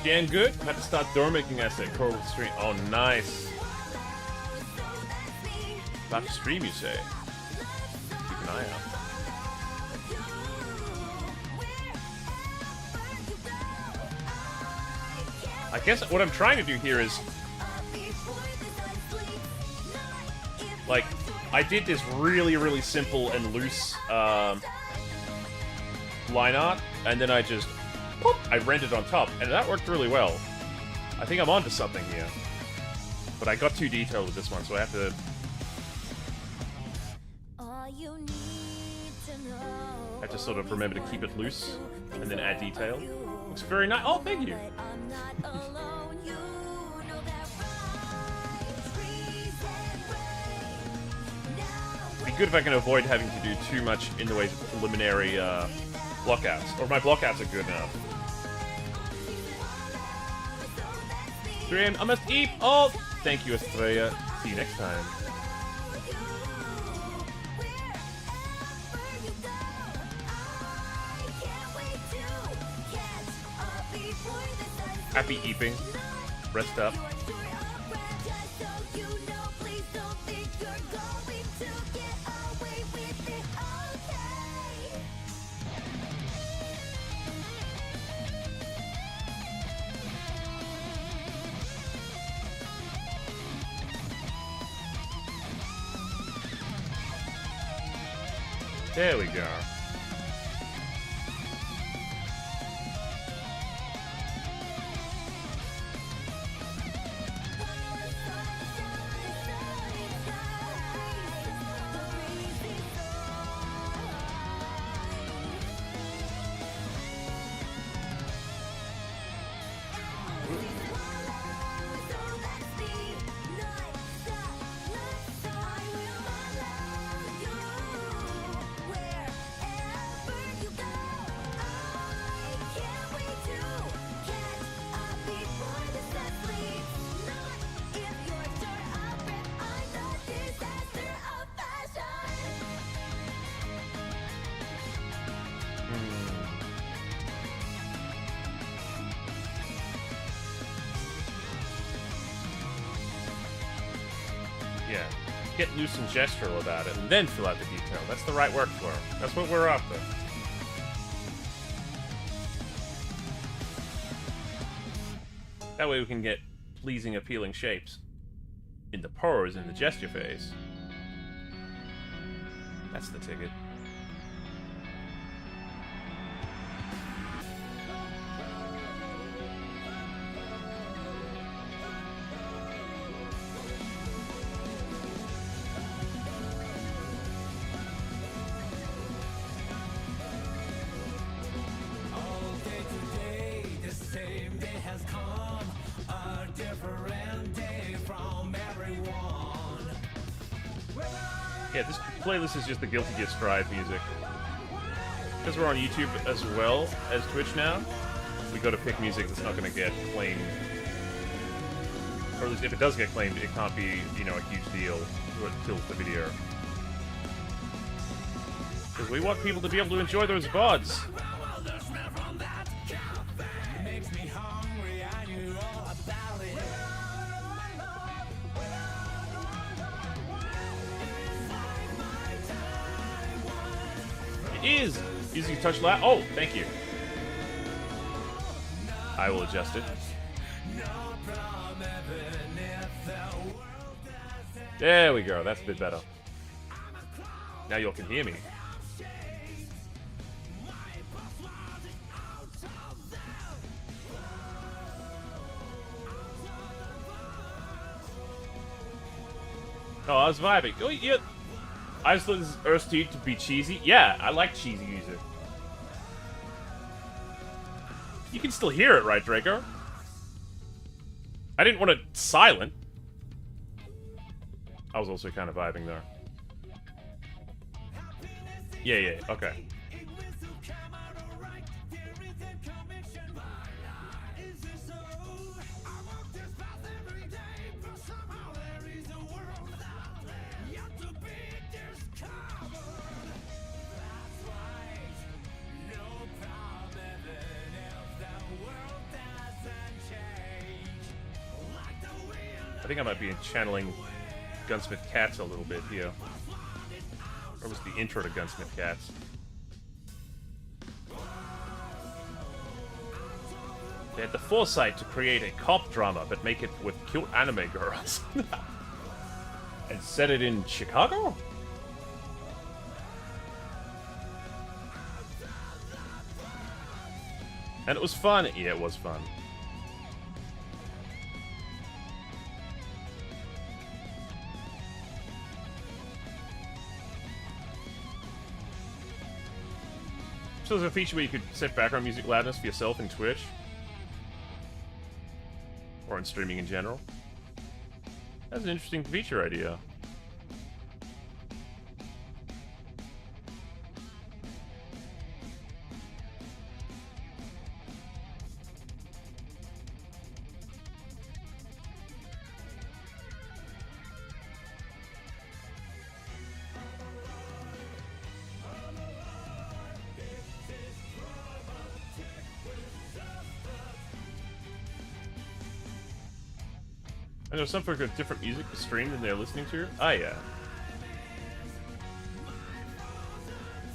Damn good. Had to start door making asset. Coral stream. Oh, nice. About to stream, you say? Keep an eye out. I guess what I'm trying to do here is, like, I did this really, really simple and loose line art, and then I just I rendered on top, and that worked really well. I think I'm onto something here. But I got too detailed with this one, so I have to... sort of remember to keep it loose, and then add detail. Looks very nice. Oh, thank you! It'd be good if I can avoid having to do too much in the way of preliminary blockouts. Or my blockouts are good enough. 3 AM, I must eat! Oh! Thank you, Estrella. See you next time. Happy eeping. Rest up. There we go. Yeah. Get loose and gestural about it, and then fill out the detail. That's the right workflow. That's what we're after. That way we can get pleasing, appealing shapes in the pose and the gesture phase. That's the ticket. Yeah, this playlist is just the Guilty Gear Strive music. Because we're on YouTube as well as Twitch now, we got to pick music that's not going to get claimed. Or at least if it does get claimed, it can't be, you know, a huge deal. So it kills the video. Because we want people to be able to enjoy those VODs. It is easy to touch loud. Oh, thank you. I will adjust it. There we go. That's a bit better. Now y'all can hear me. Oh, I was vibing. Oh, yeah. I just thought this Earth Teed to be cheesy. Yeah, I like cheesy music. You can still hear it, right, Draco? I didn't want it silent. I was also kind of vibing there. Yeah, okay. I think I might be channeling Gunsmith Cats a little bit here. Or was the intro to Gunsmith Cats? They had the foresight to create a cop drama, but make it with cute anime girls. And set it in Chicago? And it was fun. Yeah, it was fun. So there's a feature where you could set background music loudness for yourself in Twitch. Or in streaming in general. That's an interesting feature idea. And there's some for different music to stream than they're listening to. Ah, yeah.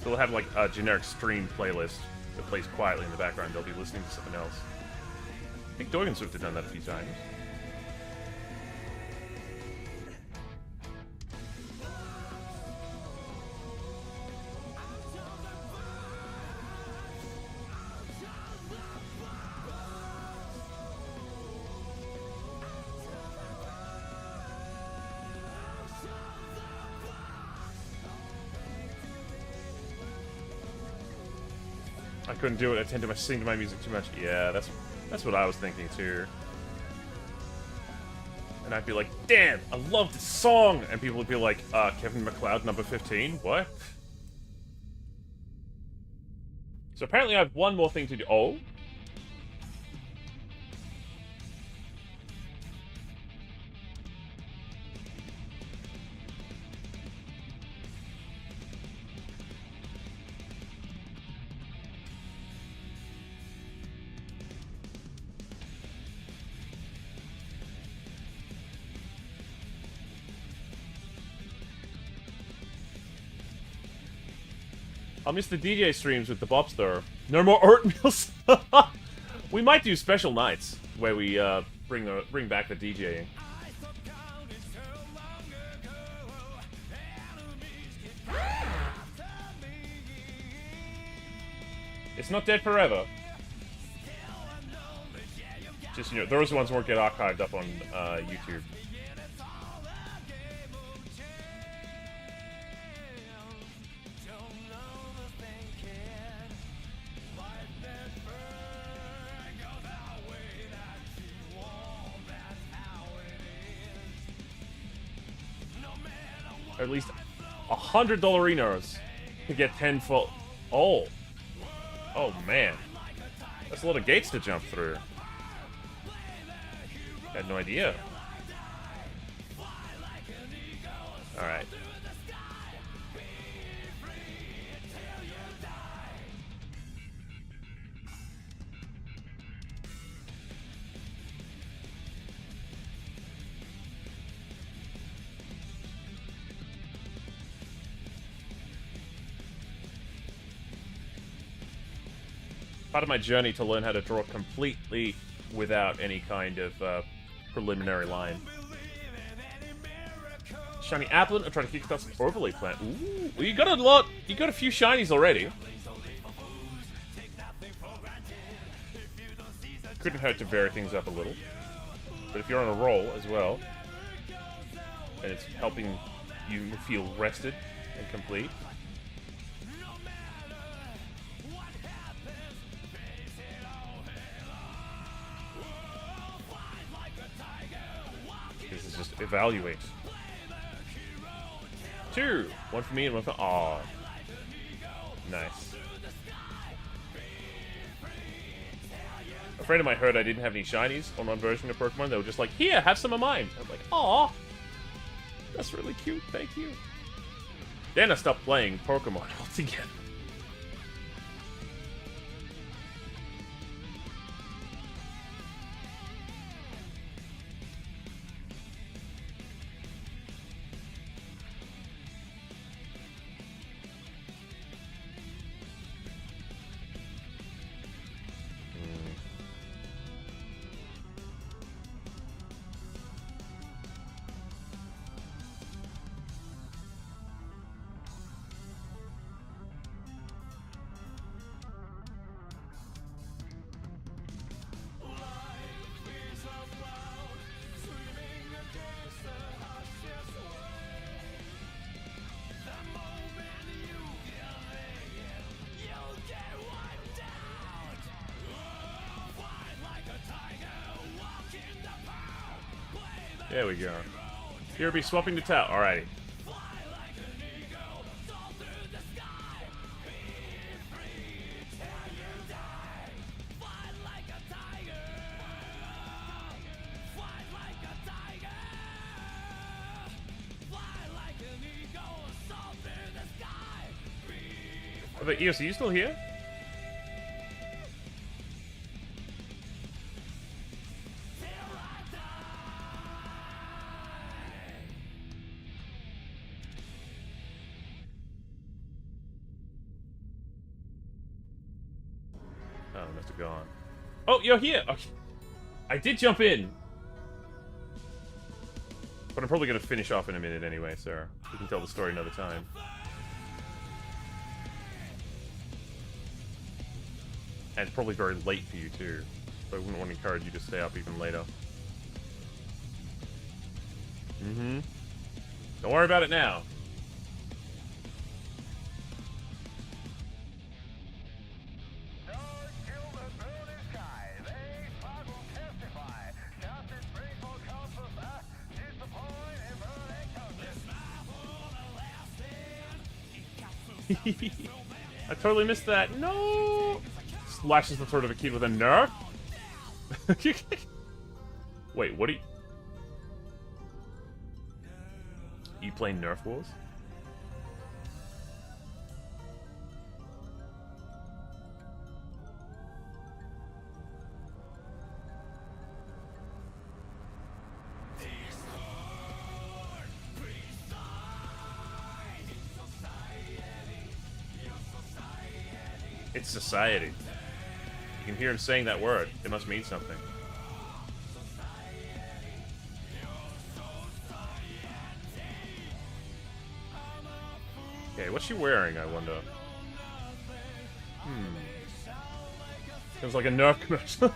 So they'll have like a generic stream playlist that plays quietly in the background. They'll be listening to something else. I think Dorgan Swift have done that a few times. I couldn't do it. I tend to sing to my music too much. Yeah, that's what I was thinking too. And I'd be like, damn, I love this song! And people would be like, Kevin MacLeod, number 15? What? So apparently I have one more thing to do. Oh? I'll miss the DJ streams with the Bobster. No more art meals. We might do special nights where we bring back the DJing. It's not dead forever. Just, you know, those ones won't get archived up on YouTube. Or at least $100 arenas to get 10 full. Oh man. That's a lot of gates to jump through. Had no idea. Alright. Part of my journey to learn how to draw completely without any kind of preliminary line. Shiny Applin, I'm trying to kick that overlay plant. Ooh, well, you got a lot. You got a few shinies already. Couldn't hurt to vary things up a little. But if you're on a roll as well, and it's helping you feel rested and complete. This is just evaluate. 2. One for me and one for... Aw. Nice. A friend of mine heard I didn't have any shinies on one version of Pokemon. They were just like, here, have some of mine. I was like, aw. That's really cute, thank you. Then I stopped playing Pokemon altogether. There we go. Here be swapping the towel. Alrighty. But Eos, are you still here? Oh, it must have gone. Oh, you're here! Okay. I did jump in! But I'm probably going to finish off in a minute anyway, so we can tell the story another time. And it's probably very late for you, too. So I wouldn't want to encourage you to stay up even later. Mm-hmm. Don't worry about it now. I totally missed that. No! Slashes the throat of a kid with a nerf? Wait, what are you... You playing Nerf Wars? It's society. You can hear him saying that word. It must mean something. Okay, what's she wearing, I wonder? Sounds like a Nerf commercial.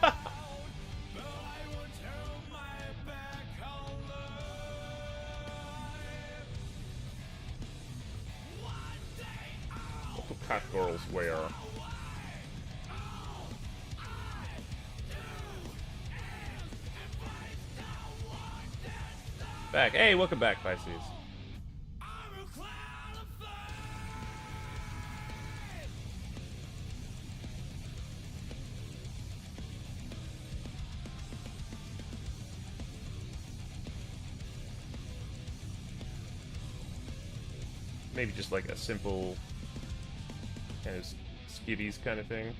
What do cat girls wear? Back. Hey, welcome back, Pisces. maybe just like a simple kind of skivvies kind of thing.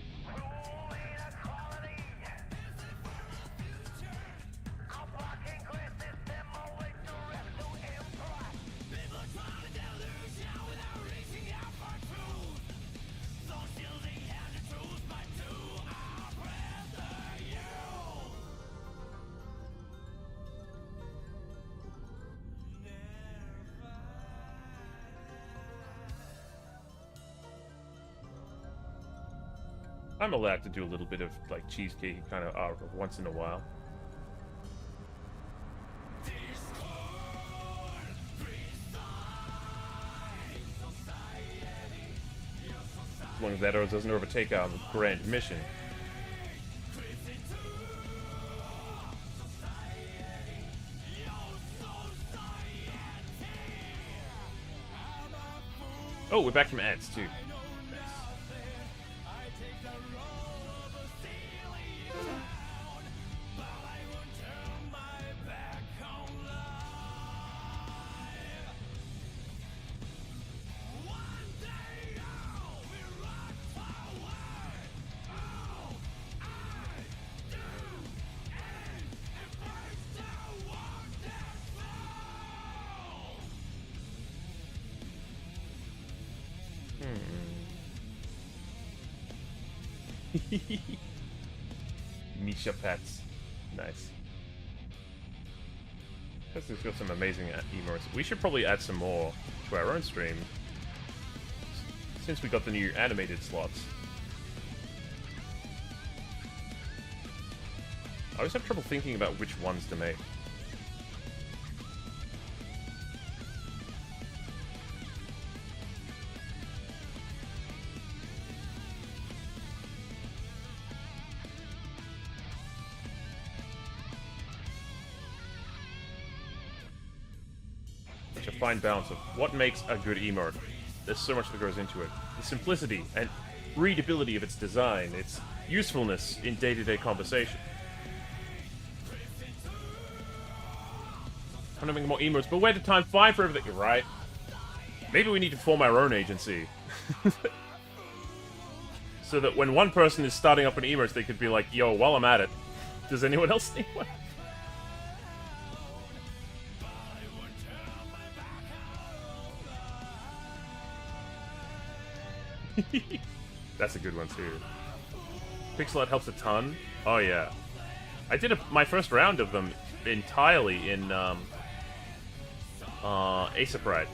I'm allowed to do a little bit of like cheesecake kind of art once in a while. As long as that doesn't overtake our grand mission. Oh, we're back from ads too. Misha Pets. Nice. This has got some amazing emotes. We should probably add some more to our own stream. Since we got the new animated slots. I always have trouble thinking about which ones to make. Fine balance of what makes a good emote. There's so much that goes into it. The simplicity and readability of its design, its usefulness in day-to-day conversation. I'm gonna make more emotes, but where did time find for everything? You're right. Maybe we need to form our own agency. So that when one person is starting up an emote, they could be like, yo, while I'm at it, does anyone else need one? That's a good one too. Pixel art helps a ton. Oh yeah, I did my first round of them entirely in Ace of Pride.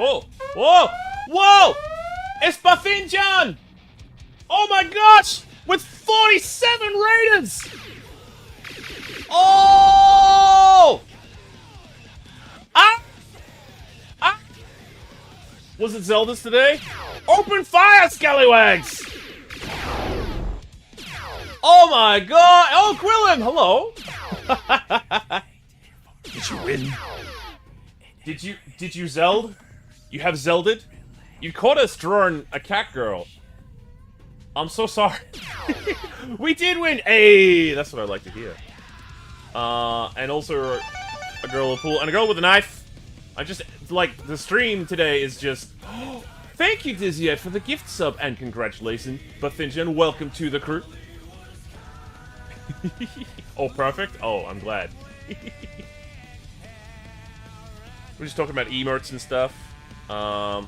Oh! Whoa! Whoa! It's Buffinjan! Oh my gosh! With 47 ratings! Oh! Ah! Ah! Was it Zelda's today? Open fire, scallywags! Oh my god! Oh, Quillen! Hello! Did you win? Did you Zeld? You have Zelded? You caught us drawing a cat girl. I'm so sorry. We did win! Hey, that's what I like to hear. And also a girl with a pool and a girl with a knife. I just, like, the stream today is just... Thank you, Dizzy, for the gift sub and congratulations. Buffinjan, welcome to the crew. Oh, perfect? Oh, I'm glad. We're just talking about emotes and stuff. And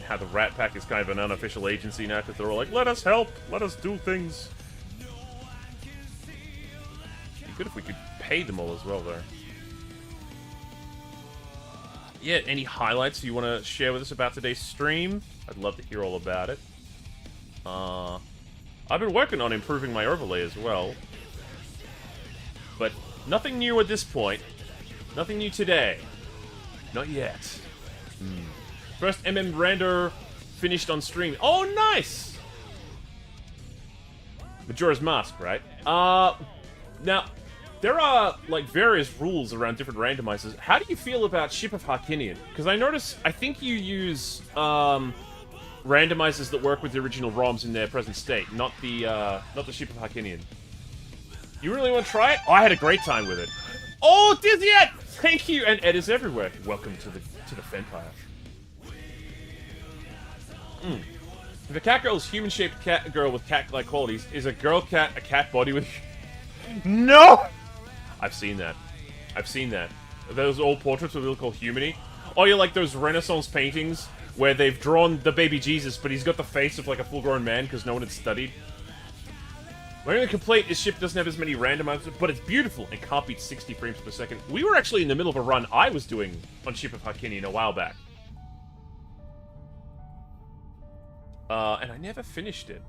how the Rat Pack is kind of an unofficial agency now, because they're all like, let us help, let us do things. It'd be good if we could pay them all as well, though. Yeah, any highlights you want to share with us about today's stream? I'd love to hear all about it. I've been working on improving my overlay as well. But nothing new at this point. Nothing new today. Not yet. First render finished on stream. Oh, nice! Majora's Mask, right? Now, there are, like, various rules around different randomizers. How do you feel about Ship of Harkinian? Because I think you use, randomizers that work with the original ROMs in their present state, not the Ship of Harkinian. You really want to try it? Oh, I had a great time with it. Oh, Dizzy Ed! Thank you! And Ed is everywhere. Welcome to the Fenpire. If a cat girl is human-shaped cat girl with cat-like qualities, is a girl cat a cat body with... No! I've seen that. I've seen that. Those old portraits of little humany. Oh, yeah, like those Renaissance paintings where they've drawn the baby Jesus, but he's got the face of like a full-grown man because no one had studied. My only complaint is ship doesn't have as many randomizers, but it's beautiful and can't beat 60 frames per second. We were actually in the middle of a run I was doing on Ship of Harkinian a while back. And I never finished it.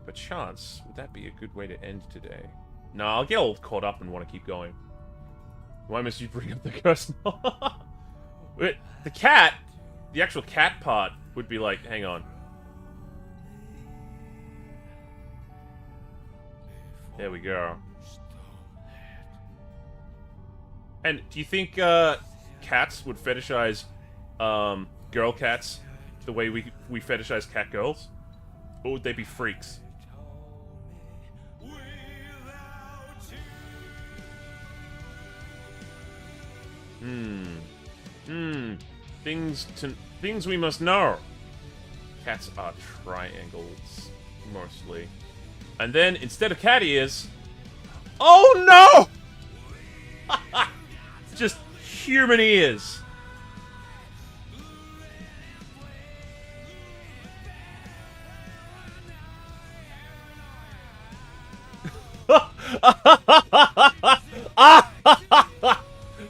But chance, would that be a good way to end today? No, I'll get all caught up and want to keep going. Why must you bring up the curse? Wait, the cat, the actual cat part would be like, hang on. There we go. And do you think cats would fetishize girl cats the way we fetishize cat girls? Or would they be freaks? Things we must know. Cats are triangles, mostly. And then, instead of cat ears... Oh no! Just human ears.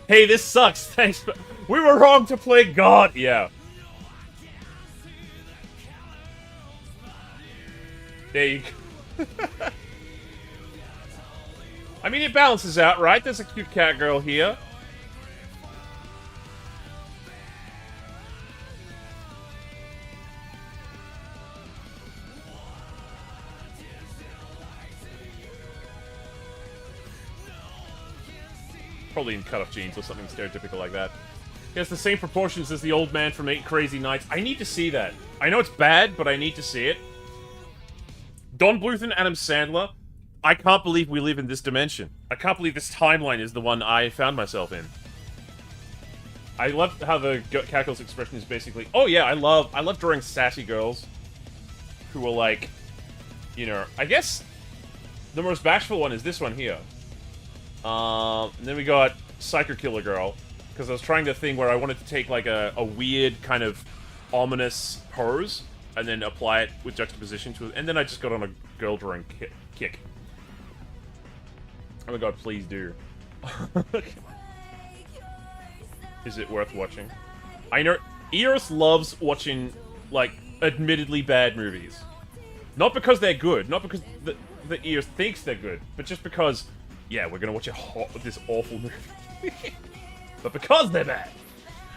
Hey, this sucks. Thanks. We were wrong to play God. Yeah. There you go. I mean, it balances out, right? There's a cute cat girl here. Probably in cut-off jeans or something stereotypical like that. He has the same proportions as the old man from 8 Crazy Nights. I need to see that. I know it's bad, but I need to see it. Don Bluth and Adam Sandler. I can't believe we live in this dimension. I can't believe this timeline is the one I found myself in. I love how the cat girl's expression is basically, oh yeah, I love drawing sassy girls who are like, you know, I guess the most bashful one is this one here. And then we got Psycho Killer Girl, because I was trying the thing where I wanted to take like a weird kind of ominous pose and then apply it with juxtaposition to it, and then I just got on a girl drawing kick. Oh my god, please do. Is it worth watching? I know Eros loves watching, like, admittedly bad movies. Not because they're good, not because the Eros thinks they're good, but just because, yeah, we're gonna watch this awful movie. But because they're bad.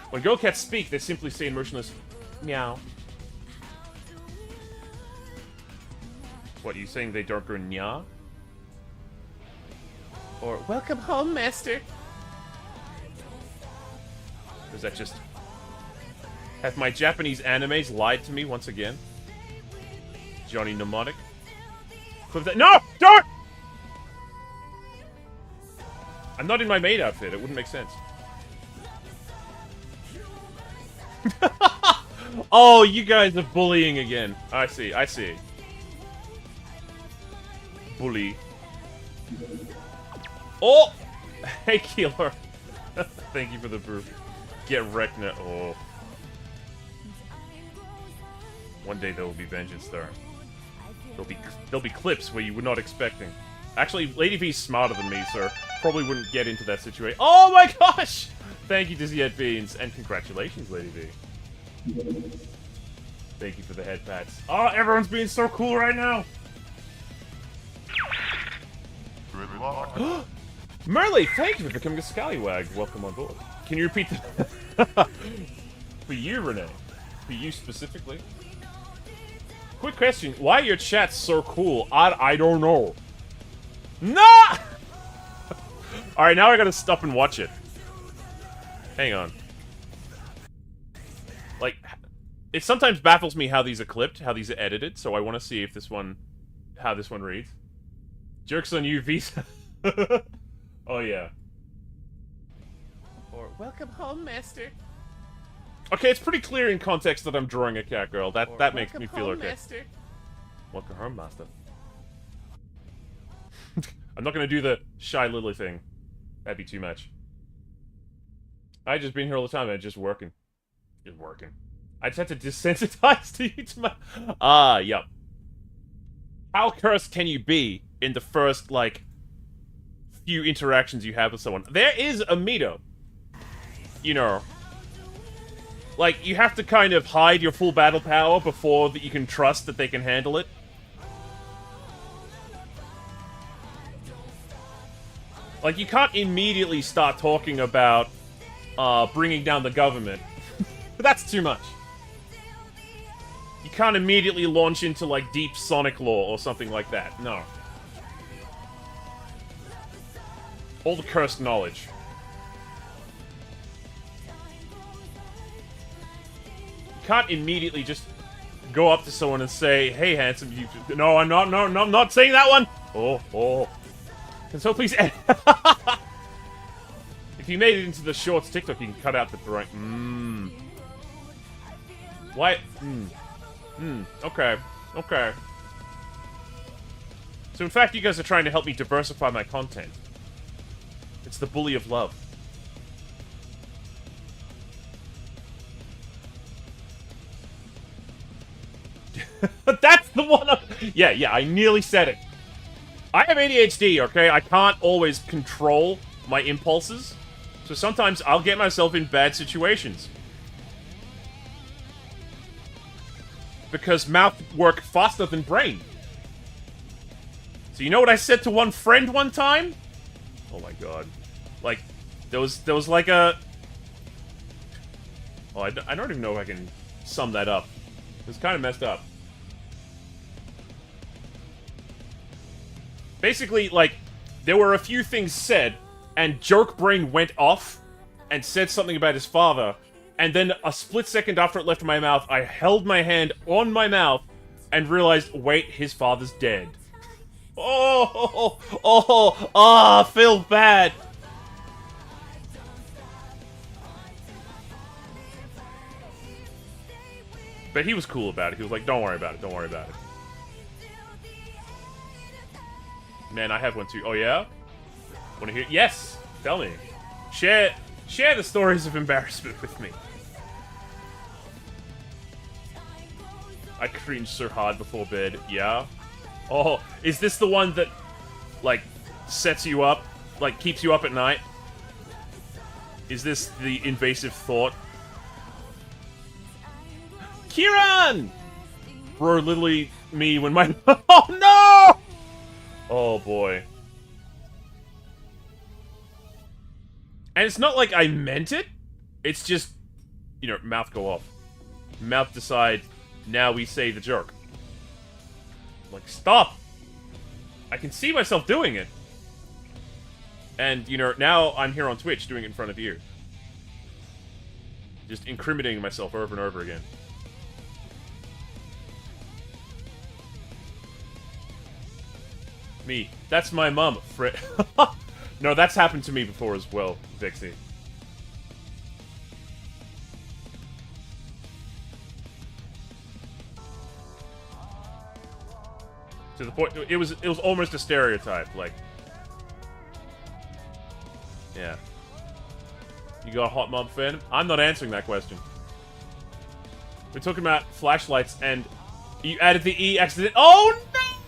When girl cats speak, they simply say in motionless, meow. What, are you saying they don't go nya? Or, welcome home, master. Or is that just... Have my Japanese animes lied to me once again? Johnny Mnemonic? Clip that— No! Don't! I'm not in my maid outfit, it wouldn't make sense. Oh, you guys are bullying again. I see, I see. Bully. Oh! Hey, Keeler. Thank you for the proof. Get wrecked now. Oh. One day there will be vengeance there. There'll be clips where you were not expecting. Actually, Lady V's smarter than me, so probably wouldn't get into that situation. Oh my gosh! Thank you, Dizzy Ed Beans, and congratulations, Lady V. Thank you for the head pats. Oh, everyone's being so cool right now! Merle, thank you for becoming a scallywag. Welcome on board. Can you repeat that? For you, Renee. For you specifically. Quick question. Why are your chats so cool? I don't know. No! Alright, now I gotta stop and watch it. Hang on. Like, it sometimes baffles me how these are clipped, how these are edited, so I want to see if this one... how this one reads. Jerks on you, Visa. Oh, yeah. Or, welcome home, master. Okay, it's pretty clear in context that I'm drawing a cat girl. That makes me feel okay. Master. Welcome home, master. I'm not gonna do the shy Lily thing. That'd be too much. I just been here all the time and just working. Just working. I just had to desensitize to you to my... yep. How cursed can you be in the first, like, few interactions you have with someone? There is a meter. You know. Like, you have to kind of hide your full battle power before that you can trust that they can handle it. Like, you can't immediately start talking about bringing down the government. That's too much. You can't immediately launch into, like, deep Sonic lore or something like that. No. All the cursed knowledge. You can't immediately just go up to someone and say, hey, handsome, you... No, I'm not saying that one! Oh. Can so please end? If you made it into the shorts TikTok, you can cut out the brain. What? Okay. So in fact, you guys are trying to help me diversify my content. It's the bully of love. That's the one Yeah, I nearly said it. I have ADHD, okay? I can't always control my impulses. So sometimes I'll get myself in bad situations. Because mouth work faster than brain. So you know what I said to one friend one time? Oh my god. Like, there was like a... Oh, I don't even know if I can sum that up. It was kind of messed up. Basically, like, there were a few things said, and Jerk Brain went off and said something about his father, and then a split second after it left my mouth, I held my hand on my mouth and realized, wait, his father's dead. I feel bad. But he was cool about it. He was like, don't worry about it, don't worry about it. Man, I have one too. Oh, yeah? Want to hear? Yes! Tell me. Share the stories of embarrassment with me. I cringed so hard before bed. Yeah? Oh, is this the one that, like, sets you up? Like, keeps you up at night? Is this the invasive thought? Kieran! Bro, literally me when my... Oh, no! Oh, boy. And it's not like I meant it. It's just, you know, mouth go off. Mouth decide, now we say the jerk. Like, stop! I can see myself doing it. And, you know, now I'm here on Twitch doing it in front of you. Just incriminating myself over and over again. Me. That's my mom, Fred. No, that's happened to me before as well, Vixie. To the point, it was almost a stereotype, like... Yeah. You got a hot mom fan? I'm not answering that question. We're talking about flashlights, and you added the E accident. Oh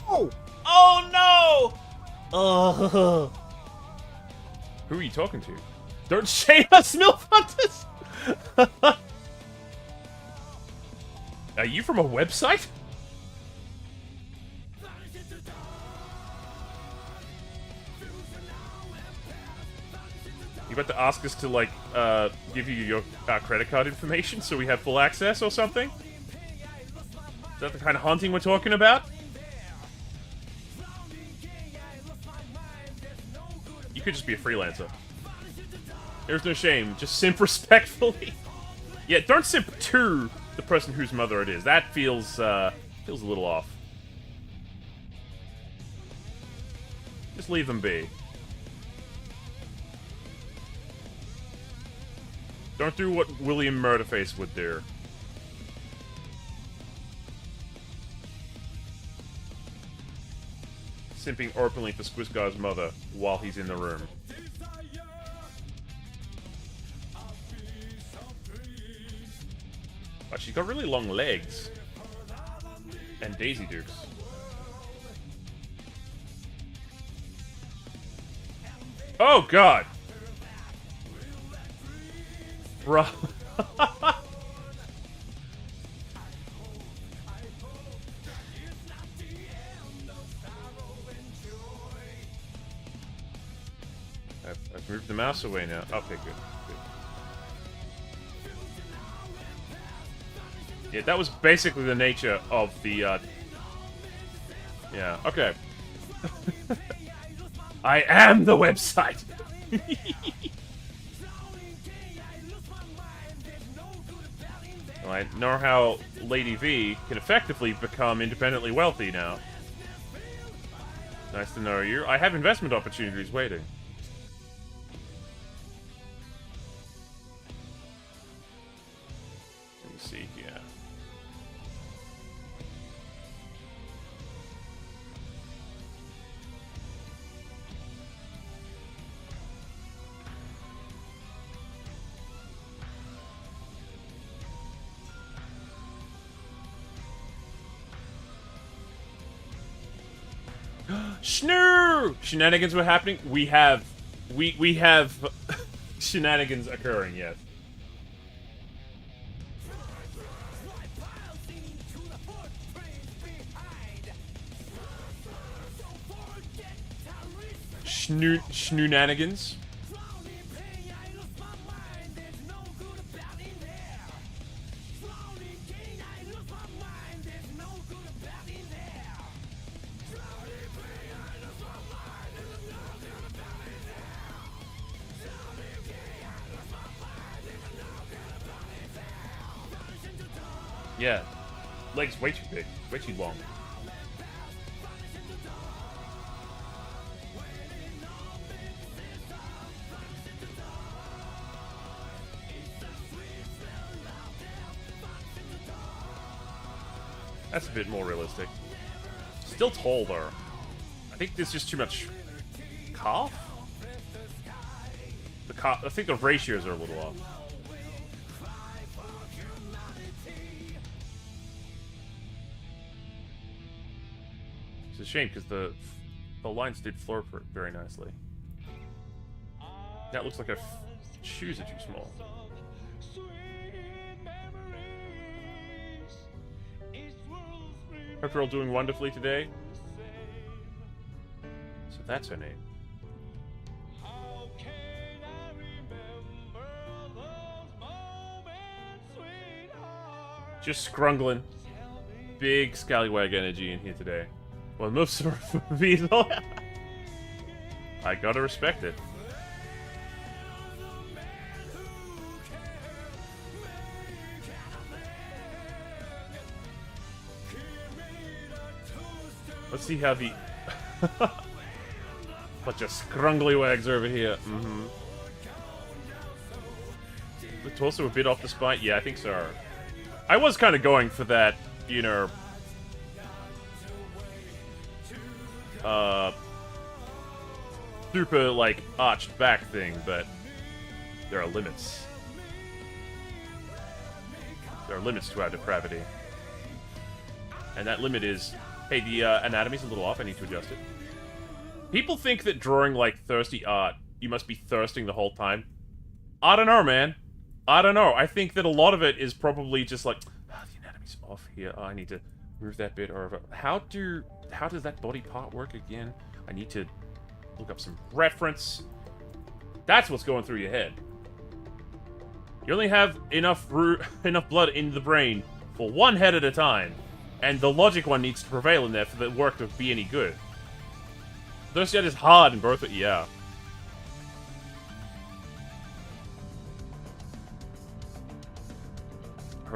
no! Oh no! Oh. Who are you talking to? Don't shame us, MILF Hunters! Are you from a website? You about to ask us to, like, give you your credit card information so we have full access or something? Is that the kind of hunting we're talking about? You could just be a freelancer. There's no shame. Just simp respectfully. Yeah, don't simp to the person whose mother it is. That feels a little off. Just leave them be. Don't do what William Murderface would do. Simping openly for Squisgar's mother while he's in the room. Oh, she's got really long legs. And Daisy Dukes. Oh, God! Bro. I've moved the mouse away now. Okay, good. Yeah, that was basically the nature of the, yeah, okay. I am the website! Well, I know how Lady V can effectively become independently wealthy now. Nice to know you. I have investment opportunities waiting. Let me see here. Schnoo! Shenanigans were happening? We have shenanigans occurring, yes. Schnoonanigans? Yeah. Legs way too big. Way too long. That's a bit more realistic. Still tall, though. I think there's just too much calf? I think the ratios are a little off. It's a shame, because the lines did flow very nicely. That looks like her shoes are too small. Hope you're all doing wonderfully today. So that's her name. Just scrungling. Big scallywag energy in here today. Well, most of Weasel. I gotta respect it. Let's see how the... Bunch of scrungly wags over here. Mm-hmm. The torso a bit off the spine? Yeah, I think so. I was kind of going for that, you know... super, like, arched back thing, but... there are limits. There are limits to our depravity. And that limit is... Hey, the anatomy's a little off, I need to adjust it. People think that drawing, like, thirsty art, you must be thirsting the whole time. I don't know, man. I don't know. I think that a lot of it is probably just like, oh, the anatomy's off here. Oh, I need to move that bit over. How does that body part work again? I need to look up some reference. That's what's going through your head. You only have enough blood in the brain for one head at a time. And the logic one needs to prevail in there for the work to be any good. Thirsty art is hard in both, yeah.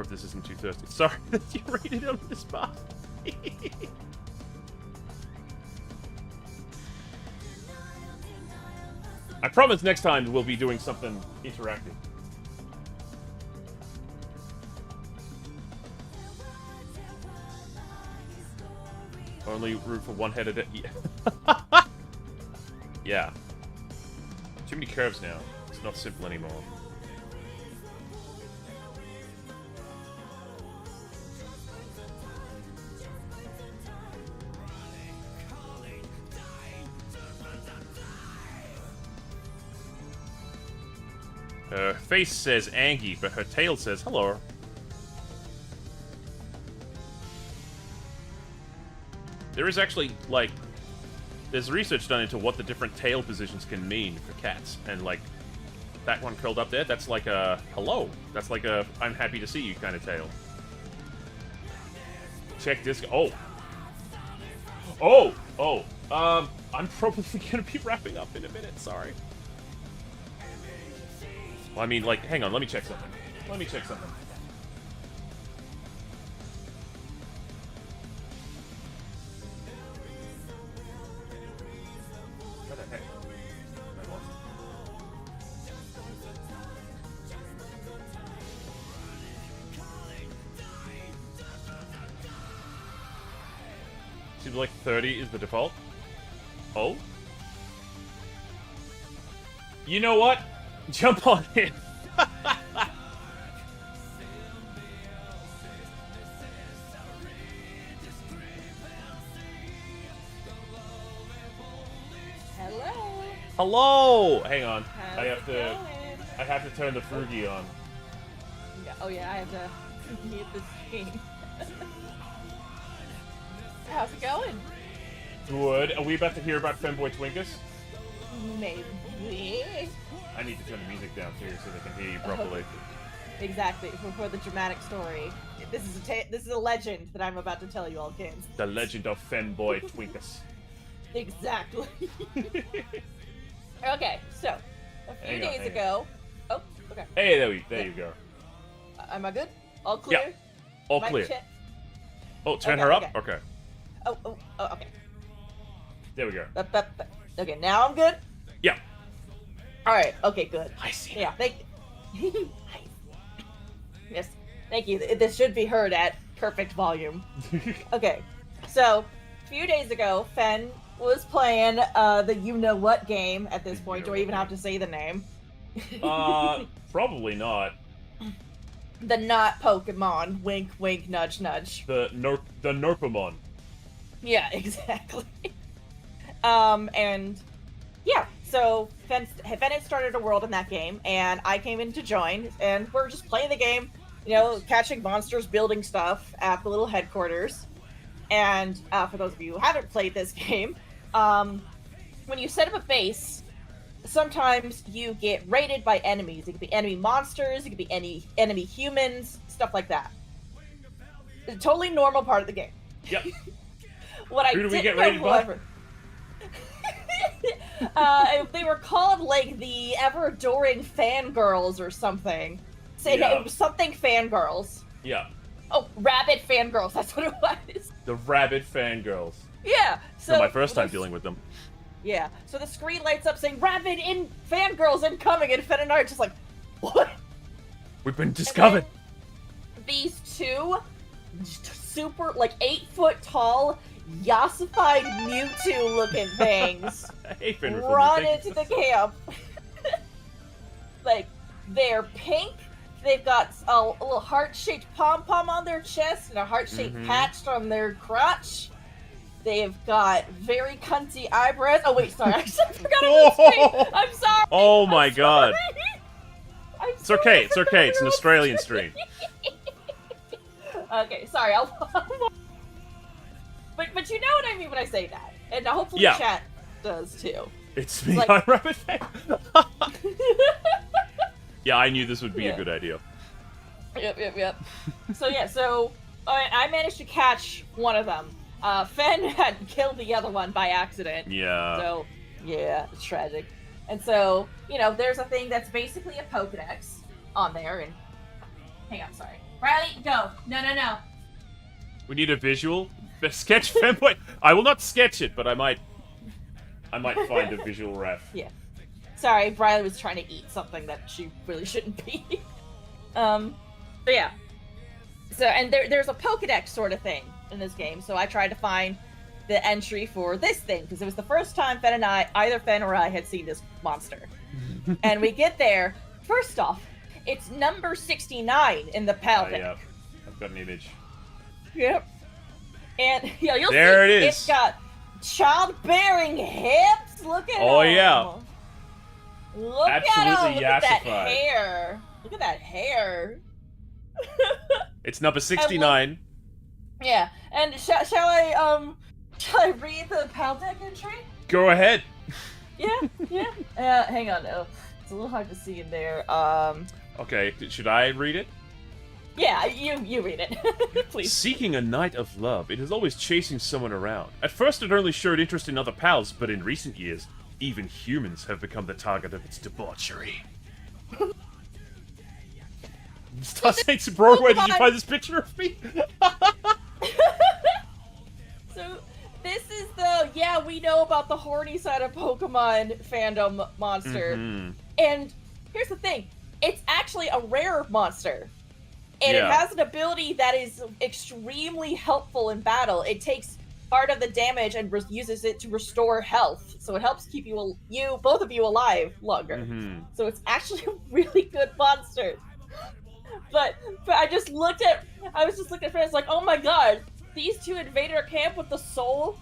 hope this isn't too thirsty. Sorry that you rated on this bar. I promise next time we'll be doing something interactive. Only room for one head at a... Yeah. Yeah. Too many curves now. It's not simple anymore. Her face says Angie, but her tail says hello. There is actually, like, there's research done into what the different tail positions can mean for cats. And, like, that one curled up there, that's like a hello. That's like a I'm happy to see you kind of tail. Check this. Oh. I'm probably gonna be wrapping up in a minute, sorry. Well, I mean, like, hang on, let me check something. What the heck? Seems like 30 is the default. Oh? You know what? Jump on in. Hello. Hello. Hang on. How's I have it to. going? I have to turn the Frugy on. Yeah, oh yeah, I have to mute the screen. How's it going? Good. Are we about to hear about Femboy Twinkus? Maybe. I need to turn the music down too, so they can hear you properly. Exactly, for the dramatic story. This is a legend that I'm about to tell you all, kids. The legend of Femboy Twinkus. Exactly. Okay, so a few Hang on, days hang ago. Oh, okay. Hey, there you go. Am I good? All clear? Yeah. All Mic clear. check? Oh, turn Okay, her up? okay. Okay. Oh, okay. There we go. Okay, now I'm good? Yeah. Alright, okay, good. I see. Yeah, yes, thank you. This should be heard at perfect volume. Okay, so a few days ago, Fen was playing the you-know-what game at this point. Do I even have to say the name? Probably not. The not Pokemon. Wink, wink, nudge, nudge. The Norpomon. Yeah, exactly. And yeah, so Fen had started a world in that game, and I came in to join, and we're just playing the game, you know, catching monsters, building stuff at the little headquarters. And for those of you who haven't played this game, when you set up a base, sometimes you get raided by enemies. It could be enemy monsters, it could be enemy humans, stuff like that. It's a totally normal part of the game. Yep. What Who I do we didn't get know, raided by? however, they were called like the ever adoring fangirls or something. Say Yeah. it was something fangirls. Yeah. Oh, rabid fangirls. That's what it was. The rabid fangirls. Yeah. So So my first time dealing with them. Yeah. So the screen lights up saying "Rabid in fangirls incoming," and Fen and I are just like, "What?" We've been discovered. These two super, like 8-foot tall, yassified Mewtwo looking things Hey, Fenrir. run into the camp. Like, they're pink. They've got a little heart-shaped pom-pom on their chest and a heart-shaped patch on their crotch. They've got very cunty eyebrows. Oh wait, sorry, I forgot about the stream. I'm sorry. Oh my god. It's okay, it's okay, it's an Australian stream. Okay, sorry, I'll but you know what I mean when I say that. And hopefully Yeah. chat does too. It's me, Like- I'm Rabbit Fan. Yeah, I knew this would be a Yeah. good idea. Yep. So yeah, I managed to catch one of them. Fen had killed the other one by accident. Yeah. So, yeah, it's tragic. And so, you know, there's a thing that's basically a Pokedex on there, and hang on, sorry. Riley, go. No. We need a visual. Sketch fanboy. I will not sketch it, but I might find a visual ref. Yeah. Sorry, Riley was trying to eat something that she really shouldn't be. But yeah. So, and there's a Pokedex sort of thing in this game, so I tried to find the entry for this thing, because it was the first time either Fen or I had seen this monster. And we get there, first off, it's number 69 in the PAL deck. Yeah, I've got an image. Yep. And you'll There see it is. it's got childbearing hips. Look at Oh, him. yeah. Look Absolutely at him. Look at that yassified. hair. Look at that hair. It's number 69. Yeah. And shall I read the PAL deck entry? Go ahead. Yeah. Hang on. Oh, it's a little hard to see in there. Okay, should I read it? Yeah, you read it, please. Seeking a night of love, it is always chasing someone around. At first it only showed interest in other pals, but in recent years, even humans have become the target of its debauchery. Star Saints Bro, where did you find this picture of me? So, this is we know about the horny side of Pokemon fandom monster. Mhm. And here's the thing, it's actually a rare monster. And Yeah. it has an ability that is extremely helpful in battle. It takes part of the damage and uses it to restore health. So it helps keep both of you alive longer. Mhm. So it's actually a really good monster. But I was just looking at friends like, oh my god, these two invaded our camp with the sole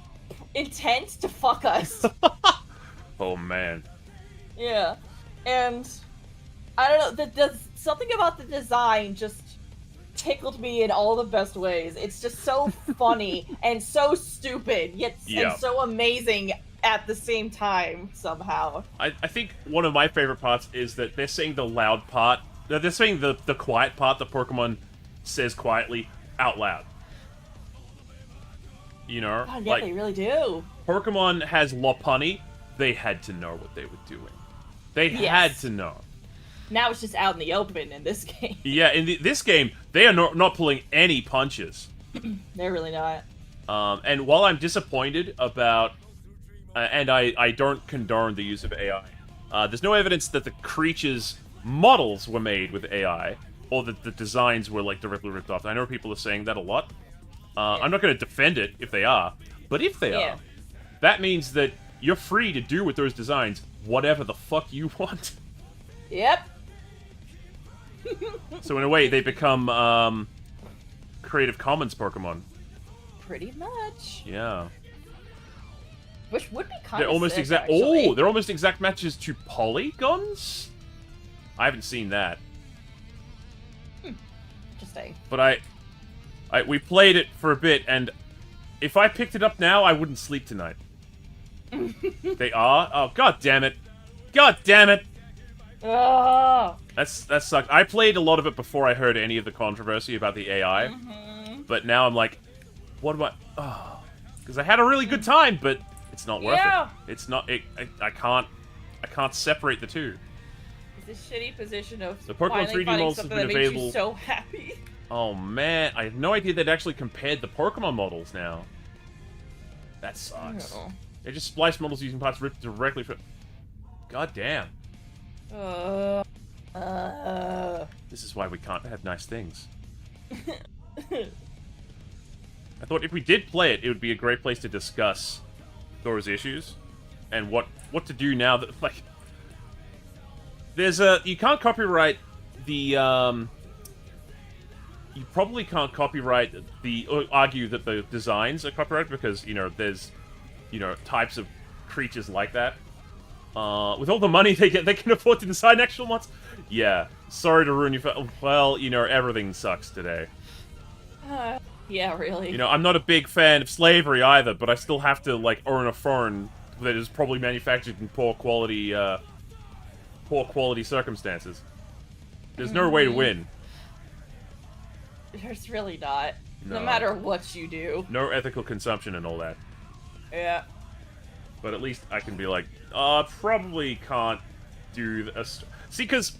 intent to fuck us. Oh man. Yeah. And I don't know, something about the design just tickled me in all the best ways. It's just so funny and so stupid, yet and so amazing at the same time, somehow. I think one of my favorite parts is that they're saying the loud part, they're saying the quiet part that Pokemon says quietly out loud. You know? God, yeah, they really do. Pokemon has Lopunny, they had to know what they were doing. They had to know. Now it's just out in the open in this game. Yeah, in this game, they are not pulling any punches. They're really not. And while I'm disappointed about... and I don't condone the use of AI, there's no evidence that the creatures' models were made with AI, or that the designs were, like, directly ripped off. I know people are saying that a lot. I'm not going to defend it if they are, but if they are, that means that you're free to do with those designs whatever the fuck you want. Yep. So in a way, they become Creative Commons Pokemon. Pretty much. Yeah. Which would be kind They're of almost sick, exact. actually. Oh, they're almost exact matches to polygons. I haven't seen that, Interesting. but we played it for a bit, and if I picked it up now, I wouldn't sleep tonight. They are. Oh, god damn it! God damn it! Oh. That sucked. I played a lot of it before I heard any of the controversy about the AI, but now I'm like, what am I? Oh, because I had a really good time, but it's not worth it. It's not. I can't separate the two. It's a shitty position of The Pokemon finally 3D finding models have something been that makes available. you so happy. Oh man, I had no idea they'd actually compared the Pokemon models now. That sucks. Oh. They just spliced models using parts ripped directly from. God damn. This is why we can't have nice things. I thought if we did play it, it would be a great place to discuss those issues and what to do now that, like, there's you can't copyright the you probably can't copyright argue that the designs are copyrighted because, you know, there's, you know, types of creatures like that. With all the money they get, they can afford to design actual mods. Yeah, sorry to ruin your well, you know, everything sucks today. Yeah, really. You know, I'm not a big fan of slavery either, but I still have to, like, own a phone that is probably manufactured in poor quality circumstances. There's no way to win. There's really not. No No. matter what you do. No ethical consumption and all that. Yeah. But at least I can be like, probably can't do this. See, because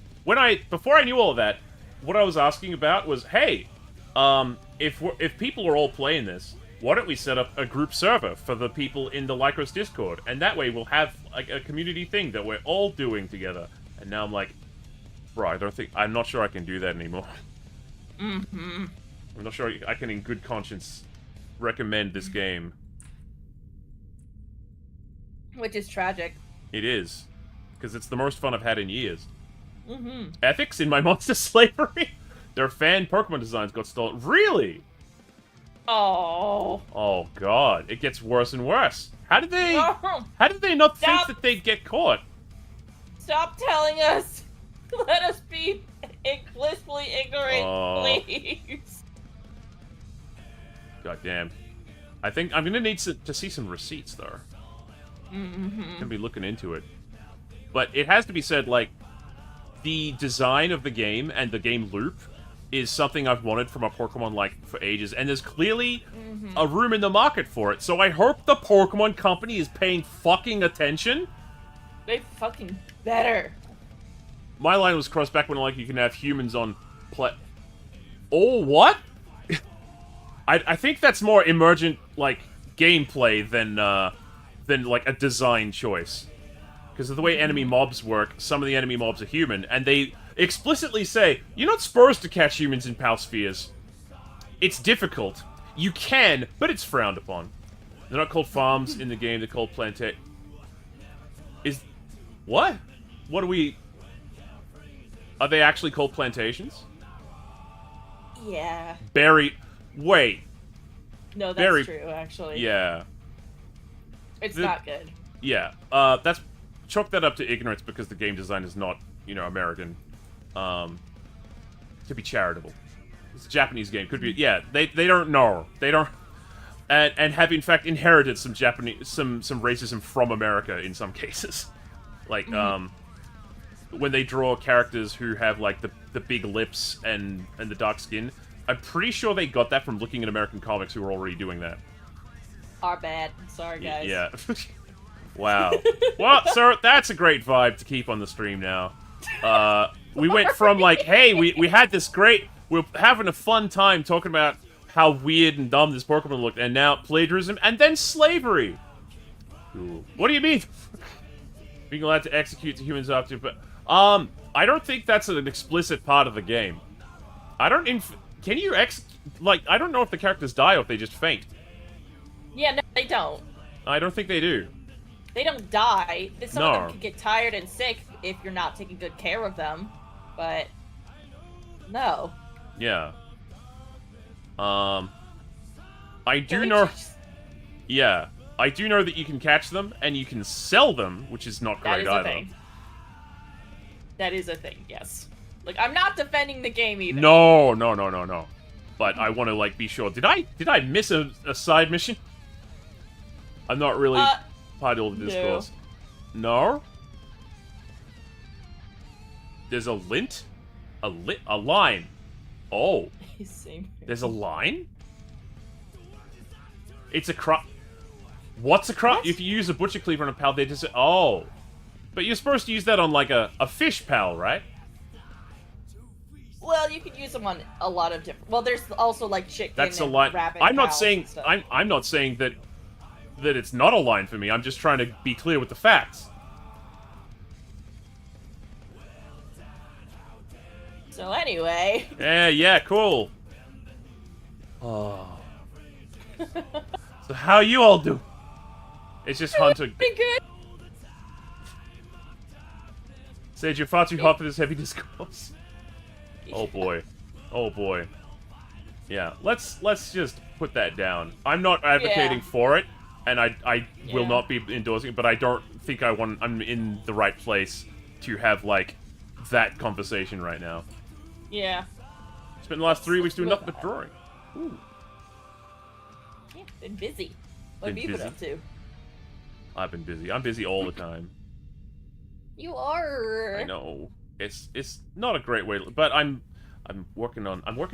before I knew all of that, what I was asking about was, hey, if people are all playing this, why don't we set up a group server for the people in the Lycros Discord, and that way we'll have like a community thing that we're all doing together. And now I'm like, bro, I'm not sure I can do that anymore. Mm-hmm. I'm not sure I can, in good conscience, recommend this game. Which is tragic. It is, because it's the most fun I've had in years. Mm-hmm. Ethics in my monster slavery. Their fan Pokemon designs got stolen. Really? Oh. Oh god, it gets worse and worse. How did they No. not think Stop. that they'd get caught? Stop telling us. Let us be blissfully ignorant, Oh. please. God damn. I think I'm gonna need to see some receipts though. Mm-hmm. Gonna be looking into it. But it has to be said, like, the design of the game and the game loop is something I've wanted from a Pokemon like for ages, and there's clearly a room in the market for it. So I hope the Pokemon company is paying fucking attention. They fucking better. My line was crossed back when like you can have humans on play. Oh, what? I think that's more emergent like gameplay than like a design choice. Because of the way enemy mobs work, some of the enemy mobs are human, and they explicitly say, you're not supposed to catch humans in Palspheres. It's difficult. You can, but it's frowned upon. They're not called farms in the game, they're called What? What are we... Are they actually called plantations? Yeah. Wait. No, that's Very- true, actually. Yeah. It's The- not good. Yeah. That's... Chalk that up to ignorance because the game design is not, you know, American. To be charitable. It's a Japanese game. Could be... Yeah, they don't know. They don't... And have, in fact, inherited some Japanese... Some racism from America in some cases. Like, when they draw characters who have, like, the big lips and the dark skin, I'm pretty sure they got that from looking at American comics who were already doing that. Our bad. Sorry, guys. Yeah. Wow. Well, sir, that's a great vibe to keep on the stream now. We went from, like, hey, we had this great... We're having a fun time talking about how weird and dumb this Pokemon looked, and now plagiarism, and then slavery! Cool. What do you mean? Being allowed to execute the humans up to... But, I don't think that's an explicit part of the game. I don't... Can you Like, I don't know if the characters die or if they just faint. Yeah, no, they don't. I don't think they do. They don't die. Some of No. them can get tired and sick if you're not taking good care of them. But... No. Yeah. I do Can we know... just- Yeah. I do know that you can catch them, and you can sell them, which is not That great is a either. thing. That is a thing, yes. Like, I'm not defending the game either. No. But I want to, like, be sure. Did I miss a side mission? I'm not really part of the discourse. No? There's a lint? A line. Oh. Same. There's a line? It's a crop. What's a crop? What? If you use a butcher cleaver on a pal, they just... Oh. But you're supposed to use that on, like, a fish pal, right? Well, you could use them on a lot of different... Well, there's also, like, chicken That's a and line. rabbit I'm not pals saying... and stuff. I'm not saying that it's not a line for me. I'm just trying to be clear with the facts. So anyway... Yeah, cool. Oh. So how you all do? It's just Hunter. Pretty good. Sage, you're far too hot for this heavy discourse. Oh boy. Oh boy. Yeah, let's just put that down. I'm not advocating Yeah. for it, and I will Yeah. not be endorsing it, but I don't think I'm in the right place to have, like, that conversation right now. Yeah. Spent the last 3 weeks doing nothing but drawing. Ooh. Yeah, been busy. What have Been you been busy. up to? I've been busy. I'm busy all the time. You are. I know. It's not a great way, but I'm working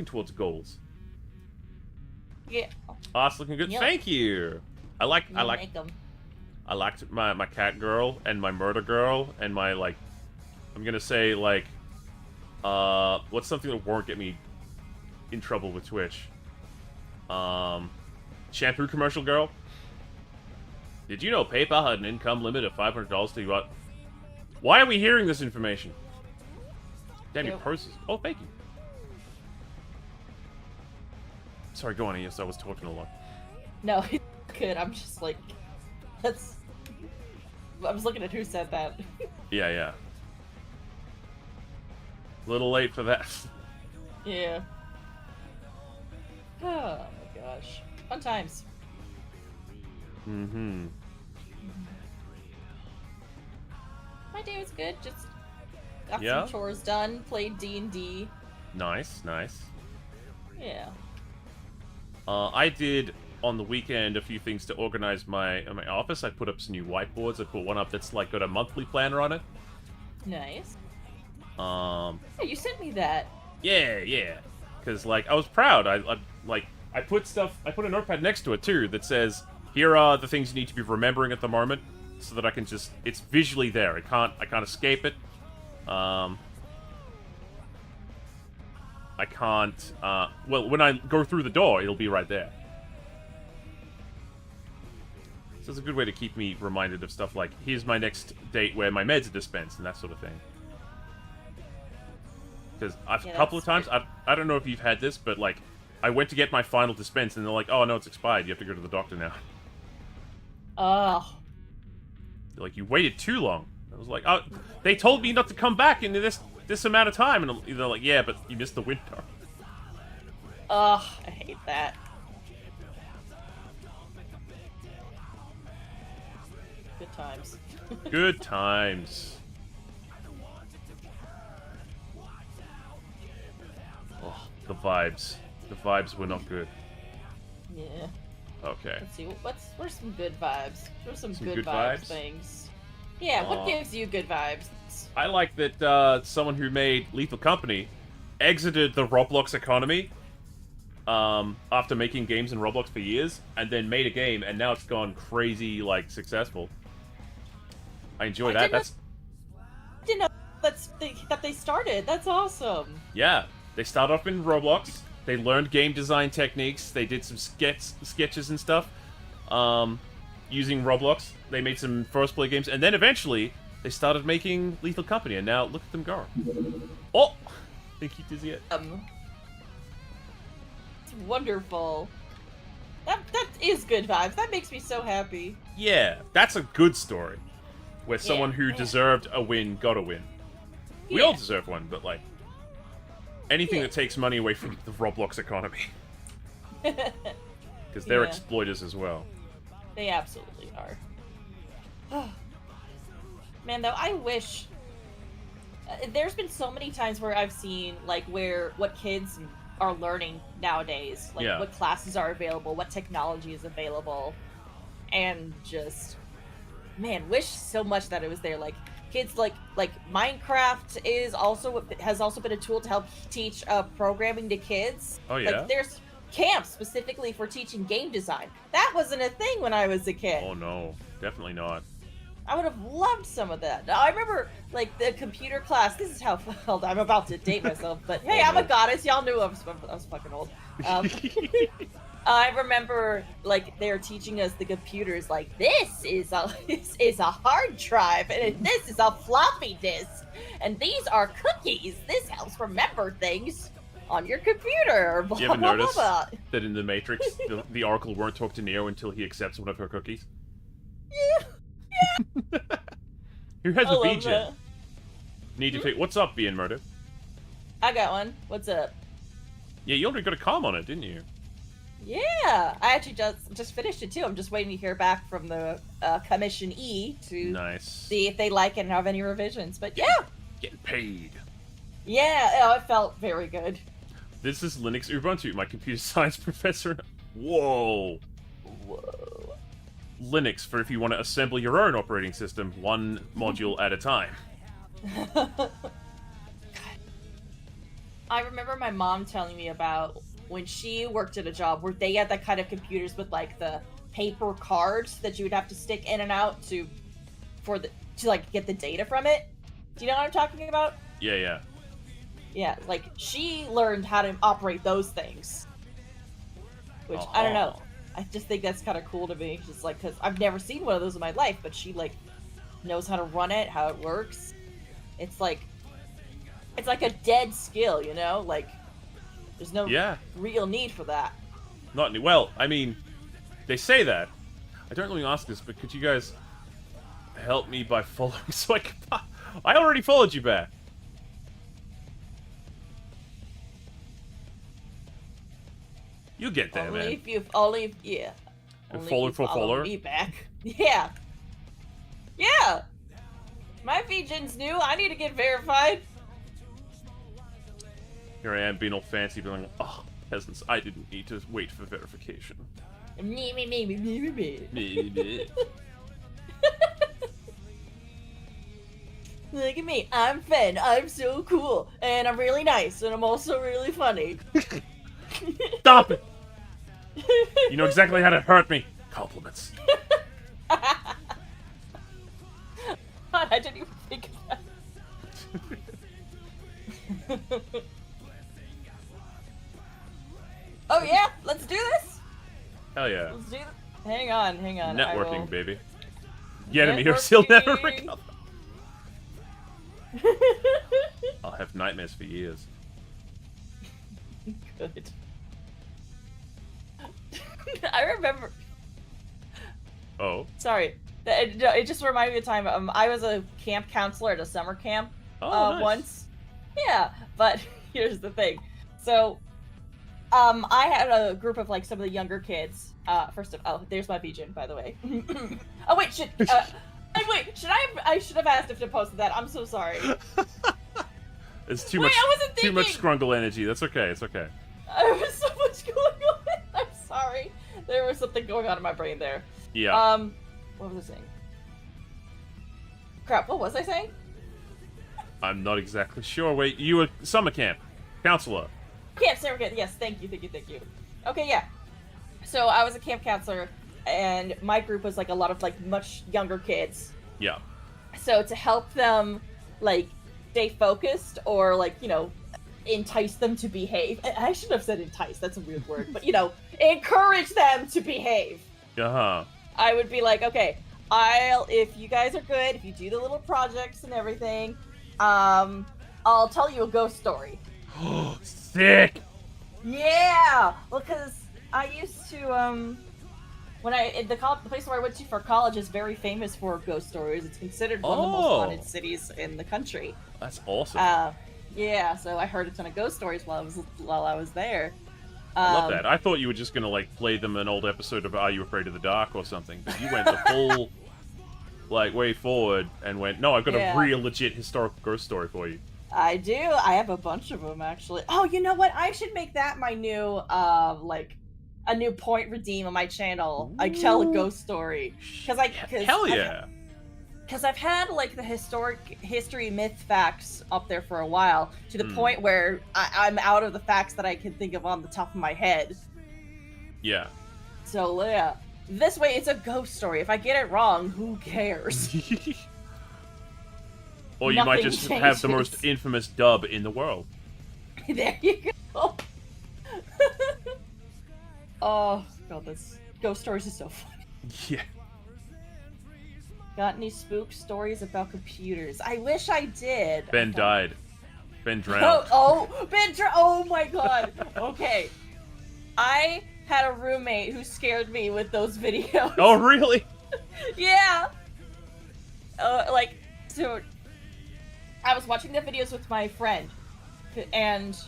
towards goals. Yeah. Oh, it's looking good. Yep. Thank you. I liked Make 'em. my cat girl and my murder girl and my, like, I'm gonna say, like, what's something that won't get me in trouble with Twitch. Shampoo commercial girl. Did you know PayPal had an income limit of $500 to what? Why are we hearing this information? Damn, your purse is... Oh, thank you. Sorry, go on, yes, I was talking a lot. No, it's good. I'm just like, that's. I was looking at who said that. Yeah. A little late for that. Yeah. Oh my gosh. Fun times. Mm-hmm. My day was good. Just got Yeah? some chores done. Played D&D. Nice. Yeah. I did on the weekend a few things to organize my office. I put up some new whiteboards. I put one up that's like got a monthly planner on it. Nice. Yeah, you sent me that. Yeah. Because like I was proud. I put a notepad next to it too that says, here are the things you need to be remembering at the moment, so that I can just, it's visually there. I can't escape it. I can't, well, when I go through the door, it'll be right there. So it's a good way to keep me reminded of stuff like, here's my next date where my meds are dispensed, and that sort of thing. Because a couple of times, I don't know if you've had this, but like, I went to get my final dispense, and they're like, oh no, it's expired, you have to go to the doctor now. They're like, you waited too long. I was like, oh, they told me not to come back in this amount of time, and they're like, yeah, but you missed the window. Ugh, I hate that. Good times. Good times. Oh, the vibes. The vibes were not good. Yeah. Okay. Let's see. Where's some good vibes? Where's some good vibes? things? Yeah. What gives you good vibes? I like that someone who made Lethal Company exited the Roblox economy after making games in Roblox for years, and then made a game, and now it's gone crazy, like, successful. I enjoy that. Didn't know that they started. That's awesome. Yeah, they started off in Roblox. They learned game design techniques. They did some sketches and stuff using Roblox. They made some first-play games, and then eventually they started making Lethal Company, and now look at them go. Oh! I think he dizzy it. It's wonderful. That is good vibes. That makes me so happy. Yeah, that's a good story. Where someone who deserved a win got a win. We all deserve one, but like... anything that takes money away from the Roblox economy. Because they're exploiters as well. They absolutely are. Man, though, I wish... there's been so many times where I've seen, like, what kids are learning nowadays. Like, what classes are available, what technology is available. And just... man, wish so much that it was there. Like, kids like Minecraft has also been a tool to help teach programming to kids. Oh yeah. Like, there's camps specifically for teaching game design. That wasn't a thing when I was a kid. Oh no, definitely not. I would have loved some of that. I remember like the computer class. This is how old I'm about to date myself, but hey, I'm a goddess. Y'all knew I was fucking old. I remember, like, they were teaching us the computers, like, this is a hard drive, and this is a floppy disk, and these are cookies. This helps remember things on your computer. Blah, you ever blah, notice blah, blah. that in the Matrix, the Oracle won't talk to Neo until he accepts one of her cookies? Yeah. Who has I a love BJ? that. Need to what's up, Being Murder? I got one. What's up? Yeah, you already got a comm on it, didn't you? Yeah, I actually just finished it too. I'm just waiting to hear back from the Commission E to see if they like it and have any revisions. But yeah, getting paid. Yeah, oh, it felt very good. This is Linux Ubuntu, my computer science professor. Whoa. Linux for if you want to assemble your own operating system, one module at a time. I remember my mom telling me about when she worked at a job where they had that kind of computers with like the paper cards that you would have to stick in and out to like get the data from it. Do you know what I'm talking about? Yeah. Yeah, like she learned how to operate those things, which I don't know. Uh-huh. I just think that's kind of cool to me. Just like because I've never seen one of those in my life, but she like knows how to run it, how it works. It's like a dead skill, you know? Like there's no Yeah. real need for that. Not any. Well, I mean, they say that. I don't really ask this, but could you guys help me by following so I can... I already followed you back. You get there, Only man. if you, yeah. And Only follow if you for follower? me back. Yeah. Yeah. My VGen's new. I need to get verified. Here I am being all fancy, being like, oh, peasants, I didn't need to wait for verification. Me. Look at me. I'm Fen. I'm so cool. And I'm really nice. And I'm also really funny. Stop it! You know exactly how to hurt me. Compliments. God, I didn't even think of that. Oh yeah, let's do this. Hell yeah. Let's do this. Hang on. I will- Networking, baby. Get him here, he'll never Networking. recover. I'll have nightmares for years. Good. I remember. Oh. Sorry, it just reminded me of time. I was a camp counselor at a summer camp Oh, nice. once. Yeah, but here's the thing. So, I had a group of like some of the younger kids. There's my VGen, by the way. Oh wait, should I should have asked if to post that. I'm so sorry. It's too Wait, much. I wasn't Too much thinking. scrungle energy. That's okay. It's okay. There was so much going on. I'm sorry. There was something going on in my brain there. Yeah. What was I saying? Crap, what was I saying? I'm not exactly sure. Wait, you were summer camp counselor. Summer camp. Yes, thank you. Okay, yeah. So I was a camp counselor, and my group was like a lot of like much younger kids. Yeah. So to help them like stay focused or like, you know, entice them to behave. I shouldn't have said entice, that's a weird word, but you know, encourage them to behave. Uh-huh. I would be like, okay, if you guys are good, if you do the little projects and everything, I'll tell you a ghost story. Sick! Yeah! Well, because I used to, the place where I went to for college is very famous for ghost stories. It's considered one of the most haunted cities in the country. That's awesome. Yeah, so I heard a ton of ghost stories while I was there. I love that. I thought you were just gonna like play them an old episode of Are You Afraid of the Dark or something, but you went the full like way forward and went, no, I've got a real legit historical ghost story for you. I do. I have a bunch of them actually. Oh, you know what? I should make that my new like a new point redeem on my channel. I tell a ghost story Hell yeah. Because I've had like the history myth facts up there for a while, to the point where I'm out of the facts that I can think of on the top of my head. Yeah. So yeah, this way it's a ghost story. If I get it wrong, who cares? Or you might Nothing just have the changes. most infamous dub in the world. There you go. Oh god, this ghost stories is so funny. Yeah. Got any spook stories about computers? I wish I did. Ben died. Ben drowned. Oh my god. Okay. I had a roommate who scared me with those videos. Oh, really? Yeah. So I was watching the videos with my friend, and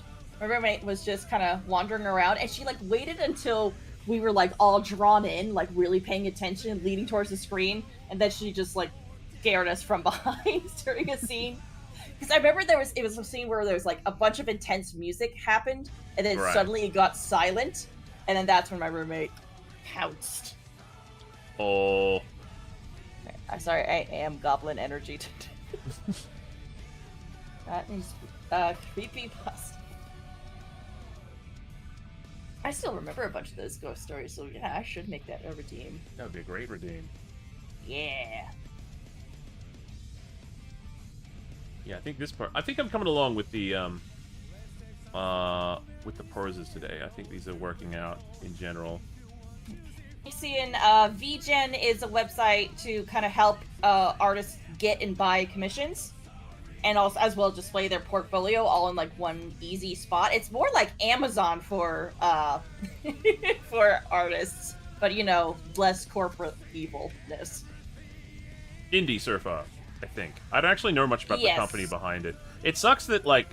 my roommate was just kind of wandering around, and she like waited until we were like all drawn in, like really paying attention, leaning towards the screen, and then she just like scared us from behind during a scene. Because I remember it was a scene where there was like a bunch of intense music happened, and then suddenly it got silent, and then that's when my roommate pounced. Oh. I'm sorry, I am goblin energy. That is creepy pasta. I still remember a bunch of those ghost stories, so yeah, I should make that a redeem. That would be a great redeem. Yeah. Yeah, I think this part... I think I'm coming along with the with the poses today. I think these are working out in general. You see, VGen is a website to kind of help artists get and buy commissions, and also as well display their portfolio all in like one easy spot. It's more like Amazon for for artists, but you know, less corporate evilness. Indie Surfer, I think. I don't actually know much about the Yes. company behind it. It sucks that, like,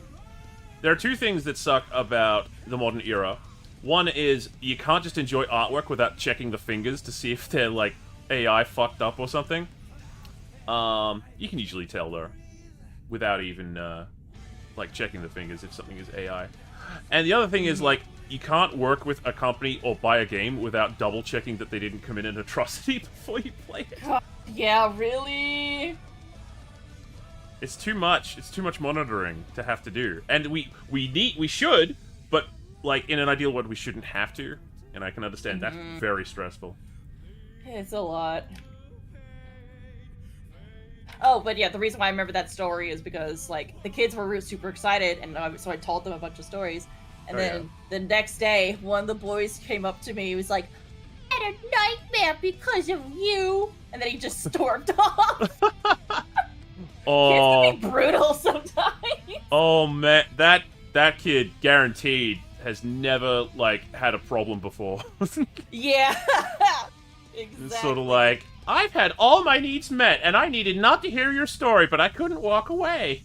there are two things that suck about the modern era. One is you can't just enjoy artwork without checking the fingers to see if they're, like, AI fucked up or something. You can usually tell, though, without even, like, checking the fingers if something is AI. And the other thing is, like, you can't work with a company or buy a game without double-checking that they didn't commit an atrocity before you play it. Yeah, really? It's too much. It's too much monitoring to have to do. And we should, but, like, in an ideal world, we shouldn't have to. And I can understand that's very stressful. It's a lot. Oh, but yeah, the reason why I remember that story is because, like, the kids were super excited, and so I told them a bunch of stories. And then the next day, one of the boys came up to me. He was like, "I had a nightmare because of you," and then he just stormed off. Oh, Kids can be brutal sometimes. oh man, that kid guaranteed has never, like, had a problem before. Yeah, exactly. It's sort of like, I've had all my needs met, and I needed not to hear your story, but I couldn't walk away.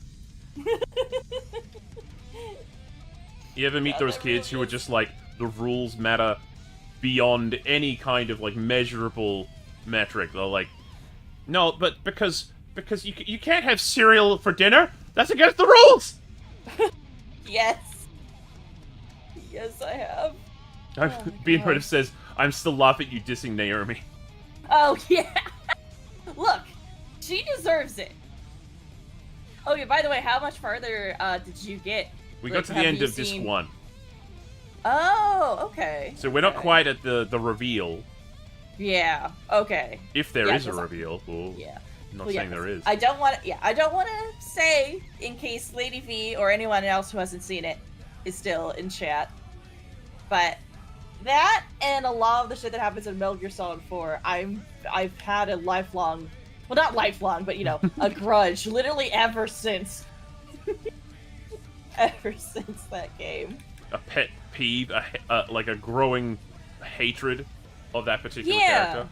You ever meet those kids who are just like, the rules matter beyond any kind of, like, measurable metric? They're like, no, but because you can't have cereal for dinner. That's against the rules. Yes. Yes, I have. Being God. Red says, I'm still laughing at you dissing Naomi. Oh, yeah. Look, she deserves it. Oh, yeah, by the way, how much farther did you get? We Like, got to the have end you of disc seen- 1. Oh, okay. So we're not Okay. quite at the reveal. Yeah, okay. If there Yeah, is a 'cause I- reveal. Well, Yeah. I'm not Well, yeah, saying there is. I don't want to say, in case Lady V or anyone else who hasn't seen it is still in chat, but that and a lot of the shit that happens in Metal Gear Solid 4, I've had a lifelong, well, not lifelong, but you know, a grudge, literally ever since that game. A pet peeve, like a growing hatred of that particular Yeah. character.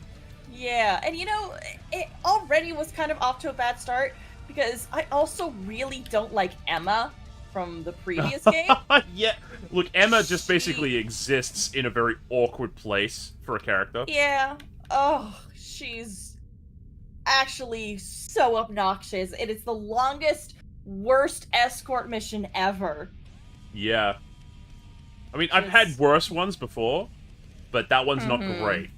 Yeah, and you know, it already was kind of off to a bad start because I also really don't like Emma from the previous game. Yeah, look, Emma just She- basically exists in a very awkward place for a character. Yeah. Oh, she's actually so obnoxious. It is the longest, worst escort mission ever. Yeah. I mean, I've had Just- worse ones before, but that one's not Mhm. great.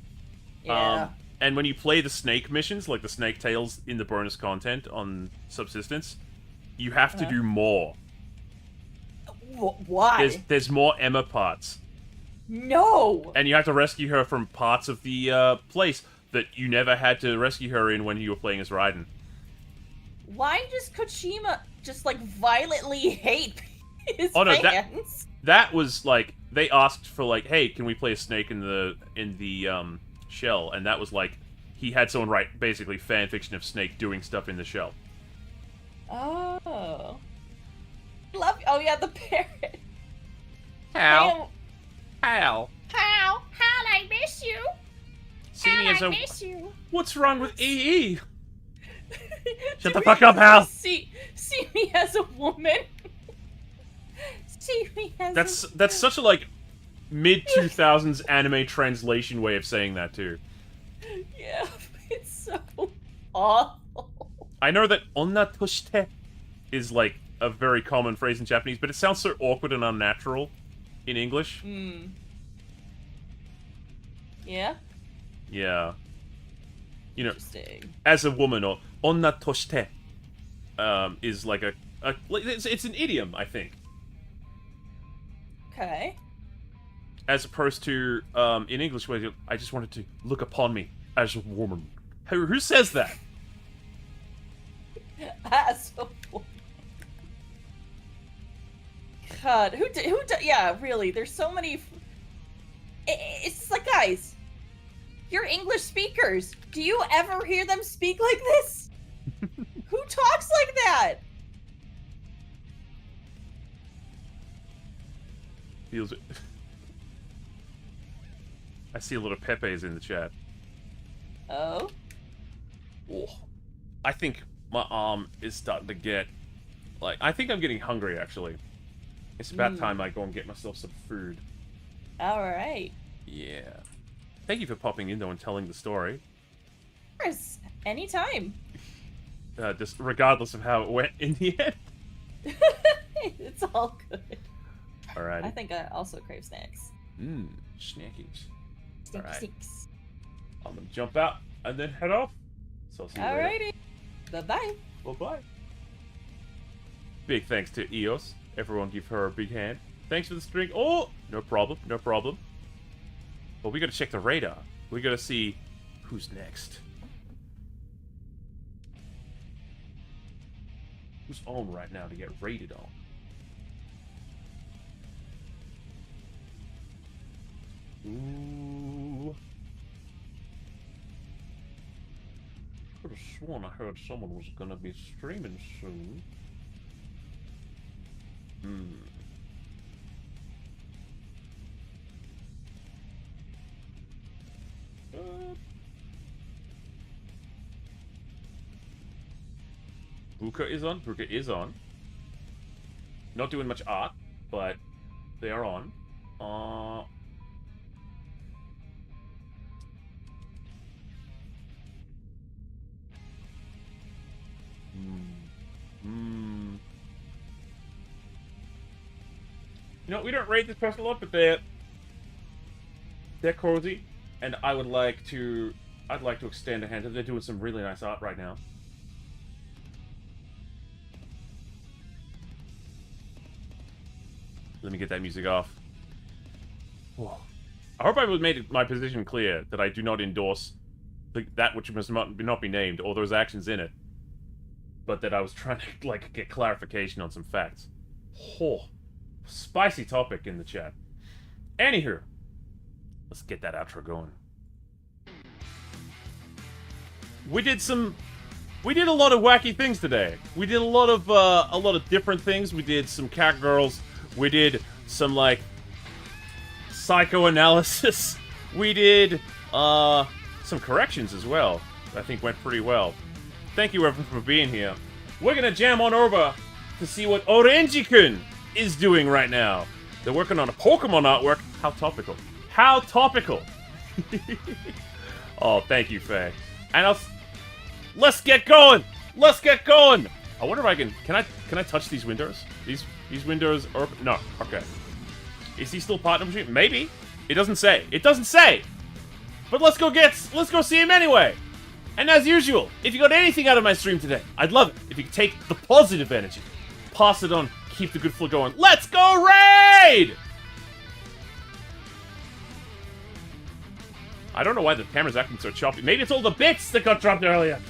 Yeah. And when you play the snake missions, like the snake tails in the bonus content on Subsistence, you have to do more. Why? There's more Emma parts. No! And you have to rescue her from parts of the place that you never had to rescue her in when you were playing as Raiden. Why does Kojima just, like, violently hate his Oh, no, fans? That was like, they asked for, like, hey, can we play a snake in the shell? And that was like, he had someone write basically fan fiction of Snake doing stuff in the shell. Oh. Love. Oh, yeah, the parrot. Hal, Hal, How I miss you. see me as a. you. What's wrong with EE? Shut the fuck up, Hal. See me as a woman. See me as That's such a, like, mid 2000s anime translation way of saying that too. yeah, it's so awful. I know that onna toshite is like a very common phrase in Japanese, but it sounds so awkward and unnatural in English. Hmm. Yeah. Yeah. You know, Interesting. as a woman, or onna toshite is like it's an idiom, I think, Okay. as opposed to in English where I just wanted to look upon me as a woman. Who says that? As a woman. God, yeah, really, there's so many... It's like, guys, you're English speakers. Do you ever hear them speak like this? Who talks like that? Feels it. I see a lot of Pepe's in the chat. Oh? Oh, I think my arm is starting to get... Like, I think I'm getting hungry, actually. It's about time I go and get myself some food. Alright. Yeah. Thank you for popping in, though, and telling the story. Of course. Anytime. Just regardless of how it went in the end. It's all good. Alright. I think I also crave snacks. Snackies. Sneaky Alright. sneaks. I'm gonna jump out and then head off. So I'll see you later. Alrighty. Bye-bye. Bye-bye. Big thanks to EOS. Everyone give her a big hand. Thanks for the string. Oh! No problem, no problem. But we gotta check the radar. We gotta see who's next. Who's on right now to get rated on? Ooh. Could have sworn I heard someone was gonna be streaming soon. Buka is on. Buka is on. Not doing much art, but they are on. You know, we don't rate this person a lot, but they're cozy, and I'd like to extend a hand. They're doing some really nice art right now. Let me get that music off. Whoa. I hope I made my position clear that I do not endorse that which must not be named or those actions in it, but that I was trying to like get clarification on some facts. Oh, spicy topic in the chat. Anywho, let's get that outro going. We did a lot of wacky things today. We did a lot of different things. We did some cat girls. We did some like psychoanalysis. We did some corrections as well. I think went pretty well. Thank you everyone for being here. We're gonna jam on over to see what Orange-kun is doing right now. They're working on a Pokemon artwork. How topical. How topical. Oh, thank you, Faye. And let's get going. Let's get going. I wonder if I can I touch these windows? These windows are open. No. Okay. Is he still partner with me? Maybe. It doesn't say. It doesn't say. But let's go see him anyway. And as usual, if you got anything out of my stream today, I'd love it if you could take the positive energy, pass it on, keep the good flow going. Let's go raid! I don't know why the camera's acting so choppy. Maybe it's all the bits that got dropped earlier.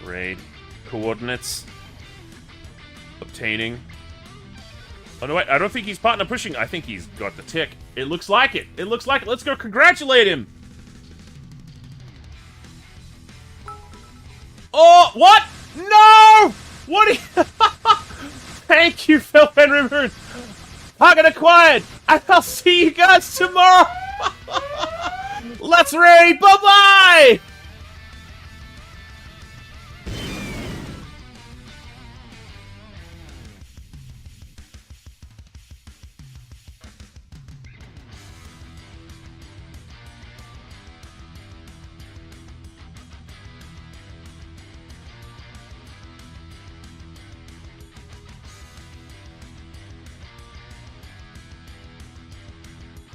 Raid. Coordinates. Obtaining. Oh no, wait, I don't think he's partner pushing. I think he's got the tick. It looks like it. It looks like it. Let's go congratulate him. Oh, what? No! What are you... Thank you, Phil Henry Moon. Target acquired. And I'll see you guys tomorrow. Let's raid. Bye-bye.